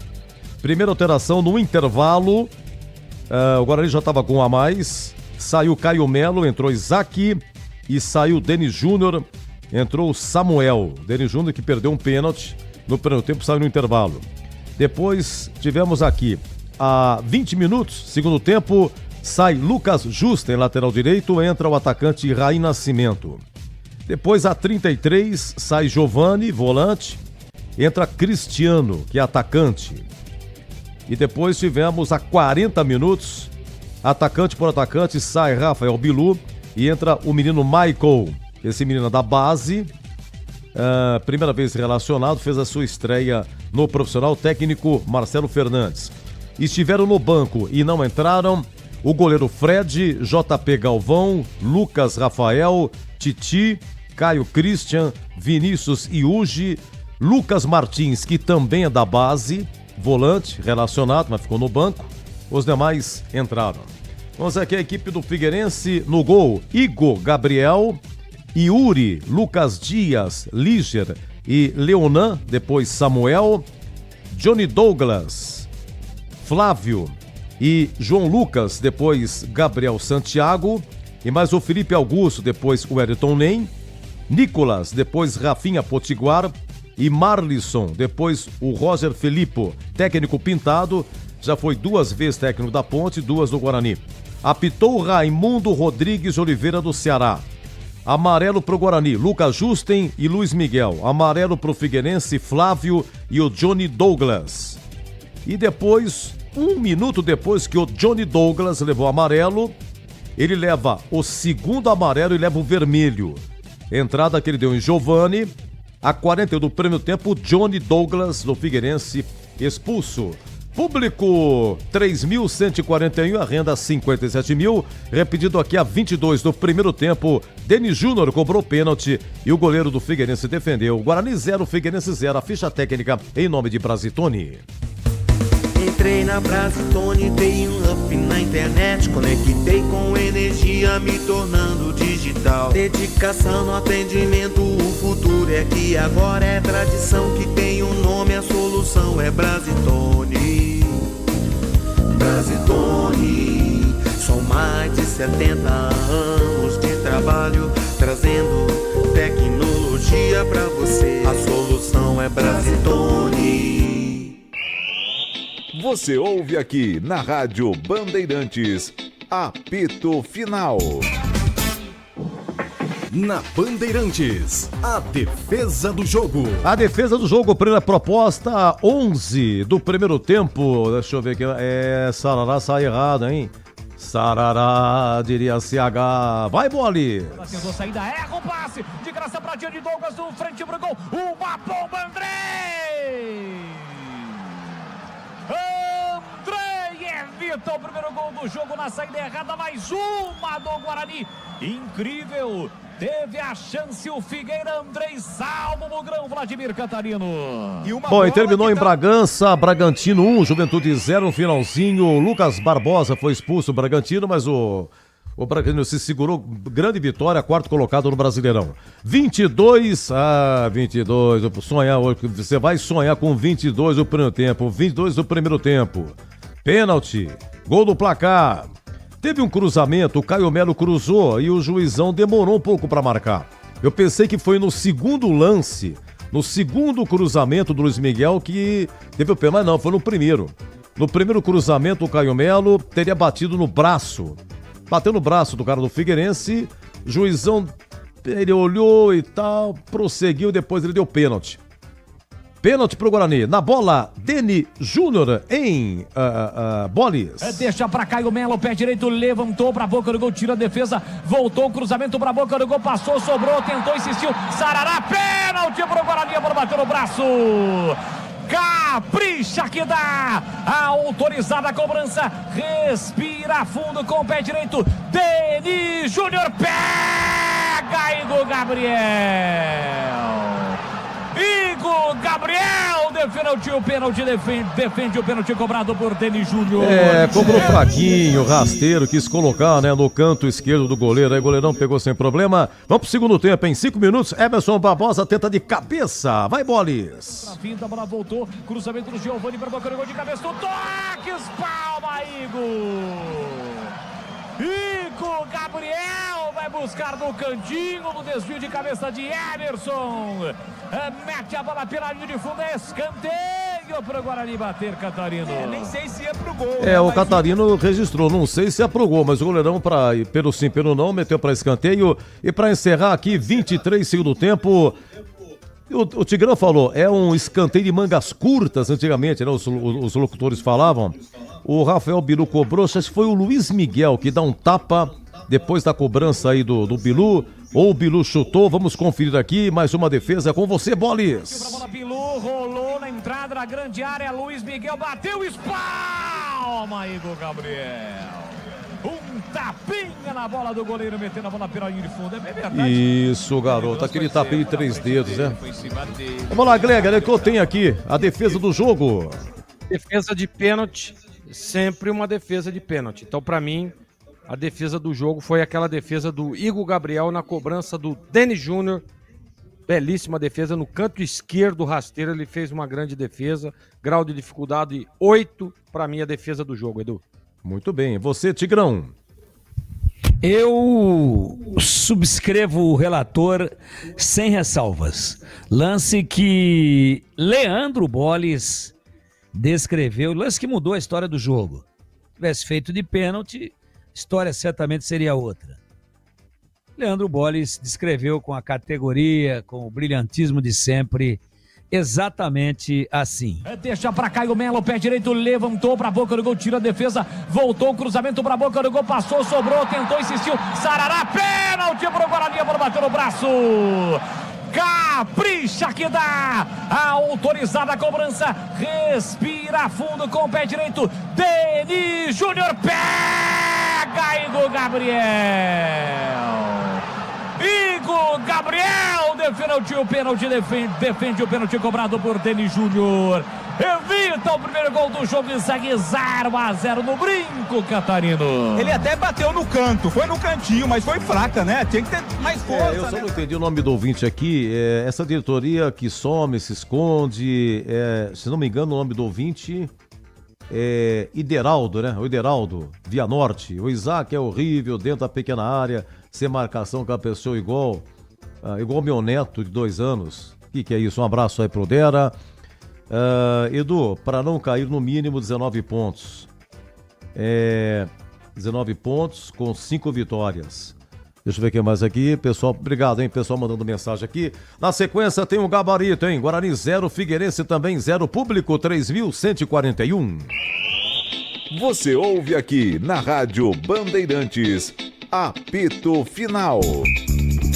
Speaker 12: Primeira alteração no intervalo, o Guarani já estava com um a mais, saiu Caio Melo, entrou Isaac e saiu Denis Júnior, entrou Samuel. Denis Júnior que perdeu um pênalti no primeiro tempo, saiu no intervalo. Depois tivemos aqui, a 20 minutos, segundo tempo, sai Lucas Justen, lateral direito, entra o atacante Raí Nascimento. Depois, a 33, sai Giovani, volante, entra Cristiano, que é atacante. E depois tivemos a 40 minutos, atacante por atacante, sai Rafael Bilu e entra o menino Michael, esse menino da base, primeira vez relacionado, fez a sua estreia no profissional, técnico Marcelo Fernandes. Estiveram no banco e não entraram o goleiro Fred, JP Galvão, Lucas Rafael, Titi, Caio Christian, Vinícius Iugi, Lucas Martins, que também é da base, volante, relacionado, mas ficou no banco. Os demais entraram. Vamos aqui a equipe do Figueirense no gol, Igor Gabriel, Yuri, Lucas Dias, Líger e Leonan, depois Samuel, Johnny Douglas, Flávio e João Lucas, depois Gabriel Santiago, e mais o Felipe Augusto, depois o Wellington Nem, Nicolas, depois Rafinha Potiguar e Marlisson, depois o Roger Filippo, técnico pintado, já foi 2 vezes técnico da Ponte, 2 do Guarani. Apitou Raimundo Rodrigues Oliveira do Ceará. Amarelo pro Guarani, Lucas Justen e Luiz Miguel. Amarelo pro Figueirense, Flávio e o Johnny Douglas. E depois, 1 minuto depois que o Johnny Douglas levou amarelo, ele leva o segundo amarelo e leva o vermelho. Entrada que ele deu em Giovani. A 40 do primeiro tempo, Johnny Douglas do Figueirense expulso. Público 3.141, a renda 57 mil. Repetido aqui a 22 do primeiro tempo, Denis Júnior cobrou pênalti e o goleiro do Figueirense defendeu. Guarani 0, Figueirense 0. A ficha técnica em nome de Brasitone.
Speaker 5: Entrei na Brasitone, dei um up na internet, conectei com energia, me tornando digital. Dedicação no atendimento, o futuro é aqui, agora é tradição que tem um nome, a solução é Brasitone. Brasitone, são mais de 70 anos de trabalho, trazendo tecnologia pra você. A solução é Brasitone.
Speaker 16: Você ouve aqui na Rádio Bandeirantes, apito final.
Speaker 13: Na Bandeirantes, a defesa do jogo.
Speaker 12: A defesa do jogo, primeira proposta, 11 do primeiro tempo. Deixa eu ver aqui. Sarará sai errado, hein? Sarará, diria CH. Vai, Boli!
Speaker 7: Tentou saída, erra o passe. De graça pra Johnny Douglas, do frente pro gol. Uma bomba, Andrei! Andrei evita o primeiro gol do jogo na saída errada, mais uma do Guarani. Incrível, teve a chance o Figueira, Andrei salva o Mugrão, Vladimir Cantarino.
Speaker 12: Bom, e terminou em Bragança, Bragantino 1, Juventude 0 no finalzinho. Lucas Barbosa foi expulso, o Bragantino, mas o Bragantino se segurou, grande vitória, quarto colocado no Brasileirão. 22, 22, sonhar, você vai sonhar com 22 do primeiro tempo, 22 do primeiro tempo. Pênalti, gol do placar. Teve um cruzamento, o Caio Melo cruzou e o juizão demorou um pouco para marcar. Eu pensei que foi no segundo lance, no segundo cruzamento do Luiz Miguel que teve o pênalti, mas não, foi no primeiro. No primeiro cruzamento, o Caio Melo teria batido no braço. Bateu no braço do cara do Figueirense, juizão, ele olhou e tal, prosseguiu, depois ele deu pênalti. Pênalti pro Guarani. Na bola, Denis Júnior em Bolis.
Speaker 7: Deixa pra Caio Melo, pé direito, levantou pra boca do gol, tira a defesa, voltou o cruzamento pra boca do gol, passou, sobrou, tentou, insistiu. Sarará, pênalti pro Guarani, a bola bateu no braço. Capricha que dá, autorizada a cobrança, respira fundo com o pé direito, Denis Júnior pega Igor Gabriel defende o pênalti, defende o pênalti cobrado por Denis Júnior.
Speaker 12: Cobrou fraquinho, rasteiro, quis colocar, né, no canto esquerdo do goleiro. Aí o goleirão pegou sem problema. Vamos pro segundo tempo, em 5 minutos. Emerson Barbosa tenta de cabeça. Vai, Bolis.
Speaker 7: Na finta, a bola voltou. Cruzamento do Giovani para Boca do gol de cabeça. Toque, espalma, Igor Gabriel vai buscar no cantinho, no desvio de cabeça de Emerson. Mete a bola pela linha de fundo, escanteio para o Guarani bater, Catarino.
Speaker 9: Nem sei se ia pro gol.
Speaker 12: O Catarino registrou, não sei se é pro gol, mas o goleirão, pelo sim, pelo não, meteu para escanteio. E para encerrar aqui, 23 segundo tempo. O Tigrão falou, é um escanteio de mangas curtas antigamente, né? Os locutores falavam. O Rafael Bilu cobrou, acho que foi o Luiz Miguel que dá um tapa depois da cobrança aí do Bilu. Ou o Bilu chutou, vamos conferir aqui, mais uma defesa com você, Bolis.
Speaker 7: A bola Bilu rolou na entrada da grande área, Luiz Miguel bateu, espalma, Igor Gabriel. Um tapinha na bola do goleiro, metendo a bola pela linha de fundo. É bem verdade.
Speaker 12: Isso, garoto. Aquele tapinha de 3 dedos, né? Vamos lá, Glega, o que eu tenho aqui? A defesa do jogo.
Speaker 11: Defesa de pênalti, sempre uma defesa de pênalti. Então, pra mim, a defesa do jogo foi aquela defesa do Igor Gabriel na cobrança do Denis Júnior. Belíssima defesa no canto esquerdo rasteiro. Ele fez uma grande defesa. Grau de dificuldade 8. Pra mim, a defesa do jogo, Edu.
Speaker 12: Muito bem. Você, Tigrão?
Speaker 4: Eu subscrevo o relator sem ressalvas. Lance que Leandro Bolis descreveu, lance que mudou a história do jogo. Se tivesse feito de pênalti, a história certamente seria outra. Leandro Bolis descreveu com a categoria, com o brilhantismo de sempre, exatamente assim.
Speaker 7: Deixa pra Caio Melo, pé direito, levantou pra boca do gol, tira a defesa, voltou, cruzamento pra boca do gol, passou, sobrou, tentou, insistiu, Sarará, pênalti pro Guarani, a bola bateu no braço. Capricha que dá, autorizada a cobrança, respira fundo com o pé direito, Denis Júnior pega Igor Gabriel. Igor Gabriel defende o pênalti, defende o pênalti cobrado por Denis Júnior. Evita o primeiro gol do jogo e segue 0-0 no brinco, Catarino.
Speaker 9: Ele até bateu no canto, foi no cantinho, mas foi fraca, né? Tinha que ter mais força.
Speaker 12: Eu só não entendi o nome do ouvinte aqui. Essa diretoria que some, se esconde. Se não me engano, o nome do ouvinte é Ideraldo, né? O Ideraldo, Via Norte. O Isaac é horrível dentro da pequena área, sem marcação com a pessoa igual meu neto de 2 anos. O que é isso? Um abraço aí pro Dera. Edu, para não cair no mínimo 19 pontos. 19 pontos com 5 vitórias. Deixa eu ver o que mais aqui. Pessoal, obrigado, hein? Pessoal mandando mensagem aqui. Na sequência tem um gabarito, hein? Guarani 0, Figueirense também 0, público 3.141.
Speaker 16: Você ouve aqui na Rádio Bandeirantes, apito final.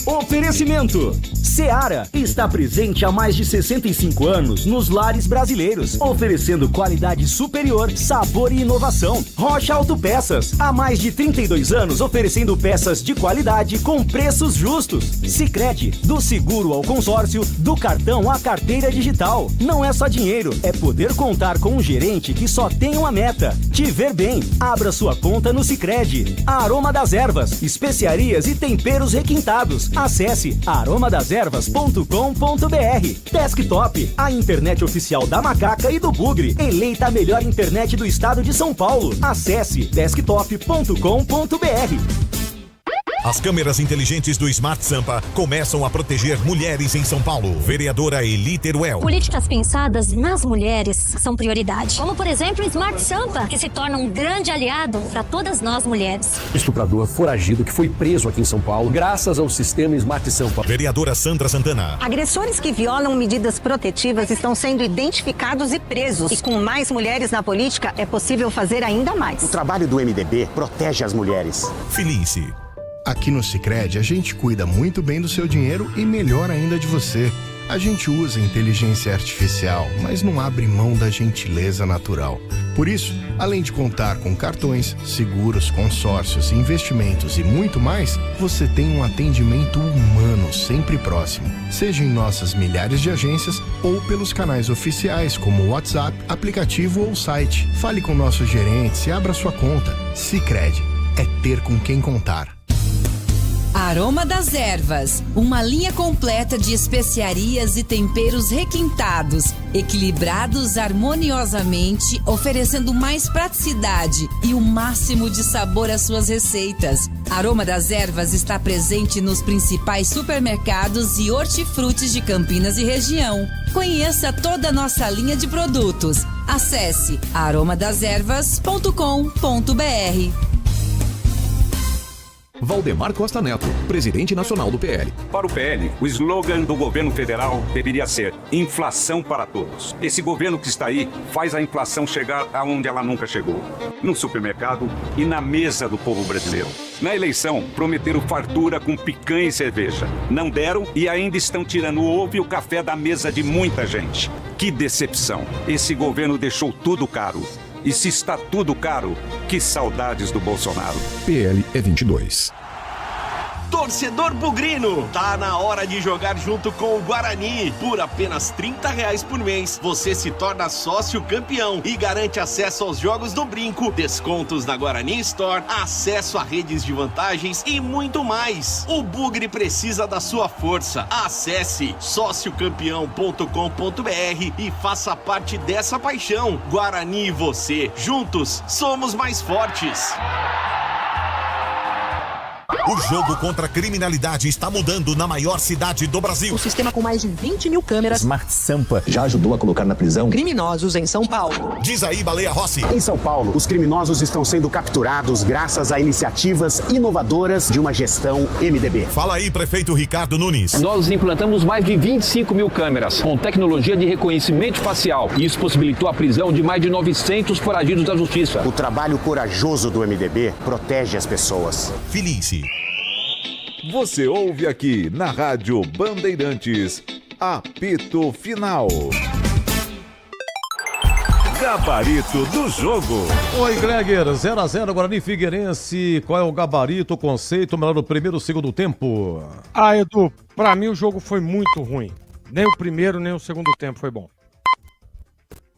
Speaker 26: Oferecimento: Seara está presente há mais de 65 anos nos lares brasileiros, oferecendo qualidade superior, sabor e inovação. Rocha Autopeças, há mais de 32 anos oferecendo peças de qualidade com preços justos. Sicredi, do seguro ao consórcio, do cartão à carteira digital. Não é só dinheiro, é poder contar com um gerente que só tem uma meta: te ver bem. Abra sua conta no Sicredi. Aroma das Ervas, especiarias e temperos requintados. Acesse aromadeservas.com.br. Desktop, a internet oficial da Macaca e do Bugre, eleita a melhor internet do estado de São Paulo. Acesse desktop.com.br.
Speaker 22: As câmeras inteligentes do Smart Sampa começam a proteger mulheres em São Paulo. Vereadora Eli Teruel.
Speaker 8: Políticas pensadas nas mulheres são prioridade. Como, por exemplo, o Smart Sampa, que se torna um grande aliado para todas nós mulheres.
Speaker 10: Estuprador foragido que foi preso aqui em São Paulo graças ao sistema Smart Sampa.
Speaker 22: Vereadora Sandra Santana.
Speaker 8: Agressores que violam medidas protetivas estão sendo identificados e presos. E com mais mulheres na política, é possível fazer ainda mais.
Speaker 24: O trabalho do MDB protege as mulheres.
Speaker 22: Filince.
Speaker 17: Aqui no Sicredi, a gente cuida muito bem do seu dinheiro e melhor ainda de você.
Speaker 6: A gente usa inteligência artificial, mas não abre mão da gentileza natural. Por isso, além de contar com cartões, seguros, consórcios, investimentos e muito mais, você tem um atendimento humano sempre próximo. Seja em nossas milhares de agências ou pelos canais oficiais como WhatsApp, aplicativo ou site. Fale com nossos gerentes e abra sua conta. Sicredi é ter com quem contar.
Speaker 15: Aroma das Ervas, uma linha completa de especiarias e temperos requintados, equilibrados harmoniosamente, oferecendo mais praticidade e o máximo de sabor às suas receitas. Aroma das Ervas está presente nos principais supermercados e hortifrutis de Campinas e região. Conheça toda a nossa linha de produtos. Acesse aromadeservas.com.br.
Speaker 1: Valdemar Costa Neto, presidente nacional do PL.
Speaker 2: Para o PL, o slogan do governo federal deveria ser inflação para todos. Esse governo que está aí faz a inflação chegar aonde ela nunca chegou. No supermercado e na mesa do povo brasileiro. Na eleição, prometeram fartura com picanha e cerveja. Não deram e ainda estão tirando o ovo e o café da mesa de muita gente. Que decepção. Esse governo deixou tudo caro. E se está tudo caro, que saudades do Bolsonaro.
Speaker 1: PL é 22.
Speaker 17: Torcedor bugrino, tá na hora de jogar junto com o Guarani. Por apenas R$30 por mês, você se torna sócio campeão e garante acesso aos jogos do Brinco, descontos na Guarani Store, acesso a redes de vantagens e muito mais. O Bugre precisa da sua força. Acesse sociocampeão.com.br e faça parte dessa paixão. Guarani e você, juntos, somos mais fortes.
Speaker 22: O jogo contra a criminalidade está mudando na maior cidade do Brasil.
Speaker 23: O sistema com mais de 20 mil câmeras
Speaker 26: Smart Sampa já ajudou a colocar na prisão
Speaker 23: criminosos em São Paulo.
Speaker 22: Diz aí, Baleia Rossi.
Speaker 24: Em São Paulo, os criminosos estão sendo capturados graças a iniciativas inovadoras de uma gestão MDB.
Speaker 22: Fala aí, prefeito Ricardo Nunes.
Speaker 25: Nós implantamos mais de 25 mil câmeras com tecnologia de reconhecimento facial. Isso possibilitou a prisão de mais de 900 foragidos da justiça.
Speaker 24: O trabalho corajoso do MDB protege as pessoas.
Speaker 22: Felice.
Speaker 16: Você ouve aqui na Rádio Bandeirantes, apito final. Gabarito do jogo.
Speaker 12: Oi, Gregger, 0x0 Guarani e Figueirense. Qual é o gabarito, o conceito, melhor no primeiro e segundo tempo?
Speaker 11: Edu, pra mim o jogo foi muito ruim. Nem o primeiro, nem o segundo tempo foi bom.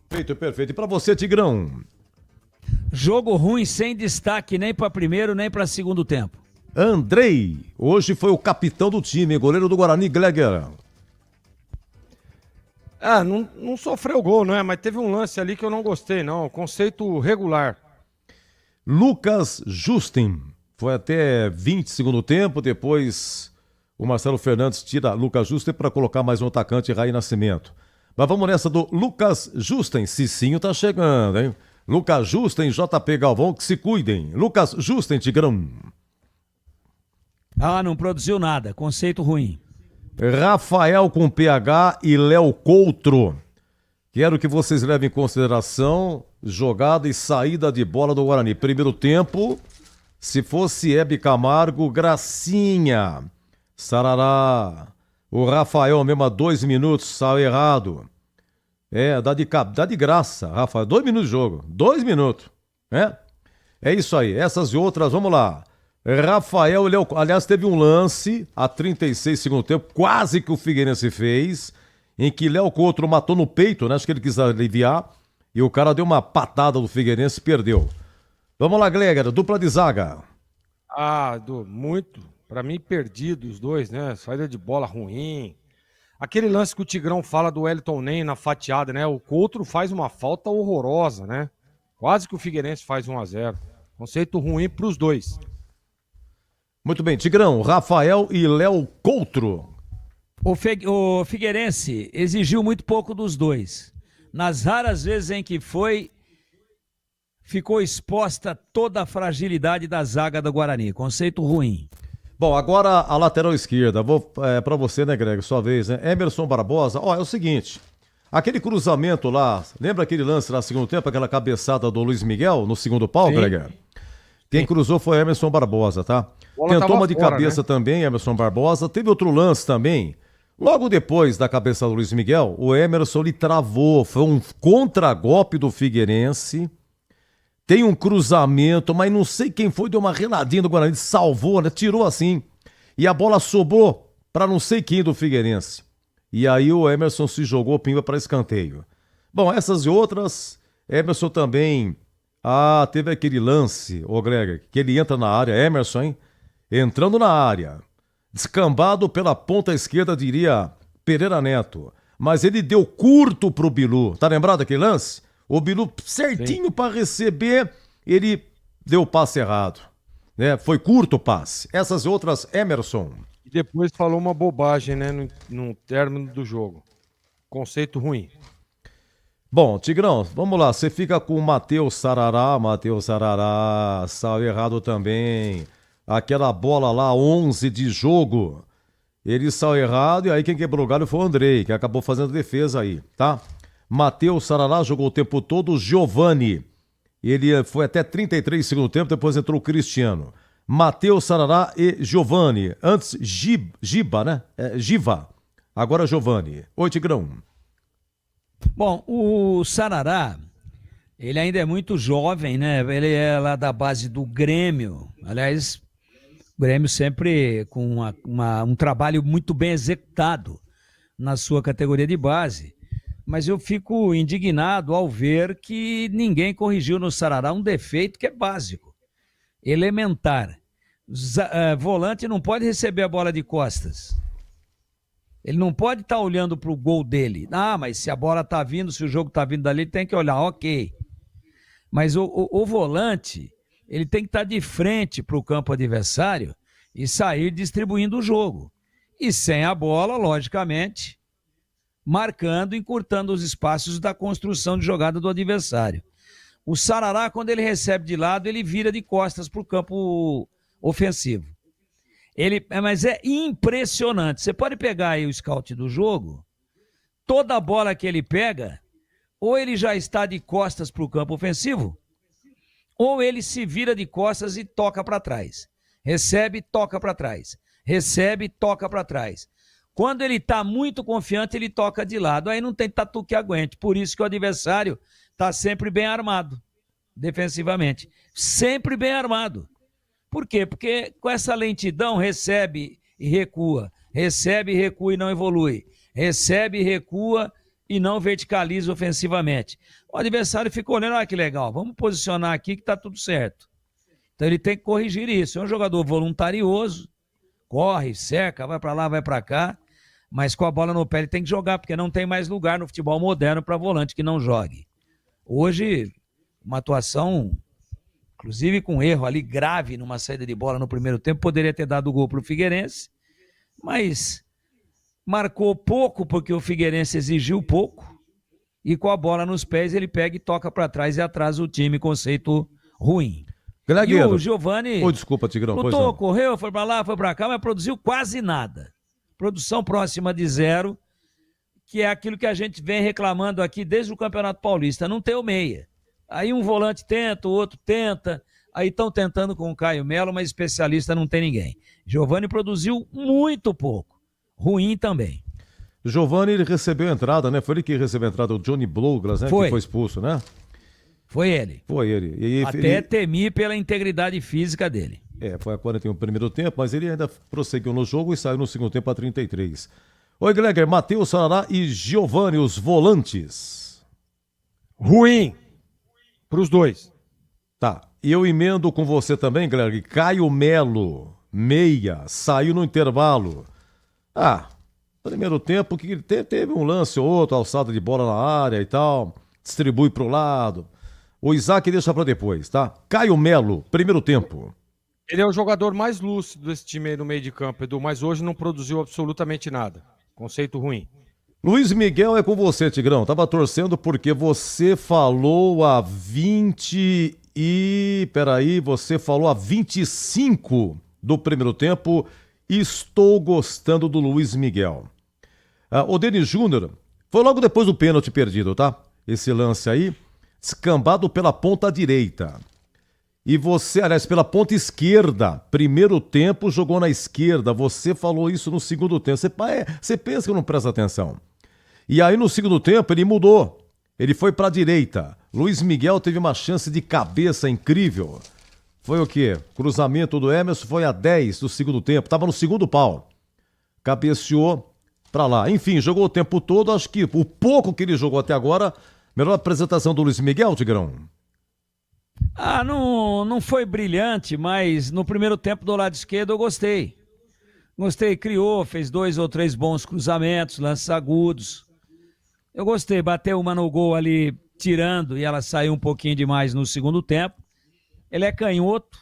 Speaker 12: Perfeito, perfeito. E pra você, Tigrão?
Speaker 4: Jogo ruim, sem destaque nem pra primeiro, nem pra segundo tempo.
Speaker 12: Andrei, hoje foi o capitão do time, goleiro do Guarani, Glegger.
Speaker 11: Não sofreu gol, não é? Mas teve um lance ali que eu não gostei, não. Conceito regular.
Speaker 12: Lucas Justin, foi até 20 segundo tempo, depois o Marcelo Fernandes tira Lucas Justin para colocar mais um atacante, Raí Nascimento. Mas vamos nessa do Lucas Justin, Cicinho tá chegando, hein? Lucas Justin, JP Galvão, que se cuidem. Lucas Justin, Tigrão.
Speaker 4: Não produziu nada, conceito ruim.
Speaker 12: Rafael com PH e Léo Coutro. Quero que vocês levem em consideração jogada e saída de bola do Guarani. Primeiro tempo, se fosse Hebe Camargo, Gracinha, Sarará. O Rafael mesmo a 2 minutos, saiu errado. Dá de graça, Rafael. 2 minutos de jogo, 2 minutos. É isso aí, essas e outras, vamos lá. Rafael, aliás, teve um lance a 36 segundo tempo, quase que o Figueirense fez, em que Léo Coutro matou no peito, né? Acho que ele quis aliviar, e o cara deu uma patada do Figueirense e perdeu. Vamos lá, Gleger, dupla de zaga.
Speaker 11: Muito. Pra mim, perdido os dois, né? Saída de bola ruim. Aquele lance que o Tigrão fala do Wellington Nem na fatiada, né? O Coutro faz uma falta horrorosa, né? Quase que o Figueirense faz 1-0. Conceito ruim pros dois.
Speaker 12: Muito bem, Tigrão, Rafael e Léo Coutro.
Speaker 4: O Figueirense exigiu muito pouco dos dois. Nas raras vezes em que ficou exposta toda a fragilidade da zaga do Guarani. Conceito ruim.
Speaker 12: Bom, agora a lateral esquerda. Vou para você, né, Greg? Sua vez, né? Emerson Barbosa. É o seguinte. Aquele cruzamento lá, lembra aquele lance lá no segundo tempo, aquela cabeçada do Luiz Miguel no segundo pau, Greg? Quem cruzou foi Emerson Barbosa, tá? Tentou uma de cabeça, né? Também, Emerson Barbosa. Teve outro lance também. Logo depois da cabeça do Luiz Miguel, o Emerson lhe travou. Foi um contragolpe do Figueirense. Tem um cruzamento, mas não sei quem foi, deu uma reladinha do Guarani, salvou, né? Tirou assim. E a bola sobrou para não sei quem do Figueirense. E aí o Emerson se jogou pimba para escanteio. Bom, essas e outras, Emerson também... teve aquele lance, Greg, que ele entra na área, Emerson, hein? Entrando na área. Descambado pela ponta esquerda, diria Pereira Neto. Mas ele deu curto pro Bilu. Tá lembrado daquele lance? O Bilu certinho para receber, ele deu o passe errado. Né? Foi curto o passe. Essas outras, Emerson.
Speaker 11: E depois falou uma bobagem, né, no término do jogo. Conceito ruim.
Speaker 12: Bom, Tigrão, vamos lá. Você fica com o Matheus Sarará. Matheus Sarará saiu errado também. Aquela bola lá, 11 de jogo. Ele saiu errado e aí quem quebrou o galho foi o Andrei, que acabou fazendo defesa aí, tá? Matheus Sarará jogou o tempo todo. Giovani. Ele foi até 33 segundo tempo, depois entrou o Cristiano. Matheus Sarará e Giovani. Antes, Giba, né? Giva. Agora Giovani. Oi, Tigrão.
Speaker 4: Bom, o Sarará, ele ainda é muito jovem, né? Ele é lá da base do Grêmio. Aliás, o Grêmio sempre com um trabalho muito bem executado na sua categoria de base. Mas eu fico indignado ao ver que ninguém corrigiu no Sarará um defeito que é básico, elementar. Volante não pode receber a bola de costas. Ele não pode estar olhando para o gol dele. Mas se a bola está vindo, se o jogo está vindo dali, ele tem que olhar, ok. Mas o volante, ele tem que estar de frente para o campo adversário e sair distribuindo o jogo. E sem a bola, logicamente, marcando, encurtando os espaços da construção de jogada do adversário. O Sarará, quando ele recebe de lado, ele vira de costas para o campo ofensivo. Mas é impressionante. Você pode pegar aí o scout do jogo, toda bola que ele pega, ou ele já está de costas para o campo ofensivo, ou ele se vira de costas e toca para trás. Recebe, toca para trás. Recebe, toca para trás. Quando ele está muito confiante, ele toca de lado. Aí não tem tatu que aguente. Por isso que o adversário está sempre bem armado, defensivamente. Sempre bem armado. Por quê? Porque com essa lentidão recebe e recua. Recebe, recua e não evolui. Recebe, recua e não verticaliza ofensivamente. O adversário fica olhando, olha que legal, vamos posicionar aqui que está tudo certo. Então ele tem que corrigir isso. É um jogador voluntarioso, corre, cerca, vai para lá, vai para cá, mas com a bola no pé ele tem que jogar, porque não tem mais lugar no futebol moderno para volante que não jogue. Hoje, uma atuação, inclusive com erro ali grave numa saída de bola no primeiro tempo, poderia ter dado o gol para o Figueirense, mas marcou pouco porque o Figueirense exigiu pouco e com a bola nos pés ele pega e toca para trás e atrasa o time, conceito ruim.
Speaker 12: Gregueiro.
Speaker 4: E o Giovani
Speaker 12: desculpa, Tigrão,
Speaker 4: lutou, correu, foi para lá, foi para cá, mas produziu quase nada. Produção próxima de zero, que é aquilo que a gente vem reclamando aqui desde o Campeonato Paulista, não tem o meia. Aí um volante tenta, o outro tenta, aí estão tentando com o Caio Melo, mas especialista não tem ninguém. Giovani produziu muito pouco, ruim também.
Speaker 12: Giovani, ele recebeu a entrada, né? Foi ele que recebeu a entrada, o Johnny Douglas, né? Que foi expulso, né?
Speaker 4: Foi ele.
Speaker 12: Foi ele. E
Speaker 4: até temi pela integridade física dele.
Speaker 12: Foi a 41 primeiro tempo, mas ele ainda prosseguiu no jogo e saiu no segundo tempo a 33. Oi, Gleger, Matheus Sarará e Giovani, os volantes.
Speaker 11: Ruim. Pros dois.
Speaker 12: Tá. E eu emendo com você também, Gleger. Caio Melo, meia, saiu no intervalo. Primeiro tempo que teve um lance ou outro, alçada de bola na área e tal, distribui pro lado. O Isaac deixa pra depois, tá? Caio Melo, primeiro tempo.
Speaker 11: Ele é o jogador mais lúcido desse time aí no meio de campo, Edu, mas hoje não produziu absolutamente nada. Conceito ruim.
Speaker 12: Luiz Miguel, é com você, Tigrão. Tava torcendo porque você falou a 20 e... Peraí, você falou a 25 do primeiro tempo. Estou gostando do Luiz Miguel. O Denis Júnior foi logo depois do pênalti perdido, tá? Esse lance aí, escambado pela ponta direita. E você, aliás, pela ponta esquerda, primeiro tempo jogou na esquerda, você falou isso no segundo tempo. Você pensa que não presta atenção. E aí no segundo tempo ele mudou, ele foi para a direita. Luiz Miguel teve uma chance de cabeça incrível. Foi o quê? Cruzamento do Emerson foi a 10 do segundo tempo, estava no segundo pau. Cabeceou para lá. Enfim, jogou o tempo todo, acho que o pouco que ele jogou até agora, melhor apresentação do Luiz Miguel, Tigrão?
Speaker 4: Não foi brilhante, mas no primeiro tempo do lado esquerdo eu gostei. Gostei, criou, fez 2 ou 3 bons cruzamentos, lances agudos. Eu gostei, bateu uma no gol ali, tirando, e ela saiu um pouquinho demais no segundo tempo. Ele é canhoto,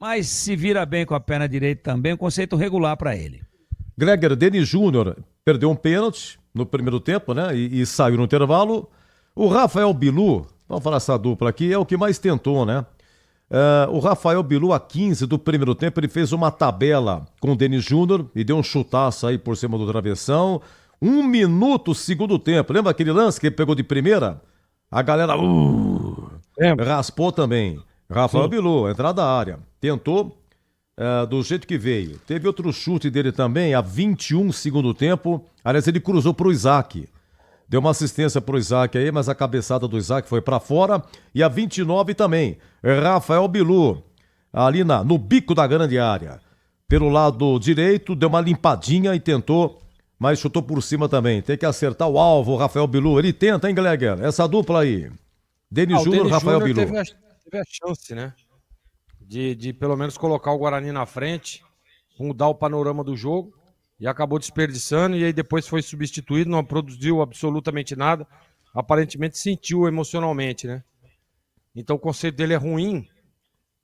Speaker 4: mas se vira bem com a perna direita também, um conceito regular para ele.
Speaker 12: Gregor, Denis Júnior perdeu um pênalti no primeiro tempo, né? E saiu no intervalo. O Rafael Bilu, vamos falar essa dupla aqui, é o que mais tentou, né? O Rafael Bilu, a 15 do primeiro tempo, ele fez uma tabela com o Denis Júnior e deu um chutaço aí por cima do travessão. 1 minuto, segundo tempo. Lembra aquele lance que ele pegou de primeira? A galera raspou também. Rafael Bilu, entrada da área. Tentou do jeito que veio. Teve outro chute dele também, a 21 segundo tempo. Aliás, ele cruzou pro Isaac. Deu uma assistência pro Isaac aí, mas a cabeçada do Isaac foi para fora. E a 29 também. Rafael Bilu, ali no bico da grande área. Pelo lado direito, deu uma limpadinha e tentou, mas chutou por cima também. Tem que acertar o alvo, o Rafael Bilu. Ele tenta, hein, Gleger? Essa dupla aí. Denis Júnior, Rafael Bilu.
Speaker 11: Teve a chance, né? De pelo menos colocar o Guarani na frente, mudar o panorama do jogo, e acabou desperdiçando, e aí depois foi substituído, não produziu absolutamente nada, aparentemente sentiu emocionalmente, né? Então o conceito dele é ruim.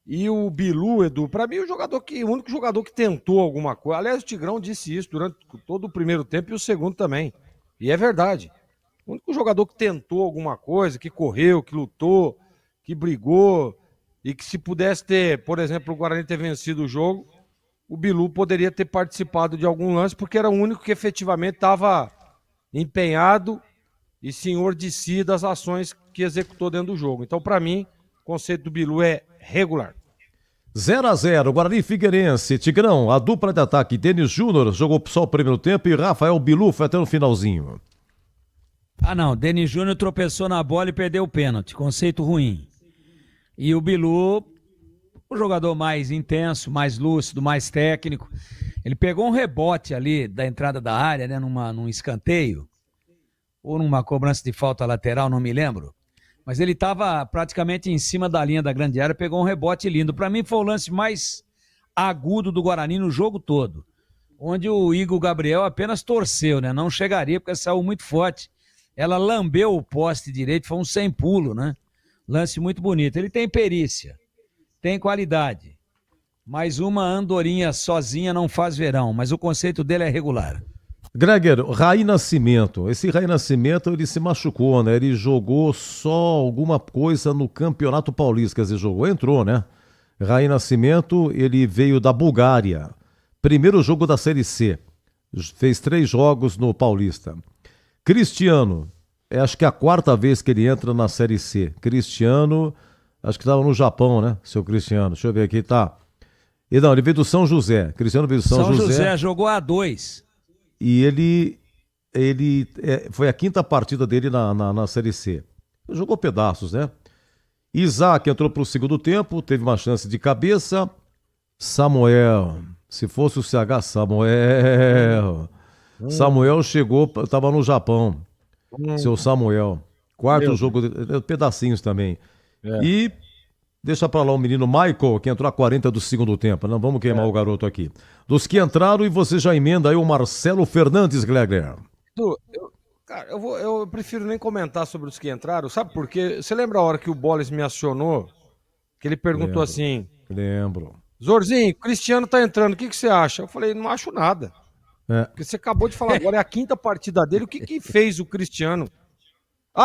Speaker 11: E o Bilu, Edu, pra mim o único jogador que tentou alguma coisa, aliás o Tigrão disse isso durante todo o primeiro tempo e o segundo também, e é verdade. O único jogador que tentou alguma coisa, que correu, que lutou, que brigou, e que se pudesse ter, por exemplo, o Guarani ter vencido o jogo, o Bilu poderia ter participado de algum lance, porque era o único que efetivamente estava empenhado e senhor de si das ações que executou dentro do jogo. Então, para mim, o conceito do Bilu é regular.
Speaker 12: 0-0, Guarani e Figueirense. Tigrão, a dupla de ataque, Denis Júnior jogou só o primeiro tempo e Rafael Bilu foi até no finalzinho.
Speaker 4: Não, Denis Júnior tropeçou na bola e perdeu o pênalti, conceito ruim. E o Bilu, o jogador mais intenso, mais lúcido, mais técnico. Ele pegou um rebote ali da entrada da área, né, num escanteio, ou numa cobrança de falta lateral, não me lembro. Mas ele estava praticamente em cima da linha da grande área, pegou um rebote lindo. Para mim foi o lance mais agudo do Guarani no jogo todo, onde o Igor Gabriel apenas torceu, né? Não chegaria porque saiu muito forte. Ela lambeu o poste direito, foi um sem pulo, né? Lance muito bonito. Ele tem perícia, tem qualidade, mas uma andorinha sozinha não faz verão, mas o conceito dele é regular.
Speaker 12: Gregor, Raí Nascimento. Esse Raí Nascimento, ele se machucou, né? Ele jogou só alguma coisa no Campeonato Paulista, quer dizer, entrou, né? Raí Nascimento, ele veio da Bulgária. Primeiro jogo da Série C. Fez 3 jogos no Paulista. Cristiano, acho que é a 4ª vez que ele entra na Série C. Cristiano, acho que estava no Japão, né? Seu Cristiano, deixa eu ver aqui, tá. E não, ele veio do São José. Cristiano veio do São José.
Speaker 4: São José jogou A2.
Speaker 12: E ele foi a 5ª partida dele na Série C. Jogou pedaços, né? Isaac entrou pro segundo tempo, teve uma chance de cabeça. Samuel, se fosse o CH, Samuel chegou, estava no Japão. Seu Samuel. 4º jogo, pedacinhos também. E deixa pra lá o menino Michael, que entrou a 40 do segundo tempo. Não vamos queimar o garoto aqui. Dos que entraram, e você já emenda aí o Marcelo Fernandes, Glegler.
Speaker 11: Cara, eu prefiro nem comentar sobre os que entraram. Sabe por quê? Você lembra a hora que o Boles me acionou? Que ele perguntou assim...
Speaker 12: Lembro.
Speaker 11: Zorzinho, o Cristiano tá entrando, o que você acha? Eu falei, não acho nada. Porque você acabou de falar agora, é a 5ª partida dele. O que fez o Cristiano?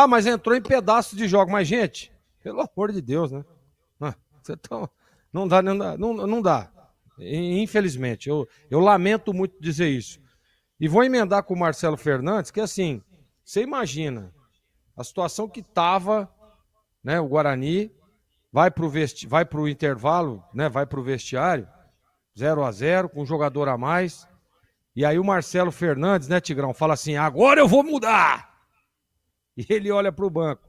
Speaker 11: Mas entrou em pedaços de jogo. Mas, gente, pelo amor de Deus, né? Não dá. Infelizmente, eu lamento muito dizer isso. E vou emendar com o Marcelo Fernandes, que assim, você imagina a situação que estava, né, o Guarani, vai pro intervalo, né? Vai pro vestiário, 0-0, com um jogador a mais. E aí o Marcelo Fernandes, né, Tigrão, fala assim, agora eu vou mudar! E ele olha pro banco.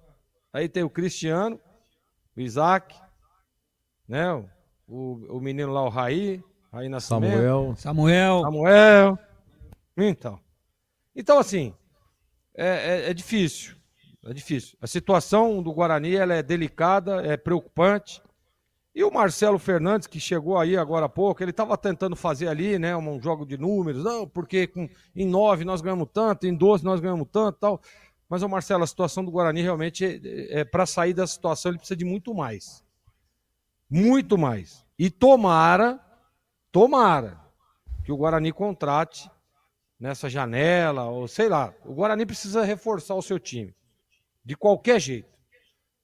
Speaker 11: Aí tem o Cristiano, o Isaac, né? O menino lá, o Raí Nascimento. Samuel. Então assim, é difícil. É difícil. A situação do Guarani ela é delicada, é preocupante. E o Marcelo Fernandes, que chegou aí agora há pouco, ele estava tentando fazer ali, né, um jogo de números. Não, porque em 9 nós ganhamos tanto, em 12 nós ganhamos tanto, tal. Mas, ô Marcelo, a situação do Guarani realmente, para sair da situação, ele precisa de muito mais. Muito mais. E tomara que o Guarani contrate nessa janela, ou sei lá. O Guarani precisa reforçar o seu time. De qualquer jeito.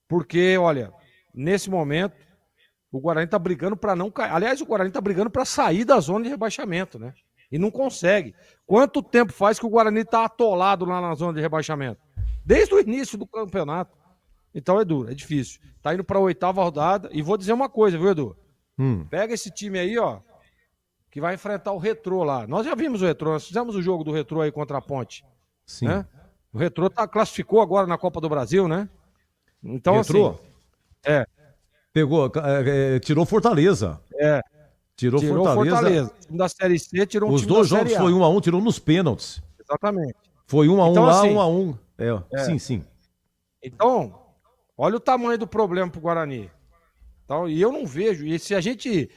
Speaker 11: Porque, olha, nesse momento, o Guarani está brigando para não cair. Aliás, o Guarani está brigando para sair da zona de rebaixamento, né? E não consegue. Quanto tempo faz que o Guarani está atolado lá na zona de rebaixamento? Desde o início do campeonato. Então é duro, é difícil. Tá indo para a 8ª rodada. E vou dizer uma coisa, viu, Edu? Pega esse time aí, ó, que vai enfrentar o Retrô lá. Nós já vimos o Retrô, nós fizemos o jogo do Retrô aí contra a Ponte.
Speaker 12: Sim.
Speaker 11: Né? O Retrô classificou agora na Copa do Brasil, né? Então,
Speaker 12: Retrô?
Speaker 11: Assim...
Speaker 12: Pegou, tirou Fortaleza. Tirou Fortaleza.
Speaker 11: Da Série C, tirou um
Speaker 12: Os
Speaker 11: time
Speaker 12: dois
Speaker 11: da
Speaker 12: jogos
Speaker 11: Série A.
Speaker 12: foi 1-1, tirou nos pênaltis.
Speaker 11: Exatamente.
Speaker 12: Foi 1-1
Speaker 11: então,
Speaker 12: lá,
Speaker 11: assim,
Speaker 12: 1-1. Sim.
Speaker 11: Então, olha o tamanho do problema pro Guarani. Então, e eu não vejo. E se a gente...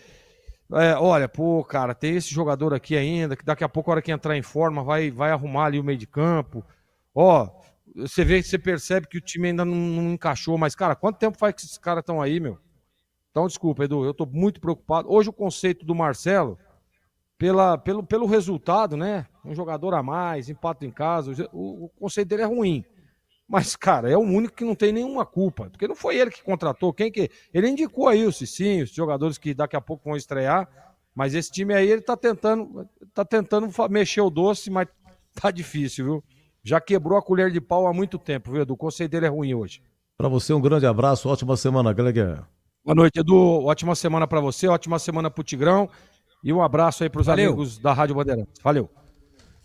Speaker 11: olha, pô, cara, tem esse jogador aqui ainda, que daqui a pouco, a hora que entrar em forma, vai arrumar ali o meio de campo. Ó, você percebe que o time ainda não encaixou, mas, cara, quanto tempo faz que esses caras estão aí, meu? Então, desculpa, Edu, eu tô muito preocupado. Hoje o conceito do Marcelo, pelo resultado, né? Um jogador a mais, empate em casa, o conceito dele é ruim. Mas, cara, é o único que não tem nenhuma culpa, porque não foi ele que contratou, ele indicou aí os Cicinho, os jogadores que daqui a pouco vão estrear, mas esse time aí, ele tá tentando mexer o doce, mas tá difícil, viu? Já quebrou a colher de pau há muito tempo, viu, Edu? O conceito dele é ruim hoje.
Speaker 12: Para você, um grande abraço, ótima semana, Gleger.
Speaker 11: Boa noite, Edu. Ótima semana para você, ótima semana pro Tigrão. E um abraço aí pros amigos da Rádio Bandeirantes. Valeu.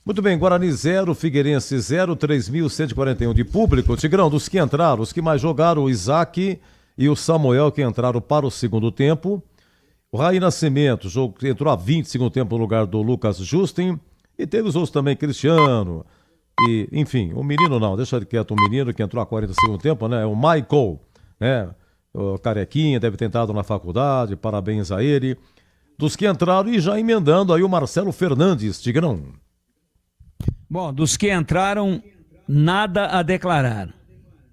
Speaker 12: Muito bem, Guarani 0, Figueirense 0, 3.141 de público. Tigrão, dos que entraram, os que mais jogaram, o Isaac e o Samuel, que entraram para o segundo tempo. O Raí Nascimento entrou a 20 segundo tempo no lugar do Lucas Justin. E teve os outros também, Cristiano. E, enfim, o menino não, deixa quieto, o menino que entrou a 40 segundo tempo, né? O Michael, né? O Carequinha, deve ter entrado na faculdade, parabéns a ele. Dos que entraram e já emendando aí o Marcelo Fernandes, Tigrão.
Speaker 4: Bom, dos que entraram, nada a declarar.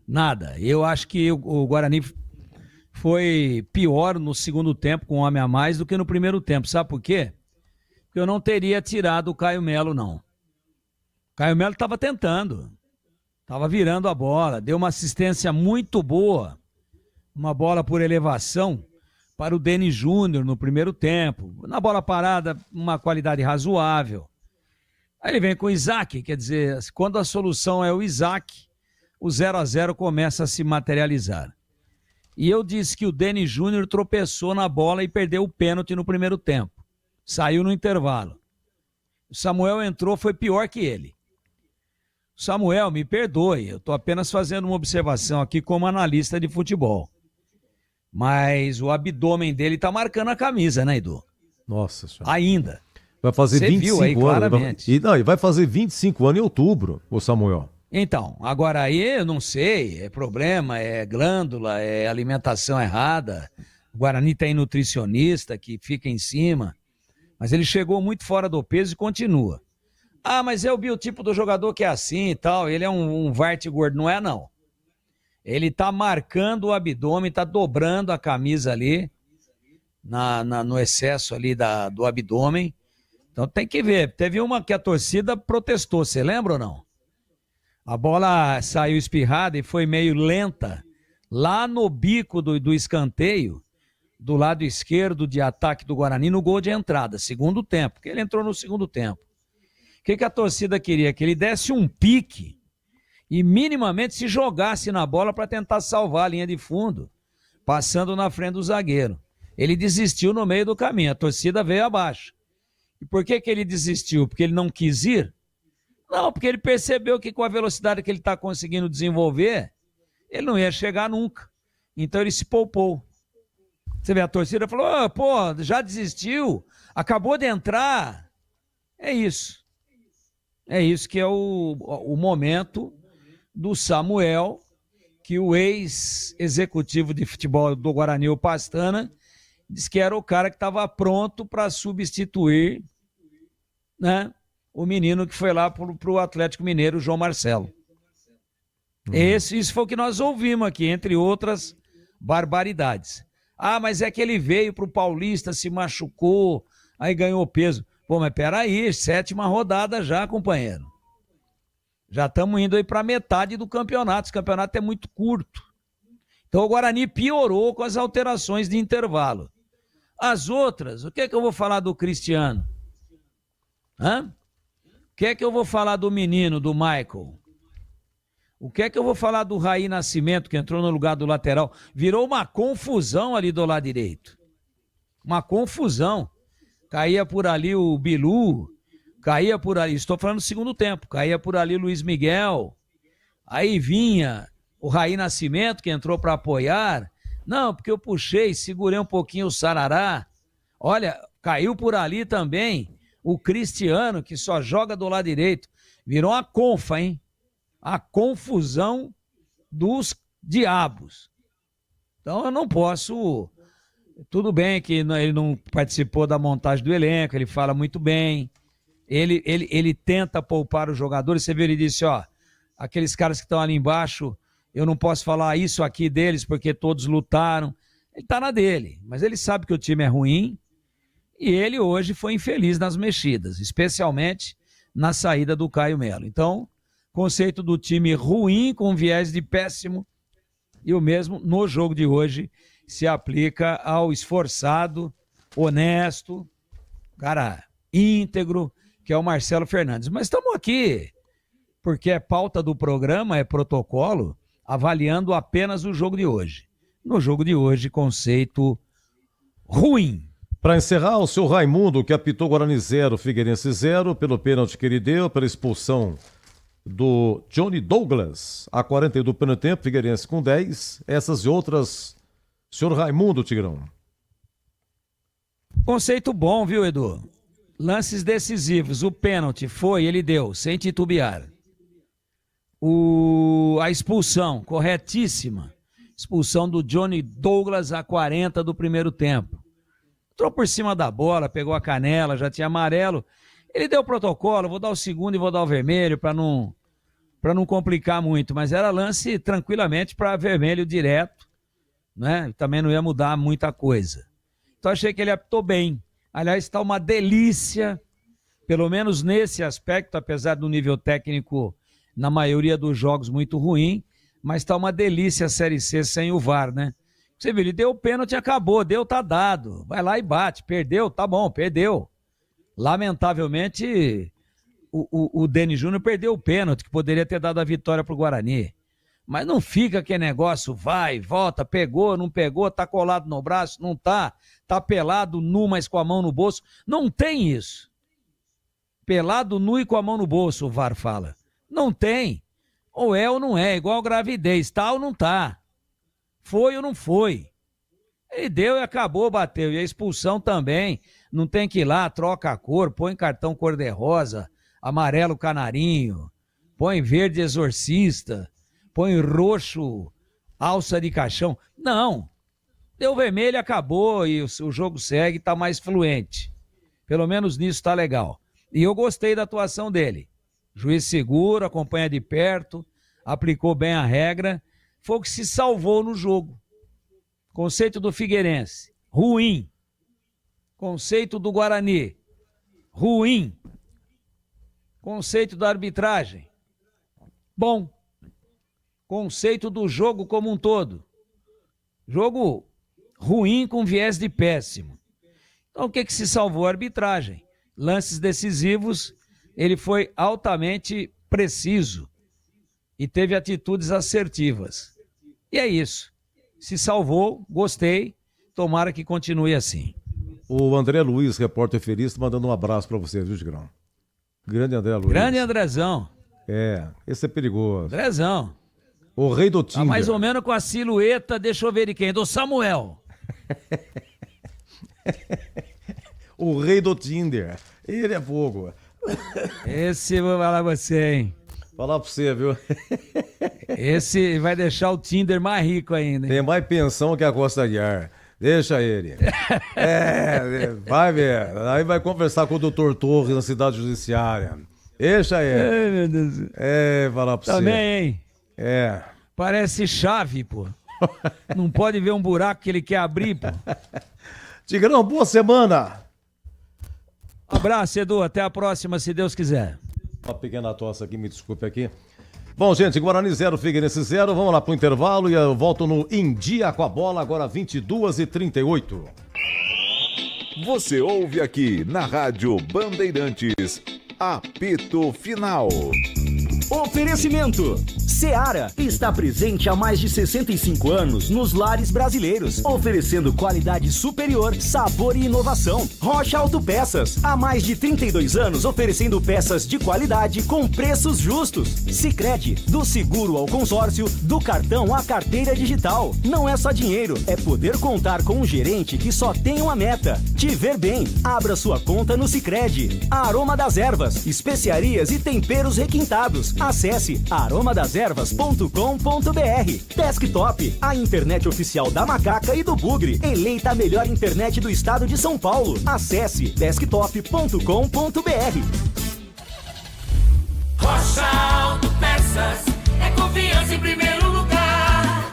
Speaker 4: Nada. Eu acho que o Guarani foi pior no segundo tempo com um homem a mais do que no primeiro tempo. Sabe por quê? Porque eu não teria tirado o Caio Melo, não. O Caio Melo estava tentando. Estava virando a bola. Deu uma assistência muito boa. Uma bola por elevação para o Denis Júnior no primeiro tempo. Na bola parada, uma qualidade razoável. Aí ele vem com o Isaac, quer dizer, quando a solução é o Isaac, o 0-0 começa a se materializar. E eu disse que o Denis Júnior tropeçou na bola e perdeu o pênalti no primeiro tempo. Saiu no intervalo. O Samuel entrou, foi pior que ele. Samuel, me perdoe, eu estou apenas fazendo uma observação aqui como analista de futebol. Mas o abdômen dele está marcando a camisa, né, Edu?
Speaker 12: Nossa senhora.
Speaker 4: Ainda.
Speaker 12: Vai fazer
Speaker 4: Você
Speaker 12: 25
Speaker 4: viu aí,
Speaker 12: anos.
Speaker 4: claramente.
Speaker 12: E vai fazer 25 anos em outubro, o Samuel.
Speaker 4: Então, agora aí eu não sei, é problema, é glândula, é alimentação errada. O Guarani tem nutricionista que fica em cima, mas ele chegou muito fora do peso e continua. Ah, mas é o biotipo do jogador que é assim e tal, ele é um varte gordo, não é não. Ele tá marcando o abdômen, tá dobrando a camisa ali, no excesso ali do abdômen. Então tem que ver, teve uma que a torcida protestou, você lembra ou não? A bola saiu espirrada e foi meio lenta, lá no bico do escanteio, do lado esquerdo de ataque do Guarani, no gol de entrada, segundo tempo, porque ele entrou no segundo tempo. O que a torcida queria? Que ele desse um pique e minimamente se jogasse na bola para tentar salvar a linha de fundo, passando na frente do zagueiro. Ele desistiu no meio do caminho, a torcida veio abaixo. E por que ele desistiu? Porque ele não quis ir? Não, porque ele percebeu que com a velocidade que ele está conseguindo desenvolver, ele não ia chegar nunca. Então ele se poupou. Você vê, a torcida falou, já desistiu, acabou de entrar. É isso. É isso que é o momento do Samuel, que o ex-executivo de futebol do Guarani, o Pastana, disse que era o cara que estava pronto para substituir, né, o menino que foi lá para o Atlético Mineiro, o João Marcelo. Isso foi o que nós ouvimos aqui, entre outras barbaridades. Ah, mas é que ele veio para o Paulista, se machucou, aí ganhou peso. Pô, mas peraí, 7ª rodada já, companheiro. Já estamos indo aí para metade do campeonato. Esse campeonato é muito curto. Então o Guarani piorou com as alterações de intervalo. As outras, o que é que eu vou falar do Cristiano? O que é que eu vou falar do menino, do Michael? O que é que eu vou falar do Raí Nascimento, que entrou no lugar do lateral? Virou uma confusão ali do lado direito. Uma confusão. Caía por ali o Bilu, caía por ali, estou falando do segundo tempo, caía por ali o Luiz Miguel, aí vinha o Raí Nascimento, que entrou para apoiar. Não, porque eu puxei, segurei um pouquinho o Sarará. Olha, caiu por ali também o Cristiano, que só joga do lado direito. Virou uma confa, hein? A confusão dos diabos. Então eu não posso... Tudo bem que ele não participou da montagem do elenco, ele fala muito bem, ele tenta poupar os jogadores. Você viu, ele disse, aqueles caras que estão ali embaixo, eu não posso falar isso aqui deles porque todos lutaram. Ele tá na dele, mas ele sabe que o time é ruim e ele hoje foi infeliz nas mexidas, especialmente na saída do Caio Melo. Então, conceito do time ruim com viés de péssimo, e o mesmo no jogo de hoje se aplica ao esforçado, honesto, cara íntegro, que é o Marcelo Fernandes. Mas estamos aqui, porque é pauta do programa, é protocolo, avaliando apenas o jogo de hoje. No jogo de hoje, conceito ruim.
Speaker 12: Para encerrar, o seu Raimundo, que apitou Guarani 0, Figueirense 0, pelo pênalti que ele deu, pela expulsão do Johnny Douglas, a 41 do primeiro tempo, Figueirense com 10, essas e outras... Senhor Raimundo, Tigrão.
Speaker 4: Conceito bom, viu, Edu? Lances decisivos. O pênalti ele deu, sem titubear. A expulsão, corretíssima. Expulsão do Johnny Douglas a 40 do primeiro tempo. Entrou por cima da bola, pegou a canela, já tinha amarelo. Ele deu o protocolo, vou dar o segundo e vou dar o vermelho para não complicar muito. Mas era lance tranquilamente para vermelho direto. Né? Também não ia mudar muita coisa. Então achei que ele apitou bem. Aliás, está uma delícia, pelo menos nesse aspecto, apesar do nível técnico na maioria dos jogos muito ruim, mas está uma delícia a Série C sem o VAR, né? Você viu, ele deu o pênalti, acabou, tá dado. Vai lá e bate, perdeu, tá bom, perdeu. Lamentavelmente, o Denis Júnior perdeu o pênalti, que poderia ter dado a vitória pro Guarani. Mas não fica aquele negócio, vai, volta, pegou, não pegou, tá colado no braço, não tá pelado, nu, mas com a mão no bolso. Não tem isso. Pelado, nu e com a mão no bolso, o VAR fala. Não tem. Ou é ou não é, igual gravidez, tá ou não tá. Foi ou não foi. Ele deu e acabou, bateu. E a expulsão também, não tem que ir lá, troca a cor, põe cartão cor-de-rosa, amarelo canarinho, põe verde exorcista, põe roxo, alça de caixão. Não. Deu vermelho, acabou e o jogo segue, tá mais fluente. Pelo menos nisso tá legal. E eu gostei da atuação dele. Juiz seguro, acompanha de perto, aplicou bem a regra. Foi o que se salvou no jogo. Conceito do Figueirense, ruim. Conceito do Guarani, ruim. Conceito da arbitragem, bom. Conceito do jogo como um todo, jogo ruim com viés de péssimo. Então o que se salvou? A arbitragem. Lances decisivos, ele foi altamente preciso e teve atitudes assertivas. E é isso. se salvou, gostei, tomara que continue assim.
Speaker 12: O André Luiz, repórter feliz, mandando um abraço pra você, viu, Tigrão? Grande André Luiz.
Speaker 4: Grande Andrezão.
Speaker 12: Esse é perigoso.
Speaker 4: Andrezão.
Speaker 12: O rei do Tinder.
Speaker 4: Tá mais ou menos com a silhueta, deixa eu ver de quem? Do Samuel.
Speaker 12: O rei do Tinder. Ele é fogo.
Speaker 4: Esse, vou falar pra você, hein?
Speaker 12: Falar pra você, viu?
Speaker 4: Esse vai deixar o Tinder mais rico ainda, hein?
Speaker 12: Tem mais pensão que a Costa de Ar. Deixa ele. Vai ver. Aí vai conversar com o doutor Torres na cidade judiciária. Deixa ele.
Speaker 4: Ai, meu Deus.
Speaker 12: Falar pra
Speaker 4: Também,
Speaker 12: você.
Speaker 4: hein? Parece chave, pô. Não pode ver um buraco que ele quer abrir, pô.
Speaker 12: Tigrão, boa semana.
Speaker 4: Abraço, Edu. Até a próxima, se Deus quiser.
Speaker 12: Uma pequena tosse aqui, me desculpe aqui. Bom, gente, Guarani 0, Figueirense 0. Vamos lá pro intervalo e eu volto no Em Dia com a Bola, agora 22h38.
Speaker 16: Você ouve aqui na Rádio Bandeirantes, apito final.
Speaker 26: Oferecimento. Seara está presente há mais de 65 anos nos lares brasileiros, oferecendo qualidade superior, sabor e inovação. Rocha Autopeças, há mais de 32 anos oferecendo peças de qualidade com preços justos. Sicredi, do seguro ao consórcio, do cartão à carteira digital. Não é só dinheiro, é poder contar com um gerente que só tem uma meta: te ver bem. Abra sua conta no Sicredi. Aroma das Ervas, especiarias e temperos requintados. Acesse aromadeservas.com.br. Desktop, a internet oficial da Macaca e do Bugre, eleita a melhor internet do estado de São Paulo. Acesse desktop.com.br.
Speaker 3: Rocha Autopeças, é confiança em primeiro lugar.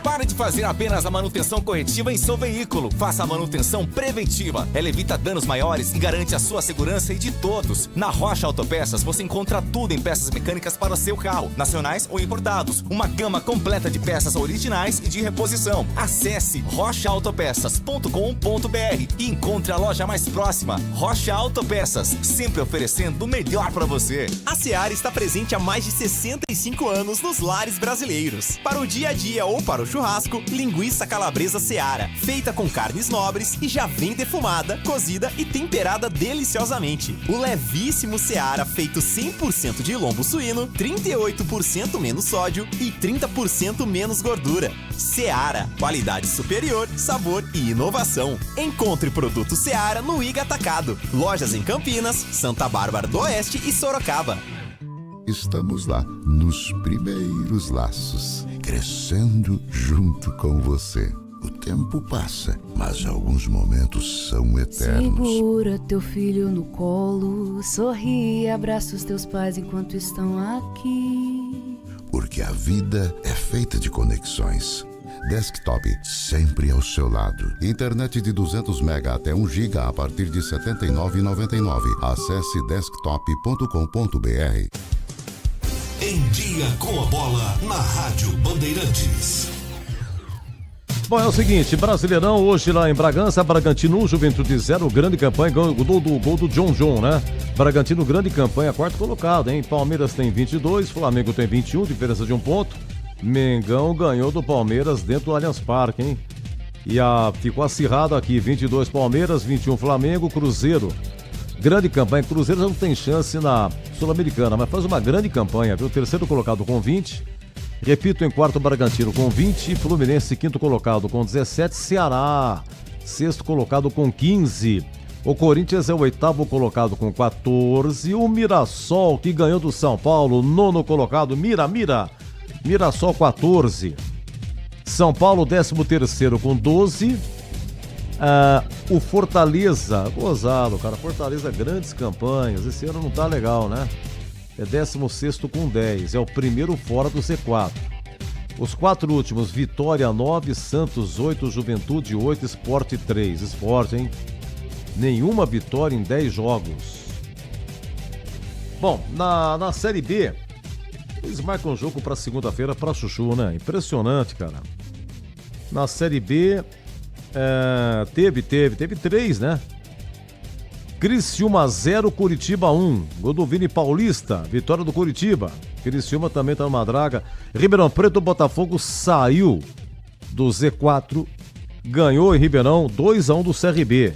Speaker 3: Pare de fazer apenas a manutenção corretiva em seu veículo. Faça a manutenção preventiva. Ela evita danos maiores e garante a sua segurança e de todos. Na Rocha Autopeças você encontra tudo em peças mecânicas para o seu carro, nacionais ou importados. Uma gama completa de peças originais e de reposição. Acesse rochaautopeças.com.br e encontre a loja mais próxima. Rocha Autopeças, sempre oferecendo o melhor para você.
Speaker 14: A Seara está presente há mais de 65 anos nos lares brasileiros. Para o dia a dia ou para o churrasco, linguiça calabresa Seara, feita com carnes nobres e já vem defumada, cozida e temperada deliciosamente. O levíssimo Seara, feito 100% de lombo suíno, 38% menos sódio e 30% menos gordura. Seara, qualidade superior, sabor e inovação. Encontre produto Seara no Iga Atacado. Lojas em Campinas, Santa Bárbara do Oeste e Sorocaba.
Speaker 18: Estamos lá, nos primeiros laços, crescendo junto com você. O tempo passa, mas alguns momentos são eternos.
Speaker 19: Segura teu filho no colo, sorri e abraça os teus pais enquanto estão aqui.
Speaker 18: Porque a vida é feita de conexões. Desktop, sempre ao seu lado. Internet de 200 MB até 1 GB a partir de R$ 79,99. Acesse desktop.com.br.
Speaker 13: Em Dia com a Bola, na Rádio Bandeirantes.
Speaker 12: Bom, é o seguinte, Brasileirão, hoje lá em Bragança, Bragantino, Juventude 0, grande campanha, gol do John, né? Bragantino, grande campanha, quarto colocado, hein? Palmeiras tem 22, Flamengo tem 21, diferença de 1 ponto. Mengão ganhou do Palmeiras dentro do Allianz Parque, hein? E ficou acirrado aqui, 22 Palmeiras, 21 Flamengo, Cruzeiro. Grande campanha, Cruzeiro já não tem chance na Sul-Americana, mas faz uma grande campanha, viu? Terceiro colocado com 20, repito, em quarto Bragantino com 20, Fluminense quinto colocado com 17, Ceará sexto colocado com 15, o Corinthians é o oitavo colocado com 14, o Mirassol que ganhou do São Paulo, nono colocado, Mirassol 14, São Paulo 13º com 12, o Fortaleza, gozado, cara, Fortaleza grandes campanhas, esse ano não tá legal, né? É 16º com 10, é o primeiro fora do Z4. Os 4 últimos, Vitória 9, Santos 8, Juventude 8, Sport 3. Sport, hein? Nenhuma vitória em 10 jogos. Bom, na Série B, eles marcam um jogo para segunda-feira para Chuchu, né? Impressionante, cara. Na Série B, teve 3, né? Criciúma 0, Curitiba 1. Gol do Vini Paulista, vitória do Curitiba. Criciúma também tá numa draga. Ribeirão Preto, Botafogo saiu do Z4, ganhou em Ribeirão 2-1 do CRB.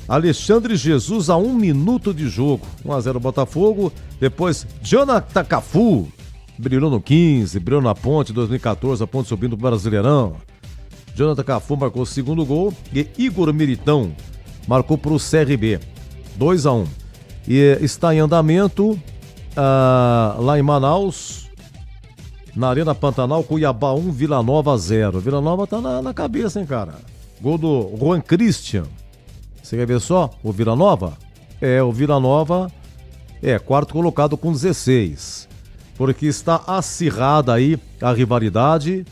Speaker 12: Alexandre Jesus a 1 minuto de jogo, 1-0 Botafogo. Depois, Jonathan Cafu brilhou no 15, brilhou na Ponte 2014, a Ponte subindo pro Brasileirão. Jonathan Cafu marcou o segundo gol e Igor Militão marcou pro CRB, 2-1. E está em andamento lá em Manaus, na Arena Pantanal, Cuiabá 1, Vila Nova 0. Vila Nova tá na cabeça, hein, cara? Gol do Juan Christian. Você quer ver só o Vila Nova? O Vila Nova é quarto colocado com 16. Porque está acirrada aí a rivalidade,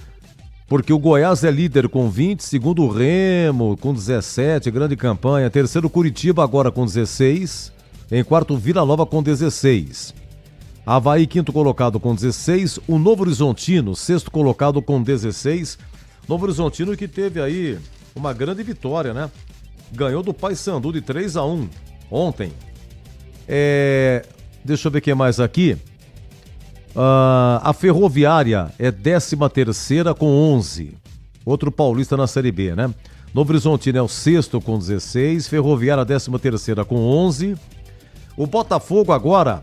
Speaker 12: porque o Goiás é líder com 20, segundo o Remo com 17, grande campanha, terceiro Curitiba agora com 16, em quarto Vila Nova com 16. Avaí, quinto colocado com 16, o Novo Horizontino, sexto colocado com 16. Novo Horizontino que teve aí uma grande vitória, né? Ganhou do Paysandu de 3-1 ontem. Deixa eu ver o que mais aqui. A Ferroviária é 13ª com 11. Outro paulista na Série B, né? Novo Horizontino é o sexto com 16. Ferroviária 13ª com 11. O Botafogo agora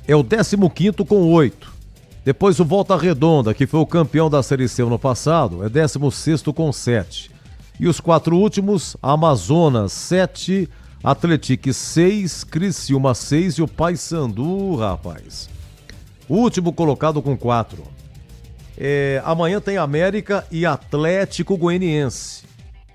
Speaker 12: é o 15º com 8. Depois o Volta Redonda, que foi o campeão da Série C ano passado, é 16º com 7. E os 4 últimos, Amazonas 7, Atlético 6, Criciúma 6 e o Paysandu, rapaz. O último colocado com 4. Amanhã tem América e Atlético Goianiense,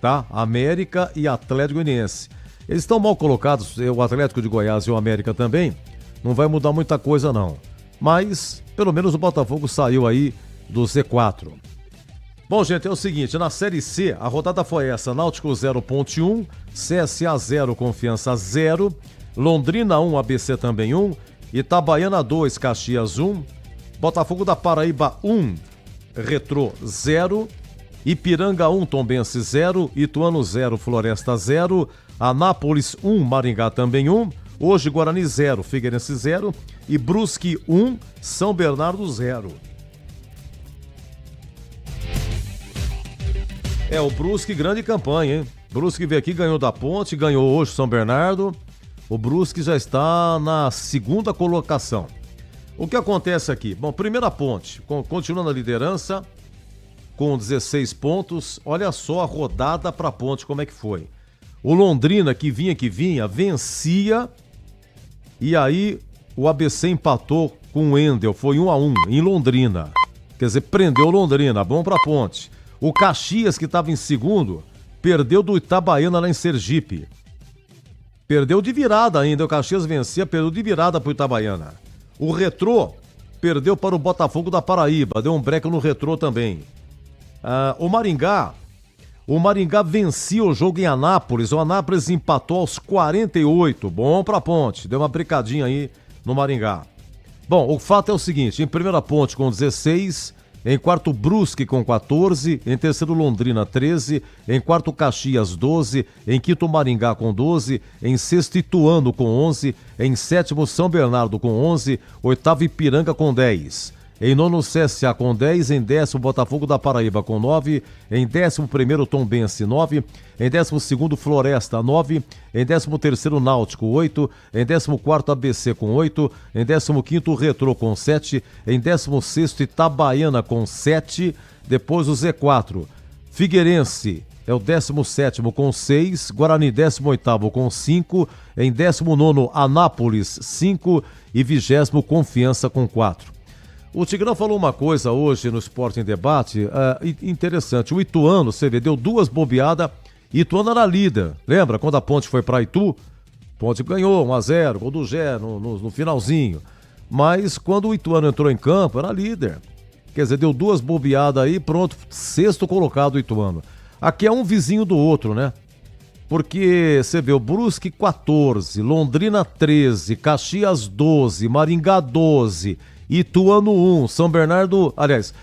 Speaker 12: tá? América e Atlético Goianiense. Eles estão mal colocados, o Atlético de Goiás e o América também. Não vai mudar muita coisa não. Mas, pelo menos o Botafogo saiu aí do Z4. Bom, gente, é o seguinte, na Série C, a rodada foi essa: Náutico 0, Ponte 1, CSA 0, Confiança 0, Londrina 1, ABC também 1, Itabaiana 2, Caxias 1, Botafogo da Paraíba 1, Retrô 0, Ipiranga 1, Tombense 0, Ituano 0, Floresta 0, Anápolis 1, Maringá também 1, hoje Guarani 0, Figueirense 0 e Brusque 1, São Bernardo 0. O Brusque, grande campanha, hein? Brusque veio aqui, ganhou da Ponte, ganhou hoje São Bernardo. O Brusque já está na 2ª colocação. O que acontece aqui? Bom, primeira Ponte, continua na liderança, com 16 pontos. Olha só a rodada para a Ponte, como é que foi. O Londrina, que vinha, vencia. E aí o ABC empatou com o Endel, foi 1-1 em Londrina. Quer dizer, prendeu o Londrina, bom para a Ponte. O Caxias, que estava em segundo, perdeu do Itabaiana lá em Sergipe. Perdeu de virada ainda, o Caxias vencia, perdeu de virada para o Itabaiana. O Retrô perdeu para o Botafogo da Paraíba, deu um break no Retrô também. O Maringá vencia o jogo em Anápolis, o Anápolis empatou aos 48, bom para a Ponte, deu uma brincadinha aí no Maringá. Bom, o fato é o seguinte, em primeira Ponte com 16... Em quarto, Brusque com 14. Em terceiro, Londrina, 13. Em quarto, Caxias, 12. Em quinto, Maringá com 12. Em sexto, Ituano com 11. Em sétimo, São Bernardo com 11. Oitavo, Ipiranga com 10. Em nono, CSA com 10. Em décimo, Botafogo da Paraíba com 9. Em 11º, Tombense, 9. Em 12º, Floresta, 9. Em 13º, Náutico, 8. Em 14º, ABC com 8. Em 15º, Retrô com 7. Em 16º, Itabaiana com 7. Depois o Z4. Figueirense é o 17º com 6. Guarani, 18º com 5. Em 19º, Anápolis, 5. E 20º, Confiança com 4. O Tigrão falou uma coisa hoje no Esporte em Debate interessante. O Ituano, você vê, deu 2 bobeadas. Ituano era líder. Lembra quando a Ponte foi para Itu? Ponte ganhou 1-0, gol do Gé no finalzinho. Mas quando o Ituano entrou em campo, era líder. Quer dizer, deu 2 bobeadas aí, pronto, 6º colocado o Ituano. Aqui é um vizinho do outro, né? Porque você vê o Brusque 14, Londrina 13, Caxias 12, Maringá 12... Ituano 1,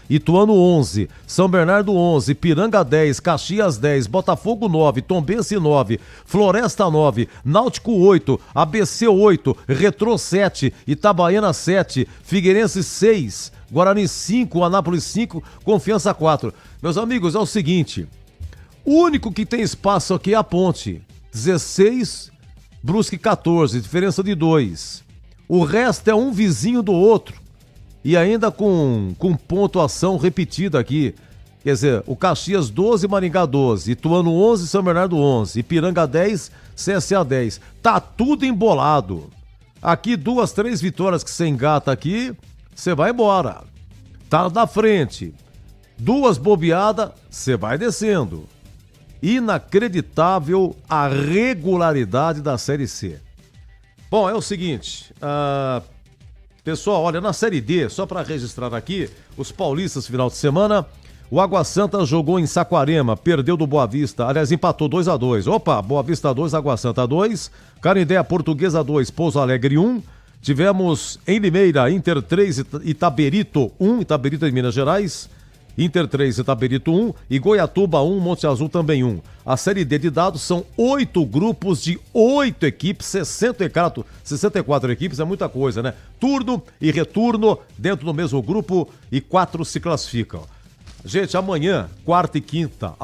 Speaker 12: Ituano 11, São Bernardo 11, Ipiranga 10, Caxias 10, Botafogo 9, Tombense 9, Floresta 9, Náutico 8, ABC 8, Retrô 7, Itabaiana 7, Figueirense 6, Guarani 5, Anápolis 5, Confiança 4. Meus amigos, é o seguinte, o único que tem espaço aqui é a Ponte. 16, Brusque 14, diferença de 2. O resto é um vizinho do outro. E ainda com pontuação repetida aqui. Quer dizer, o Caxias 12, Maringá 12, Ituano 11, São Bernardo 11, Ipiranga 10, CSA 10. Tá tudo embolado. Aqui 2, 3 vitórias que você engata aqui, você vai embora. Tá na frente. 2 bobeadas, você vai descendo. Inacreditável a regularidade da Série C. Bom, é o seguinte, pessoal, olha, na Série D, só para registrar aqui, os paulistas final de semana, o Água Santa jogou em Saquarema, perdeu do Boa Vista, aliás, empatou 2-2. Opa, Boa Vista 2, Água Santa 2, Canindé Portuguesa 2, Pouso Alegre 1. Tivemos em Limeira, Inter 3, Itaberito 1, Itaberito em Minas Gerais, Inter 3, Itaberito 1 e Goiatuba 1, Monte Azul também 1. A Série D de dados são 8 grupos de 8 equipes, 64 equipes, é muita coisa, né? Turno e retorno dentro do mesmo grupo e 4 se classificam. Gente, amanhã, quarta e quinta,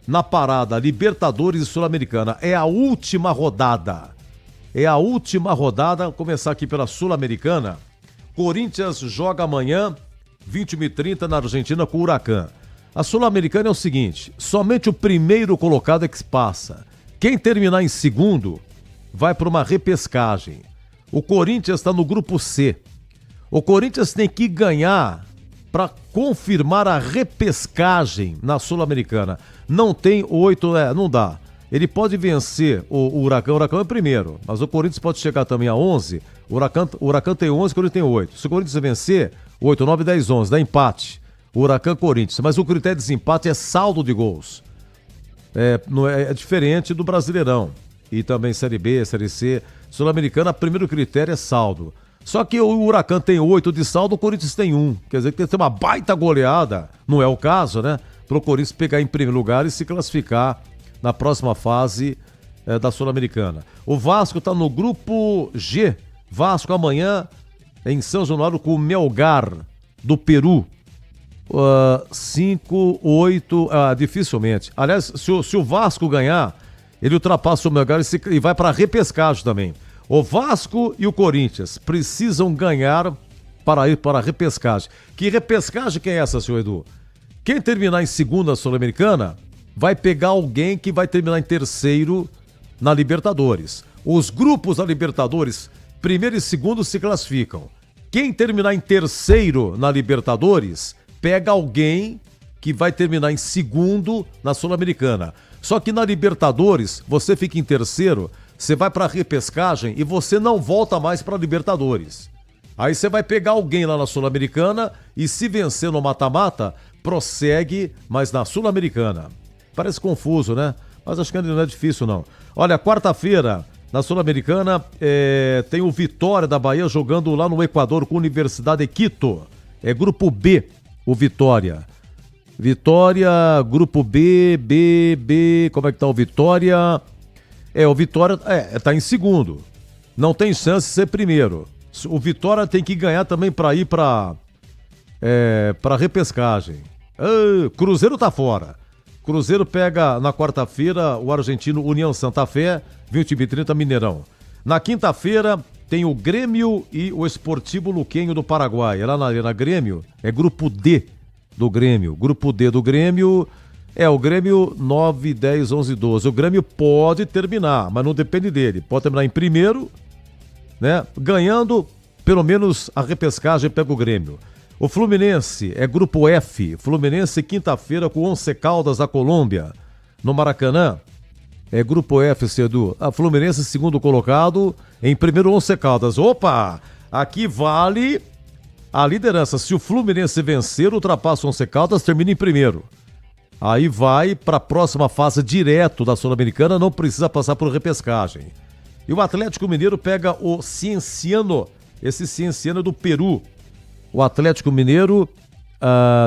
Speaker 12: na parada Libertadores e Sul-Americana, é a última rodada. Vou começar aqui pela Sul-Americana. Corinthians joga amanhã, 21h30 na Argentina com o Huracan. A Sul-Americana é o seguinte, somente o primeiro colocado é que se passa. Quem terminar em segundo vai para uma repescagem. O Corinthians está no grupo C. O Corinthians tem que ganhar para confirmar a repescagem na Sul-Americana. Não tem 8, não dá. Ele pode vencer o Huracan é primeiro, mas o Corinthians pode chegar também a 11. O Huracan tem 11, o Corinthians tem 8. Se o Corinthians vencer, 8, 9, 10, 11, dá empate. O Huracan Corinthians, mas o critério de desempate é saldo de gols. É diferente do Brasileirão. E também Série B, Série C. Sul-Americana, primeiro critério é saldo. Só que o Huracan tem 8 de saldo, o Corinthians tem 1. Quer dizer que tem que ter uma baita goleada, não é o caso, né? Para o Corinthians pegar em primeiro lugar e se classificar na próxima fase da Sul-Americana. O Vasco está no grupo G. Vasco amanhã em São Januário com o Melgar do Peru. 5, 8, dificilmente. Aliás, se o Vasco ganhar, ele ultrapassa o Melgar e vai para a repescagem também. O Vasco e o Corinthians precisam ganhar para ir para a repescagem. Que repescagem que é essa, senhor Edu? Quem terminar em segunda Sul-Americana vai pegar alguém que vai terminar em terceiro na Libertadores. Os grupos da Libertadores, primeiro e segundo, se classificam. Quem terminar em terceiro na Libertadores pega alguém que vai terminar em segundo na Sul-Americana. Só que na Libertadores, você fica em terceiro, você vai para a repescagem e você não volta mais para a Libertadores. Aí você vai pegar alguém lá na Sul-Americana e se vencer no mata-mata, prossegue, mas na Sul-Americana. Parece confuso, né? Mas acho que não é difícil, não. Olha, quarta-feira, na Sul-Americana, tem o Vitória da Bahia jogando lá no Equador com a Universidade de Quito. É grupo B, o Vitória. Vitória, grupo B, como é que tá o Vitória? O Vitória tá em segundo. Não tem chance de ser primeiro. O Vitória tem que ganhar também para ir para repescagem. Cruzeiro tá fora. Cruzeiro pega na quarta-feira o argentino União Santa Fé, 21h30 Mineirão. Na quinta-feira tem o Grêmio e o Esportivo Luquenho do Paraguai. É lá na Arena Grêmio, é grupo D do Grêmio. Grupo D do Grêmio o Grêmio 9, 10, 11, 12. O Grêmio pode terminar, mas não depende dele. Pode terminar em primeiro, né? Ganhando, pelo menos a repescagem pega o Grêmio. O Fluminense é grupo F. Fluminense quinta-feira com Once Caldas da Colômbia. No Maracanã é grupo F, Cedu. A Fluminense segundo colocado, em primeiro Once Caldas. Opa! Aqui vale a liderança. Se o Fluminense vencer, ultrapassa o Once Caldas, termina em primeiro. Aí vai para a próxima fase direto da Sul-Americana, não precisa passar por repescagem. E o Atlético Mineiro pega o Cienciano, esse Cienciano do Peru. O Atlético Mineiro,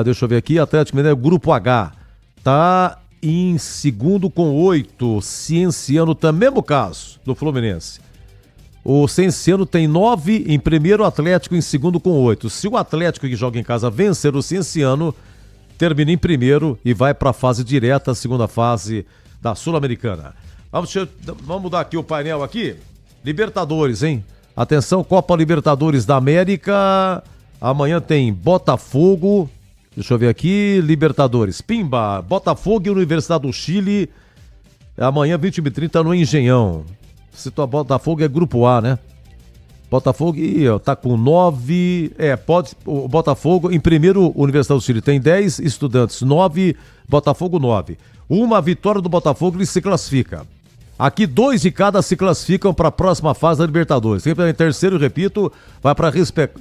Speaker 12: deixa eu ver aqui, Atlético Mineiro, grupo H, tá em segundo com 8, Cienciano também, mesmo caso do Fluminense. O Cienciano tem 9 em primeiro, o Atlético em segundo com 8. Se o Atlético que joga em casa vencer o Cienciano, termina em primeiro e vai para a fase direta, a segunda fase da Sul-Americana. Vamos mudar aqui o painel aqui. Libertadores, hein? Atenção, Copa Libertadores da América. Amanhã tem Botafogo. Deixa eu ver aqui. Libertadores. Pimba. Botafogo e Universidade do Chile. Amanhã, 21h30 no Engenhão. Botafogo é grupo A, né? Botafogo tá com 9. O Botafogo em primeiro, Universidade do Chile tem 10, Estudantes 9, Botafogo 9. Uma vitória do Botafogo, ele se classifica. Aqui 2 de cada se classificam para a próxima fase da Libertadores. Quem em terceiro, repito, vai para a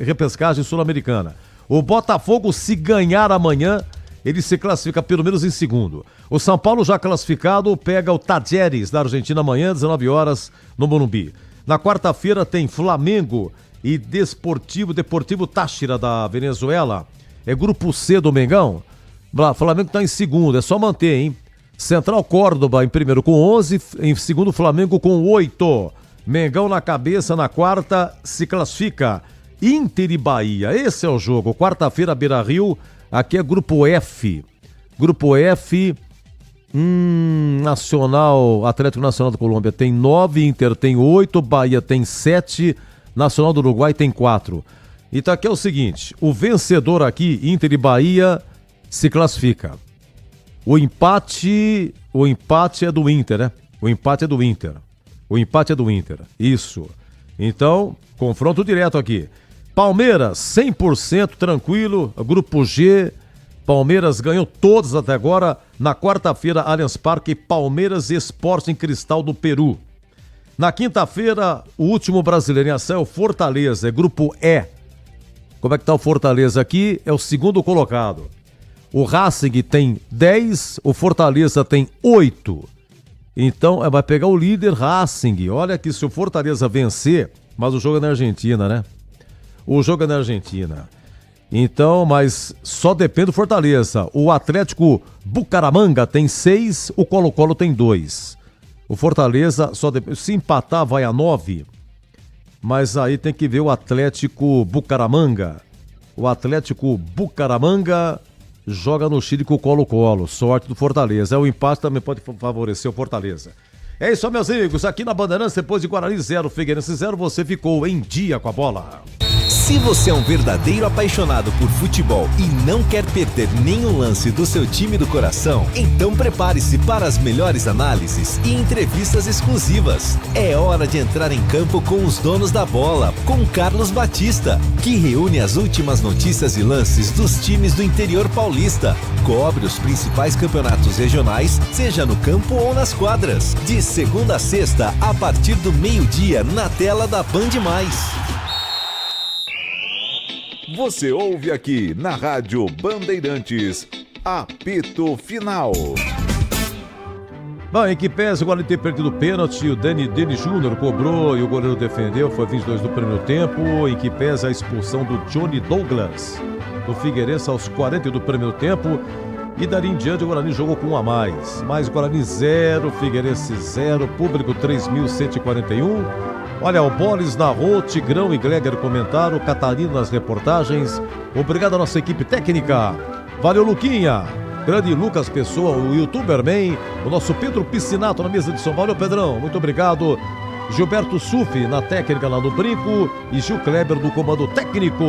Speaker 12: repescagem sul-americana. O Botafogo, se ganhar amanhã, ele se classifica pelo menos em segundo. O São Paulo, já classificado, pega o Tajeres da Argentina amanhã, 19 horas, no Morumbi. Na quarta-feira tem Flamengo e Deportivo Táchira da Venezuela. É grupo C do Mengão. Flamengo está em segundo, é só manter, hein? Central Córdoba em primeiro com 11, em segundo Flamengo com 8. Mengão na cabeça, na quarta se classifica. Inter e Bahia, esse é o jogo. Quarta-feira, Beira-Rio, aqui é grupo F. Grupo F, Atlético Nacional da Colômbia tem 9, Inter tem 8, Bahia tem 7, Nacional do Uruguai tem 4. Então aqui é o seguinte, o vencedor aqui, Inter e Bahia, se classifica. O empate é do Inter, né? O empate é do Inter. Isso. Então, confronto direto aqui. Palmeiras, 100% tranquilo. Grupo G. Palmeiras ganhou todos até agora. Na quarta-feira, Allianz Parque, Palmeiras e Sporting Cristal do Peru. Na quinta-feira, o último brasileiro em ação é o Fortaleza, é grupo E. Como é que tá o Fortaleza aqui? É o segundo colocado. O Racing tem 10, o Fortaleza tem 8. Então, vai pegar o líder Racing. Olha que se o Fortaleza vencer, mas o jogo é na Argentina, né? Então, mas só depende do Fortaleza. O Atlético Bucaramanga tem 6, o Colo-Colo tem 2. O Fortaleza, se empatar, vai a 9. Mas aí tem que ver o Atlético Bucaramanga. O Atlético Bucaramanga joga no Chile com o Colo-Colo. Sorte do Fortaleza. O empate também pode favorecer o Fortaleza. É isso, meus amigos. Aqui na Bandeirantes, depois de Guarani 0, Figueirense 0, você ficou em dia com a bola.
Speaker 14: Se você é um verdadeiro apaixonado por futebol e não quer perder nenhum lance do seu time do coração, então prepare-se para as melhores análises e entrevistas exclusivas. É hora de entrar em campo com os donos da bola, com Carlos Batista, que reúne as últimas notícias e lances dos times do interior paulista. Cobre os principais campeonatos regionais, seja no campo ou nas quadras. De segunda a sexta, a partir do meio-dia, na tela da Band+.
Speaker 16: Você ouve aqui na Rádio Bandeirantes, apito final.
Speaker 12: Bom, em que pese o Guarani ter perdido o pênalti, o Dani Júnior cobrou e o goleiro defendeu, foi 22 do primeiro tempo. Em que pese a expulsão do Johnny Douglas do Figueirense aos 40 do primeiro tempo. E dali em diante o Guarani jogou com 1 a mais. Mais Guarani 0, Figueirense 0, público 3.141. Olha, o Boles narrou, Tigrão e Gleger comentaram, Catarina nas reportagens. Obrigado à nossa equipe técnica. Valeu, Luquinha. Grande Lucas Pessoa, o YouTuberman. O nosso Pedro Piscinato na mesa de São Paulo. Pedrão, muito obrigado. Gilberto Sufi na técnica lá no Brinco. E Gil Kleber do comando técnico.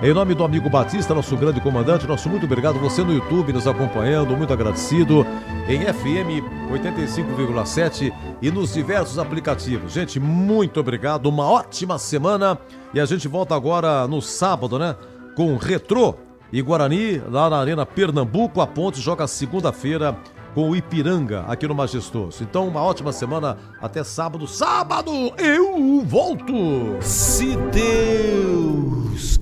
Speaker 12: Em nome do amigo Batista, nosso grande comandante, nosso muito obrigado. Você no YouTube nos acompanhando, muito agradecido. Em FM 85,7 e nos diversos aplicativos. Gente, muito obrigado. Uma ótima semana. E a gente volta agora no sábado, né? Com Retrô e Guarani, lá na Arena Pernambuco. A Ponte joga segunda-feira com o Ipiranga, aqui no Majestoso. Então, uma ótima semana. Até sábado. Sábado eu volto!
Speaker 14: Se Deus